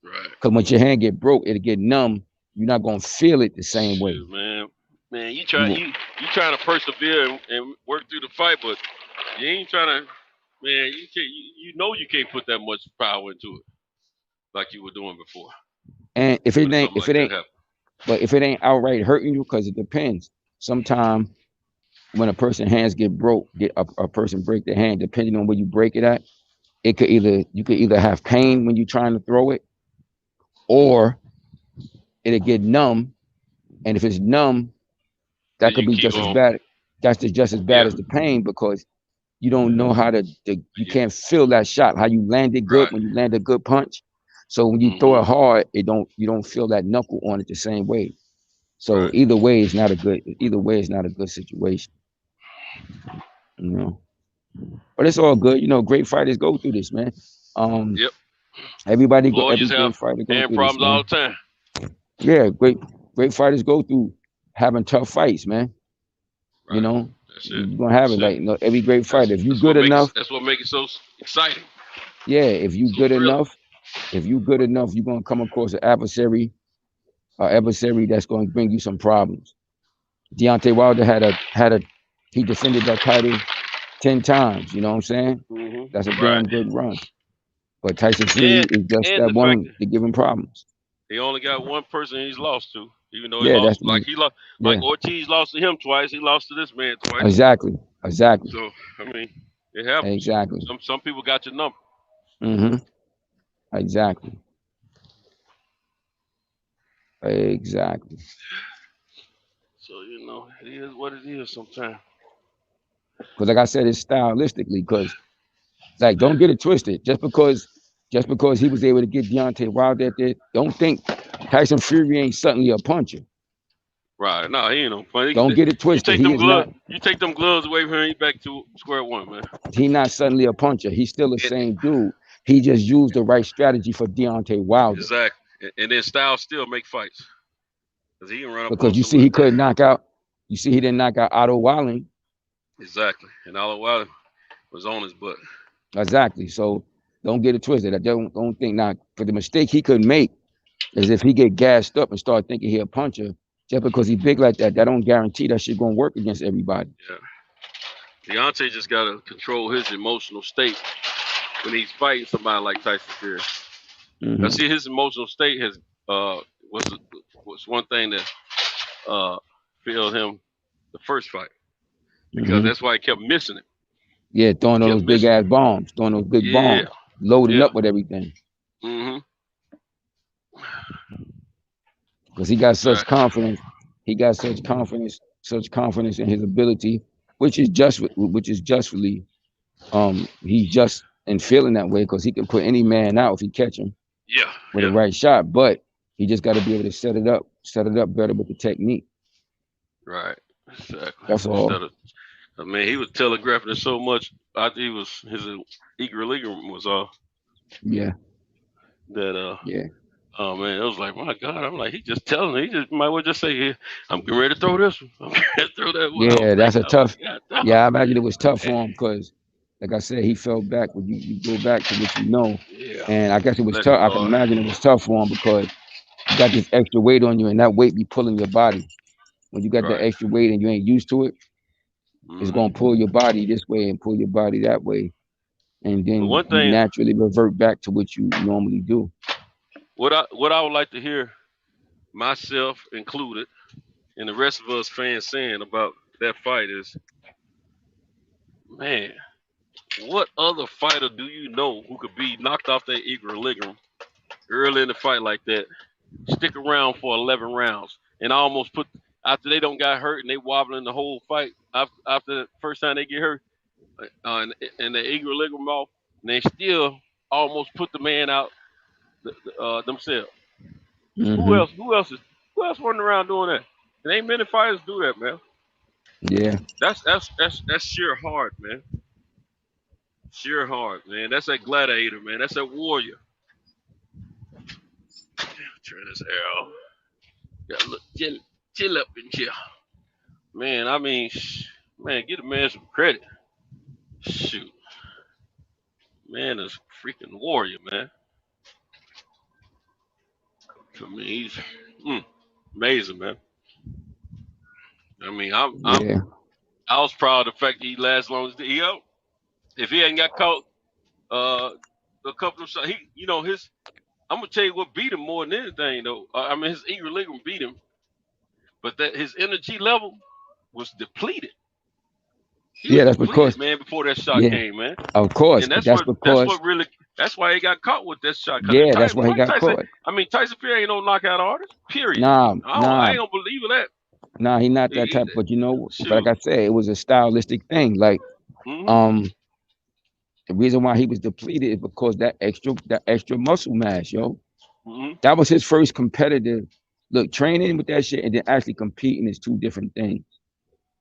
Right. because once your hand get broke, it'll get numb. You're not gonna feel it the same way. Shoot, man, you trying to persevere and work through the fight, but you ain't trying to. Man, you can't. You can't put that much power into it like you were doing before. And if it ain't, But if it ain't outright hurting you, because it depends. Sometimes when a person's hands get broke, a person break their hand, depending on where you break it at, you could either have pain when you're trying to throw it, or it'll get numb. And if it's numb, that could be just as bad. That's just as bad as the pain, because you don't know how you can't feel that shot, how you landed good when you land a good punch. So when you throw it hard, you don't feel that knuckle on it the same way. So either way is not a good situation. You know. But it's all good. You know, great fighters go through this, man. Yep. Every great have fighter go hand through problems this, man. all the time. Yeah, great fighters go through having tough fights, man. Right. You know, you're gonna have it. Like, every great fighter, if you good enough, that's what makes it so exciting. Yeah, if you good enough, you're gonna come across an adversary that's gonna bring you some problems. Deontay Wilder he defended that title 10 times. You know what I'm saying? Mm-hmm. That's a damn good run. But Tyson Fury is just that one to give him problems. He only got one person he's lost to, even though Ortiz lost to him twice. He lost to this man twice. Exactly. So I mean, it happens. Exactly. Some people got your number. Mm-hmm. Exactly. So it is what it is sometimes. Because like I said, it's stylistically. Because don't get it twisted. Just because he was able to get Deontay Wilder there, don't think Tyson Fury ain't suddenly a puncher. Right. No, he ain't no funny. Don't get it twisted. You take them gloves away from him, he's back to square one, man. He's not suddenly a puncher. He's still the same dude. He just used the right strategy for Deontay Wilder. Exactly. And then Styles still make fights. Because he can run up. Because you see, he couldn't knock out. You see, he didn't knock out Otto Walling. Exactly. And Otto Walling was on his butt. Exactly. So don't get it twisted. I don't think now, for the mistake he could make is if he get gassed up and start thinking he a puncher, just because he's big like that don't guarantee that shit gonna work against everybody. Yeah. Deontay just gotta control his emotional state when he's fighting somebody like Tyson Fury. Mm-hmm. I see his emotional state has was one thing that failed him the first fight. Because that's why he kept missing it. Yeah, throwing those big ass bombs, bombs, loading up with everything. Mm-hmm. Because he got such confidence. He got such confidence in his ability, which is justly, he's just in feeling that way, because he can put any man out if he catch him. Yeah. With the right shot, but he just got to be able to set it up better with the technique. Right. Exactly. That's all. I mean, he was telegraphing it so much. I think his equilibrium was off. Yeah. That Yeah. Oh man, it was like, my God! I'm like, he just telling me. He just might well just say, "Here, I'm getting ready to throw this one. I'm getting ready to throw that one." Yeah, that's a tough. Yeah, I imagine it was tough for him because, like I said, he fell back. When you go back to what you know, and I guess it was tough. I can imagine it was tough for him because you got this extra weight on you, and that weight be pulling your body. When you got that extra weight and you ain't used to it, it's gonna pull your body this way and pull your body that way, and then you naturally revert back to what you normally do. What I would like to hear, myself included, and the rest of us fans saying about that fight is, man, what other fighter do you know who could be knocked off their equilibrium early in the fight like that, stick around for 11 rounds, and almost put, after they don't got hurt and they wobbling the whole fight, after the first time they get hurt, and the equilibrium off, and they still almost put the man out themselves. Mm-hmm. Who else running around doing that? There ain't many fighters do that, man. Yeah. That's sheer heart, man. Sheer heart, man. That's that gladiator, man. That's that warrior. Turn this arrow. Gotta look chill up in here. Man, I mean, man, get a man some credit. Shoot, man is a freaking warrior, man. I mean, he's amazing, man. I mean, Yeah. I was proud of the fact that he lasted as long as he held. If he hadn't got caught, a couple of shots, his. I'm gonna tell you what beat him more than anything, though. I mean, his equilibrium beat him, but that his energy level was depleted. He was Yeah, that's depleted, because man, before that shot yeah, came, man. of course, And but that's because that's why he got caught with that shot. Because yeah, that's why he Mike got Tyson, caught. I mean, Tyson Fury ain't no knockout artist. Period. Nah, I nah, ain't don't believe in that. nah, he not that type. But like Shoot. I said, it was a stylistic thing. Like, Mm-hmm. the reason why he was depleted is because that extra muscle mass, yo. Mm-hmm. That was his first competitive. Look, training with that shit and then actually competing is two different things.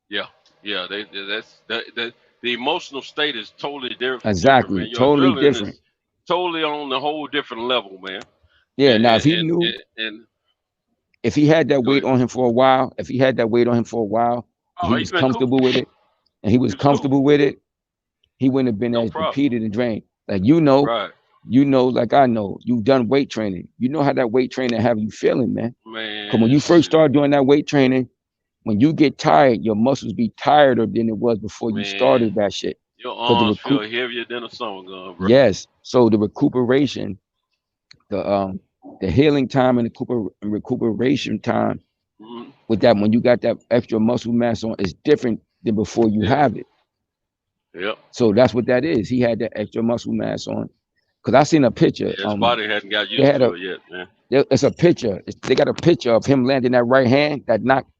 Yeah. The emotional state is totally different, Exactly, man. Your totally adrenaline different. is totally on a whole different level, man. Yeah. Now, if he knew, if he had that weight on him for a while, and he was comfortable with it, and he was comfortable with it, he wouldn't have been as depleted and drained. Like Right. like I know, you've done weight training. You know how that weight training have you feeling, man. Man. Because when you first start doing that weight training, when you get tired, your muscles be tireder than it was before you started that shit. Your arms feel heavier than a summer gun, bro. Yes. So the recuperation, the healing time and the recuperation time with that, when you got that extra muscle mass on, is different than before you have it. Yep. So that's what that is. He had that extra muscle mass on. Cause I seen a picture. His body hadn't got used to it yet, man. It's a picture. They got a picture of him landing that right hand that knocked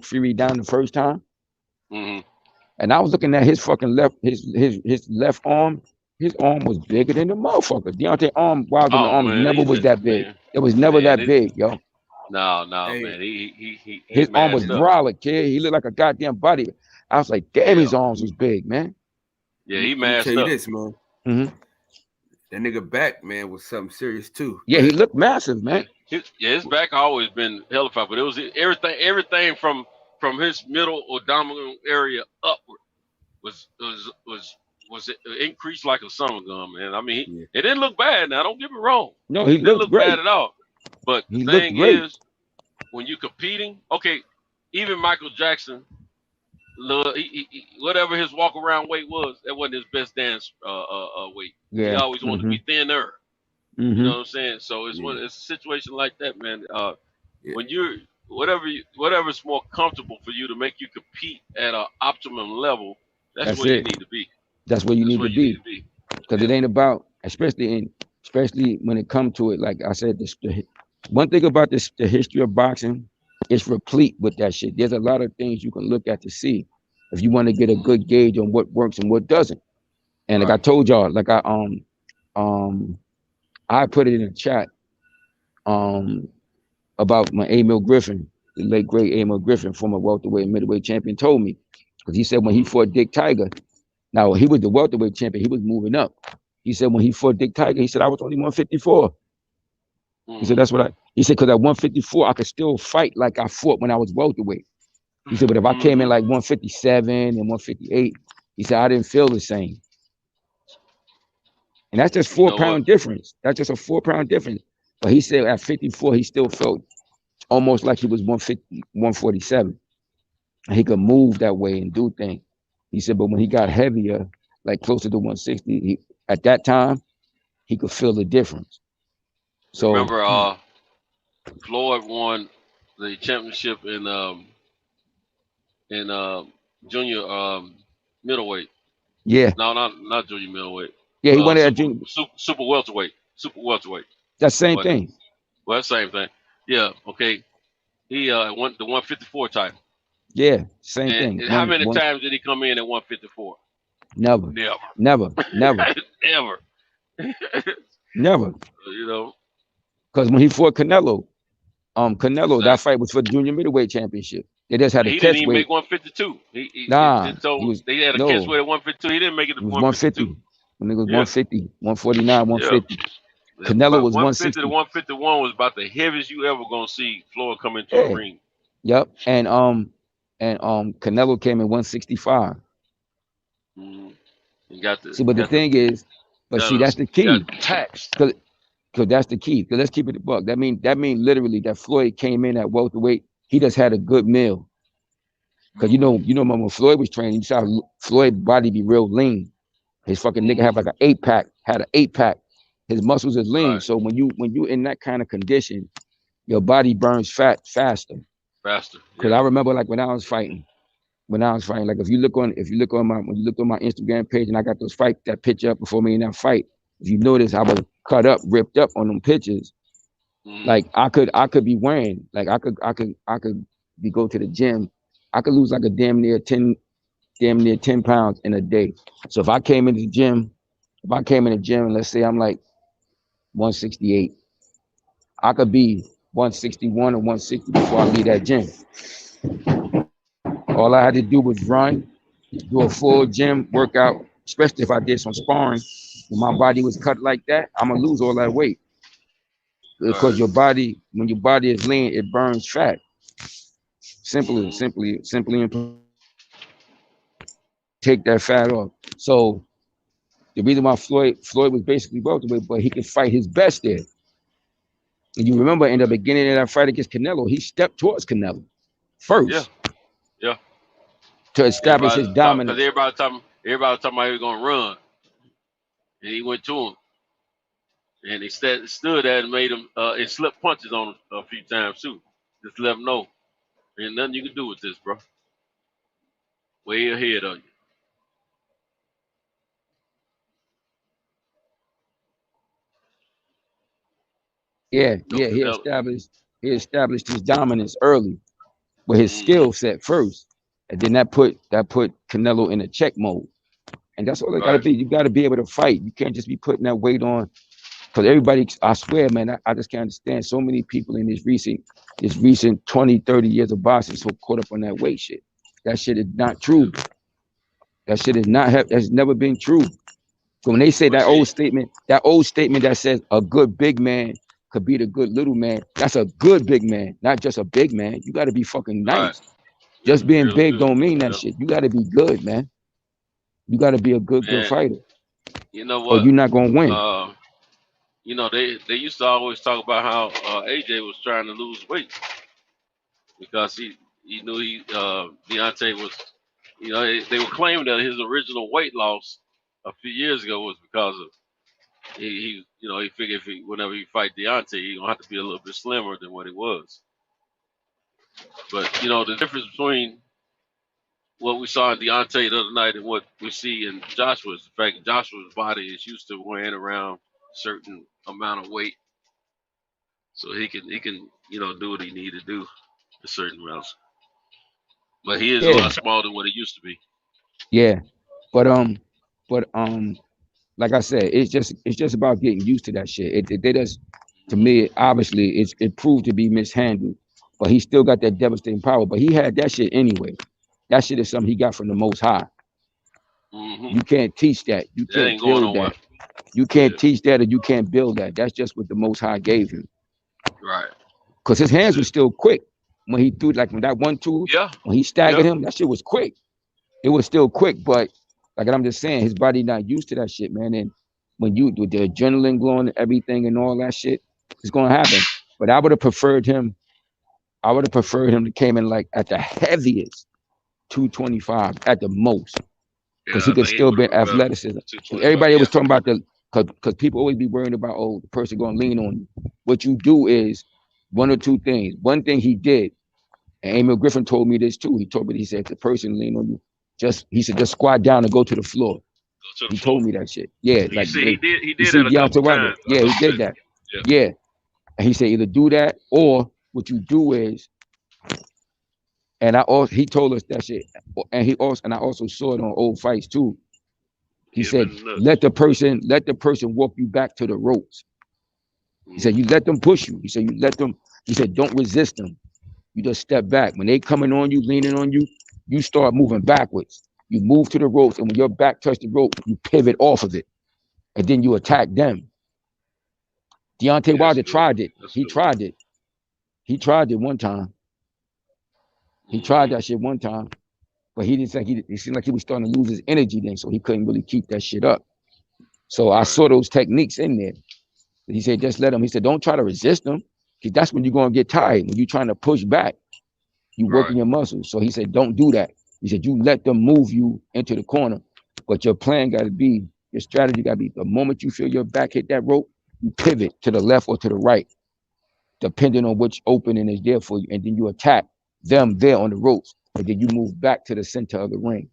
Fury down the first time. Mm-hmm. And I was looking at his fucking his left arm. His arm was bigger than the motherfucker. Deontay Wilder arm never was that big. It was never that big, yo. No, man. He his arm was brolic, kid. He looked like a goddamn body. I was like, damn, his arms was big, man. Yeah, he Let me masked tell you up. this, man. Mm-hmm. That nigga back, man, was something serious too. Yeah, he looked massive, man. His back always been hellified, but it was everything from his middle abdominal area upward was increased like a summer gun, man. I mean, it didn't look bad. Now, don't get me wrong. No, he didn't looked look great. bad at all. But he the looked thing great. is, when you're competing, okay, even Michael Jackson, whatever his walk around weight was, that wasn't his best dance weight. Yeah. He always wanted to be thinner. Mm-hmm. You know what I'm saying? So it's it's a situation like that, man. When you're whatever's more comfortable for you to make you compete at an optimum level, that's where you need to be. That's where you need to be. Because it ain't about, especially when it comes to it. Like I said, the one thing about the history of boxing, it's replete with that shit. There's a lot of things you can look at to see if you want to get a good gauge on what works and what doesn't. And like I told y'all, like I put it in the chat about my Emil Griffin, the late great Emil Griffin, former welterweight and middleweight champion, told me, because he said when he fought Dick Tiger, now he was the welterweight champion, he was moving up. He said when he fought Dick Tiger, he said I was only 154. He said that's what he said, because at 154 I could still fight like I fought when I was welterweight. He said, but if I came in like 157 and 158, he said I didn't feel the same. And that's just 4 pound difference. That's just a 4 pound difference. But he said at 54, he still felt almost like he was 150, 147. And he could move that way and do things. He said, but when he got heavier, like closer to 160, at that time, he could feel the difference. So remember, Floyd won the championship in junior middleweight. Yeah. No, not junior middleweight. Yeah, he won it at junior. Super welterweight. Super welterweight. That's the same thing. Well, same thing. Yeah. Okay. He won the 154 title. Yeah, same thing. And how many times did he come in at 154? Never. Never. Never. Never. You know. Because when he fought Canelo, that fight was for the junior middleweight championship. They just had a catch weight. He didn't even make 152. They had a catch weight at 152. He didn't make it to 152. When it was 150, 149, 150. Canelo was 160. 150 to 151 was about the heaviest you ever gonna see Floyd come into a ring. Yep. And Canelo came in 165. Mm-hmm. You got See, but the got the thing is, but see, that's the got key. taxed. Cause that's the key. Cause let's keep it a buck. That mean literally that Floyd came in at welterweight. He just had a good meal. Cause you know, when Floyd was training, you saw Floyd body be real lean. His fucking nigga have like an 8-pack, had an 8-pack. His muscles is lean. Right. So when you in that kind of condition, your body burns fat faster. Faster. Cause Yeah. I remember like when I was fighting, like if you look on my Instagram page, and I got those that picture up before me in that fight, if you notice I was cut up, ripped up on them pictures. Like I could be wearing, like I could be go to the gym. I could lose like a damn near 10 pounds in a day. So if I came into the gym, and let's say I'm like 168, I could be 161 or 160 before I leave that gym. All I had to do was run, do a full gym workout, especially if I did some sparring. When my body was cut like that, I'm gonna lose all that weight. Because your body, when your body is lean, it burns fat. Simply take that fat off. So the reason why Floyd was basically welterweight, but he could fight his best there. And you remember in the beginning of that fight against Canelo, he stepped towards Canelo first. Yeah. To establish his dominance. Because everybody talking about he was gonna run, and he went to him, and he stood there and made him and slipped punches on him a few times too. Just let him know, ain't nothing you can do with this, bro. Way ahead of you. Yeah, No, he established his dominance early with his skill set first, and then that put Canelo in a check mode. And that's all it got to be. You got to be able to fight. You can't just be putting that weight on. Because everybody, I swear, man, I just can't understand. So many people in this recent 20, 30 years of boxing so caught up on that weight shit. That shit is not true. That shit is not, that's never been true. So when they say that old statement that says a good big man could beat a good little man, that's a good big man, not just a big man. You got to be fucking nice. Just being big don't mean that shit. You got to be good, man. You got to be a good fighter. You know Or what? you're not going to win. They used to always talk about how AJ was trying to lose weight because he knew Deontay was, they were claiming that his original weight loss a few years ago was because of he figured whenever he fight Deontay, he gonna have to be a little bit slimmer than what he was. But the difference between what we saw in Deontay the other night and what we see in Joshua is the fact that Joshua's body is used to weighing around a certain amount of weight, so he can do what he need to do in certain rounds. But he is a lot smaller than what he used to be. Yeah, but like I said, it's just about getting used to that shit. It does, to me, obviously, it proved to be mishandled, but he still got that devastating power. But he had that shit anyway. That shit is something he got from the Most High. You can't teach that. You can't build that. You can't teach that, or you can't build that. That's just what the Most High gave him. Right. Because his hands were still quick when he threw, like when that 1-2, when he staggered him, that shit was quick. It was still quick, but like I'm just saying, his body not used to that shit, man. And when you do the adrenaline glowing and everything and all that shit, it's gonna happen. But I would have preferred him to came in like at the heaviest 225 at the most, because he could still be athleticism. Everybody was talking about because people always be worried about, oh, the person gonna lean on you. What you do is one or two things. One thing he did, and Emil Griffin told me this too. He said, if the person lean on you, just squat down and go to the floor. He told me that shit. Yeah, he did that a couple times. Yeah, he did that. Yeah. And he said either do that, or what you do is, and he told us that shit, and I also saw it on old fights too. He said, let the person walk you back to the ropes. He said, you let them push you. He said, don't resist them. You just step back. When they coming on you, leaning on you, you start moving backwards. You move to the ropes, and when your back touch the rope, you pivot off of it, and then you attack them. Deontay Wilder tried it. He tried it one time. He tried that shit one time, but he didn't think he seemed like he was starting to lose his energy then, so he couldn't really keep that shit up. So I saw those techniques in there. He said, just let him. He said, don't try to resist them, because that's when you're gonna get tired. When you're trying to push back, you working your muscles. So he said, don't do that. He said, you let them move you into the corner, but your plan got to be, your strategy got to be, the moment you feel your back hit that rope, you pivot to the left or to the right, depending on which opening is there for you, and then you attack them there on the ropes, and then you move back to the center of the ring.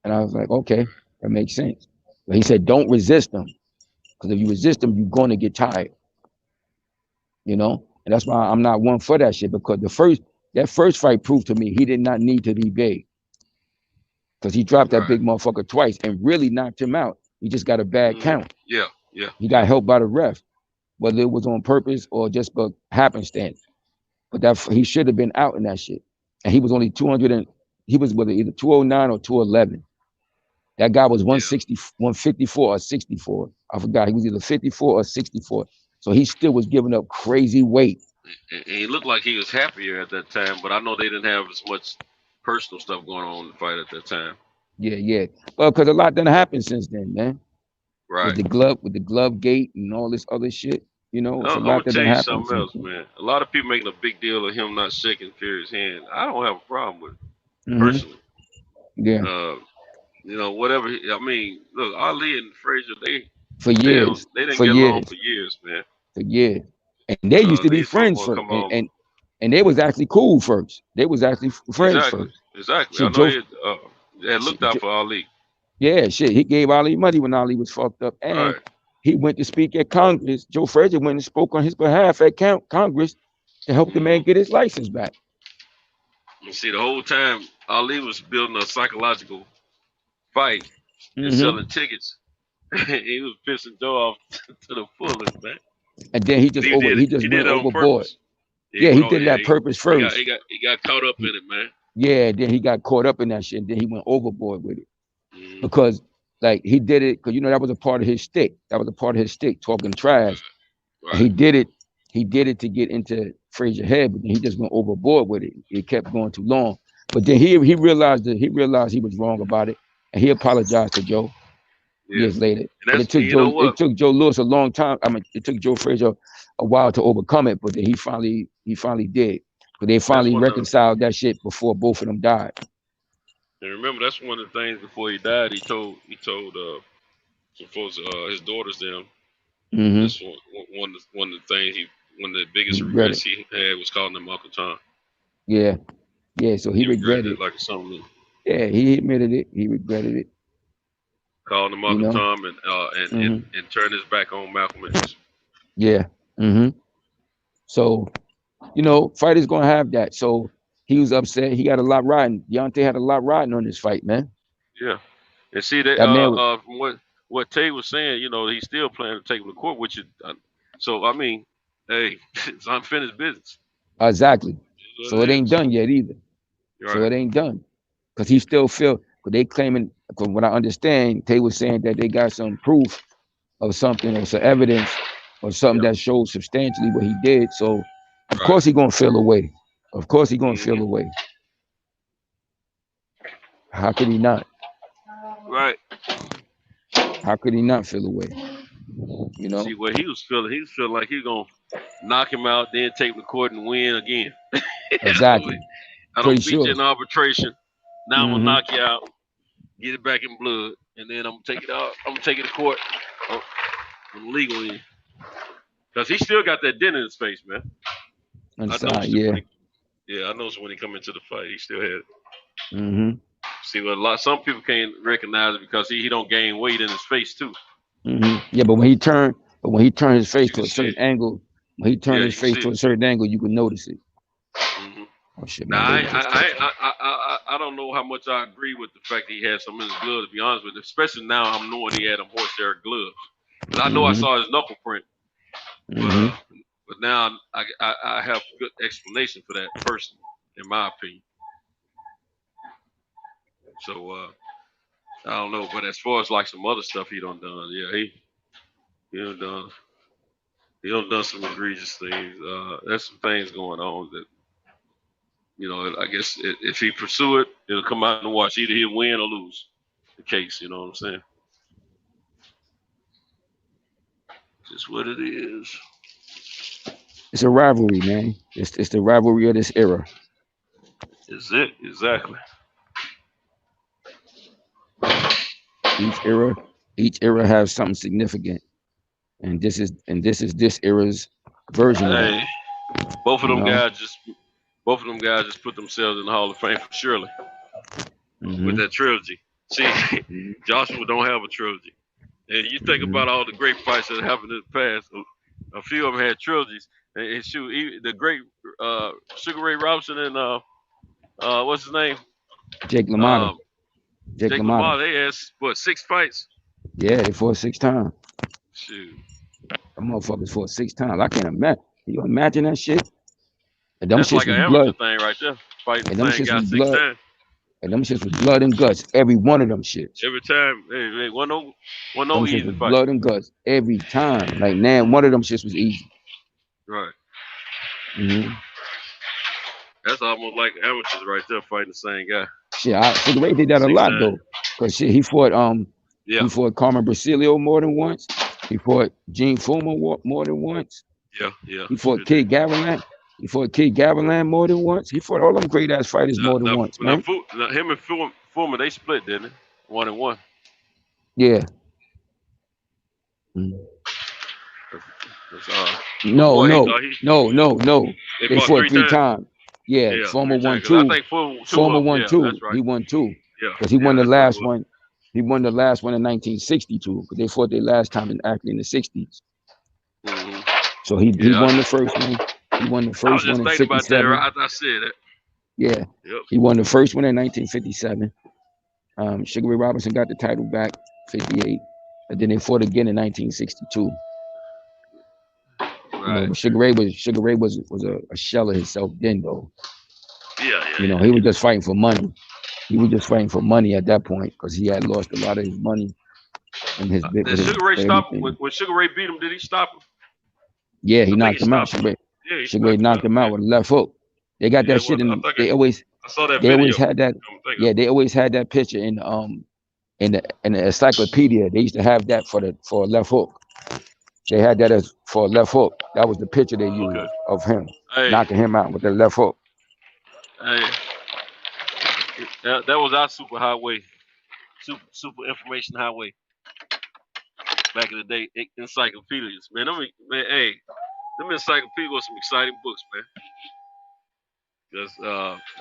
And I was like, okay, that makes sense. But he said, don't resist them, because if you resist them, you're going to get tired. You know, and that's why I'm not one for that shit, because that first fight proved to me he did not need to be big, because he dropped that big motherfucker twice and really knocked him out. He just got a bad count. Yeah. He got helped by the ref, whether it was on purpose or just by happenstance. But that he should have been out in that shit. And he was only 200 and he was whether either 209 or 211. That guy was 160, 154 or 64. I forgot. He was either 54 or 64. So he still was giving up crazy weight. And he looked like he was happier at that time, but I know they didn't have as much personal stuff going on in the fight at that time. Yeah. Well, because a lot done happened since then, man. Right. With the glove gate and all this other shit. You know, it's a I'm lot gonna that tell done you happened. something else, man. A lot of people making a big deal of him not shaking Fury's hand. I don't have a problem with it, personally. Yeah. You know, whatever. I mean, look, Ali and Frazier, they years. they didn't For get along years. for years, man. For years. And they used to be These folks friends wanna first. come on. And they was actually cool first. They was actually friends first. Exactly. Shit, I know they had looked out for Ali. Yeah, shit. He gave Ali money when Ali was fucked up. And he went to speak at Congress. Joe Frazier went and spoke on his behalf at Congress to help the man get his license back. You see, the whole time Ali was building a psychological fight and selling tickets. He was pissing Joe off to the fullest, man. And then he just went overboard. Yeah, he did that purpose first. He got caught up in it, man. Yeah, then he got caught up in that shit, and then he went overboard with it. Because like he did it, because you know that was a part of his stick. That was a part of his stick, talking trash. He did it to get into Frazier's head, but then he just went overboard with it. It kept going too long. But then he realized he was wrong about it, and he apologized to Joe years later. And it took Joe Lewis a long time. I mean, it took Joe Frazier a while to overcome it, but then he finally did. But they finally reconciled that shit before both of them died. And remember, that's one of the things before he died. He told some folks, his daughters, them. That's one of the things one of the biggest regrets he had was calling them Uncle Tom. Yeah. So he regretted it. Like something. Yeah, he admitted it. He regretted it. Calling him Uncle Tom and turned his back on Malcolm X. Yeah. So, you know, fighters gonna have that. So he was upset. He got a lot riding. Deontay had a lot riding on this fight, man. Yeah. And see that from what Tay was saying, you know, he's still planning to take him to court, which is so I mean, hey, it's unfinished business. Exactly. So it ain't done yet either. Right. So it ain't done. Because he still feel, because they claiming, from what I understand, Tay was saying that they got some proof of something or some evidence or something that shows substantially what he did. So of course he gonna feel away. Of course he gonna feel away. How could he not? Right. How could he not feel away? You know. See what he was feeling like he was gonna knock him out, then take him to court and win again. Exactly. I don't beat you in arbitration. Now I'm gonna knock you out, get it back in blood, and then I'm gonna take it out. I'm gonna take it to court legally. Because he still got that dent in his face, man. I know when he come into the fight, he still had it. See, some people can't recognize it because he don't gain weight in his face too. Yeah, but when he turned his face to a certain angle, you can notice it. Oh shit, man. Now, I don't know how much I agree with the fact that he had some in his glove, to be honest with you. Especially now I'm knowing he had them horsehair gloves. But I know I saw his knuckle print. But now I have good explanation for that person, in my opinion. So I don't know, but as far as like some other stuff he done, he done some egregious things. There's some things going on that you know, I guess if he pursue it, it'll come out in the wash. Either he'll win or lose the case. You know what I'm saying? Just what it is. It's a rivalry, man. It's the rivalry of this era. Is it exactly? Each era has something significant, and this is this era's version of that. Both of them guys just put themselves in the Hall of Fame for surely with that trilogy. See, Joshua don't have a trilogy, and you think about all the great fights that happened in the past. A few of them had trilogies, and shoot, the great Sugar Ray Robinson and what's his name? Jake LaMotta. Jake LaMotta. They had what, 6 fights? Yeah, they fought 6 times. Shoot, them motherfuckers fought 6 times. I can't imagine. You imagine that shit? And them that's shits like an was amateur blood. thing right there. Fighting And the them same shits guy was 6 blood. times. And them shits was blood and guts. Every one of them shits. Every time, hey, one no Them easy shits was fight. blood and guts every time. Like, man, one of them shits was easy. Right. Mm-hmm. That's almost like amateurs right there fighting the same guy. Shit, Sugar Ray did that a 6 lot times. though. Cause shit, he fought Carmen Brasilio more than once. He fought Gene Fullman more than once. Yeah. He fought Kid Gavilan. He fought Kid Gavilan more than once. He fought all them great ass fighters more than once, man. Him and Fullman, they split, didn't it? 1-1. Yeah. No. They fought 3 times. Yeah, Fullman won 2. I think Fullman won 2. That's right. He won 2. Yeah. Because he won the last one. He won the last one in 1962. Because they fought their last time actually in the 60s. Mm-hmm. So he won the first one. He won the first one in 57. About that after I said that. Yeah. Yep. He won the first one in 1957. Sugar Ray Robinson got the title back 58. And then they fought again in 1962. Right. You know, Sugar Ray was a shell of himself then though. Yeah. You know, he was just fighting for money. He was just fighting for money at that point because he had lost a lot of his money and his bit. Did Sugar Ray stop him? When Sugar Ray beat him, did he stop him? Yeah, he knocked him out. Sugar Ray knocked him out with a left hook. They got that shit in. They always. I saw that they video. always had that. Yeah, they always had that picture in the encyclopedia. They used to have that for a left hook. They had that as for a left hook. That was the picture they used of him knocking him out with the left hook. Hey, that was our super highway, super information highway. Back in the day, encyclopedias, man. Them encyclopedias were some exciting books, man. Because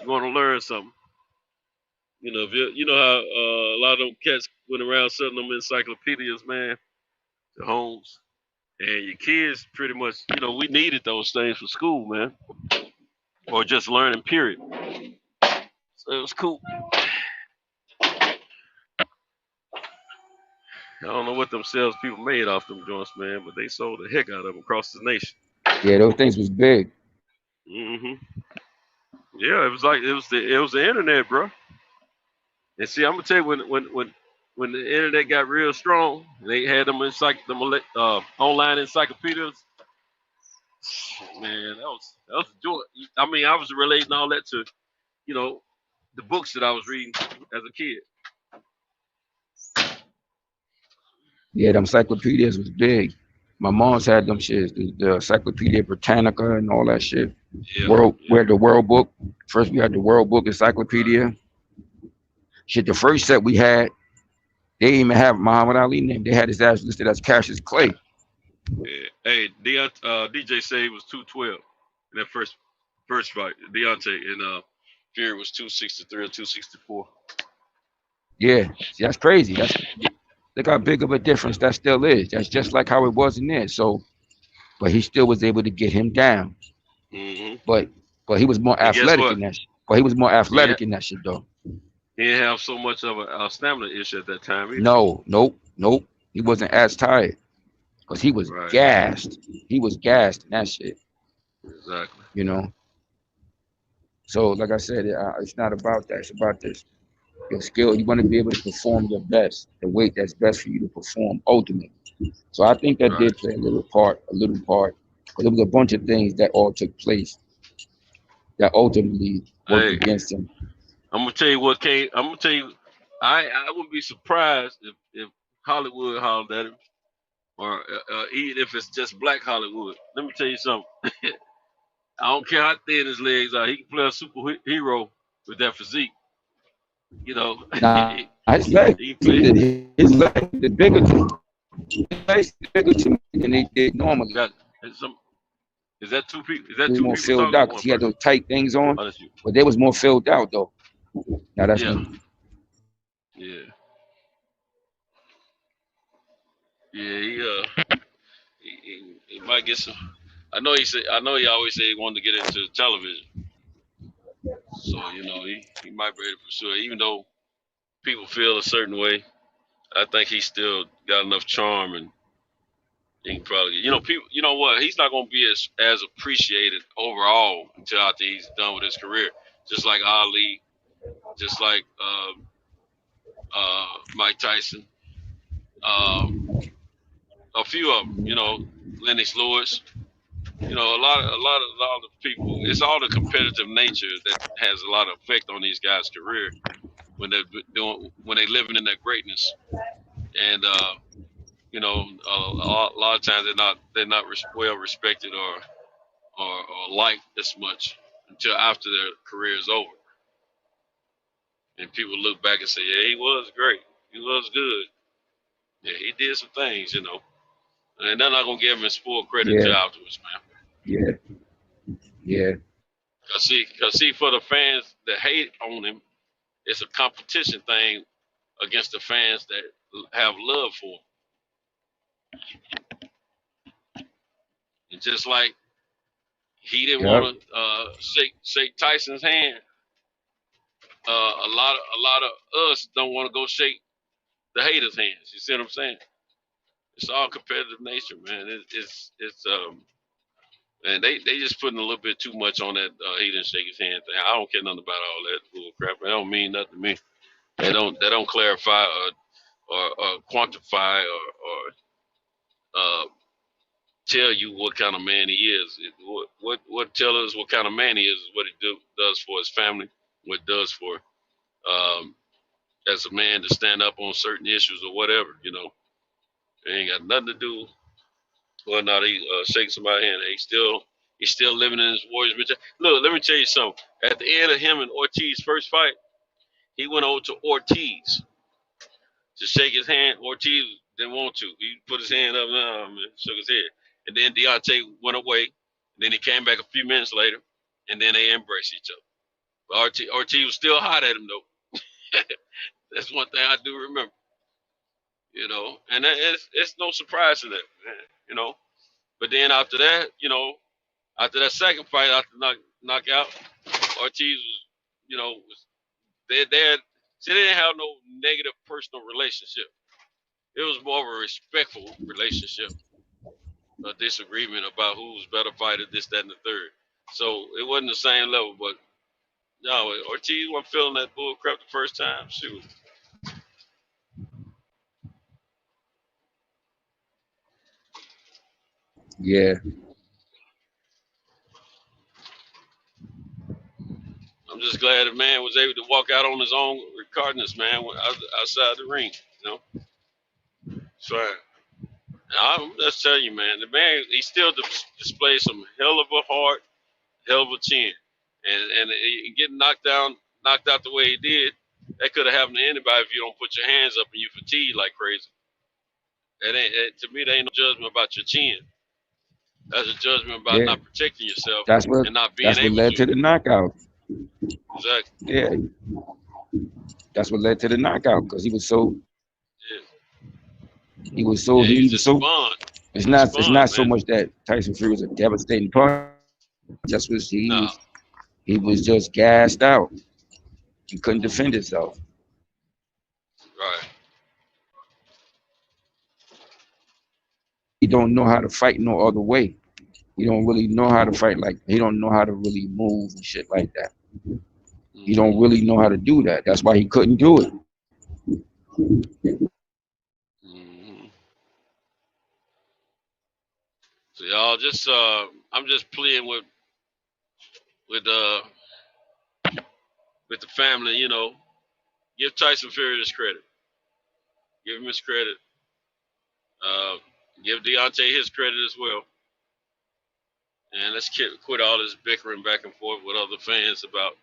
you want to learn something. You know, you know how a lot of them cats went around selling them encyclopedias, man, to homes. And your kids pretty much, you know, we needed those things for school, man. Or just learning, period. So it was cool. I don't know what them salespeople made off them joints, man, but they sold the heck out of them across the nation. Yeah, those things was big. Mm-hmm. Yeah, it was the internet, bro. And see, I'm gonna tell you when the internet got real strong, they had them online encyclopedias. Man, that was a joy. I mean, I was relating all that to, you know, the books that I was reading as a kid. Yeah, them encyclopedias was big. My mom's had them shits, the Encyclopedia Britannica and all that shit. Yeah, We had the World Book. First, we had the World Book Encyclopedia. Shit, the first set we had, they didn't even have Muhammad Ali name. They had his ass listed as Cassius Clay. Yeah. Hey, DJ said he was 212 in that first fight. Deontay and Fury was 263 or 264. Yeah, see, that's crazy. Look how big of a difference that still is. That's just like how it was in there. So, but he still was able to get him down. Mm-hmm. But he was more athletic in that. But he was more athletic in that shit though. He didn't have so much of a stamina issue at that time either. Nope. He wasn't as tired because he was gassed. He was gassed in that shit. Exactly. You know. So, like I said, it's not about that. It's about this. Your skill. You want to be able to perform your best, the weight that's best for you to perform ultimately. So I think that did play a little part, because there was a bunch of things that all took place that ultimately worked Hey, against him. I'm gonna tell you what came. I'm gonna tell you, I wouldn't be surprised if Hollywood hollered at him, or even if it's just Black Hollywood. Let me tell you something. I don't care how thin his legs are. He can play a superhero with that physique. You know, Nah, he his legs, can play. his legs, the bigger to me than they did normally. Got some. Is that two people? Is They that was two more people filled talking or out one because he had person? those tight things on, Oh, that's you. but they was more filled out though. Now that's Yeah, me. yeah, yeah. He might get some. I know he said. I know he always said he wanted to get into television. So he might be able to pursue it, even though people feel a certain way. I think he still got enough charm, and he can probably, people. You know what? He's not going to be as appreciated overall until after he's done with his career. Just like Ali, just like Mike Tyson, a few of them. Lennox Lewis. A lot of people. It's all the competitive nature that has a lot of effect on these guys' career when they living in that greatness. And a lot of times they're not well respected or liked as much until after their career is over, and people look back and say, "Yeah, he was great. He was good. Yeah, he did some things, And they're not gonna give him his full credit Yeah, until afterwards, man. yeah, yeah, Cause see, for the fans that hate on him, it's a competition thing against the fans that have love for him. And just like he didn't yep, want to shake Tyson's hand. A lot of us don't want to go shake the haters' hands. You see what I'm saying? It's all competitive nature, man. It's and they just putting a little bit too much on that he didn't shake his hand thing. I don't care nothing about all that bull crap. It don't mean nothing to me. They don't clarify or quantify or tell you what kind of man he is. What tell us what kind of man he is what he does for his family, what it does for um, as a man to stand up on certain issues or whatever. It ain't got nothing to do whether or not he shake somebody's hand. He's still living in his warriors mentality. Look, let me tell you something. At the end of him and Ortiz's first fight, he went over to Ortiz to shake his hand. Ortiz didn't want to. He put his hand up, shook his head. And then Deontay went away. And then he came back a few minutes later, and then they embraced each other. But Ortiz was still hot at him, though. That's one thing I do remember. And it's no surprise to that, man. But then after that, after that second fight, after knockout, Ortiz was, they didn't have no negative personal relationship. It was more of a respectful relationship, a disagreement about who's better fighter, this, that, and the third. So it wasn't the same level, but no, Ortiz wasn't feeling that bull crap the first time. Shoot. yeah, I'm just glad the man was able to walk out on his own regardless, man, outside the ring. So I'm just telling you, man, the man, he still displays some hell of a heart, hell of a chin, and getting knocked out the way he did, that could have happened to anybody if you don't put your hands up and you fatigue like crazy. To me, that ain't no judgment about your chin. That's a judgment about yeah. not protecting yourself That's what and not being that's what able led to. to the knockout. Exactly. Yeah, that's what led to the knockout because he was so Yeah. he was so Yeah, he was he was just so. spun. It's Just not spun, so man. much that Tyson Fury was a devastating punch. Just was No. he was just gassed out. He couldn't defend himself. Right. He don't know how to fight no other way. He don't really know how to fight he don't know how to really move and shit like that. He don't really know how to do that. That's why he couldn't do it. Mm-hmm. So y'all just I'm just pleading with with the family, you know, give Tyson Fury his credit. Give him his credit. Give Deontay his credit as well. And let's quit all this bickering back and forth with other fans about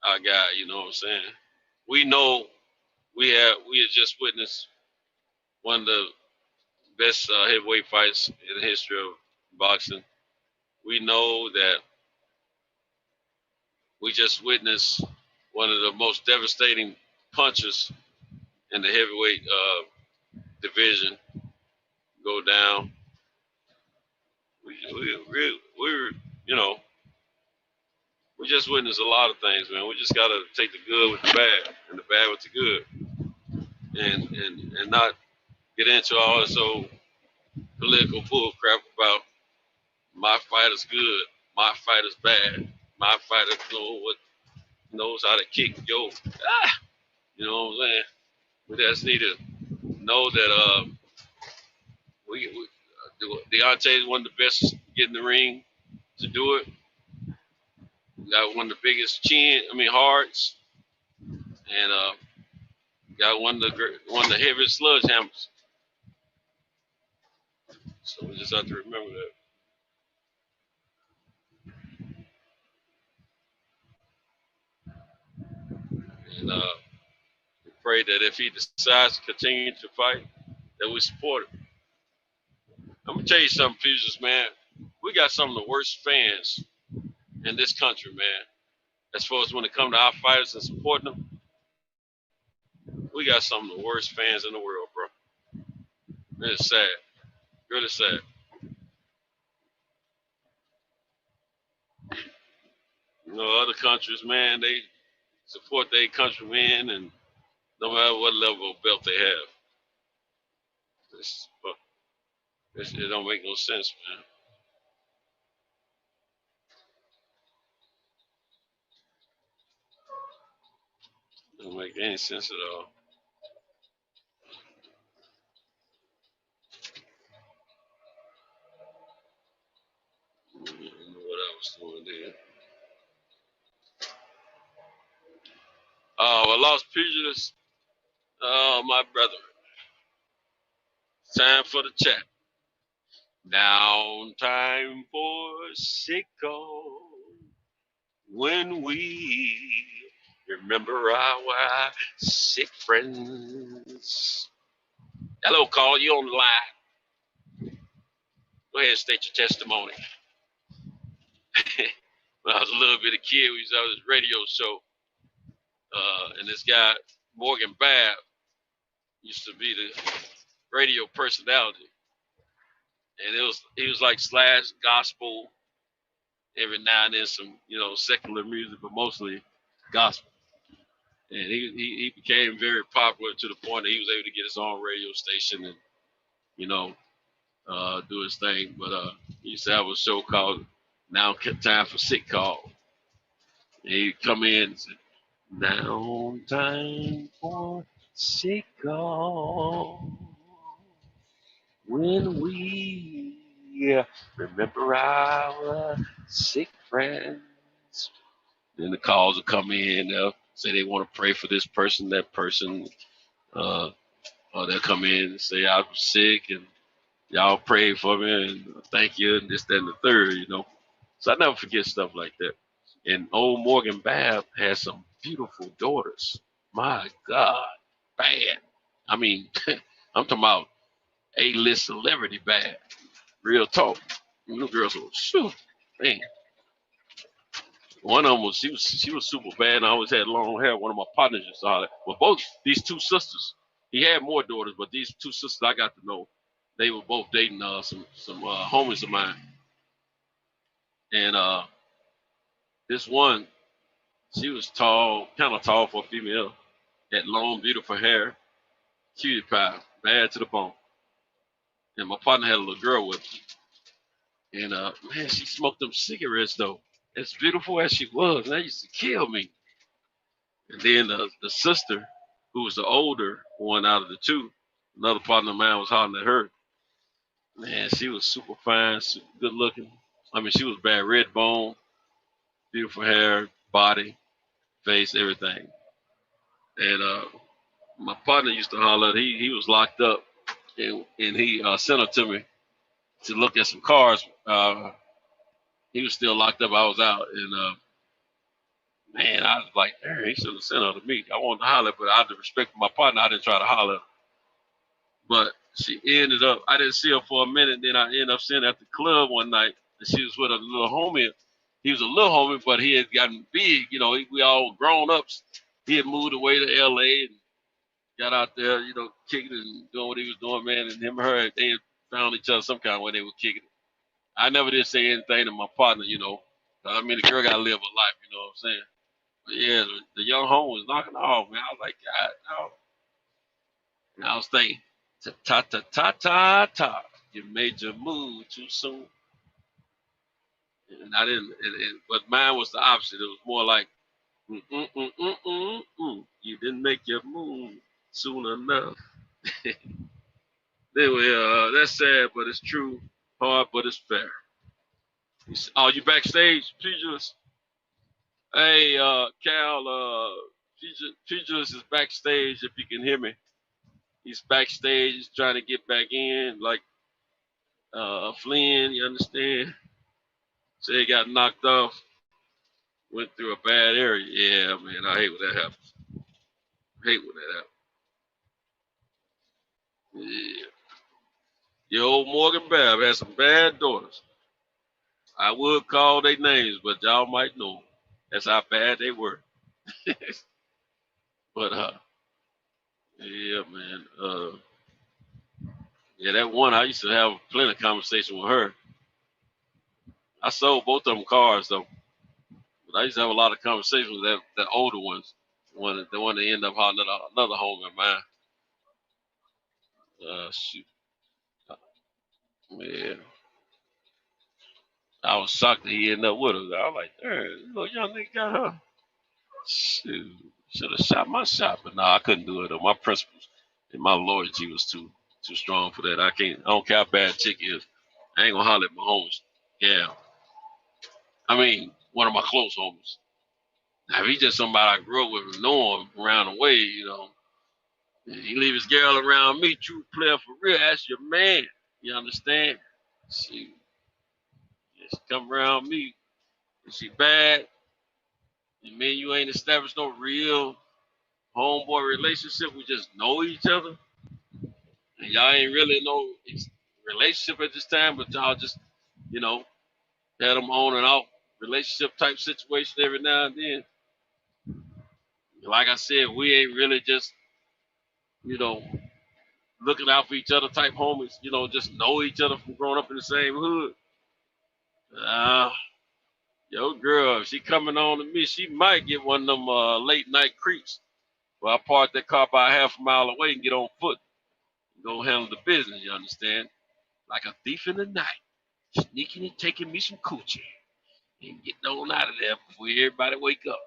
our guy. You know what I'm saying? We know we had just witnessed one of the best heavyweight fights in the history of boxing. We know that we just witnessed one of the most devastating punches in the heavyweight division go down. We're, you know, we just witnessed a lot of things, man. We just gotta take the good with the bad and the bad with the good, and not get into all this old political bull crap about my fight is good, my fight is bad, my fighter knows how to kick yo. You know what I'm saying? We just need to know that Deontay is one of the best to get in the ring to do it. We got one of the biggest hearts, and got one of the heaviest sledgehammers. So we just have to remember that, and we pray that if he decides to continue to fight, that we support him. I'm gonna tell you something, Fuses, man. We got some of the worst fans in this country, man. As far as when it comes to our fighters and supporting them, we got some of the worst fans in the world, bro. It's sad, really sad. You know, other countries, man, they support their countrymen, and no matter what level of belt they have, it don't make no sense, man. It don't make any sense at all. I don't know what I was doing there. Oh, I lost pugilist. Oh, my brother. Time for the chat. Now time for sicko. When we remember our sick friends. Hello, Carl. You on the line? Go ahead and state your testimony. When I was a little bit of kid, we used to have this radio show, and this guy Morgan Babb used to be the radio personality, and he was like slash gospel, every now and then some secular music, but mostly gospel. And he became very popular to the point that he was able to get his own radio station and do his thing. But he used to have a show called Now Time for Sick Call. And he'd come in and say, now time for sick call. When we remember our sick friends. Then the calls will come in. They'll say they want to pray for this person, that person. Or they'll come in and say, I'm sick and y'all pray for me and thank you and this, that, and the third, So I never forget stuff like that. And old Morgan Babb has some beautiful daughters. My God, bad. I mean, I'm talking about A-list celebrity bad. Real talk. Little girls were, shoot, man. One of them was she was super bad and I always had long hair. One of my partners used to holler. Well, both these two sisters, he had more daughters, but these two sisters I got to know, they were both dating some homies of mine. And this one, she was tall, kind of tall for a female, had long, beautiful hair, cutie pie, bad to the bone. And my partner had a little girl with her. And man, she smoked them cigarettes though. As beautiful as she was, and that used to kill me. And then the sister, who was the older one out of the two, another partner of mine was hollering at her. Man, she was super fine, super good looking. I mean, she was bad, red bone, beautiful hair, body, face, everything. And my partner used to holler. He was locked up, and he sent her to me to look at some cars. He was still locked up. I was out, and man, I was like, he should have sent her to me. I wanted to holler, but out of respect for my partner, I didn't try to holler. But she ended up, I didn't see her for a minute. Then I ended up seeing her at the club one night, and she was with a little homie. He was a little homie, but he had gotten big. You know, we all grown ups. He had moved away to L.A. and got out there, you know, kicking and doing what he was doing, man. And him and her, they had found each other some kind of way they were kicking it. I never did say anything to my partner, you know. I mean, the girl got to live a life, you know what I'm saying? But yeah, the young home was knocking off, man. I was like, God, no. And I was thinking, ta ta ta ta ta, you made your move too soon. And I didn't, but mine was the opposite. It was more like, you didn't make your move soon enough. Anyway, that's sad, but it's true. Hard, but it's fair. Oh, you backstage, Pugilist? Hey, Cal, Pugilist is backstage, if you can hear me. He's backstage. He's trying to get back in, like Flynn, you understand? So he got knocked off, went through a bad area. Yeah, man, I hate when that happens. I hate when that happens. Yeah. Your old Morgan Bab had some bad daughters. I would call their names, but y'all might know. That's how bad they were. But yeah, man. Yeah, that one I used to have plenty of conversation with her. I sold both of them cars though, but I used to have a lot of conversations with the older ones. The one that ended up holding another home of mine. Shoot. Yeah. I was shocked that he ended up with her. I was like, damn, little young nigga got her. Shoot. Should have shot my shot, but no, I couldn't do it though. My principles and my loyalty was too strong for that. I don't care how bad a chick is. I ain't gonna holler at my homies. Yeah. I mean, one of my close homies. Now, if he's just somebody I grew up with and know him around the way, you know, he leave his girl around me, true player for real, that's your man. You understand? She come around me, and she bad, and me and you ain't established no real homeboy relationship. We just know each other. And y'all ain't really no relationship at this time, but y'all just, you know, had them on and off relationship type situation every now and then. Like I said, we ain't really just, you know, looking out for each other type homies, you know, just know each other from growing up in the same hood. Yo, girl, if she coming on to me, she might get one of them late night creeps. Well, I park that car by half a mile away and get on foot. Go handle the business, you understand? Like a thief in the night, sneaking and taking me some coochie and getting on out of there before everybody wake up.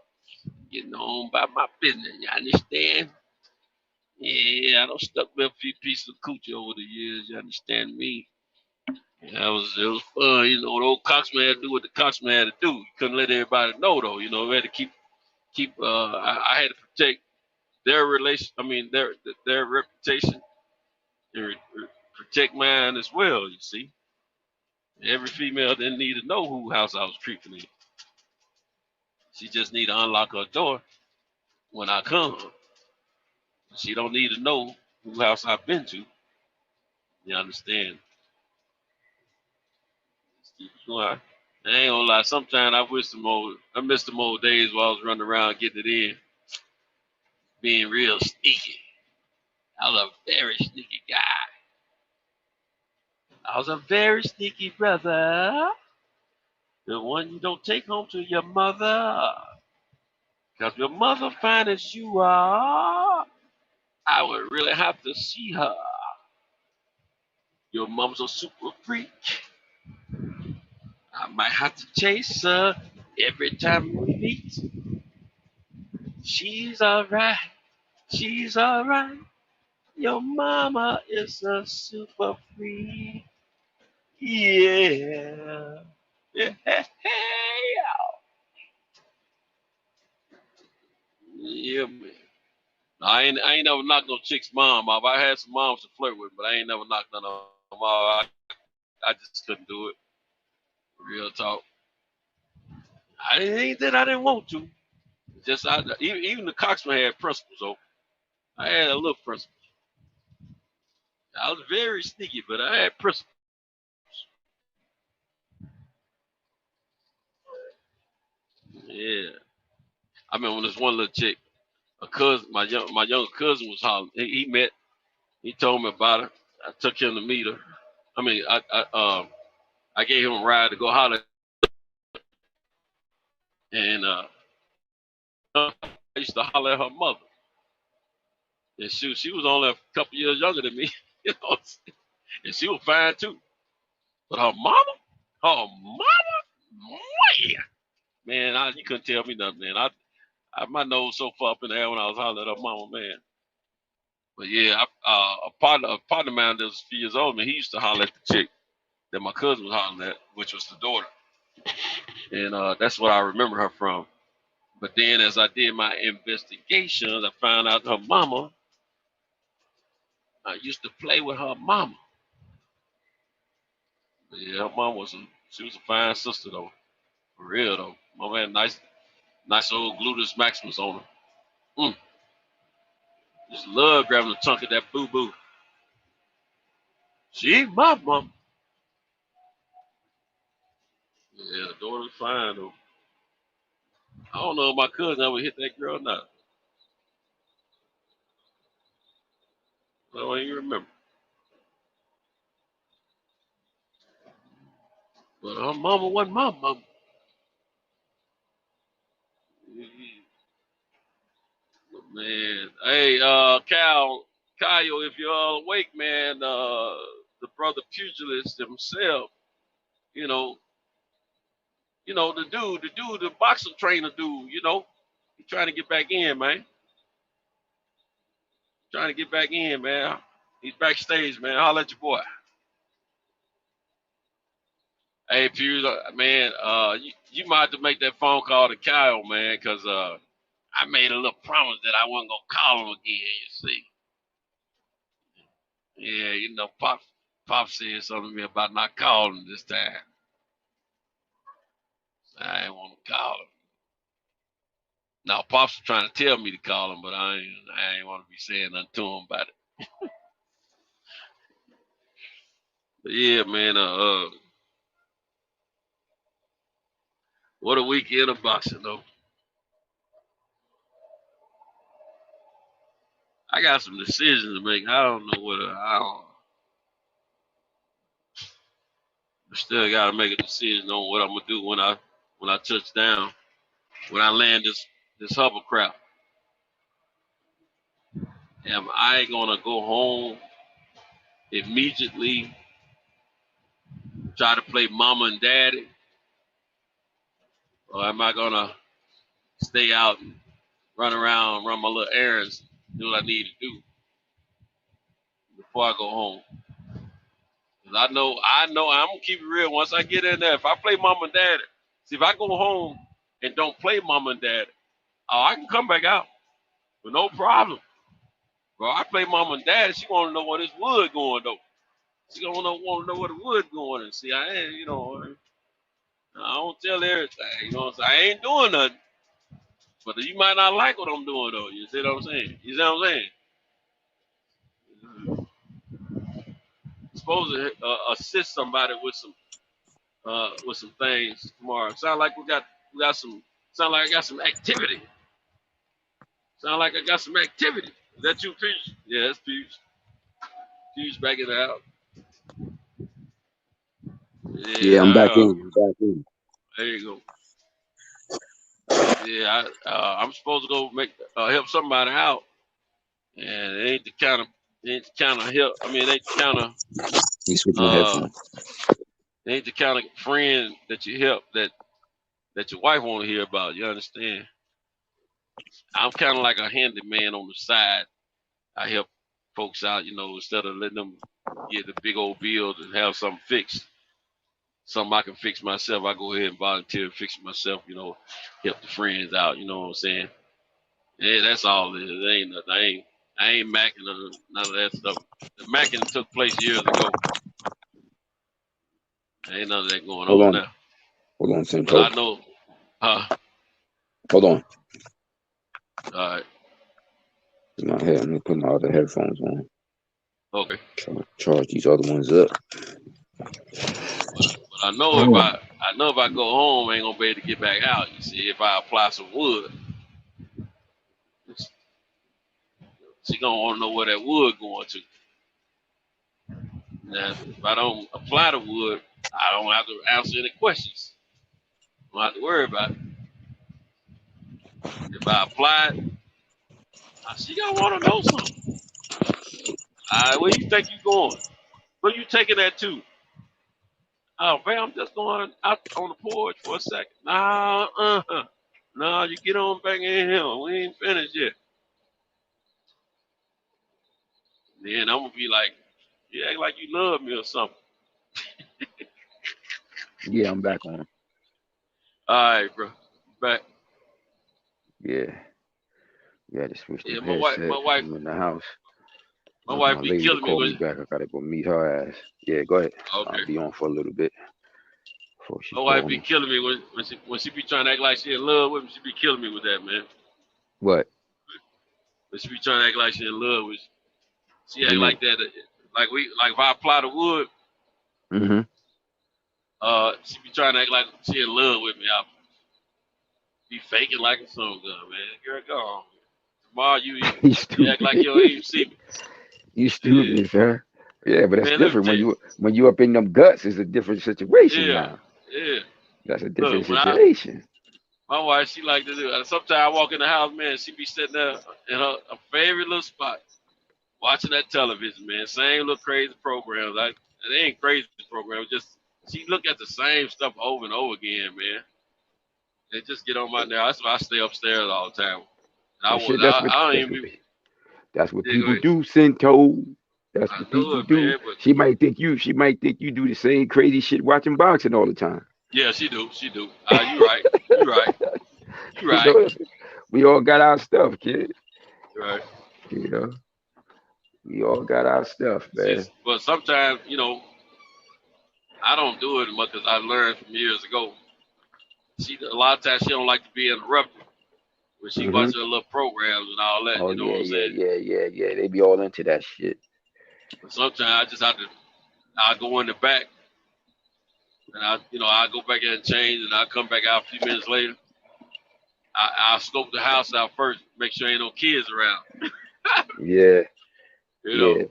Getting on about my business, you understand? Yeah, I done stuck with a few pieces of coochie over the years, you understand me? Yeah, it was fun, you know. The old coxman had to do what the coxman had to do. You couldn't let everybody know though, you know. We had to keep. I had to protect their relation. I mean, their reputation and protect mine as well. You see, every female didn't need to know who house I was creeping in. She just need to unlock her door when I come. She don't need to know who house I've been to. You understand? I ain't gonna lie. Sometimes I miss them old days while I was running around getting it in, being real sneaky. I was a very sneaky guy. I was a very sneaky brother. The one you don't take home to your mother. Because your mother fine as you are, I would really have to see her. Your mom's a super freak. I might have to chase her every time we meet. She's alright. She's alright. Your mama is a super freak. Yeah. Yeah. Yeah, man. I ain't never knocked no chick's mom off. I had some moms to flirt with, but I ain't never knocked none of them off. I just couldn't do it. Real talk. I ain't that I didn't want to. Just even the coxman had principles, though. I had a little principle. I was very sneaky, but I had principles. Yeah. I remember when this one little chick, a cousin, my younger cousin was hollering. He told me about her. I took him to meet her. I mean, I gave him a ride to go holler, and I used to holler at her mother. And she was only a couple years younger than me, you know, and she was fine too. But her mama, man, you couldn't tell me nothing, man. I my nose so far up in the air when I was hollering at her mama, man. But yeah, a partner of mine that was a few years older than me, he used to holler at the chick that my cousin was hollering at, which was the daughter. And that's what I remember her from. But then as I did my investigations, I found out her mama, I used to play with her mama. Yeah, her mom she was a fine sister though. For real though. Mama had nice old gluteus maximus on her. Just love grabbing a chunk of that boo boo. She ain't my mom. Yeah, the daughter's fine though. I don't know if my cousin ever hit that girl or not. I don't even remember. But her mama wasn't my mama. Man, hey, Kyle, if you're awake, man, the brother pugilist himself, you know, the boxing trainer dude, he trying to get back in, man. Trying to get back in, man. He's backstage, man. Holla at your boy. Hey, Pews, man, you might have to make that phone call to Kyle, man, because I made a little promise that I wasn't going to call him again, you see. Yeah, Pop said something to me about not calling this time. I ain't want to call him. Now, Pop's trying to tell me to call him, but I ain't want to be saying nothing to him about it. But yeah, man, what a weekend of boxing, though. I got some decisions to make. I don't know I still got to make a decision on what I'm gonna do when I touch down, when I land this hovercraft. Am I gonna go home immediately, try to play mama and daddy, or am I gonna stay out and run around, run my little errands, do what I need to do before I go home? Cause I know I'm gonna keep it real. Once I get in there, if I play mama and daddy, see if I go home and don't play mama and daddy, I can come back out with no problem. Bro, I play mama and daddy. She want to know where this wood going though. She gonna want to know where the wood going. And see, I don't tell everything. You know what I'm saying? I ain't doing nothing. But you might not like what I'm doing though. You see what I'm saying? You see what I'm saying? Supposed to assist somebody with some things tomorrow. Sound like we got some. Sound like I got some activity. Sound like I got some activity. Is that you, Peach? Yeah, that's Peach. Peach back in the house. Yeah, I'm back Yeah, in. I'm back in. there you go. Yeah, I'm supposed to go help somebody out, and it ain't the kind of help. I mean, it ain't the kind of You switch my headphones. it ain't the kind of friend that you help that your wife want to hear about. You understand? I'm kind of like a handyman on the side. I help folks out, instead of letting them get the big old bills and have something fixed. Something I can fix myself, I go ahead and volunteer to fix it myself, help the friends out, you know what I'm saying? Yeah, that's all it is. It ain't nothing. I ain't macking none of that stuff. The macking took place years ago. Ain't none of that going Hold on on. now. Hold on, But Cinto. I know. Hold on. All right. My head. I'm gonna put my other headphones on. Okay. Charge these other ones up. But I know if I go home, I ain't gonna be able to get back out. You see, if I apply some wood, she gonna want to know where that wood going to. Now, if I don't apply the wood, I don't have to answer any questions. I don't have to worry about it. If I apply it, she gonna want to know something. All right, where you think you going? Where you taking that to? Oh, man, I'm just going out on the porch for a second. Nah, no, you get on back in here. We ain't finished yet. Then I'm gonna be like, you act like you love me or something. Yeah, I'm back on. All right, bro, back. Yeah. Yeah, to switch the Yeah, my wife, headset. I'm in the house. my wife My be lady to killing me call me with. back. I gotta go meet her ass. Yeah, go ahead. Okay. I'll be on for a little bit before she My wife call be me. killing me when she be trying to act like she in love with me. She be killing me with that, man. What? When she be trying to act like she in love with me. She What act you mean? like that. Like if I apply the wood, Mm-hmm. she be trying to act like she in love with me. I be faking like a son gun, man. Girl, go on. Tomorrow You you act like you don't stupid. even see me. You Yeah. stupid, sir. Yeah, but that's Man, let me different tell when you up in them guts. It's a different situation you. now. Yeah. That's a different Look, situation. my wife, she like to do. Sometimes I walk in the house, man. She be sitting there in her favorite little spot, watching that television, man. Same little crazy programs. It ain't crazy programs. Just she look at the same stuff over and over again, man. They just get on my nerves. That's why I stay upstairs all the time. And But shit, that's I don't even be. what Yeah, go people ahead. do, Cinto. That's I what know people it, do. man, but She might think you do the same crazy shit watching boxing all the time. yeah, she do. She do. You right. You right. You You right. know, we all got our stuff, kid. You right. You know, we all got our stuff, man. But sometimes, I don't do it much because I learned from years ago. A lot of times she don't like to be interrupted when she Mm-hmm. watches her little programs and all that. Oh You know what yeah, I'm yeah, saying? yeah, yeah, yeah. They be all into that shit. But sometimes I just have to. I go in the back and I go back in and change and I come back out a few minutes later. I scope the house out first, make sure ain't no kids around. Yeah, You know, yeah.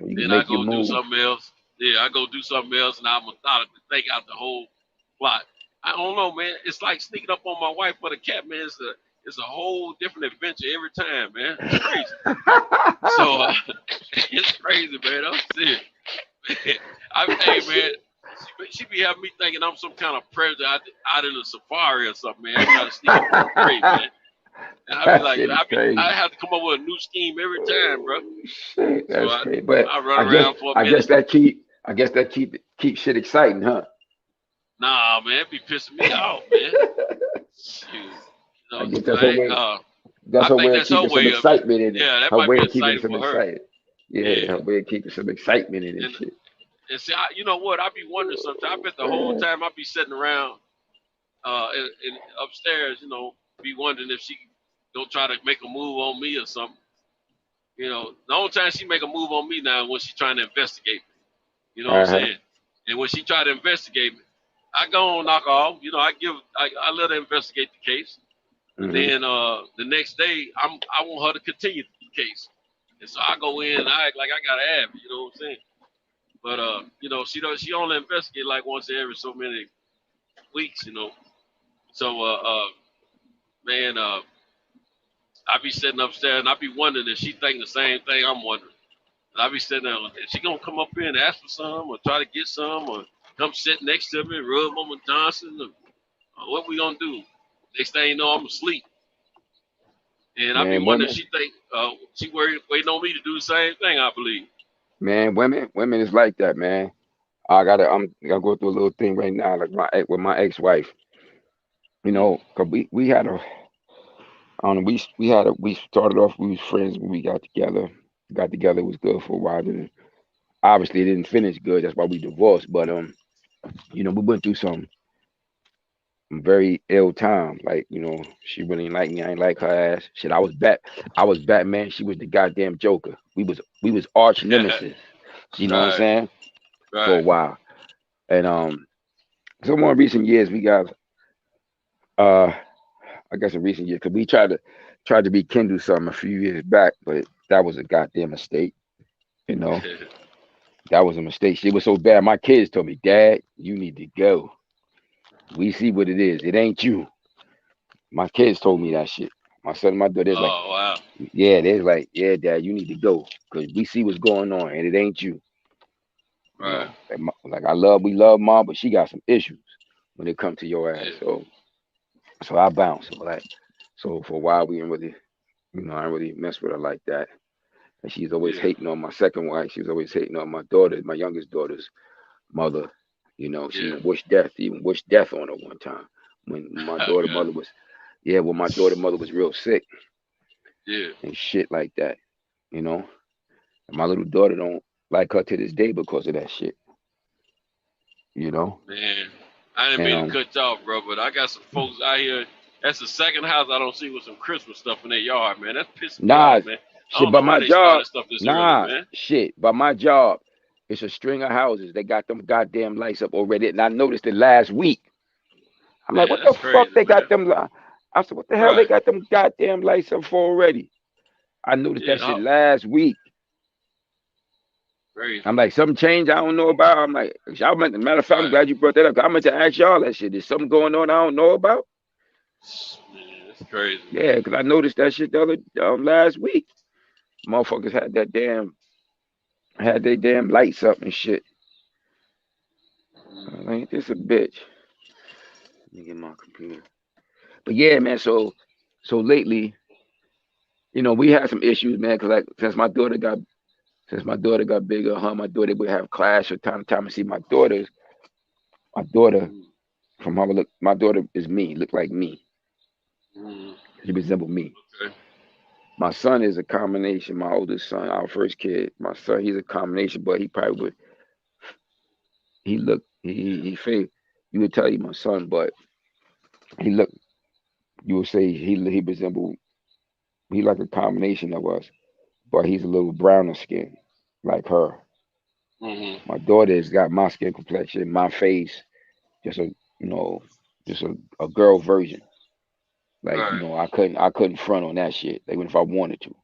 You can then I make your go do move. something else. Yeah, I go do something else and I'm methodically think out the whole plot. I don't know, man. It's like sneaking up on my wife for the cat, man. It's a whole different adventure every time, man. It's crazy. So it's crazy, man. I'm serious. Hey, man, she be having me thinking I'm some kind of predator out in the safari or something, man. Trying to sneak up on the prey, man. And I be That like, shit is crazy. I have to come up with a new scheme every time, bro. Shit, So that's crazy. But I run around for a I guess minute. that keep shit exciting, huh? Nah, man, it be pissing me off, man. Shoot. I guess that's I her think way of that's her keeping some way of it. excitement in it. Yeah, that Her might way be of keeping exciting some for her. excitement. Yeah, Yeah. her way of keeping some excitement in this shit. And see, you know what? I be wondering sometimes. I bet the whole time I be sitting around in upstairs, be wondering if she don't try to make a move on me or something. The only time she make a move on me now is when she's trying to investigate me. You know what I'm saying? And when she try to investigate me, I go on knock her off. I let her investigate the case. And then the next day, I want her to continue the case. And so I go in and I act like I gotta have it. You know what I'm saying? But she only investigate like once every so many weeks. So man, I be sitting upstairs and I be wondering if she think the same thing I'm wondering. And I be sitting there, is she gonna come up here and ask for some, or try to get some, or come sit next to me, and rub on my Johnson, or what we gonna do? Next thing you know, I'm asleep, and I be Man, wondering if she think she waiting on me to do the same thing. I believe. women is like that, man. I'm gonna go through a little thing right now, like with my ex-wife. 'Cause we had I don't know. We started off. We was friends when we got together. Got together, it was good for a while. Then obviously it didn't finish good. That's why we divorced. But we went through some very ill time. Like, she really didn't like me. I ain't like her ass. Shit, I was Batman. She was the goddamn Joker. We was arch nemesis. You know what I'm Right, saying? For a right. while. And some more recent years we got uh I guess in recent years, because we tried to rekindle something a few years back, but that was a goddamn mistake. You know, that was a mistake. She was so bad. My kids told me, Dad, you need to go. We see what it is. It ain't you. My kids told me that shit. My son and my daughter's like, Oh wow. yeah, they're like, yeah, Dad, you need to go because we see what's going on and it ain't you. You Right. know, like we love mom, but she got some issues when it comes to your ass. Yeah. So I bounce. So for a while we didn't really, I didn't really mess with her like that. And she's always Yeah. hating on my second wife. She was always hating on my daughter, my youngest daughter's mother. She Yeah. even wished death on her one time when my daughter Okay. mother was, yeah, when my daughter mother was real sick Yeah. and shit like that. You know, and my little daughter don't like her to this day because of that shit. You know, Man, I didn't and mean to cut you off, bro, but I got some folks out here. That's the second house I don't see with some Christmas stuff in their yard, man. That's pissing me nah, off, man. I shit. don't By know why my they start job, that stuff this early, nah, man. shit. By my job, it's a string of houses. They got them goddamn lights up already, and I noticed it last week. I'm like, Man, what the that's fuck crazy, they man. got them? I said, what the hell they Right. got them goddamn lights up for already? I noticed Yeah, that shit last week. crazy. I'm like, something changed I don't know about. I'm like, matter of fact, I'm Right. glad you brought that up. I meant to ask y'all that shit. Is something going on I don't know about? Man, that's crazy, Yeah, man. because I noticed that shit the other last week. Motherfuckers had their damn lights up and shit. I'm like, this a bitch. Let me get my computer. But yeah, man. So lately, we had some issues, man. Cause like since my daughter got bigger, my daughter would have clash from time to time. And see, my daughter from how I look, my daughter is me, look like me. Mm, She resemble me. okay. My son is a combination. My oldest son, our first kid, my son, he's a combination, but he probably would. He look. He fake. You would tell you my son, but he look. You would say he resemble. He like a combination of us, but he's a little browner skin, like her. Mm-hmm. My daughter has got my skin complexion, my face, just you know, just a girl version. Like, Right. I couldn't front on that shit, even if I wanted to,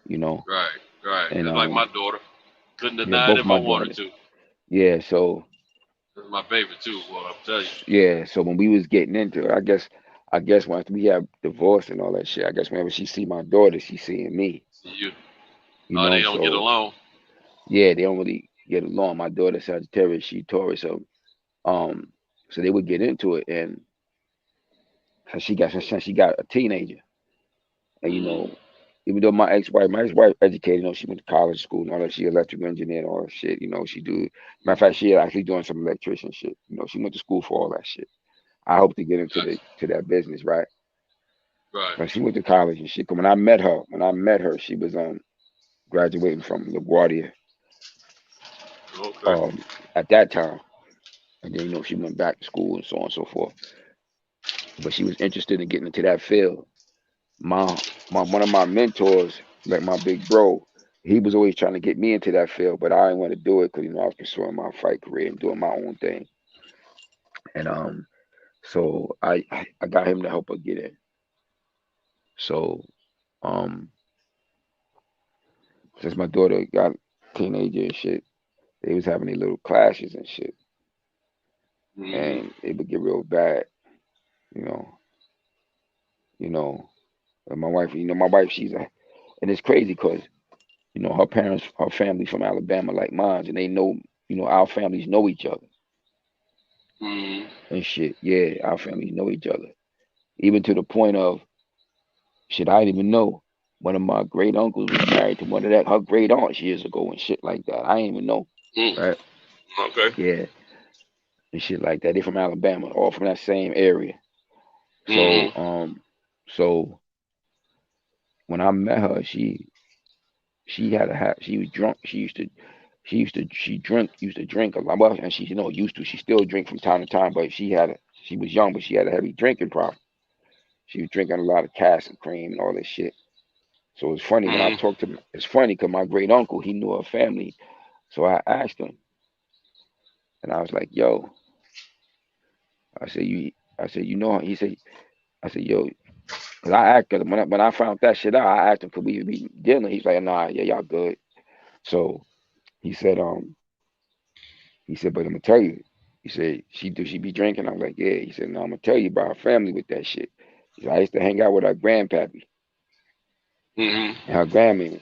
you know. Right. Right. And Just like my daughter. Couldn't yeah, deny it both if I my wanted daughters. to. Yeah, so That's my baby too, boy. I'm telling you. yeah, so when we was getting into it, I guess once we have divorced and all that shit, I guess whenever she see my daughter, she seeing me, You. you Oh, they know. don't get So along. yeah, they don't really get along. My daughter Sagittarius, she Taurus, um, so they would get into it, and since she got a teenager, and Mm, even though my ex-wife educated, she went to college school and all that, she electrical engineer and all that shit, she do. Matter of fact, she actually doing some electrician shit, she went to school for all that shit. I hope to get into gotcha. to that business, right? Right. But she went to college and shit. 'Cause when I met her, she was graduating from LaGuardia Okay. at that time, and then she went back to school and so on and so forth. But she was interested in getting into that field. My one of my mentors, like my big bro, he was always trying to get me into that field, but I didn't want to do it because I was pursuing my fight career and doing my own thing. And so I got him to help her get in. So um, since my daughter got teenager and shit, they was having these little clashes and shit, Mm-hmm. and it would get real bad, you know, you know. And my wife, and it's crazy because her family from Alabama like mine, and they know, our families know each other Mm-hmm. and shit. Yeah, our families know each other, even to the point of shit. I didn't even know one of my great uncles was married to one of her great aunts years ago and shit like that. I didn't even know, Mm. right? Okay. Yeah, and shit like that. They from Alabama, all from that same area. Mm-hmm. So so when I met her, she was drunk. Used to drink a lot. Well, and she used to. She still drink from time to time, but she was young, but she had a heavy drinking problem. She was drinking a lot of Cass and cream and all this shit. So it's funny when I talked to him. It's funny because my great uncle, he knew her family. So I asked him, and I was like, "Yo," I said, you know?" He said, "I said, yo," because I asked him when I found that shit out. I asked him, "Could we be dealing?" He's like, "Nah, yeah, y'all good." So he said, but I'm gonna tell you. He said, she be drinking?" I was like, "Yeah." He said, "No, I'm gonna tell you about her family with that shit." He said, "I used to hang out with her grandpappy and her grandmammy."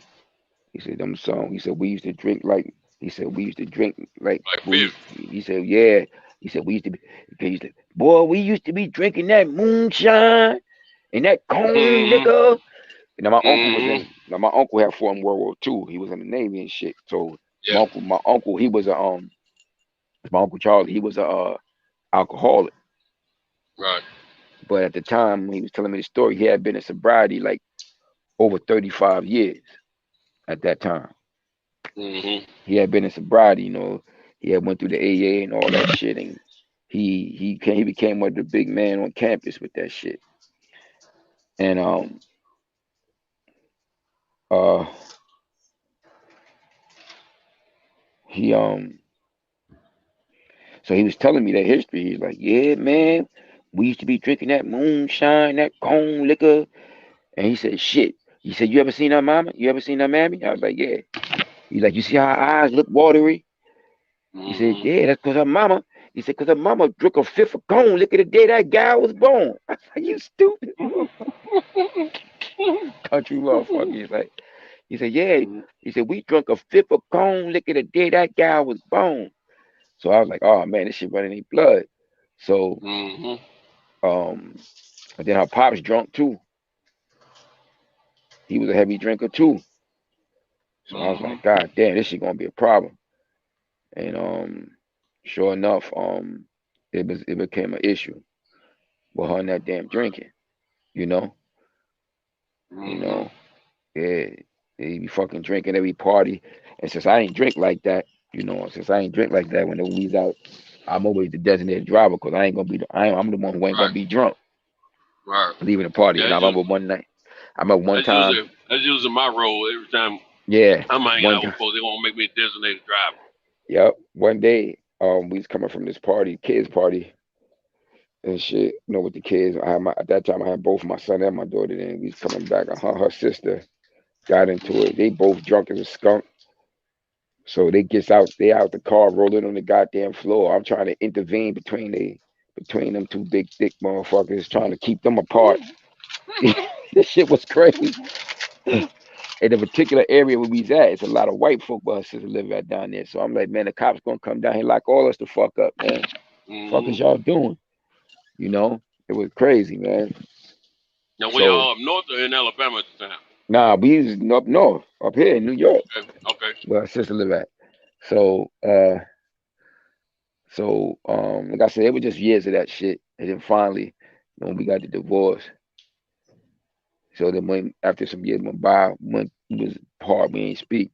He said, "Them song." He said, "We used to drink like." He said, "We used to drink like." He said, "Yeah." He said, "We used to be." Boy, we used to be drinking that moonshine and that cone liquor. Now my uncle was in. Now my uncle had fought in World War II. He was in the Navy and shit. So my uncle, he was my uncle Charlie. He was a alcoholic. Right. But at the time when he was telling me the story, he had been in sobriety like over 35 years at that time. He had been in sobriety, he had went through the AA and all that shit, and he became one of the big man on campus with that shit. And he so he was telling me that history. He's like, "Yeah, man, we used to be drinking that moonshine, that cone liquor." And he said, "Shit." He said, "You ever seen her mama? You ever seen her mammy?" I was like, "Yeah." He's like, "You see how her eyes look watery?" He said, "Yeah, that's because her mama." He said, "Because her mama drank a fifth of cone liquor the day that guy was born." I was like, "You stupid country motherfucker." He said, "Yeah." He said, "We drunk a fifth of cone liquor the day that guy was born." So I was like, "Oh man, this shit running in blood." So and then her pops drunk too. He was a heavy drinker too. So I was like, "God damn, this shit gonna be a problem." And sure enough, it became an issue with her and that damn drinking, you know. Yeah, they be fucking drinking every party. And since I ain't drink like that, when the weed's out, I'm always the designated driver because I ain't gonna be I'm the one who ain't gonna be drunk Right. leaving the party. Yeah, And I remember one night, I remember one time, that's usually my role every time yeah, I'm hanging one out time, with folks. They want to make me a designated driver. yep, one day, we was coming from this party, kids party and shit, with the kids. At that time I had both my son and my daughter. Then we was coming back. Her sister got into it. They both drunk as a skunk. So they out the car rolling on the goddamn floor. I'm trying to intervene between them two big thick motherfuckers, trying to keep them apart. This shit was crazy. In the particular area where we's at, it's a lot of white folk, but her sister live right down there. So I'm like, man, the cops gonna come down here, lock all us the fuck up, man. Fuck is y'all doing? It was crazy, man. Now, were So y'all up north or in Alabama at the time? nah, we was up north, up here in New York, Okay. where her sister live at. So like I said, it was just years of that shit. And then finally, when we got the divorce, so then when after some years went by, when it was hard, we ain't speak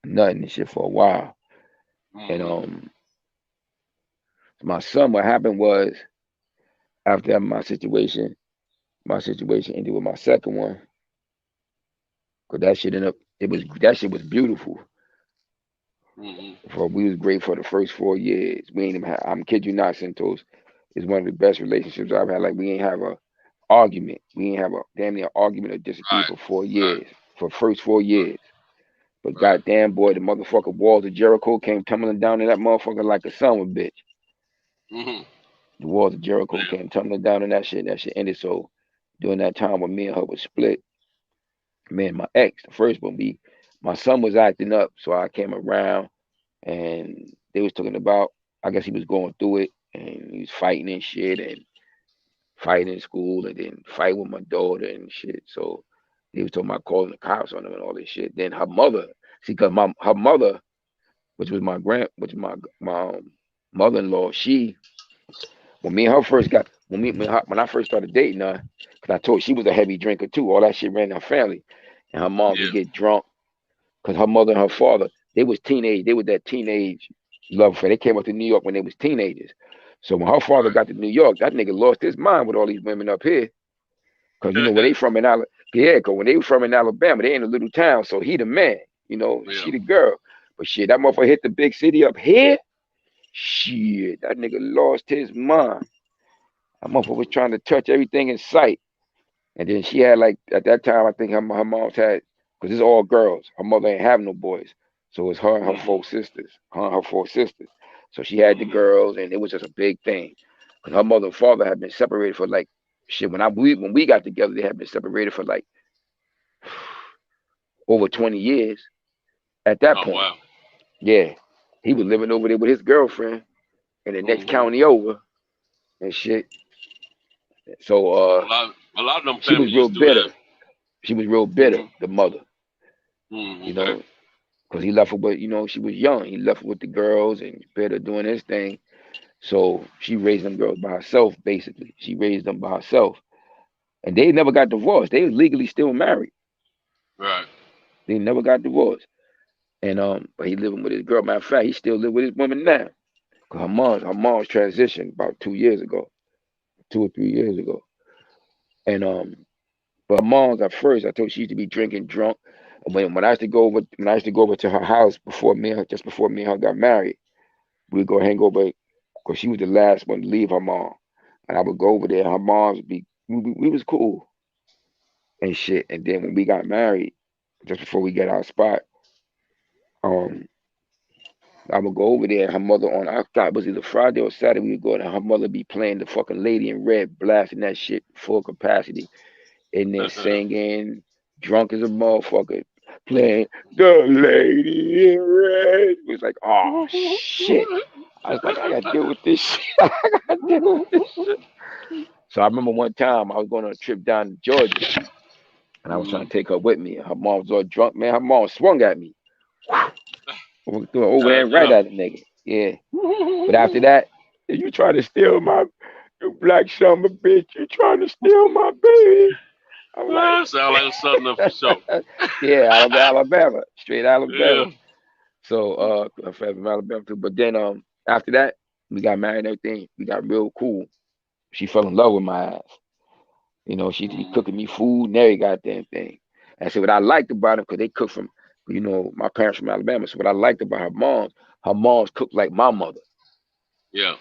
nothing and shit for a while. And my son, what happened was after my situation ended with my second one, cause that shit was beautiful. We was great for the first 4 years. We ain't even I'm kid you not, Santos. It's one of the best relationships I've had. Like we ain't have a argument. We ain't have a damn near argument or disagree for 4 years. For first 4 years. But goddamn boy, the motherfucker walls of Jericho came tumbling down in that motherfucker like a son of a bitch. The walls of Jericho came tumbling down in that shit. That shit ended. So during that time when me and her was split, me and my ex, the first one, my son was acting up. So I came around and they was talking about, I guess he was going through it and he was fighting and shit and fighting in school and then fight with my daughter and shit. So he was talking about calling the cops on him and all this shit. Then her mother, see, cause her mother, which was my mother-in-law, when me and her first got when I first started dating her, cause I told her she was a heavy drinker too. All that shit ran in her family. and her mom Yeah. would get drunk because her mother and her father, they was that teenage love affair. They came up to New York when they was teenagers. So when her father got to New York, that nigga lost his mind with all these women up here. Cause you know where they from in Alabama. Yeah, cause when they were from in Alabama, they in a little town, so he the man. You know, Yeah. she the girl. But shit, that motherfucker hit the big city up here. Shit, that nigga lost his mind. That motherfucker was trying to touch everything in sight. And then she had like at that time, I think her mom's had because it's all girls. Her mother ain't have no boys, so it's her and her four sisters. Her and her four sisters. So she had the girls, and it was just a big thing. Cause her mother and father had been separated for like shit. When we got together, they had been separated for like over 20 years. At that Oh point, wow. yeah, he was living over there with his girlfriend in the next county over and shit. So A lot of them she was real families do that. bitter. She was real bitter, the mother, you Okay. know, because he left her with, you know, she was young. He left her with the girls and bitter doing his thing. So she raised them girls by herself, basically. She raised them by herself. And they never got divorced. They was legally still married. Right. They never got divorced. And but he living with his girl. Matter of fact, he still live with his woman now. Cause her mom's transitioned about 2 years ago, 2 or 3 years ago. And but her mom's at first, I told her she used to be drinking drunk. And when I used to go over to her house before me and her, just before me and her got married, we'd go hang over because she was the last one to leave her mom. And I would go over there. Her mom's would be we was cool and shit. And then when we got married, just before we got our spot, um, I would go over there. Her mother on I thought it was either Friday or Saturday. We would go and her mother be playing the fucking Lady in Red, blasting that shit full capacity in there singing, drunk as a motherfucker, playing the Lady in Red. It was like, oh shit. I was like, I gotta deal with this shit. I gotta deal with this shit. So I remember one time I was going on a trip down to Georgia and I was trying to take her with me. And her mom was all drunk, man. Her mom swung at me. Over there and right at the nigga. Yeah. But after that, you try to steal my black summer bitch. You trying to steal my baby. I'm like, Sound like a southerner for sure. yeah, Alabama, straight Yeah. Alabama. So from Alabama too. But then after that, we got married and everything. We got real cool. She fell in love with my ass. You know, she be cooking me food and every goddamn thing. And so what I liked about them, because they cook from, you know, my parents from Alabama. So what I liked about her mom's cooked like my mother. Yeah.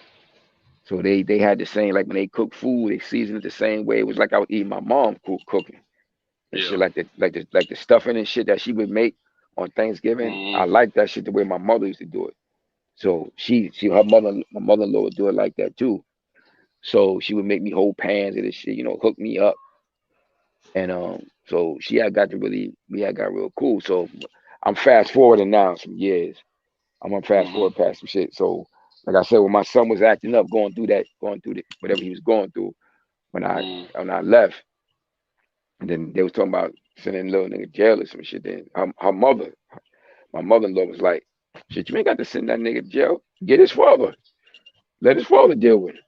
So they had the same, like when they cook food, they season it the same way. It was like I was eating my mom cooking and Yeah. shit like the stuffing and shit that she would make on Thanksgiving. I like that shit the way my mother used to do it. So my mother-in-law would do it like that too. So she would make me whole pans of this shit, you know, hook me up. And so we had got real cool. So I'm fast forwarding now some years. I'm gonna fast forward past some shit. So like I said, when my son was acting up, going through whatever he was going through when I left, and then they was talking about sending little nigga jail or some shit. Then my mother-in-law was like, shit, you ain't got to send that nigga to jail. Get his father. Let his father deal with it.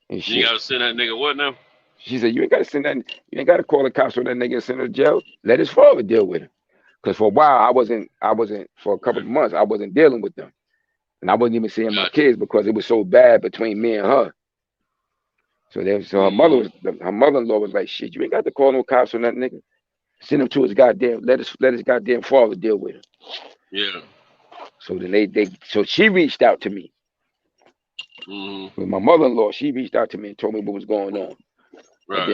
And You shit. gotta send that nigga what now? She said, you ain't got to send that. You ain't got to call the cops on that nigga and send him to jail. Let his father deal with him. Because for a while, I wasn't for a couple of months, I wasn't dealing with them, and I wasn't even seeing my Gotcha. kids because it was so bad between me and her. So her mother-in-law was like, shit, you ain't got to call no cops on that nigga. Send him to his goddamn. Let his goddamn father deal with him. Yeah. So then so she reached out to me. With my mother-in-law, she reached out to me and told me what was going on. Right.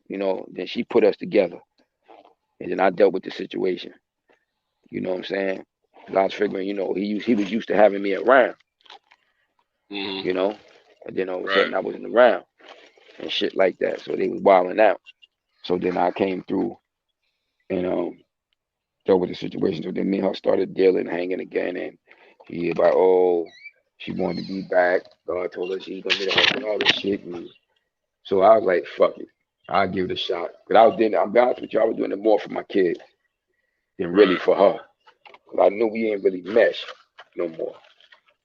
You know, then she put us together. And then I dealt with the situation. You know what I'm saying? 'Cause I was figuring, you know, he was used to having me around, you know? And then all of a Right. sudden I wasn't around and shit like that. So they was wilding out. So then I came through and dealt with the situation. So then me and her started dealing, hanging again, and he about, oh, she wanted to be back. God told her she was gonna be the husband, all this shit. And so I was like, fuck it. I'll give it a shot. But I'll be honest with you, I was doing it more for my kids than really Right. for her. Cause I knew we ain't really mesh no more.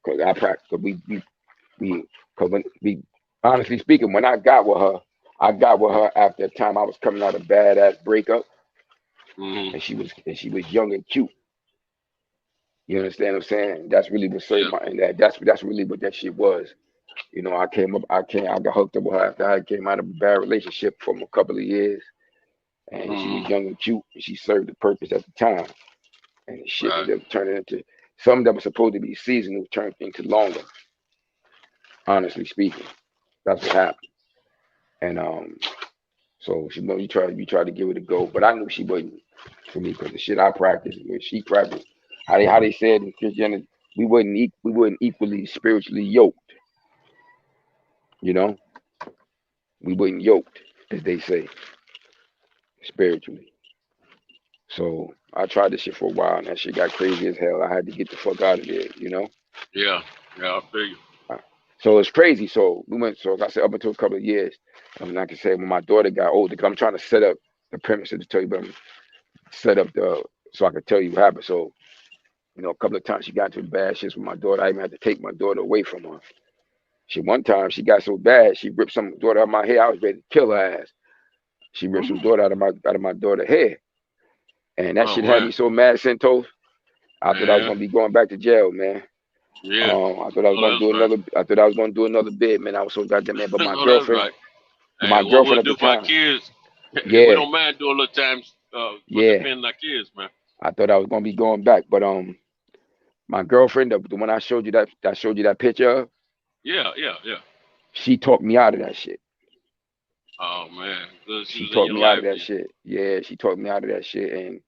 Cause I practice, cause when we, honestly speaking, when I got with her after a time I was coming out of badass breakup. and she was young and cute. You understand what I'm saying? That's really what saved my, and that's really what that shit was. You know, I got hooked up with her after I came out of a bad relationship from a couple of years, and she was young and cute, and she served the purpose at the time. And the shit ended up turning into something that was supposed to be seasonal turned into longer. Honestly speaking, that's what happened. And so you try to give it a go, but I knew she wasn't for me because the shit I practiced, what she practiced, how they said in Christianity, we wouldn't equally spiritually yoked. You know, we wasn't yoked, as they say, spiritually. So I tried this shit for a while, and that shit got crazy as hell. I had to get the fuck out of there. You know. Yeah, I feel you. So it's crazy. So we went. So like I said, up until a couple of years, and like I said, when my daughter got older, because I'm trying to set up the premise to tell you, but I'm set up so I could tell you what happened. So you know, a couple of times she got into bad shit with my daughter. I even had to take my daughter away from her. One time she got so bad, she ripped some daughter out of my hair. I was ready to kill her ass. She ripped some daughter out of my daughter's hair, and that shit had me so mad, Sentos. I thought I was gonna be going back to jail, man. Yeah. I thought I was gonna do another. I thought I was gonna do another bid, man. I was so goddamn mad. But my No, that's girlfriend, right. Hey, my what we'll girlfriend at do the for our time, kids, we yeah, don't mind doing little times for yeah. defending our kids, man. I thought I was gonna be going back, but my girlfriend, the one I showed you that picture of, Yeah. she talked me out of that shit. Oh man, good. She She was in talked your me out of life that then. shit. Yeah, she talked me out of that shit, and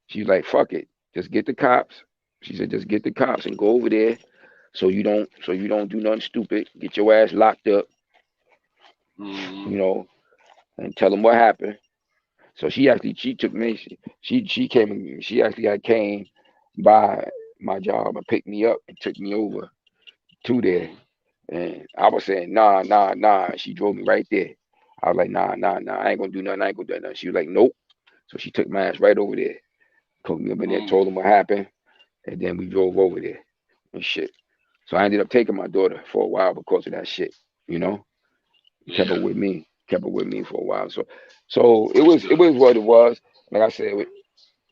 she's like, "Fuck it, just get the cops." She said, "Just get the cops and go over there, so you don't do nothing stupid. Get your ass locked up, you know, and tell them what happened." So she took me. She came. She actually came by my job and picked me up and took me over to there. And I was saying, nah, nah, nah. She drove me right there. I was like, nah, nah, nah. I ain't gonna do nothing. I ain't gonna do nothing. She was like, nope. So she took my ass right over there, took me up in there, told them what happened, and then we drove over there and shit. So I ended up taking my daughter for a while because of that shit. You know, kept her with me, for a while. So it was what it was. Like I said,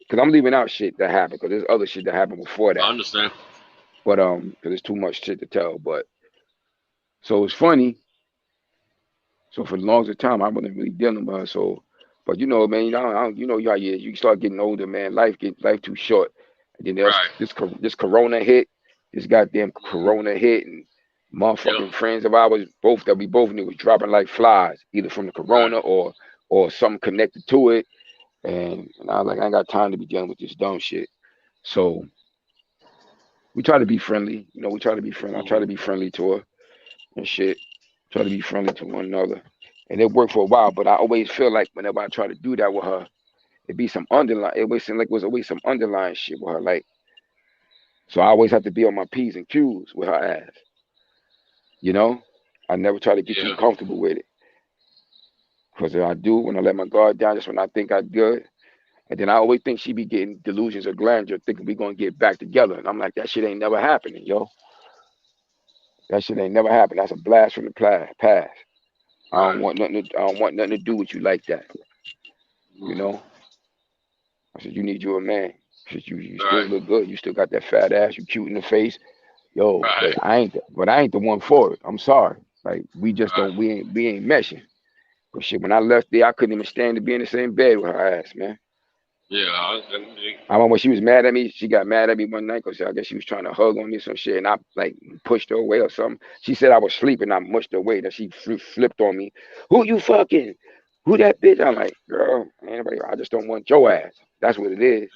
because I'm leaving out shit that happened because there's other shit that happened before I that. understand. But because there's too much shit to tell. But so it's funny. So for the longest time, I wasn't really dealing with her. So, but you know, man, you know how you start getting older, man. Life too short. And then there's this Corona hit, this goddamn Corona hit, and motherfucking friends of ours, that we both knew was dropping like flies, either from the Corona or something connected to it. And I was like, I ain't got time to be dealing with this dumb shit. So we try to be friendly. You know, we try to be friendly. I try to be friendly to her and shit. Try to be friendly to one another. And it worked for a while, but I always feel like whenever I try to do that with her, it always seemed like it was always some underlying shit with her. Like, so I always have to be on my P's and Q's with her ass. You know? I never try to get too comfortable with it. Because if I do, when I let my guard down, that's when I think I'm good. And then I always think she be getting delusions of grandeur, thinking we gonna get back together. And I'm like, that shit ain't never happening, yo. That shit ain't never happened. That's a blast from the past. I don't want nothing to do with you like that. You know? I said, you need you a man. I said, you still look good. You still got that fat ass. You cute in the face. Yo, but I ain't the one for it. I'm sorry. Like we just don't we ain't meshing. But shit, when I left there, I couldn't even stand to be in the same bed with her ass, man. Yeah. I remember when she was mad at me. She got mad at me one night because I guess she was trying to hug on me or some shit, and I like pushed her away or something. She said I was sleeping. I mushed her away. That she flipped on me. Who you fucking? Who that bitch? I'm like, girl, anybody? I just don't want your ass. That's what it is.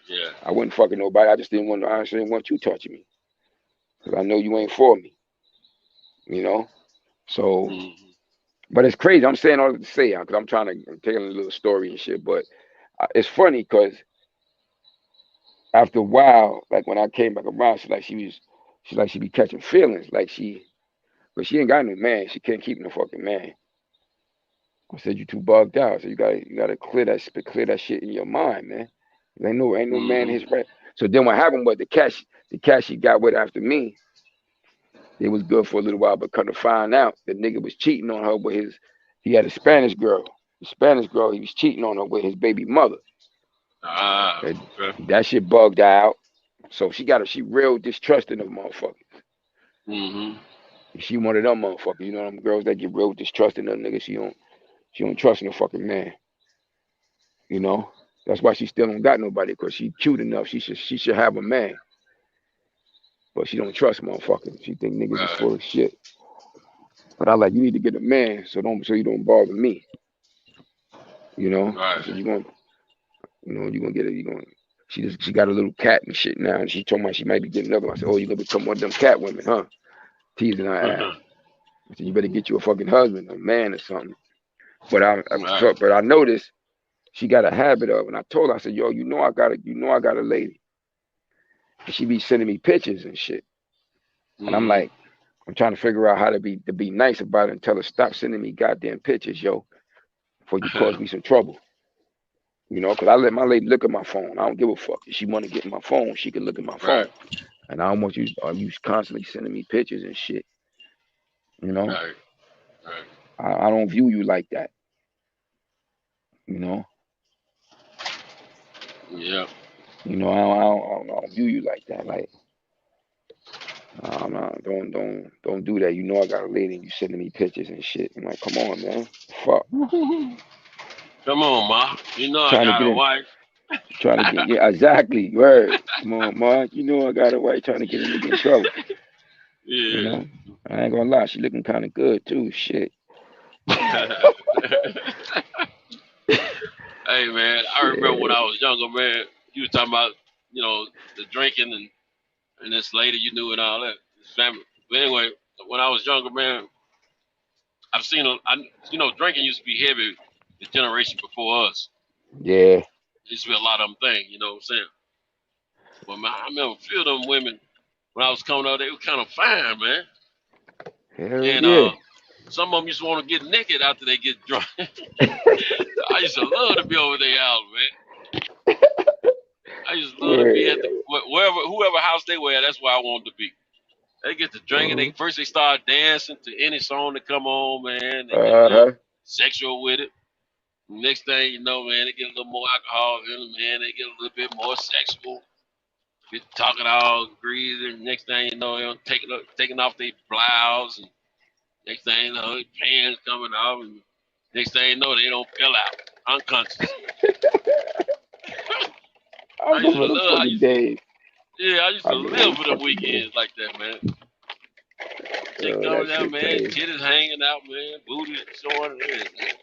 Yeah. I wasn't fucking nobody. I just didn't want you touching me because I know you ain't for me. You know. So, but it's crazy. I'm saying all that to say because I'm telling a little story and shit. But it's funny because after a while, like when I came back around, she be catching feelings, but she ain't got no man. She can't keep no fucking man. I said you too bugged out. So you gotta clear that shit in your mind, man. Ain't no man his right. So then what happened was the cash she got with after me, it was good for a little while, but come to find out the nigga was cheating on her he had a Spanish girl. The Spanish girl, he was cheating on her with his baby mother. Okay. That shit bugged her out. So she real distrusting of motherfuckers. Mm-hmm. She one of them motherfuckers. You know them girls that get real distrusting of niggas. She don't trust no fucking man. You know? That's why she still don't got nobody, because she cute enough. She should have a man. But she don't trust motherfuckers. She think niggas is full of shit. But I like, you need to get a man so you don't bother me. You know? I said, you're gonna get it, she got a little cat and shit now, and she told me she might be getting another one. I said, oh, you gonna become one of them cat women, huh? Teasing her ass. I said, you better get you a fucking husband, a man or something. But I noticed she got a habit of, and I told her, I said, yo, you know I got a lady. And she be sending me pictures and shit. And I'm like, I'm trying to figure out how to be nice about it and tell her, stop sending me goddamn pictures, yo, before you cause me some trouble. You know, because I let my lady look at my phone. I don't give a fuck. If she want to get in my phone, she can look at my phone. And I don't want you constantly sending me pictures and shit. You know? I don't view you like that. You know? Yeah. You know, I don't view you like that. Like, don't do that. You know I got a lady and you sending me pictures and shit. I'm like, come on, man. Fuck. Come on, Ma. You know I got a wife. Trying to get, yeah, exactly. Word. Come on, Ma. You know I got a wife trying to get a nigga in trouble. Yeah. You know? I ain't gonna lie, she looking kind of good too. Shit. Hey, man, I remember when I was younger, man, you was talking about, you know, the drinking and this lady you knew and all that, this family. But anyway, when I was younger, man, I've seen, drinking used to be heavy the generation before us. Yeah. There used to be a lot of them things, you know what I'm saying? But man, I remember a few of them women, when I was coming out, they were kind of fine, man. Hell And yeah. some of them used to want to get naked after they get drunk. I used to love to be over their house, man. I used to love to be at whoever house they were at. That's where I wanted to be. They get to drinking. First they start dancing to any song that come on, man. They get a little sexual with it. Next thing you know, man, they get a little more alcohol in them, man. They get a little bit more sexual. Get talking all greasy. Next thing you know, they're taking off their blouse. And next thing you know, their pants coming off. And next thing you know, they don't feel out. Unconscious. I remember the fucking days. Yeah, I used to live for them weekends like that, man. Chick coming out, man, titties hanging out, man, booty showing and everything.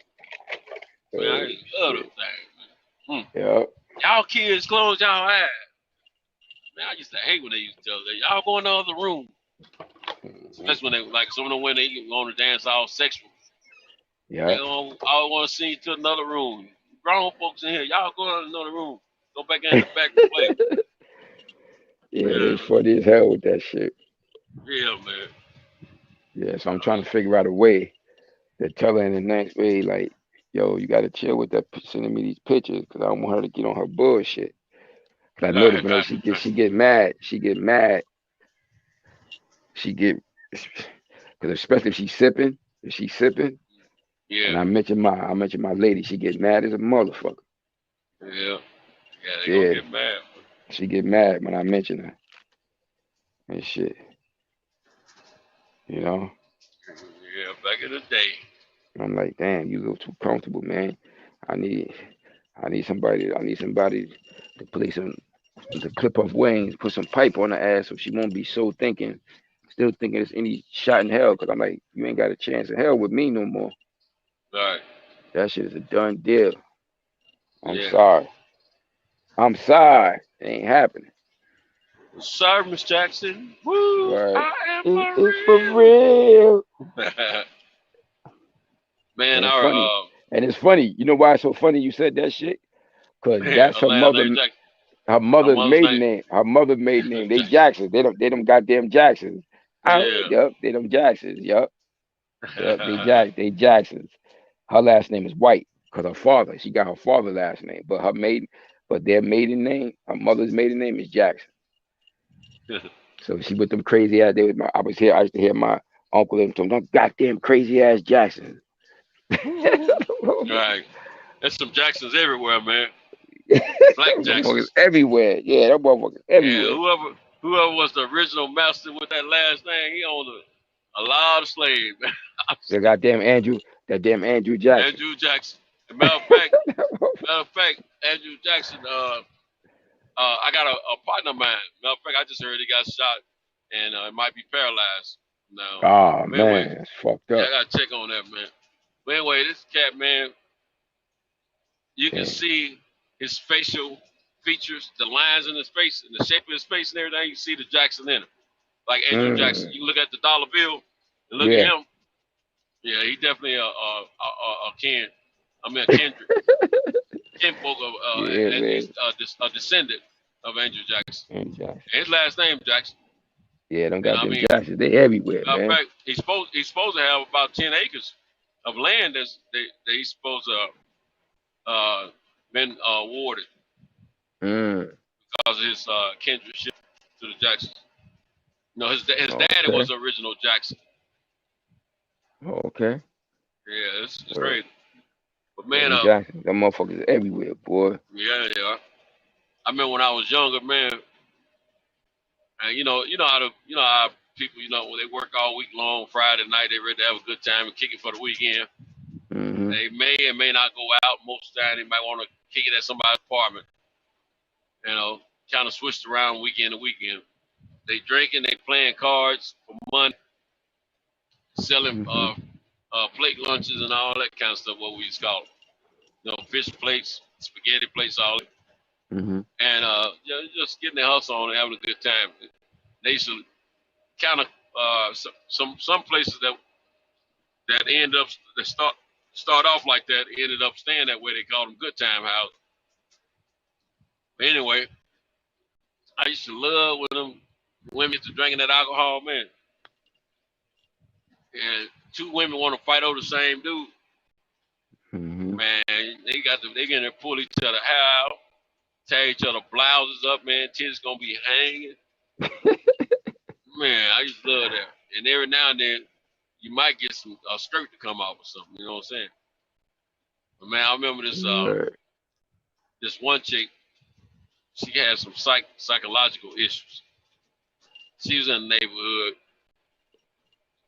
Man, I used to love them things, man. Yeah. Y'all kids close y'all eyes. Man, I used to hate when they used to tell that. Y'all go in the other room. Especially when they, like, some of them when they want to dance all sexual. Yeah. They don't all want to see you to another room. Grown folks in here, y'all go in another room. Go back in the back to play. Yeah, they funny as hell with that shit. Yeah, man. Yeah, so I'm trying to figure out a way to tell her in the next way, like, yo, you gotta chill with that sending me these pictures, because I don't want her to get on her bullshit. Cause I noticed whenever she get mad, because especially if she's sipping, yeah. And I mention my lady, she get mad as a motherfucker. Yeah. Yeah, they gonna get mad. She get mad when I mention her and shit. You know? Yeah, back in the day. I'm like, damn, you a little too comfortable, man. I need somebody to play to clip off wings, put some pipe on her ass so she won't be still thinking it's any shot in hell. Cause I'm like, you ain't got a chance in hell with me no more. Right. That shit is a done deal. I'm Yeah. sorry. It ain't happening. Sorry, Miss Jackson. Woo! Right. I am It's for real. Man, and it's funny. You know why it's so funny you said that shit? Cause that's her mother's maiden name. Her mother's maiden name. They Jacksons. They them goddamn Jacksons. Yup, they them Jacksons. Yup. Yep, they Jacksons. Her last name is White, cause she got her father's last name, but their maiden name, her mother's maiden name is Jackson. So she with them crazy ass. I used to hear my uncle and them goddamn crazy ass Jacksons. Right. There's some Jacksons everywhere, man. Black Them motherfuckers Jacksons. everywhere. Yeah, that motherfuckers Yeah, everywhere. whoever was the original master with that last name, he owned a lot of slaves, man. The goddamn Andrew, that damn Andrew Jackson. Andrew Jackson. As a matter of fact, Andrew Jackson, I got a partner of mine. Matter of fact, I just heard he got shot and it might be paralyzed now. Oh But anyway, man, that's fucked yeah, up. I gotta check on that, man. But anyway, this cat, man, you can Damn. see his facial features, the lines in his face, and the shape of his face and everything. You see the Jackson in him, like Andrew Jackson. You look at the dollar bill and look at Yeah. him. Yeah, he definitely kindred, kinfolk of Yeah, at man. least a descendant of Andrew Jackson. Andrew Jackson. And his last name Jackson. Yeah, them And I goddamn mean, Jacksons, they everywhere, matter of man. fact, he's supposed to have about 10 acres of land that he's supposed to been awarded because of his kindredship to the Jacksons. No, his daddy Okay. was the original Jackson. Okay. Yeah, it's Word. crazy. But Yeah, man, them Jacksons, them motherfuckers everywhere, boy. yeah, they are. I remember when I was younger, man, and you know how people, when they work all week long, Friday night, they ready to have a good time and kick it for the weekend. Mm-hmm. They may and may not go out. Most of the time, they might want to kick it at somebody's apartment. Kind of switched around weekend to weekend. They drinking, they playing cards for money, selling plate lunches and all that kind of stuff. What we used to call it, fish plates, spaghetti plates, all that. Mm-hmm. And just getting their hustle on and having a good time. They used to kind of some places that end up that start off like that ended up staying that way. They called them good time houses. But anyway, I used to love when them women used to drinking that alcohol, man. And two women want to fight over the same dude. Mm-hmm. Man, they getting to pull each other hair out, tear each other blouses up, man. Titties gonna be hanging. Man, I used to love that. And every now and then, you might get a skirt to come off or something. You know what I'm saying? But man, I remember this one chick. She had some psychological issues. She was in the neighborhood,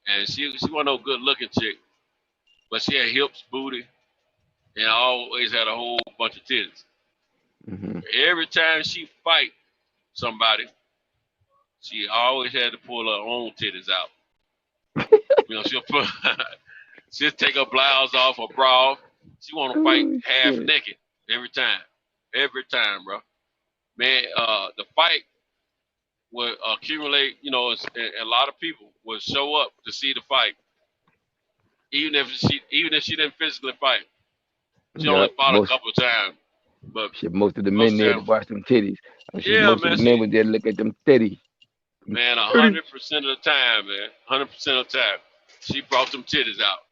and she wasn't no good looking chick, but she had hips, booty, and always had a whole bunch of titties. Mm-hmm. Every time she fight somebody, she always had to pull her own titties out. She'll take her blouse off, her bra off. She want to fight half naked every time, bro. Man, the fight would accumulate, and a lot of people would show up to see the fight, even if she didn't physically fight. She only fought a couple of times, but most of the men there to watch them titties. Most of the men were there to look at them titties. Man, 100% of the time, man, 100% of the time, she brought them titties out.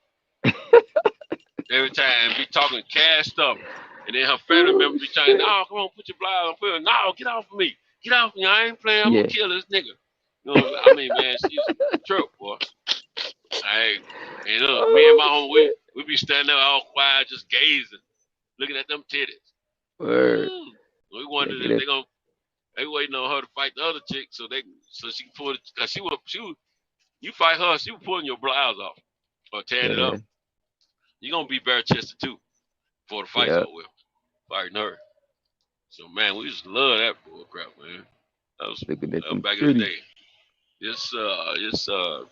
Every time, be talking cash stuff. And then her family member be trying, no, come on, put your blouse on. No, get off of me. Get off of me. I ain't playing. I'm going to kill this nigga. I mean, man, she's a trip, boy. Hey, and look, me and my home, we be standing there all quiet, just gazing, looking at them titties. Word. We wondered if they waiting on her to fight the other chick so she can pull it. Cause you fight her, she was pulling your blouse off or tearing it up. You're going to be bare chested too before the fight's over with. Fighting her. So, man, we used to love that bull crap, man. That was back in the day. It's 10s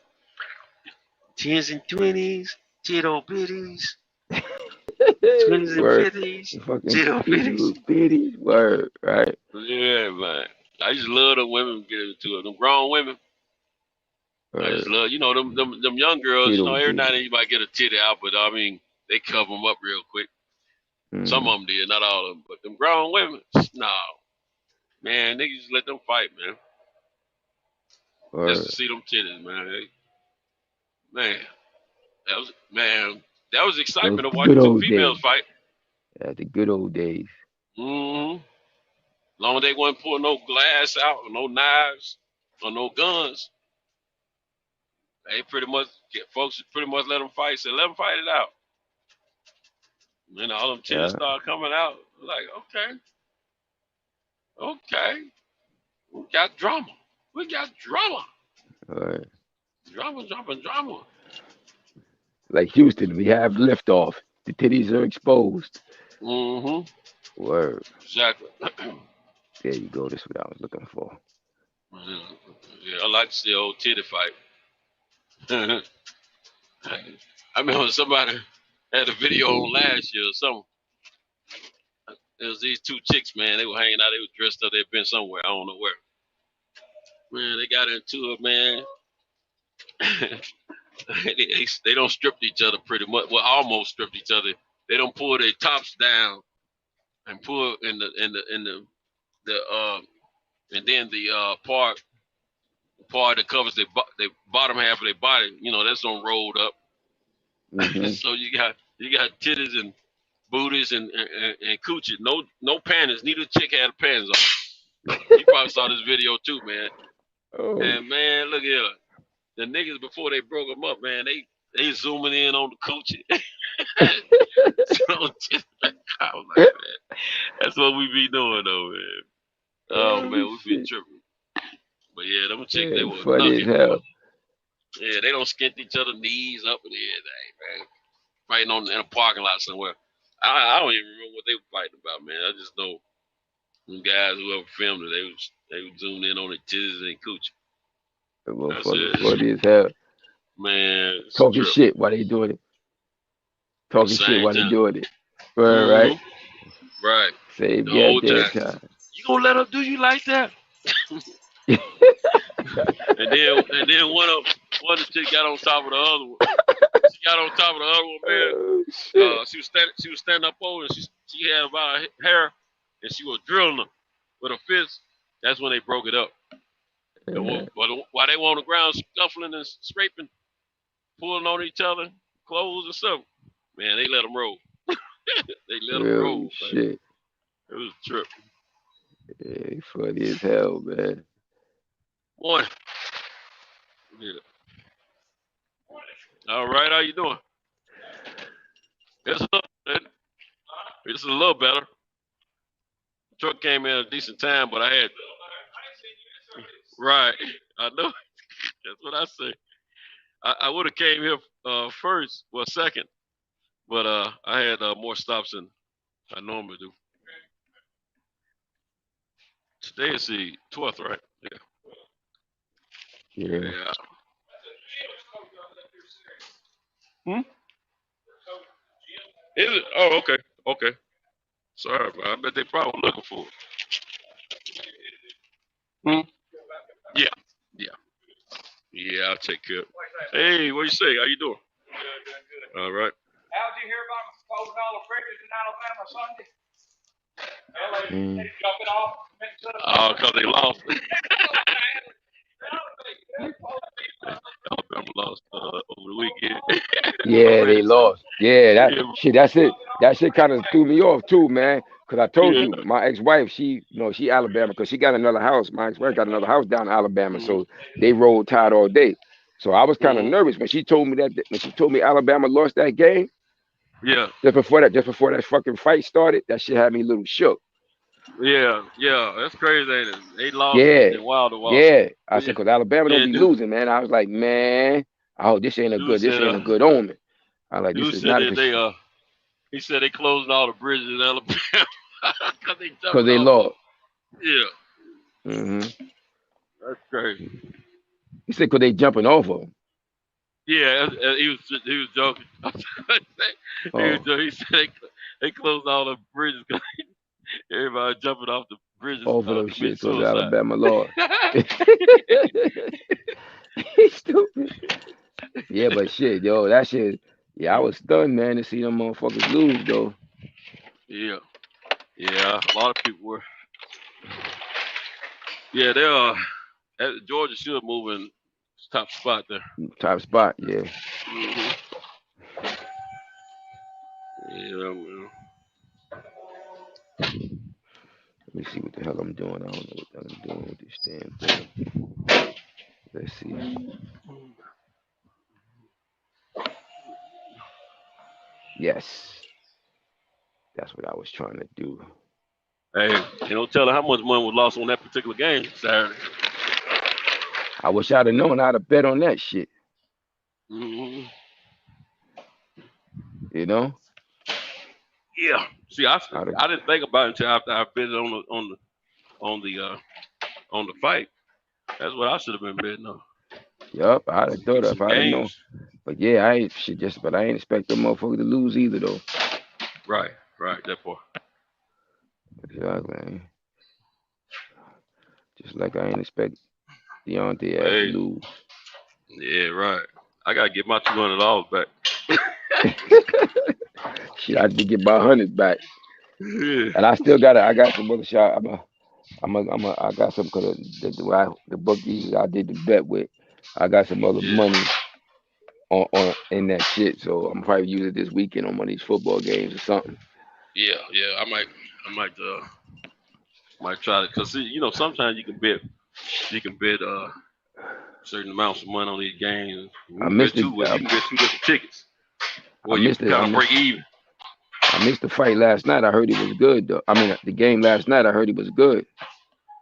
and 20s, tittle bitties. 20s and 50s, tittle bitties. Word, right? Yeah, man. I just love the women getting into it. Them grown women. I just love, them young girls, every now and then you might get a titty out, but I mean, they cover them up real quick. Some of them did, not all of them. But them grown women, no. Man, niggas just let them fight, man. Just to see them titties, man. That was excitement to watch two females fight. Yeah, the good old days. Mm-hmm. Long as they wasn't pulling no glass out or no knives or no guns. They folks pretty much let them fight. So let them fight it out. And all them titties start coming out. Like, okay. Okay. We got drama. We got drama. All right. Drama. Like Houston, we have liftoff. The titties are exposed. Mm-hmm. Word. Exactly. There you go. That's what I was looking for. Yeah, I like to see old titty fight. I remember somebody had a video on last year or something. There was these two chicks, man. They were hanging out. They were dressed up. They'd been somewhere. I don't know where. Man, they got into it, man. they don't strip each other pretty much. Well, almost stripped each other. They don't pull their tops down and pull in the and then the part that covers the bottom half of their body. You know, that's on rolled up. Mm-hmm. So you got titties and booties and coochie. No panties. Neither chick had panties on. You probably saw this video too, man. Oh. And man, look here. The niggas before they broke them up, man, they zooming in on the coochie. So, I was like, man, that's what we be doing though, man. Oh man, we be tripping. But yeah, them chicks, they were funny as hell. Yeah, they don't skint each other knees up and everything, man. Fighting in a parking lot somewhere. I don't even remember what they were fighting about, man. I just know them guys, whoever filmed it, they were zoomed in on the titties and coochie. That motherfucker funny as hell. Man, talking shit while they doing it. Talking shit while they doing it. Right? Right. Same The goddamn time. You gonna let her do you like that? and then one of the chicks got on top of the other one. She got on top of the other one, man. She was standing up over, and she had about her hair, and she was drilling her with her fist. That's when they broke it up. While they were on the ground scuffling and scraping, pulling on each other, clothes or something, man, they let them roll. They let them roll. Shit. Man. It was a trip. Yeah, funny as hell, man. Morning. Yeah. All right, how you doing? It's a little better. Truck came in at a decent time, but I had right. I know. That's what I say. I would have came here first, well second, but I had more stops than I normally do. Today is the 12th, right? Yeah. Hmm? Is it? Oh, okay. Okay. Sorry, but I bet they probably looking for it. Hmm? Yeah. Yeah. Yeah, I'll take care of it. Hey, what you say? How you doing? Good. All right. How did you hear about closing all the bridges in Alabama Sunday? They jump it off. Oh, because they lost. Alabama lost over the weekend. Yeah, they lost. Yeah, that's it. That shit kind of threw me off too, man. Cause I told you, my ex-wife, she Alabama, because she got another house. My ex-wife got another house down in Alabama, so they rolled tide all day. So I was kind of nervous when she told me when she told me Alabama lost that game. Yeah. Just before that fucking fight started, that shit had me a little shook. Yeah, that's crazy, ain't it? They lost. Yeah, Wilder. Yeah. I said, cause Alabama don't be losing, man. I was like, man, oh, this ain't a good omen. I like this is not a good. He said they closing all the bridges in Alabama because they lost. Yeah. Mm-hmm. That's crazy. He said, cause they jumping off of them. Yeah, he was joking. He said they closed all the bridges because everybody jumping off the bridges. Over those shit, cause Alabama lost. He's stupid. Yeah, but shit, yo, that shit. Yeah, I was stunned, man, to see them motherfuckers lose, though. Yeah, a lot of people were. Yeah, they are. Georgia should move in top spot there. Top spot, yeah. Mm-hmm. Yeah, well. Let me see what the hell I'm doing. I don't know what the hell I'm doing with this damn thing. Let's see. Yes. That's what I was trying to do. Hey, you don't tell her how much money was lost on that particular game Saturday. I wish I'd have known how to bet on that shit. Mm-hmm. You know? Yeah. See, I didn't think about it until after I bet it on the fight. That's what I should have been betting on. Yup, I'd have thought if Some I'd have known. games. But yeah, I ain't expect the motherfucker to lose either though. Right, that part. Exactly. Just like I ain't expect Deontay ass to lose. Yeah, right. I gotta get my $200 back. Shit, I did get my 100 back. Yeah. And I still got it. I got some other shot. I got some cause the bookies I did the bet with. I got some other money on in that shit. So I'm probably use it this weekend on one of these football games or something. Yeah. I might try to, cause see, sometimes you can bet certain amounts of money on these games. You can bet two different tickets, or you can kind of break even. I missed the fight last night. I heard it was good though. I mean, the game last night. I heard it was good.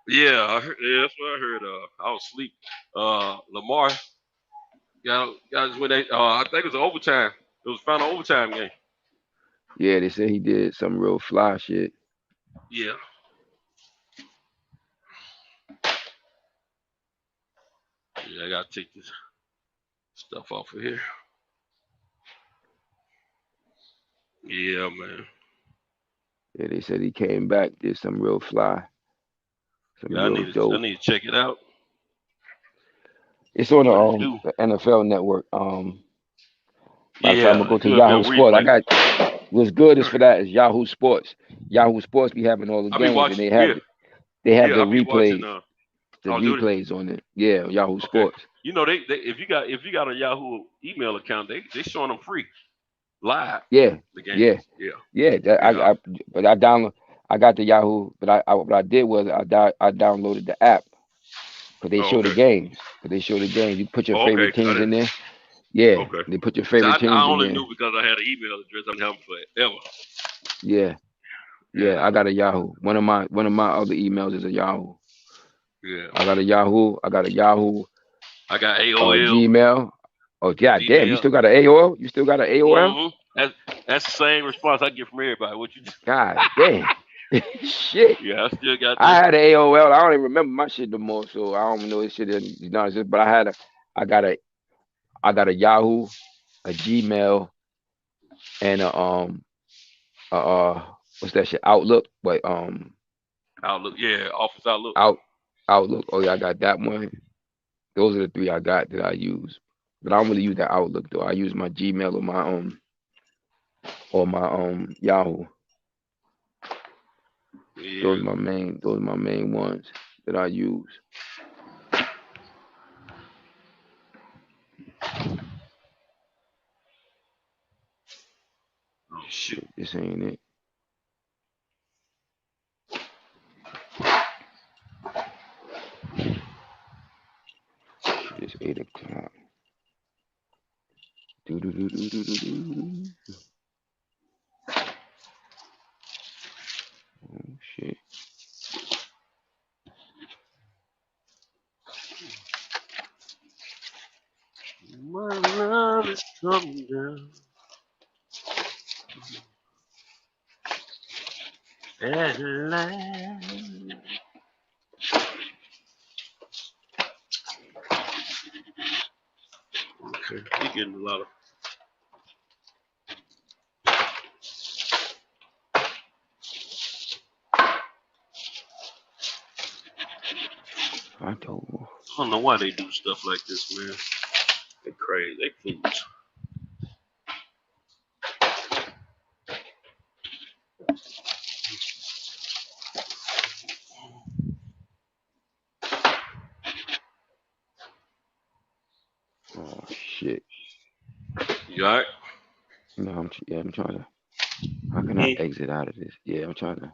Yeah, that's what I heard. I was asleep. Lamar got when they. I think it was overtime. It was a final overtime game. Yeah, they said he did some real fly shit. Yeah. Yeah, I gotta take this stuff off of here. Yeah, man. Yeah, they said he came back, did some real fly, some Yeah, real dope. I need to check it out. It's on the NFL Network. By the time I go to it's Yahoo good Sports, replay. I got what's good is for that is Yahoo Sports. Yahoo Sports be having all the games, and they have the replays. The replays on it. Yeah, Yahoo Sports. You know, they if you got a Yahoo email account, they showing them free live. Yeah, The games. yeah. But I got the Yahoo, but what I did was I downloaded the app because they show the games. You put your favorite teams in there. Yeah, they put your favorite teams in there. I only knew because I had an email address. I've been having forever. Yeah. I got a Yahoo. One of my other emails is a Yahoo. Yeah. I got a Yahoo. I got AOL. Gmail. Oh god damn! You still got an AOL? You still got an AOL? Mm-hmm. That's the same response I get from everybody. What you? God damn! Shit. Yeah, I still got. I had an AOL. I don't even remember my shit no more, so I don't know this shit. But I got a Yahoo, a Gmail, and what's that shit? Outlook, but Outlook, yeah, Office Outlook. Outlook. Oh yeah, I got that one. Those are the three I got that I use. But I don't really use that Outlook though. I use my Gmail or my Yahoo. Yeah. Those are my main ones that I use. Oh shit. This ain't it. It's 8 o'clock. Oh shit. My love is coming down. At last. Okay, you're getting a lot of. I don't know why they do stuff like this, man. They crazy. They fools. Oh shit. You alright? No, I'm trying to. How can I exit out of this? Yeah, I'm trying to.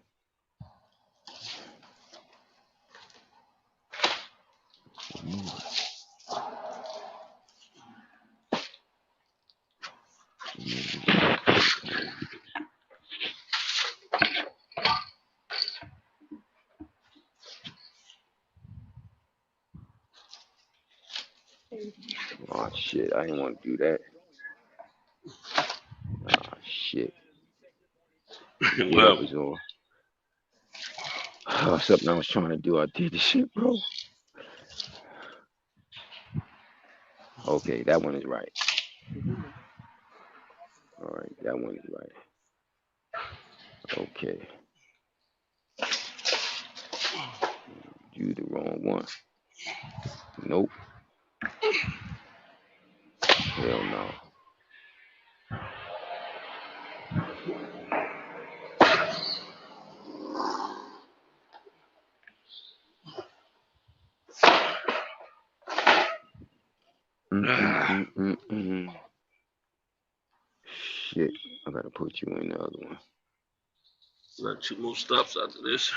Oh shit, I didn't want to do that. Oh shit. Get Well, up is on. Oh, something I was trying to do. I did the shit, bro. Okay, that one is right. All right, that one is right. Okay. You the wrong one. Nope. Hell no. Shit, I gotta put you in the other one. got 2 more stops after this.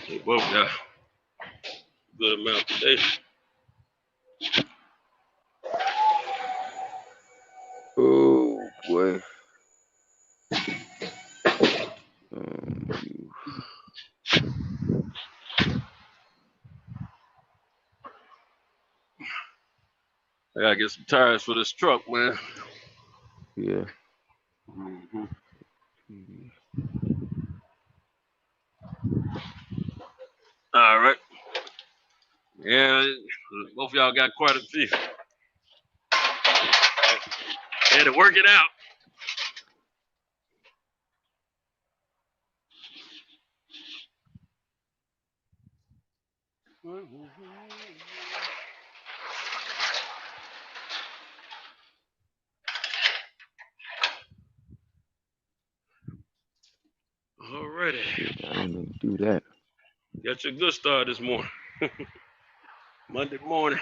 They both got a good amount today. Oh boy. I gotta get some tires for this truck, man. Yeah. All right. Yeah, both of y'all got quite a few. Had to work it out. Alrighty. Shit, I didn't even do that. Got your good start this morning. Monday morning.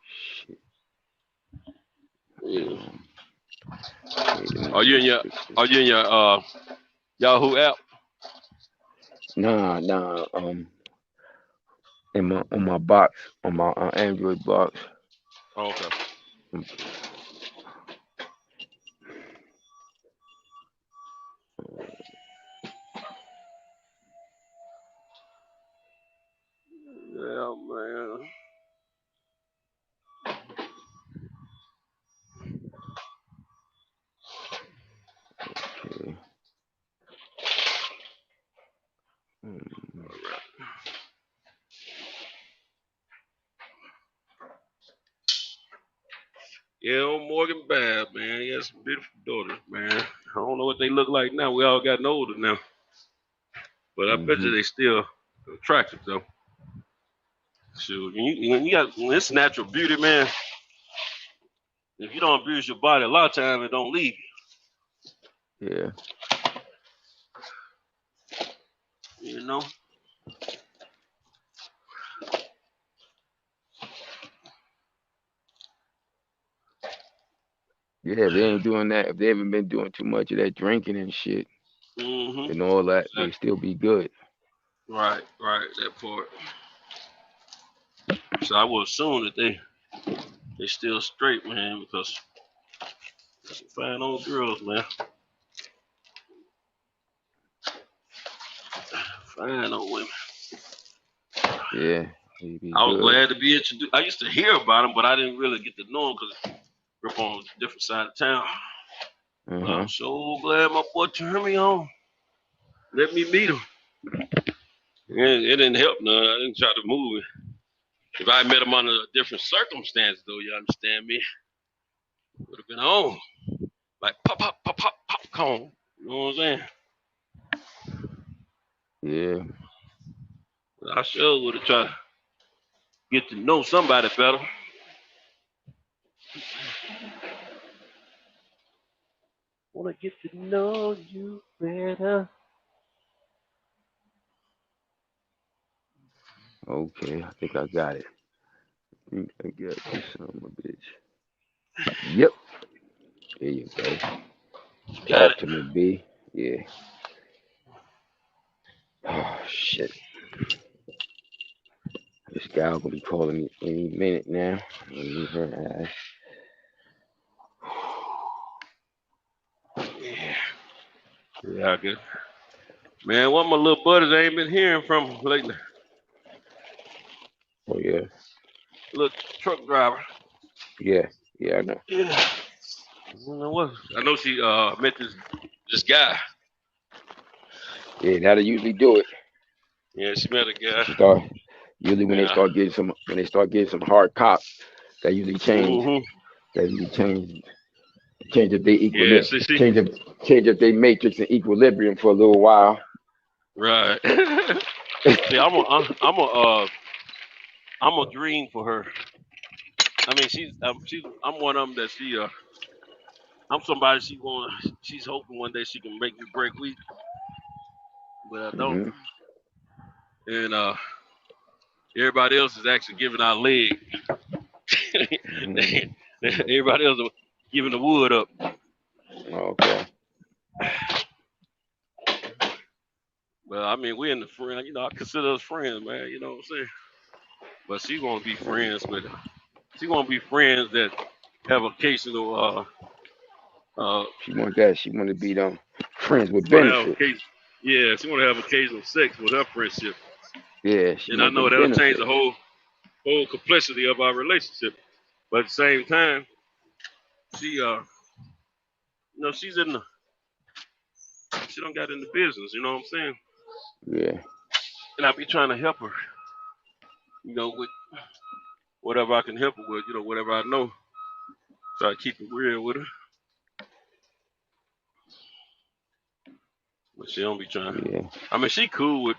Shit. Yeah. Are you in your Yahoo app? Nah. On my box, on my Android box. Oh, okay. Yeah, man. Okay. Yeah, old Morgan Bad, man. He has some beautiful daughters, man. I don't know what they look like now. We all gotten older now. But I bet you they still attractive, though. So when it's natural beauty, man, if you don't abuse your body, a lot of times it don't leave you. Yeah. You know? Yeah, if they ain't doing that, if they haven't been doing too much of that drinking and shit and all that, they still be good. Right, that part. So I would assume that they still straight, man, because some fine old girls, man. Fine old women. Yeah, they be I was good. glad to be introduced. I used to hear about them, but I didn't really get to know them because we're from a different side of town. But I'm so glad my boy turned me on. Let me meet him. It didn't help none. I didn't try to move it. If I met him under different circumstances, though, you understand me? Would have been on. Like popcorn. You know what I'm saying? Yeah. I sure would have tried to get to know somebody better. Want to get to know you better. Okay, I think I got it. I think I got this son of a bitch. Yep. There you go. Talk to me, B. Yeah. Oh shit. This guy gonna be calling me any minute now. Leave her ass. Yeah, I guess. Man, one of my little buddies I ain't been hearing from lately. Oh yeah. Little truck driver. Yeah, I know. Yeah. I don't know what. I know she met this guy. Yeah, that'll usually do it. Yeah, she met a guy. Usually when they start getting some hard cop, that usually change. That usually change if they equilibrium. Change if they matrix in equilibrium for a little while. Right. See, I'm a dream for her. I mean, I'm one of them that I'm somebody she's hoping one day she can make me break weak, but I don't. And everybody else is actually giving our leg. Everybody else is giving the wood up. Okay. Well, I mean, we're in the friend. I consider us friends, man. You know what I'm saying? But she want to be friends with her. She want to be friends that have occasional. She want that. She want to be them friends with benefit. Yeah, she want to have occasional sex with her friendship. Yeah, and I know that'll change the whole complexity of our relationship. But at the same time, she she's in the. She don't got in the business. You know what I'm saying? Yeah. And I be trying to help her. With whatever I can help her with. Whatever I know. Try to keep it real with her. But she don't be trying. Yeah. I mean, she cool with.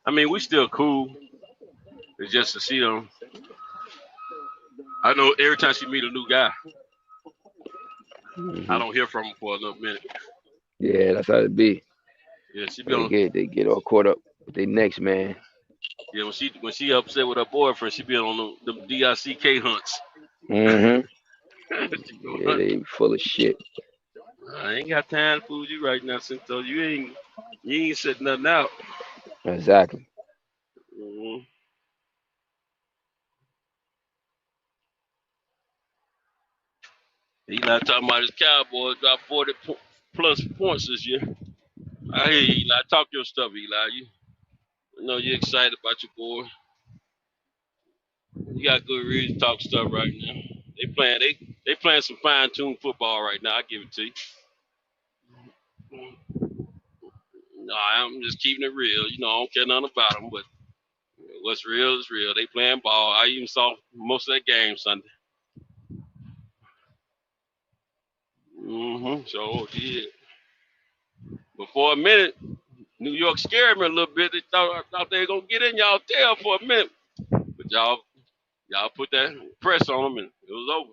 I mean, we still cool. It's just that she don't. I know every time she meet a new guy, I don't hear from him for a little minute. Yeah, that's how it be. Yeah, she be they get all caught up with their next man. Yeah, when she upset with her boyfriend, she be on the DICK hunts. Yeah, they full of shit. I ain't got time to fool you right now, Cinto. You ain't setting nothing out. Exactly. Mm-hmm. Eli talking about his Cowboys got 40 plus points this year. I hear you, Eli. Talk your stuff, Eli. You know you're excited about your boy. You got good reason to talk stuff right now. They playing some fine-tuned football right now. I give it to you. No, I'm just keeping it real. I don't care nothing about them, but what's real is real. They playing ball. I even saw most of that game Sunday. So did. But for a minute, New York scared me a little bit. They thought they were gonna get in y'all tail for a minute, but y'all put that press on them, and it was over.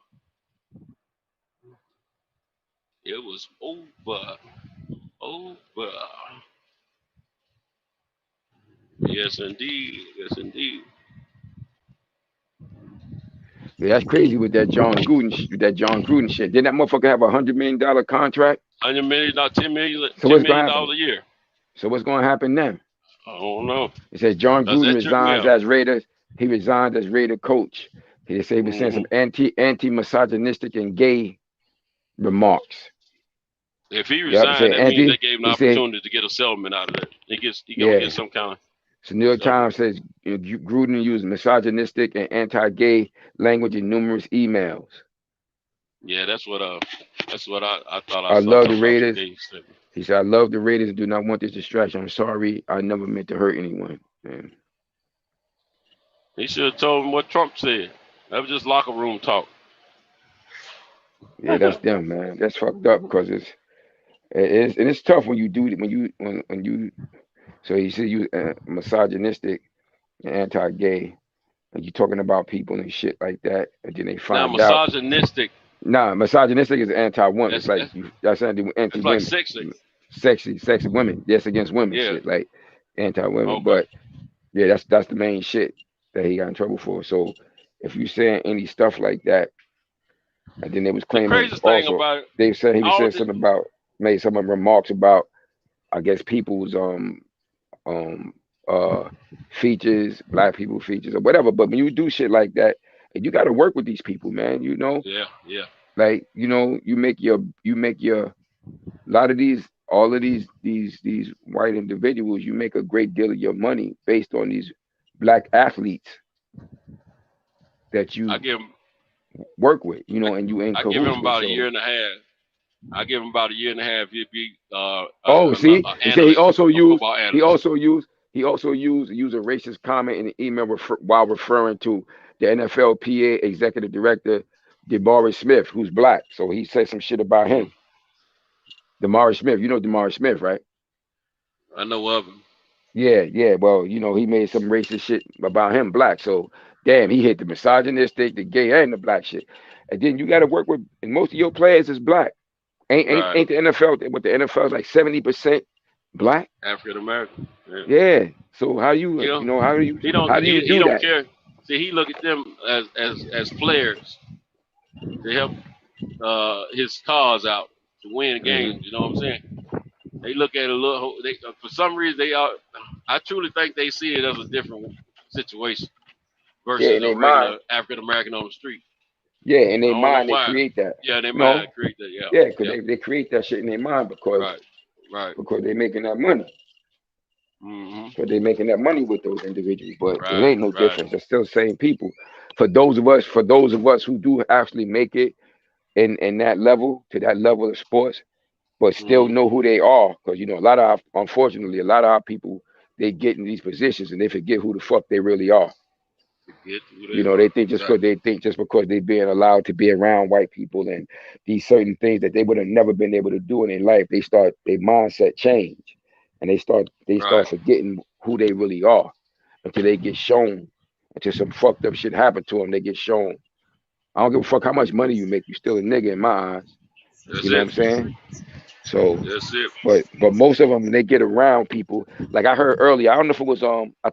It was over. Yes, indeed. Yes, indeed. Yeah, that's crazy with that John Gruden shit. Didn't that motherfucker have $100 million contract? $100 million, not $10 million. So $10 million a year. So what's going to happen then? I don't know. It says John Gruden resigns as Raiders. He resigned as Raider coach. He said he was saying some anti-misogynistic and gay remarks. If he resigned, that means they gave him an opportunity to get a settlement out of that. He gonna get some kind of. So New York Times says Gruden used misogynistic and anti-gay language in numerous emails. Yeah, that's what I thought. I love the Raiders. He said, "I love the Raiders and do not want this distraction. I'm sorry, I never meant to hurt anyone." Man. He should have told him what Trump said. That was just locker room talk. Yeah, that's them, man. That's fucked up because it's tough when you do when you. So he said you misogynistic and anti-gay, and you talking about people and shit like that, and then they find out. Misogynistic. Nah, misogynistic is anti-woman. It's like that's anti-women. Like sexy. Sexy women. Yes, against women. Yeah. Shit like anti-women. Okay. But yeah, that's the main shit that he got in trouble for. So if you saying any stuff like that, and then they was claiming also they said he was saying something about made some remarks about I guess people's features, black people features or whatever. But when you do shit like that, you got to work with these people, man. You know, Yeah, yeah. like you make your a lot of these all of these white individuals, you make a great deal of your money based on these black athletes that I you give him, work with, and you in I give him cahoots with. about a So year and a half. I give him about a year and a half. He'd be oh, see, a he said he analyst, also a used football he analyst. also used he also used a racist comment in the email while referring to the NFLPA executive director DeMaurice Smith, who's black. So he said some shit about Hmm. him. DeMaurice Smith, you know DeMaurice Smith, right? I know of him. Yeah, yeah. Well, he made some racist shit about him, black. So damn, he hit the misogynistic, the gay, and the black shit. And then you got to work with, and most of your players is black. Right. Ain't the NFL? What the NFL is like 70% black. African American. Yeah. Yeah. So how He you don't. know He don't. how do you He do don't that? care. See, he look at them as players to help his cause out to win Hmm. games. You know what I'm saying? They look at it a little. They, for some reason, they are. I truly think they see it as a different situation Yeah, in versus a their mind. regular African American on the street. Yeah, in I their don't know mind they why. create that. Yeah, they You might know. create that. Yeah, Yeah, because yeah. they create that shit in their mind Right, right. because they making that money. Hmm. Because they making that money with those individuals. But it Right, ain't no right. difference. They're still the same people. For those of us who do actually make it in that level to that level of sports, but still Hmm. know who they are. Because a lot of unfortunately a lot of our people they get in these positions and they forget who the fuck they really are. Forget who they are. They think Exactly. just because they being allowed to be around white people and these certain things that they would have never been able to do in their life, they start their mindset change, and they Right. start forgetting who they really are until they get shown. Until some fucked up shit happen to them, they get shown. I don't give a fuck how much money you make, you still a nigga in my eyes. You That's know what it. I'm saying? So, That's it. but most of them when they get around people, like I heard earlier, I don't know if it was I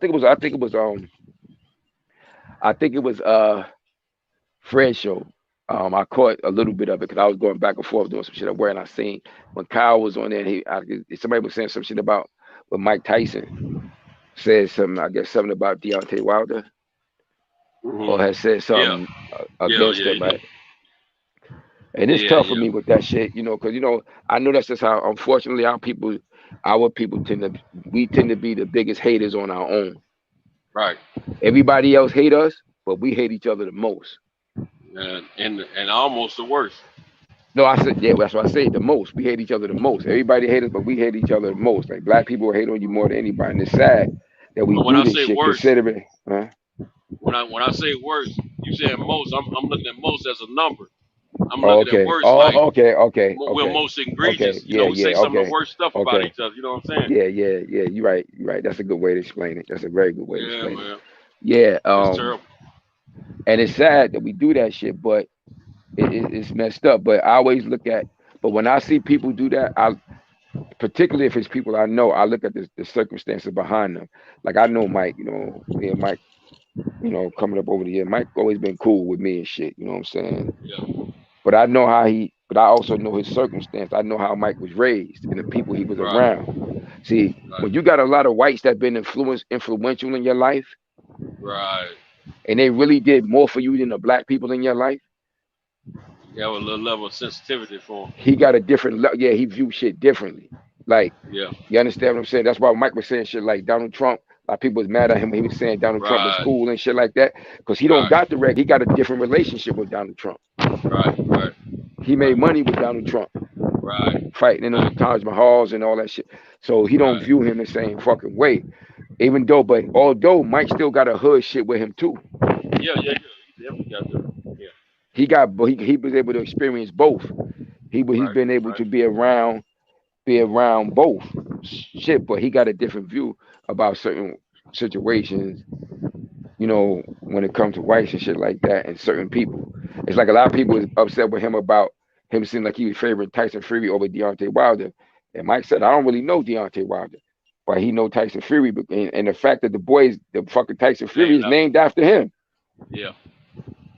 think it was Fred show. I caught a little bit of it because I was going back and forth doing some shit at work, and I seen when Kyle was on there, somebody was saying some shit about when Mike Tyson said something, I guess something about Deontay Wilder, or Hmm. had said Yeah, something yeah, against him, yeah, right? And it's yeah, tough for yeah. me with that shit, because I know that's just how, unfortunately, our people we tend to be the biggest haters on our own. Right. Everybody else hate us, but we hate each other the most. And almost the worst. No, I said, yeah, that's what I say. The most. We hate each other the most. Everybody hate us, but we hate each other the most. Like black people hate on you more than anybody. And it's sad that we But when do I this say shit worst, considering. Huh? when I say worst, you saying most. I'm looking at most as a number. I'm Oh, looking at okay. worst like Oh, okay, okay, we're okay. most Okay. egregious. You know, Yeah, we say yeah, some of the okay. worst stuff about Okay. each other. You know what I'm saying? Yeah, yeah, yeah. You're right. You're right. That's a good way to explain it. That's a very good way to Yeah, explain it. man. Yeah. It's terrible. And it's sad that we do that shit, but it's messed up. But I always look at, but when I see people do that, particularly if it's people I know, I look at the circumstances behind them. Like I know Mike, me and Mike, coming up over the year, Mike always been cool with me and shit. You know what I'm saying? Yeah. But but I also know his circumstance. I know how Mike was raised and the people he was Right. around. See, Right. when you got a lot of whites that been influential in your life, Right. and they really did more for you than the black people in your life, You have a little level of sensitivity for 'em. he got a different. Yeah, he views shit differently. Like, Yeah. you understand what I'm saying? That's why Mike was saying shit like Donald Trump. A lot of people was mad at him when he was saying Donald Trump was Right. cool and shit like that. Because he don't Right. got he got a different relationship with Donald Trump. Right. Right. He made Right. money with Donald Trump, Right. fighting in them Right. Taj Mahals and all that shit. So he don't Right. view him the same fucking way. But although Mike still got a hood shit with him too. Yeah. Yeah. Yeah. You definitely got that. Yeah. But he was able to experience both. He's Right. been able Right. to be around both shit, but he got a different view about certain situations, when it comes to whites and shit like that and certain people. It's like a lot of people is upset with him about him seeming like he was favoring Tyson Fury over Deontay Wilder. And Mike said, I don't really know Deontay Wilder, but he know Tyson Fury. And the fact that the fucking Tyson Fury Named is after. named after him Yeah.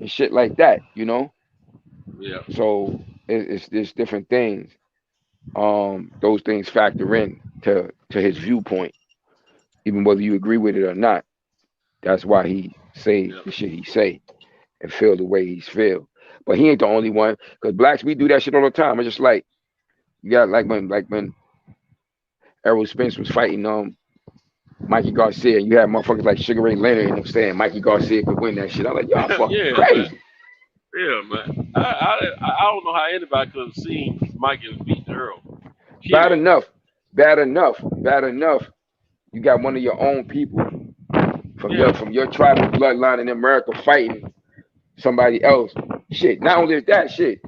and shit like that, Yeah. So it's different things. Those things factor in to his viewpoint. even whether you agree with it or not. That's why he say the shit he say and feel the way he's feel. But he ain't the only one, because blacks, we do that shit all the time. It's just like you got like when Errol Spence was fighting Mikey Garcia, you had motherfuckers like Sugar Ray Leonard and them saying Mikey Garcia could win that shit. I'm like, y'all fucking Yeah, crazy. man. Yeah, man. I don't know how anybody could have seen Mikey beat Earl. Bad Period. enough. Bad enough. Bad enough. You got one of your own people from your tribal bloodline in America fighting somebody else. Shit. Not only that shit,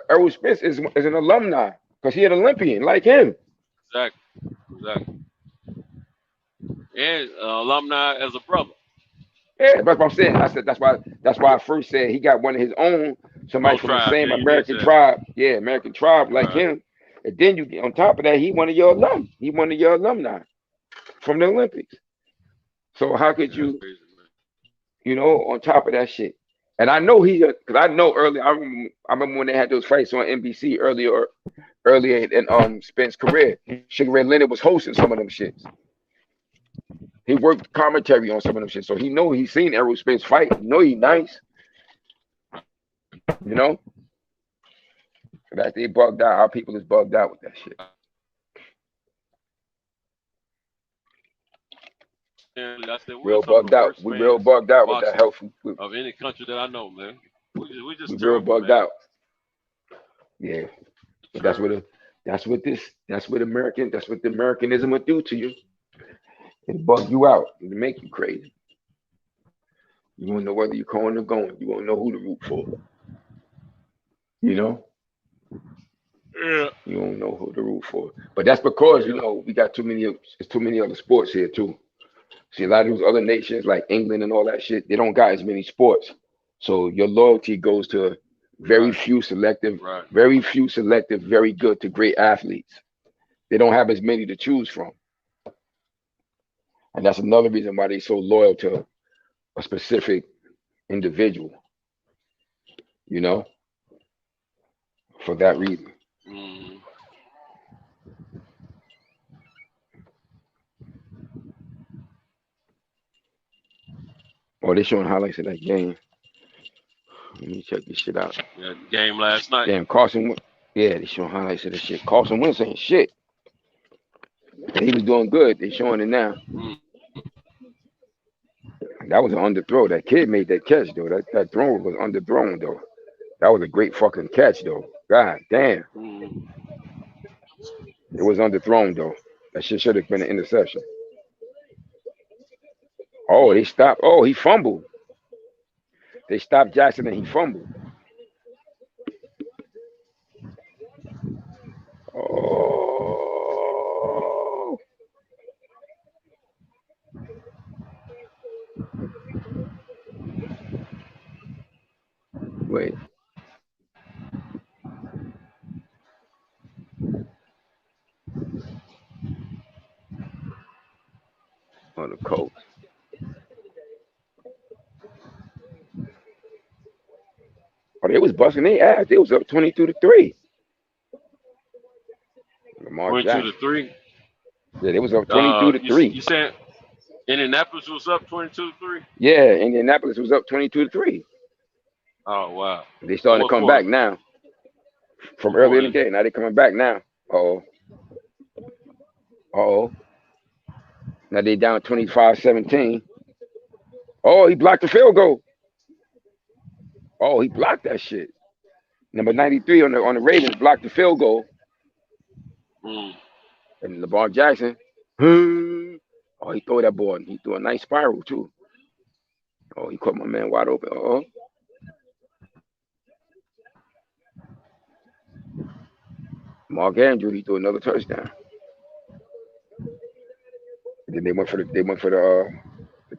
Errol Spence is an alumni because he an Olympian like him. Exactly. And alumni as a brother. Yeah, that's what I'm saying. I said that's why I first said he got one of his own, somebody Both from the tribes. same Yeah, you did American say tribe. Yeah, American tribe like right. him. And then you on top of that, he one of your alum. He one of your alumni from the Olympics. So how could you, Crazy, on top of that shit? And I know because I know earlier. I remember when they had those fights on NBC earlier in Spence's career. Sugar Ray Leonard was hosting some of them shits. He worked commentary on some of them shit, so he's seen Errol Spence fight. He know he nice, That they bugged out. Our people is bugged out with that shit. I said, Real bugged out. We real bugged out with that health of any country that I know, man. We just we real terrible, bugged man. out. Yeah, but that's what the Americanism will do to you. It'll bug you out. It'll make you crazy. You won't know whether you're calling or going. You won't know who to root for. Yeah. You don't know who to root for. But that's because we got too many other sports here too. See, a lot of those other nations like England and all that shit, they don't got as many sports. So your loyalty goes to very few selective, very good to great athletes. They don't have as many to choose from. And that's another reason why they're so loyal to a specific individual. For that reason. Mm. Oh, they're showing highlights of that game. Let me check this shit out. Yeah, game last night. Damn, Carson. Yeah, they showing highlights of this shit. Carson Wentz ain't shit. He was doing good. They showing it now. Mm. That was an underthrow. That kid made that catch though. That throw was underthrown though. That was a great fucking catch though. God damn. Mm. It was underthrown though. That shit should have been an interception. Oh, they stopped. Oh, he fumbled. They stopped Jackson and he fumbled. Oh. Wait. On the Colts. Oh, they was busting their ass. They was up 22-3. Lamar 22-3. Yeah, they was up 22-3. You said Indianapolis was up 22-3? Yeah, Indianapolis was up 22-3. Oh wow. They starting to come back now. From earlier in the game. Now they coming back now. Uh-oh. Now they down 25-17. Oh, he blocked the field goal. Oh, he blocked that shit. Number 93 on the Ravens blocked the field goal. Mm. And Lamar Jackson. Oh, he threw that ball. He threw a nice spiral too. Oh, he caught my man wide open. Uh-oh. Mark Andrews, he threw another touchdown. And then they went for the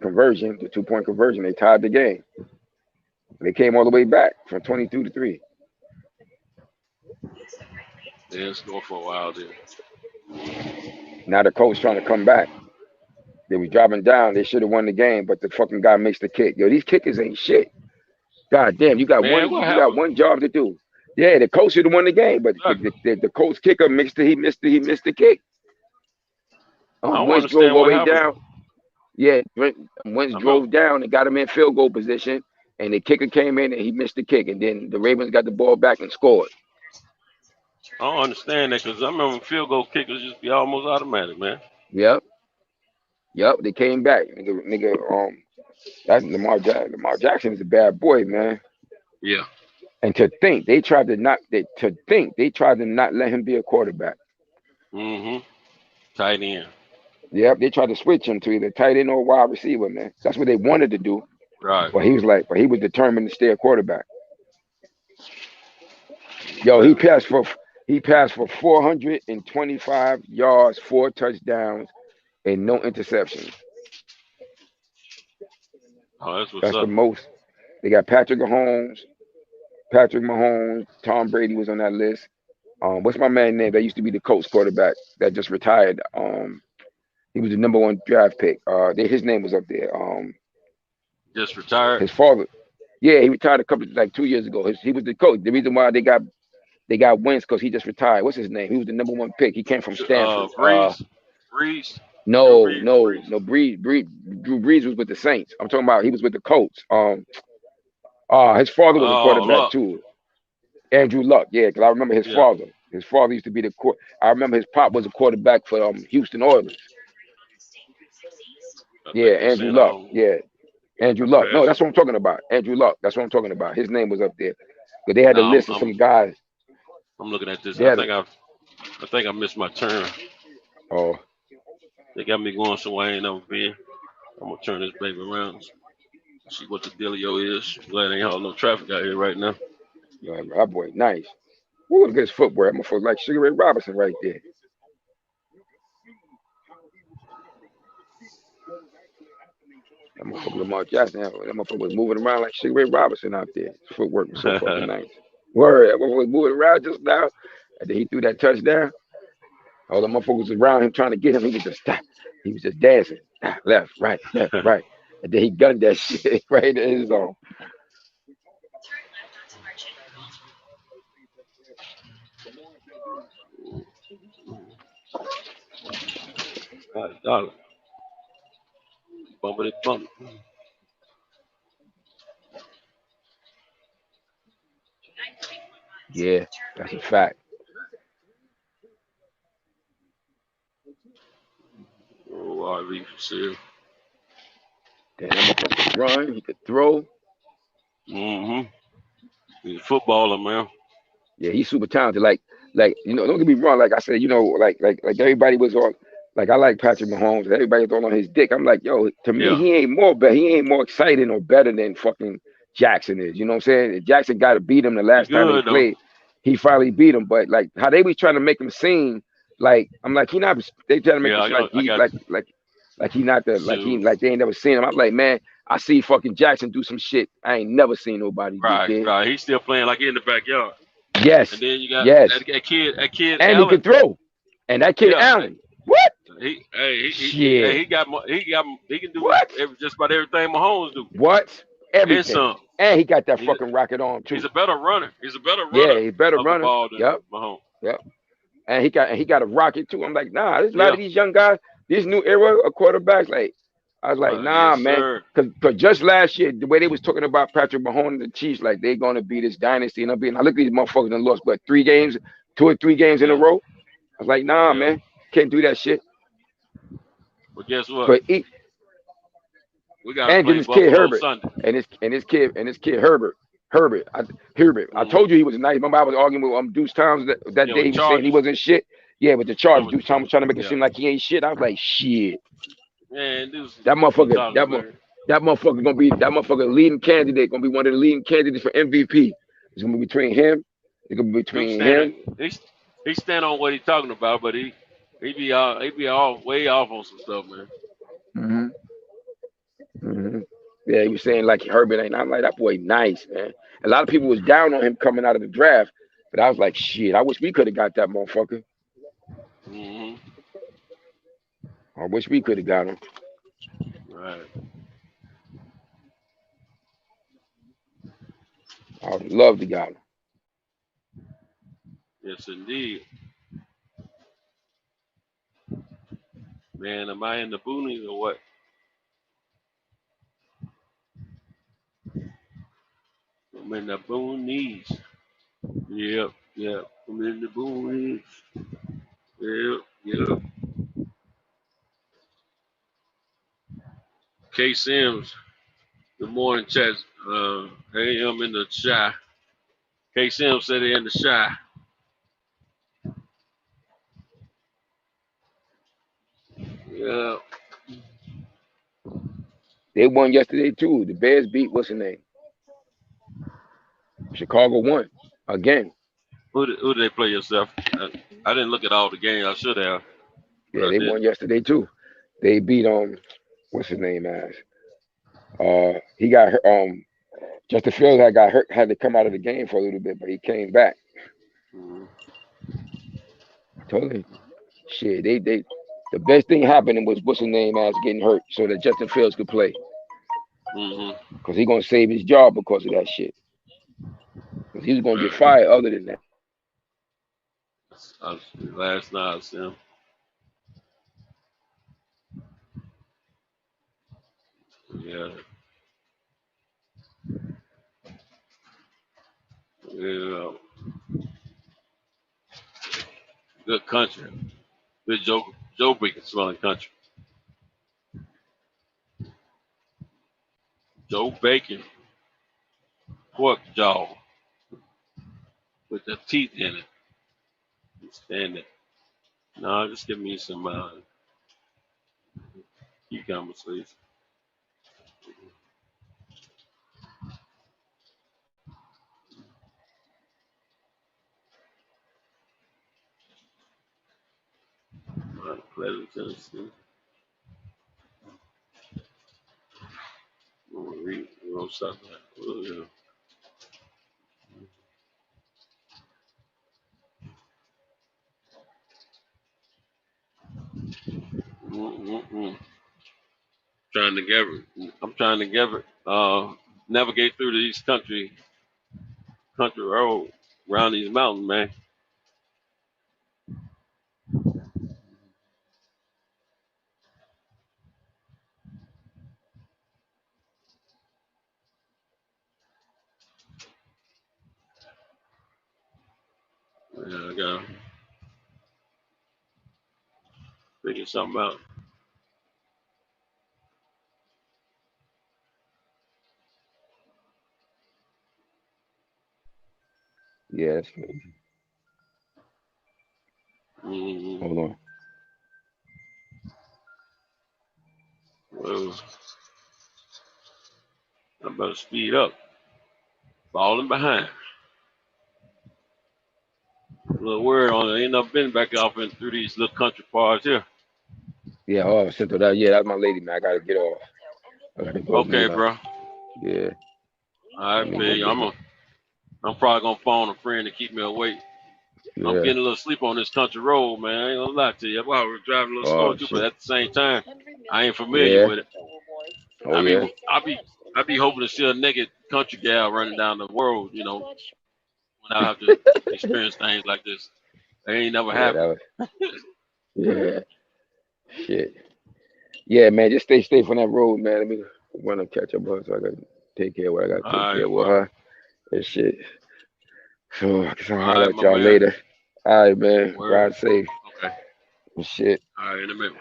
conversion, the 2-point conversion. They tied the game. They came all the way back from 22-3. Yeah, it's going for a while there. Now the Colts trying to come back. They was driving down. They should have won the game, but the fucking guy makes the kick. Yo, these kickers ain't shit. God damn, you got one job to do. Yeah, the coach should have won the game, but the Colts kicker missed the kick. I don't Wentz drove understand all the what way happened. down. Yeah, Wentz I remember. drove down and got him in field goal position, and the kicker came in and he missed the kick, and then the Ravens got the ball back and scored. I don't understand that because I remember field goal kickers just be almost automatic, man. Yep, yep, they came back. That Lamar Jackson is a bad boy, man. Yeah. And to think they tried to not let him be a quarterback. Mm-hmm. Tight end. Yep, they tried to switch him to either tight end or wide receiver, man. That's what they wanted to do. Right. But he was determined to stay a quarterback. Yo, Well, he passed for 425 yards, 4 touchdowns, and no interceptions. oh, that's what's That's the up. most. They got Patrick Mahomes, Tom Brady was on that list. What's my man name? That used to be the Colts quarterback that just retired. He was the #1 draft pick. His name was up there. Just retired. His father. Yeah, he retired 2 years ago. He was the coach. The reason why they got wins because he just retired. What's his name? He was the #1 pick. He came from Stanford. Breeze. Breeze. No, Breeze. no, no. Drew Brees was with the Saints. I'm talking about he was with the Colts. His father was a quarterback Luck. too. Andrew Luck. Yeah, because I remember his Yeah. father. His father used to be I remember his pop was a quarterback for Houston Oilers. I Yeah, think you're Andrew saying Luck. Yeah, Andrew Luck. No, pass. that's what I'm talking about. Andrew Luck. That's what I'm talking about. His name was up there. But they had a Now list of some guys. I'm looking at this. They I had. think I missed my turn. Oh, They got me going somewhere I ain't never been. I'm gonna turn this baby around. See what the dealio is. Glad ain't all no traffic out here right now. that boy, nice. Woo, look at his footwear. I'm gonna like Sugar Ray Robinson right there. That motherfucker Lamar Jackson. That motherfucker was moving around like Sugar Ray Robinson out there. His footwork was so fucking nice. Word, that motherfucker was moving around just now. And then he threw that touchdown. All the motherfuckers around him trying to get him. He was just dancing. Left, right, left, right. And then he gunned that shit right in his zone. $5. Bumpity bump. Yeah, that's a fact. Oh, RV for sale. Damn, that motherfucker could run. He could throw. Mm-hmm. He's a footballer, man. Yeah, he's super talented. Don't get me wrong. Like I said, like everybody was on. Like I like Patrick Mahomes. Everybody's on his dick. I'm like, yo, to me, Yeah. he ain't more exciting or better than fucking Jackson is. You know what I'm saying? Jackson got to beat him the He last time they good though. played. He finally beat him. But like how they was trying to make him seem like I'm like he not. They trying to make Yeah, him seem like I he got like he not the so like they ain't never seen him. I'm like, man, I see fucking Jackson do some shit I ain't never seen nobody do. Kid. right. He's still playing like he in the backyard. And Yes, then you got yes. that kid And he Allen. could throw. And that kid Yeah. Allen, what? He Shit. he can do What? just about everything Mahomes do. What? And Everything. some. And he got that He's fucking rocket on he's too. a better runner. He's a better Yeah, runner he's better of the runner. ball than Yep. Mahomes. Yep. And he got a rocket too. I'm like, nah, there's a lot Yeah. of these young guys, this new era of quarterbacks, like I was like, Yes, nah, man. sir. Cause just last year, the way they was talking about Patrick Mahomes and the Chiefs, like they're gonna be this dynasty and I look at these motherfuckers and lost but 2 or 3 games in a Yeah. row. I was like, nah, Yeah. man, can't do that shit. But guess what? But We got to and then play his kid Buffalo Herbert Sunday. and his kid Herbert. I Mm-hmm. told you he was nice. Remember I was arguing with Deuce Thomas that Yeah, day. with He was saying he Chargers. wasn't shit. Yeah, with the Chargers, Remember? Deuce Thomas trying to make it Yeah. seem like he ain't shit. I was like, shit. Man, this That be motherfucker, talking, man. that motherfucker leading candidate gonna be one of the leading candidates for MVP. It's gonna be between him. It's gonna be Duke between standing. him. He stand on what he's talking about, but he be all way off on some stuff, man. Yeah, he was saying like Herbert ain't. I'm like that boy nice, man. A lot of people was down on him coming out of the draft, but I was like, shit. I wish we could have got that motherfucker. Mm-hmm. I wish we could have got him. Right. I would love to got him. Yes, indeed. Man, am I in the boonies or what? I'm in the boonies. Yep, yep. I'm in the boonies. Yep, yep. K Sims, good morning, chat. Hey, I'm in the shy. K Sims said they're in the shy. Yeah. They won yesterday too. The Bears beat what's the name? Chicago won again. Who did they play yourself? I didn't look at all the games. I should have, but Yeah, I they won didn't. yesterday too. They beat what's his name as? He got hurt, Justin Fields had to come out of the game for a little bit, but he came back. Totally. Shit, they the best thing happening was what's his name as getting hurt so that Justin Fields could play. Because he's gonna save his job because of that shit. Because he was gonna get fired other than that. Last night, Sam. Yeah. Yeah. Good country. Good Joe Bacon smelling country. Joe Bacon. Pork jaw. With the teeth in it. Stand it. No, just give me some cucumbers, please. Pleasant, Tennessee. I'm gonna read. We're gonna stop that. Oh, yeah. I'm trying to get it. Navigate through these country road around these mountains, man. Yeah, I gotta figure something out. Yeah, that's crazy. Hold on. Well, I better speed up. Falling behind. A little word on it. Ain't never been back off and through these little country parts here. Yeah, Central. That's my lady, man. I gotta get off. I gotta go Okay, meet her. bro. Yeah. I feel you. I'm probably gonna phone a friend to keep me awake. Yeah. I'm getting a little sleep on this country road, man. I ain't gonna lie to you. That's why we're driving a little slow too, but at the same time, I ain't familiar with it. Oh yeah. I be hoping to see a naked country gal running down the road, you know, when I have to experience things like this. It ain't never happened. Yeah. Shit. Yeah, man. Just stay safe on that road, man. Let me run and catch up, bro. So I gotta take care of what I gotta take care of with her. And shit. So I guess I'll holler at y'all later. All right, man. Ride safe. Okay. And shit. All right, in a minute.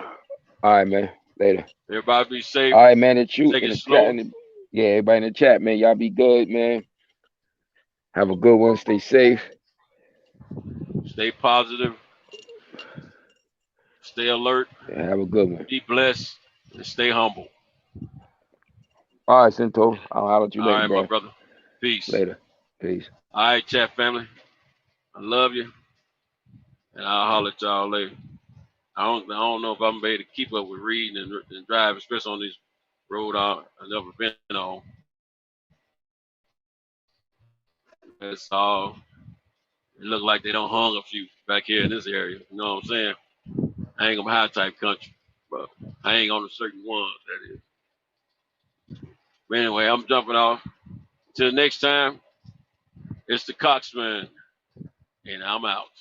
All right, man. Later. Everybody be safe. All right, man. It's you Take in it the slow. chat. Yeah, everybody in the chat, man. Y'all be good, man. Have a good one. Stay safe. Stay positive. Stay alert. Yeah, have a good one. Be blessed and stay humble. All right, Cinto. I'll holler at you All later, right, bro. my brother. Peace. Later. Peace. All right, chat family. I love you. And I'll holler at y'all later. I don't know if I'm able to keep up with reading and driving, especially on these road I've never been on. It's all, it look like they don't hung a few back here in this area. You know what I'm saying? I ain't gonna high type country, but I ain't on the certain ones, that is. But anyway, I'm jumping off. Till next time, it's the Coxman, and I'm out.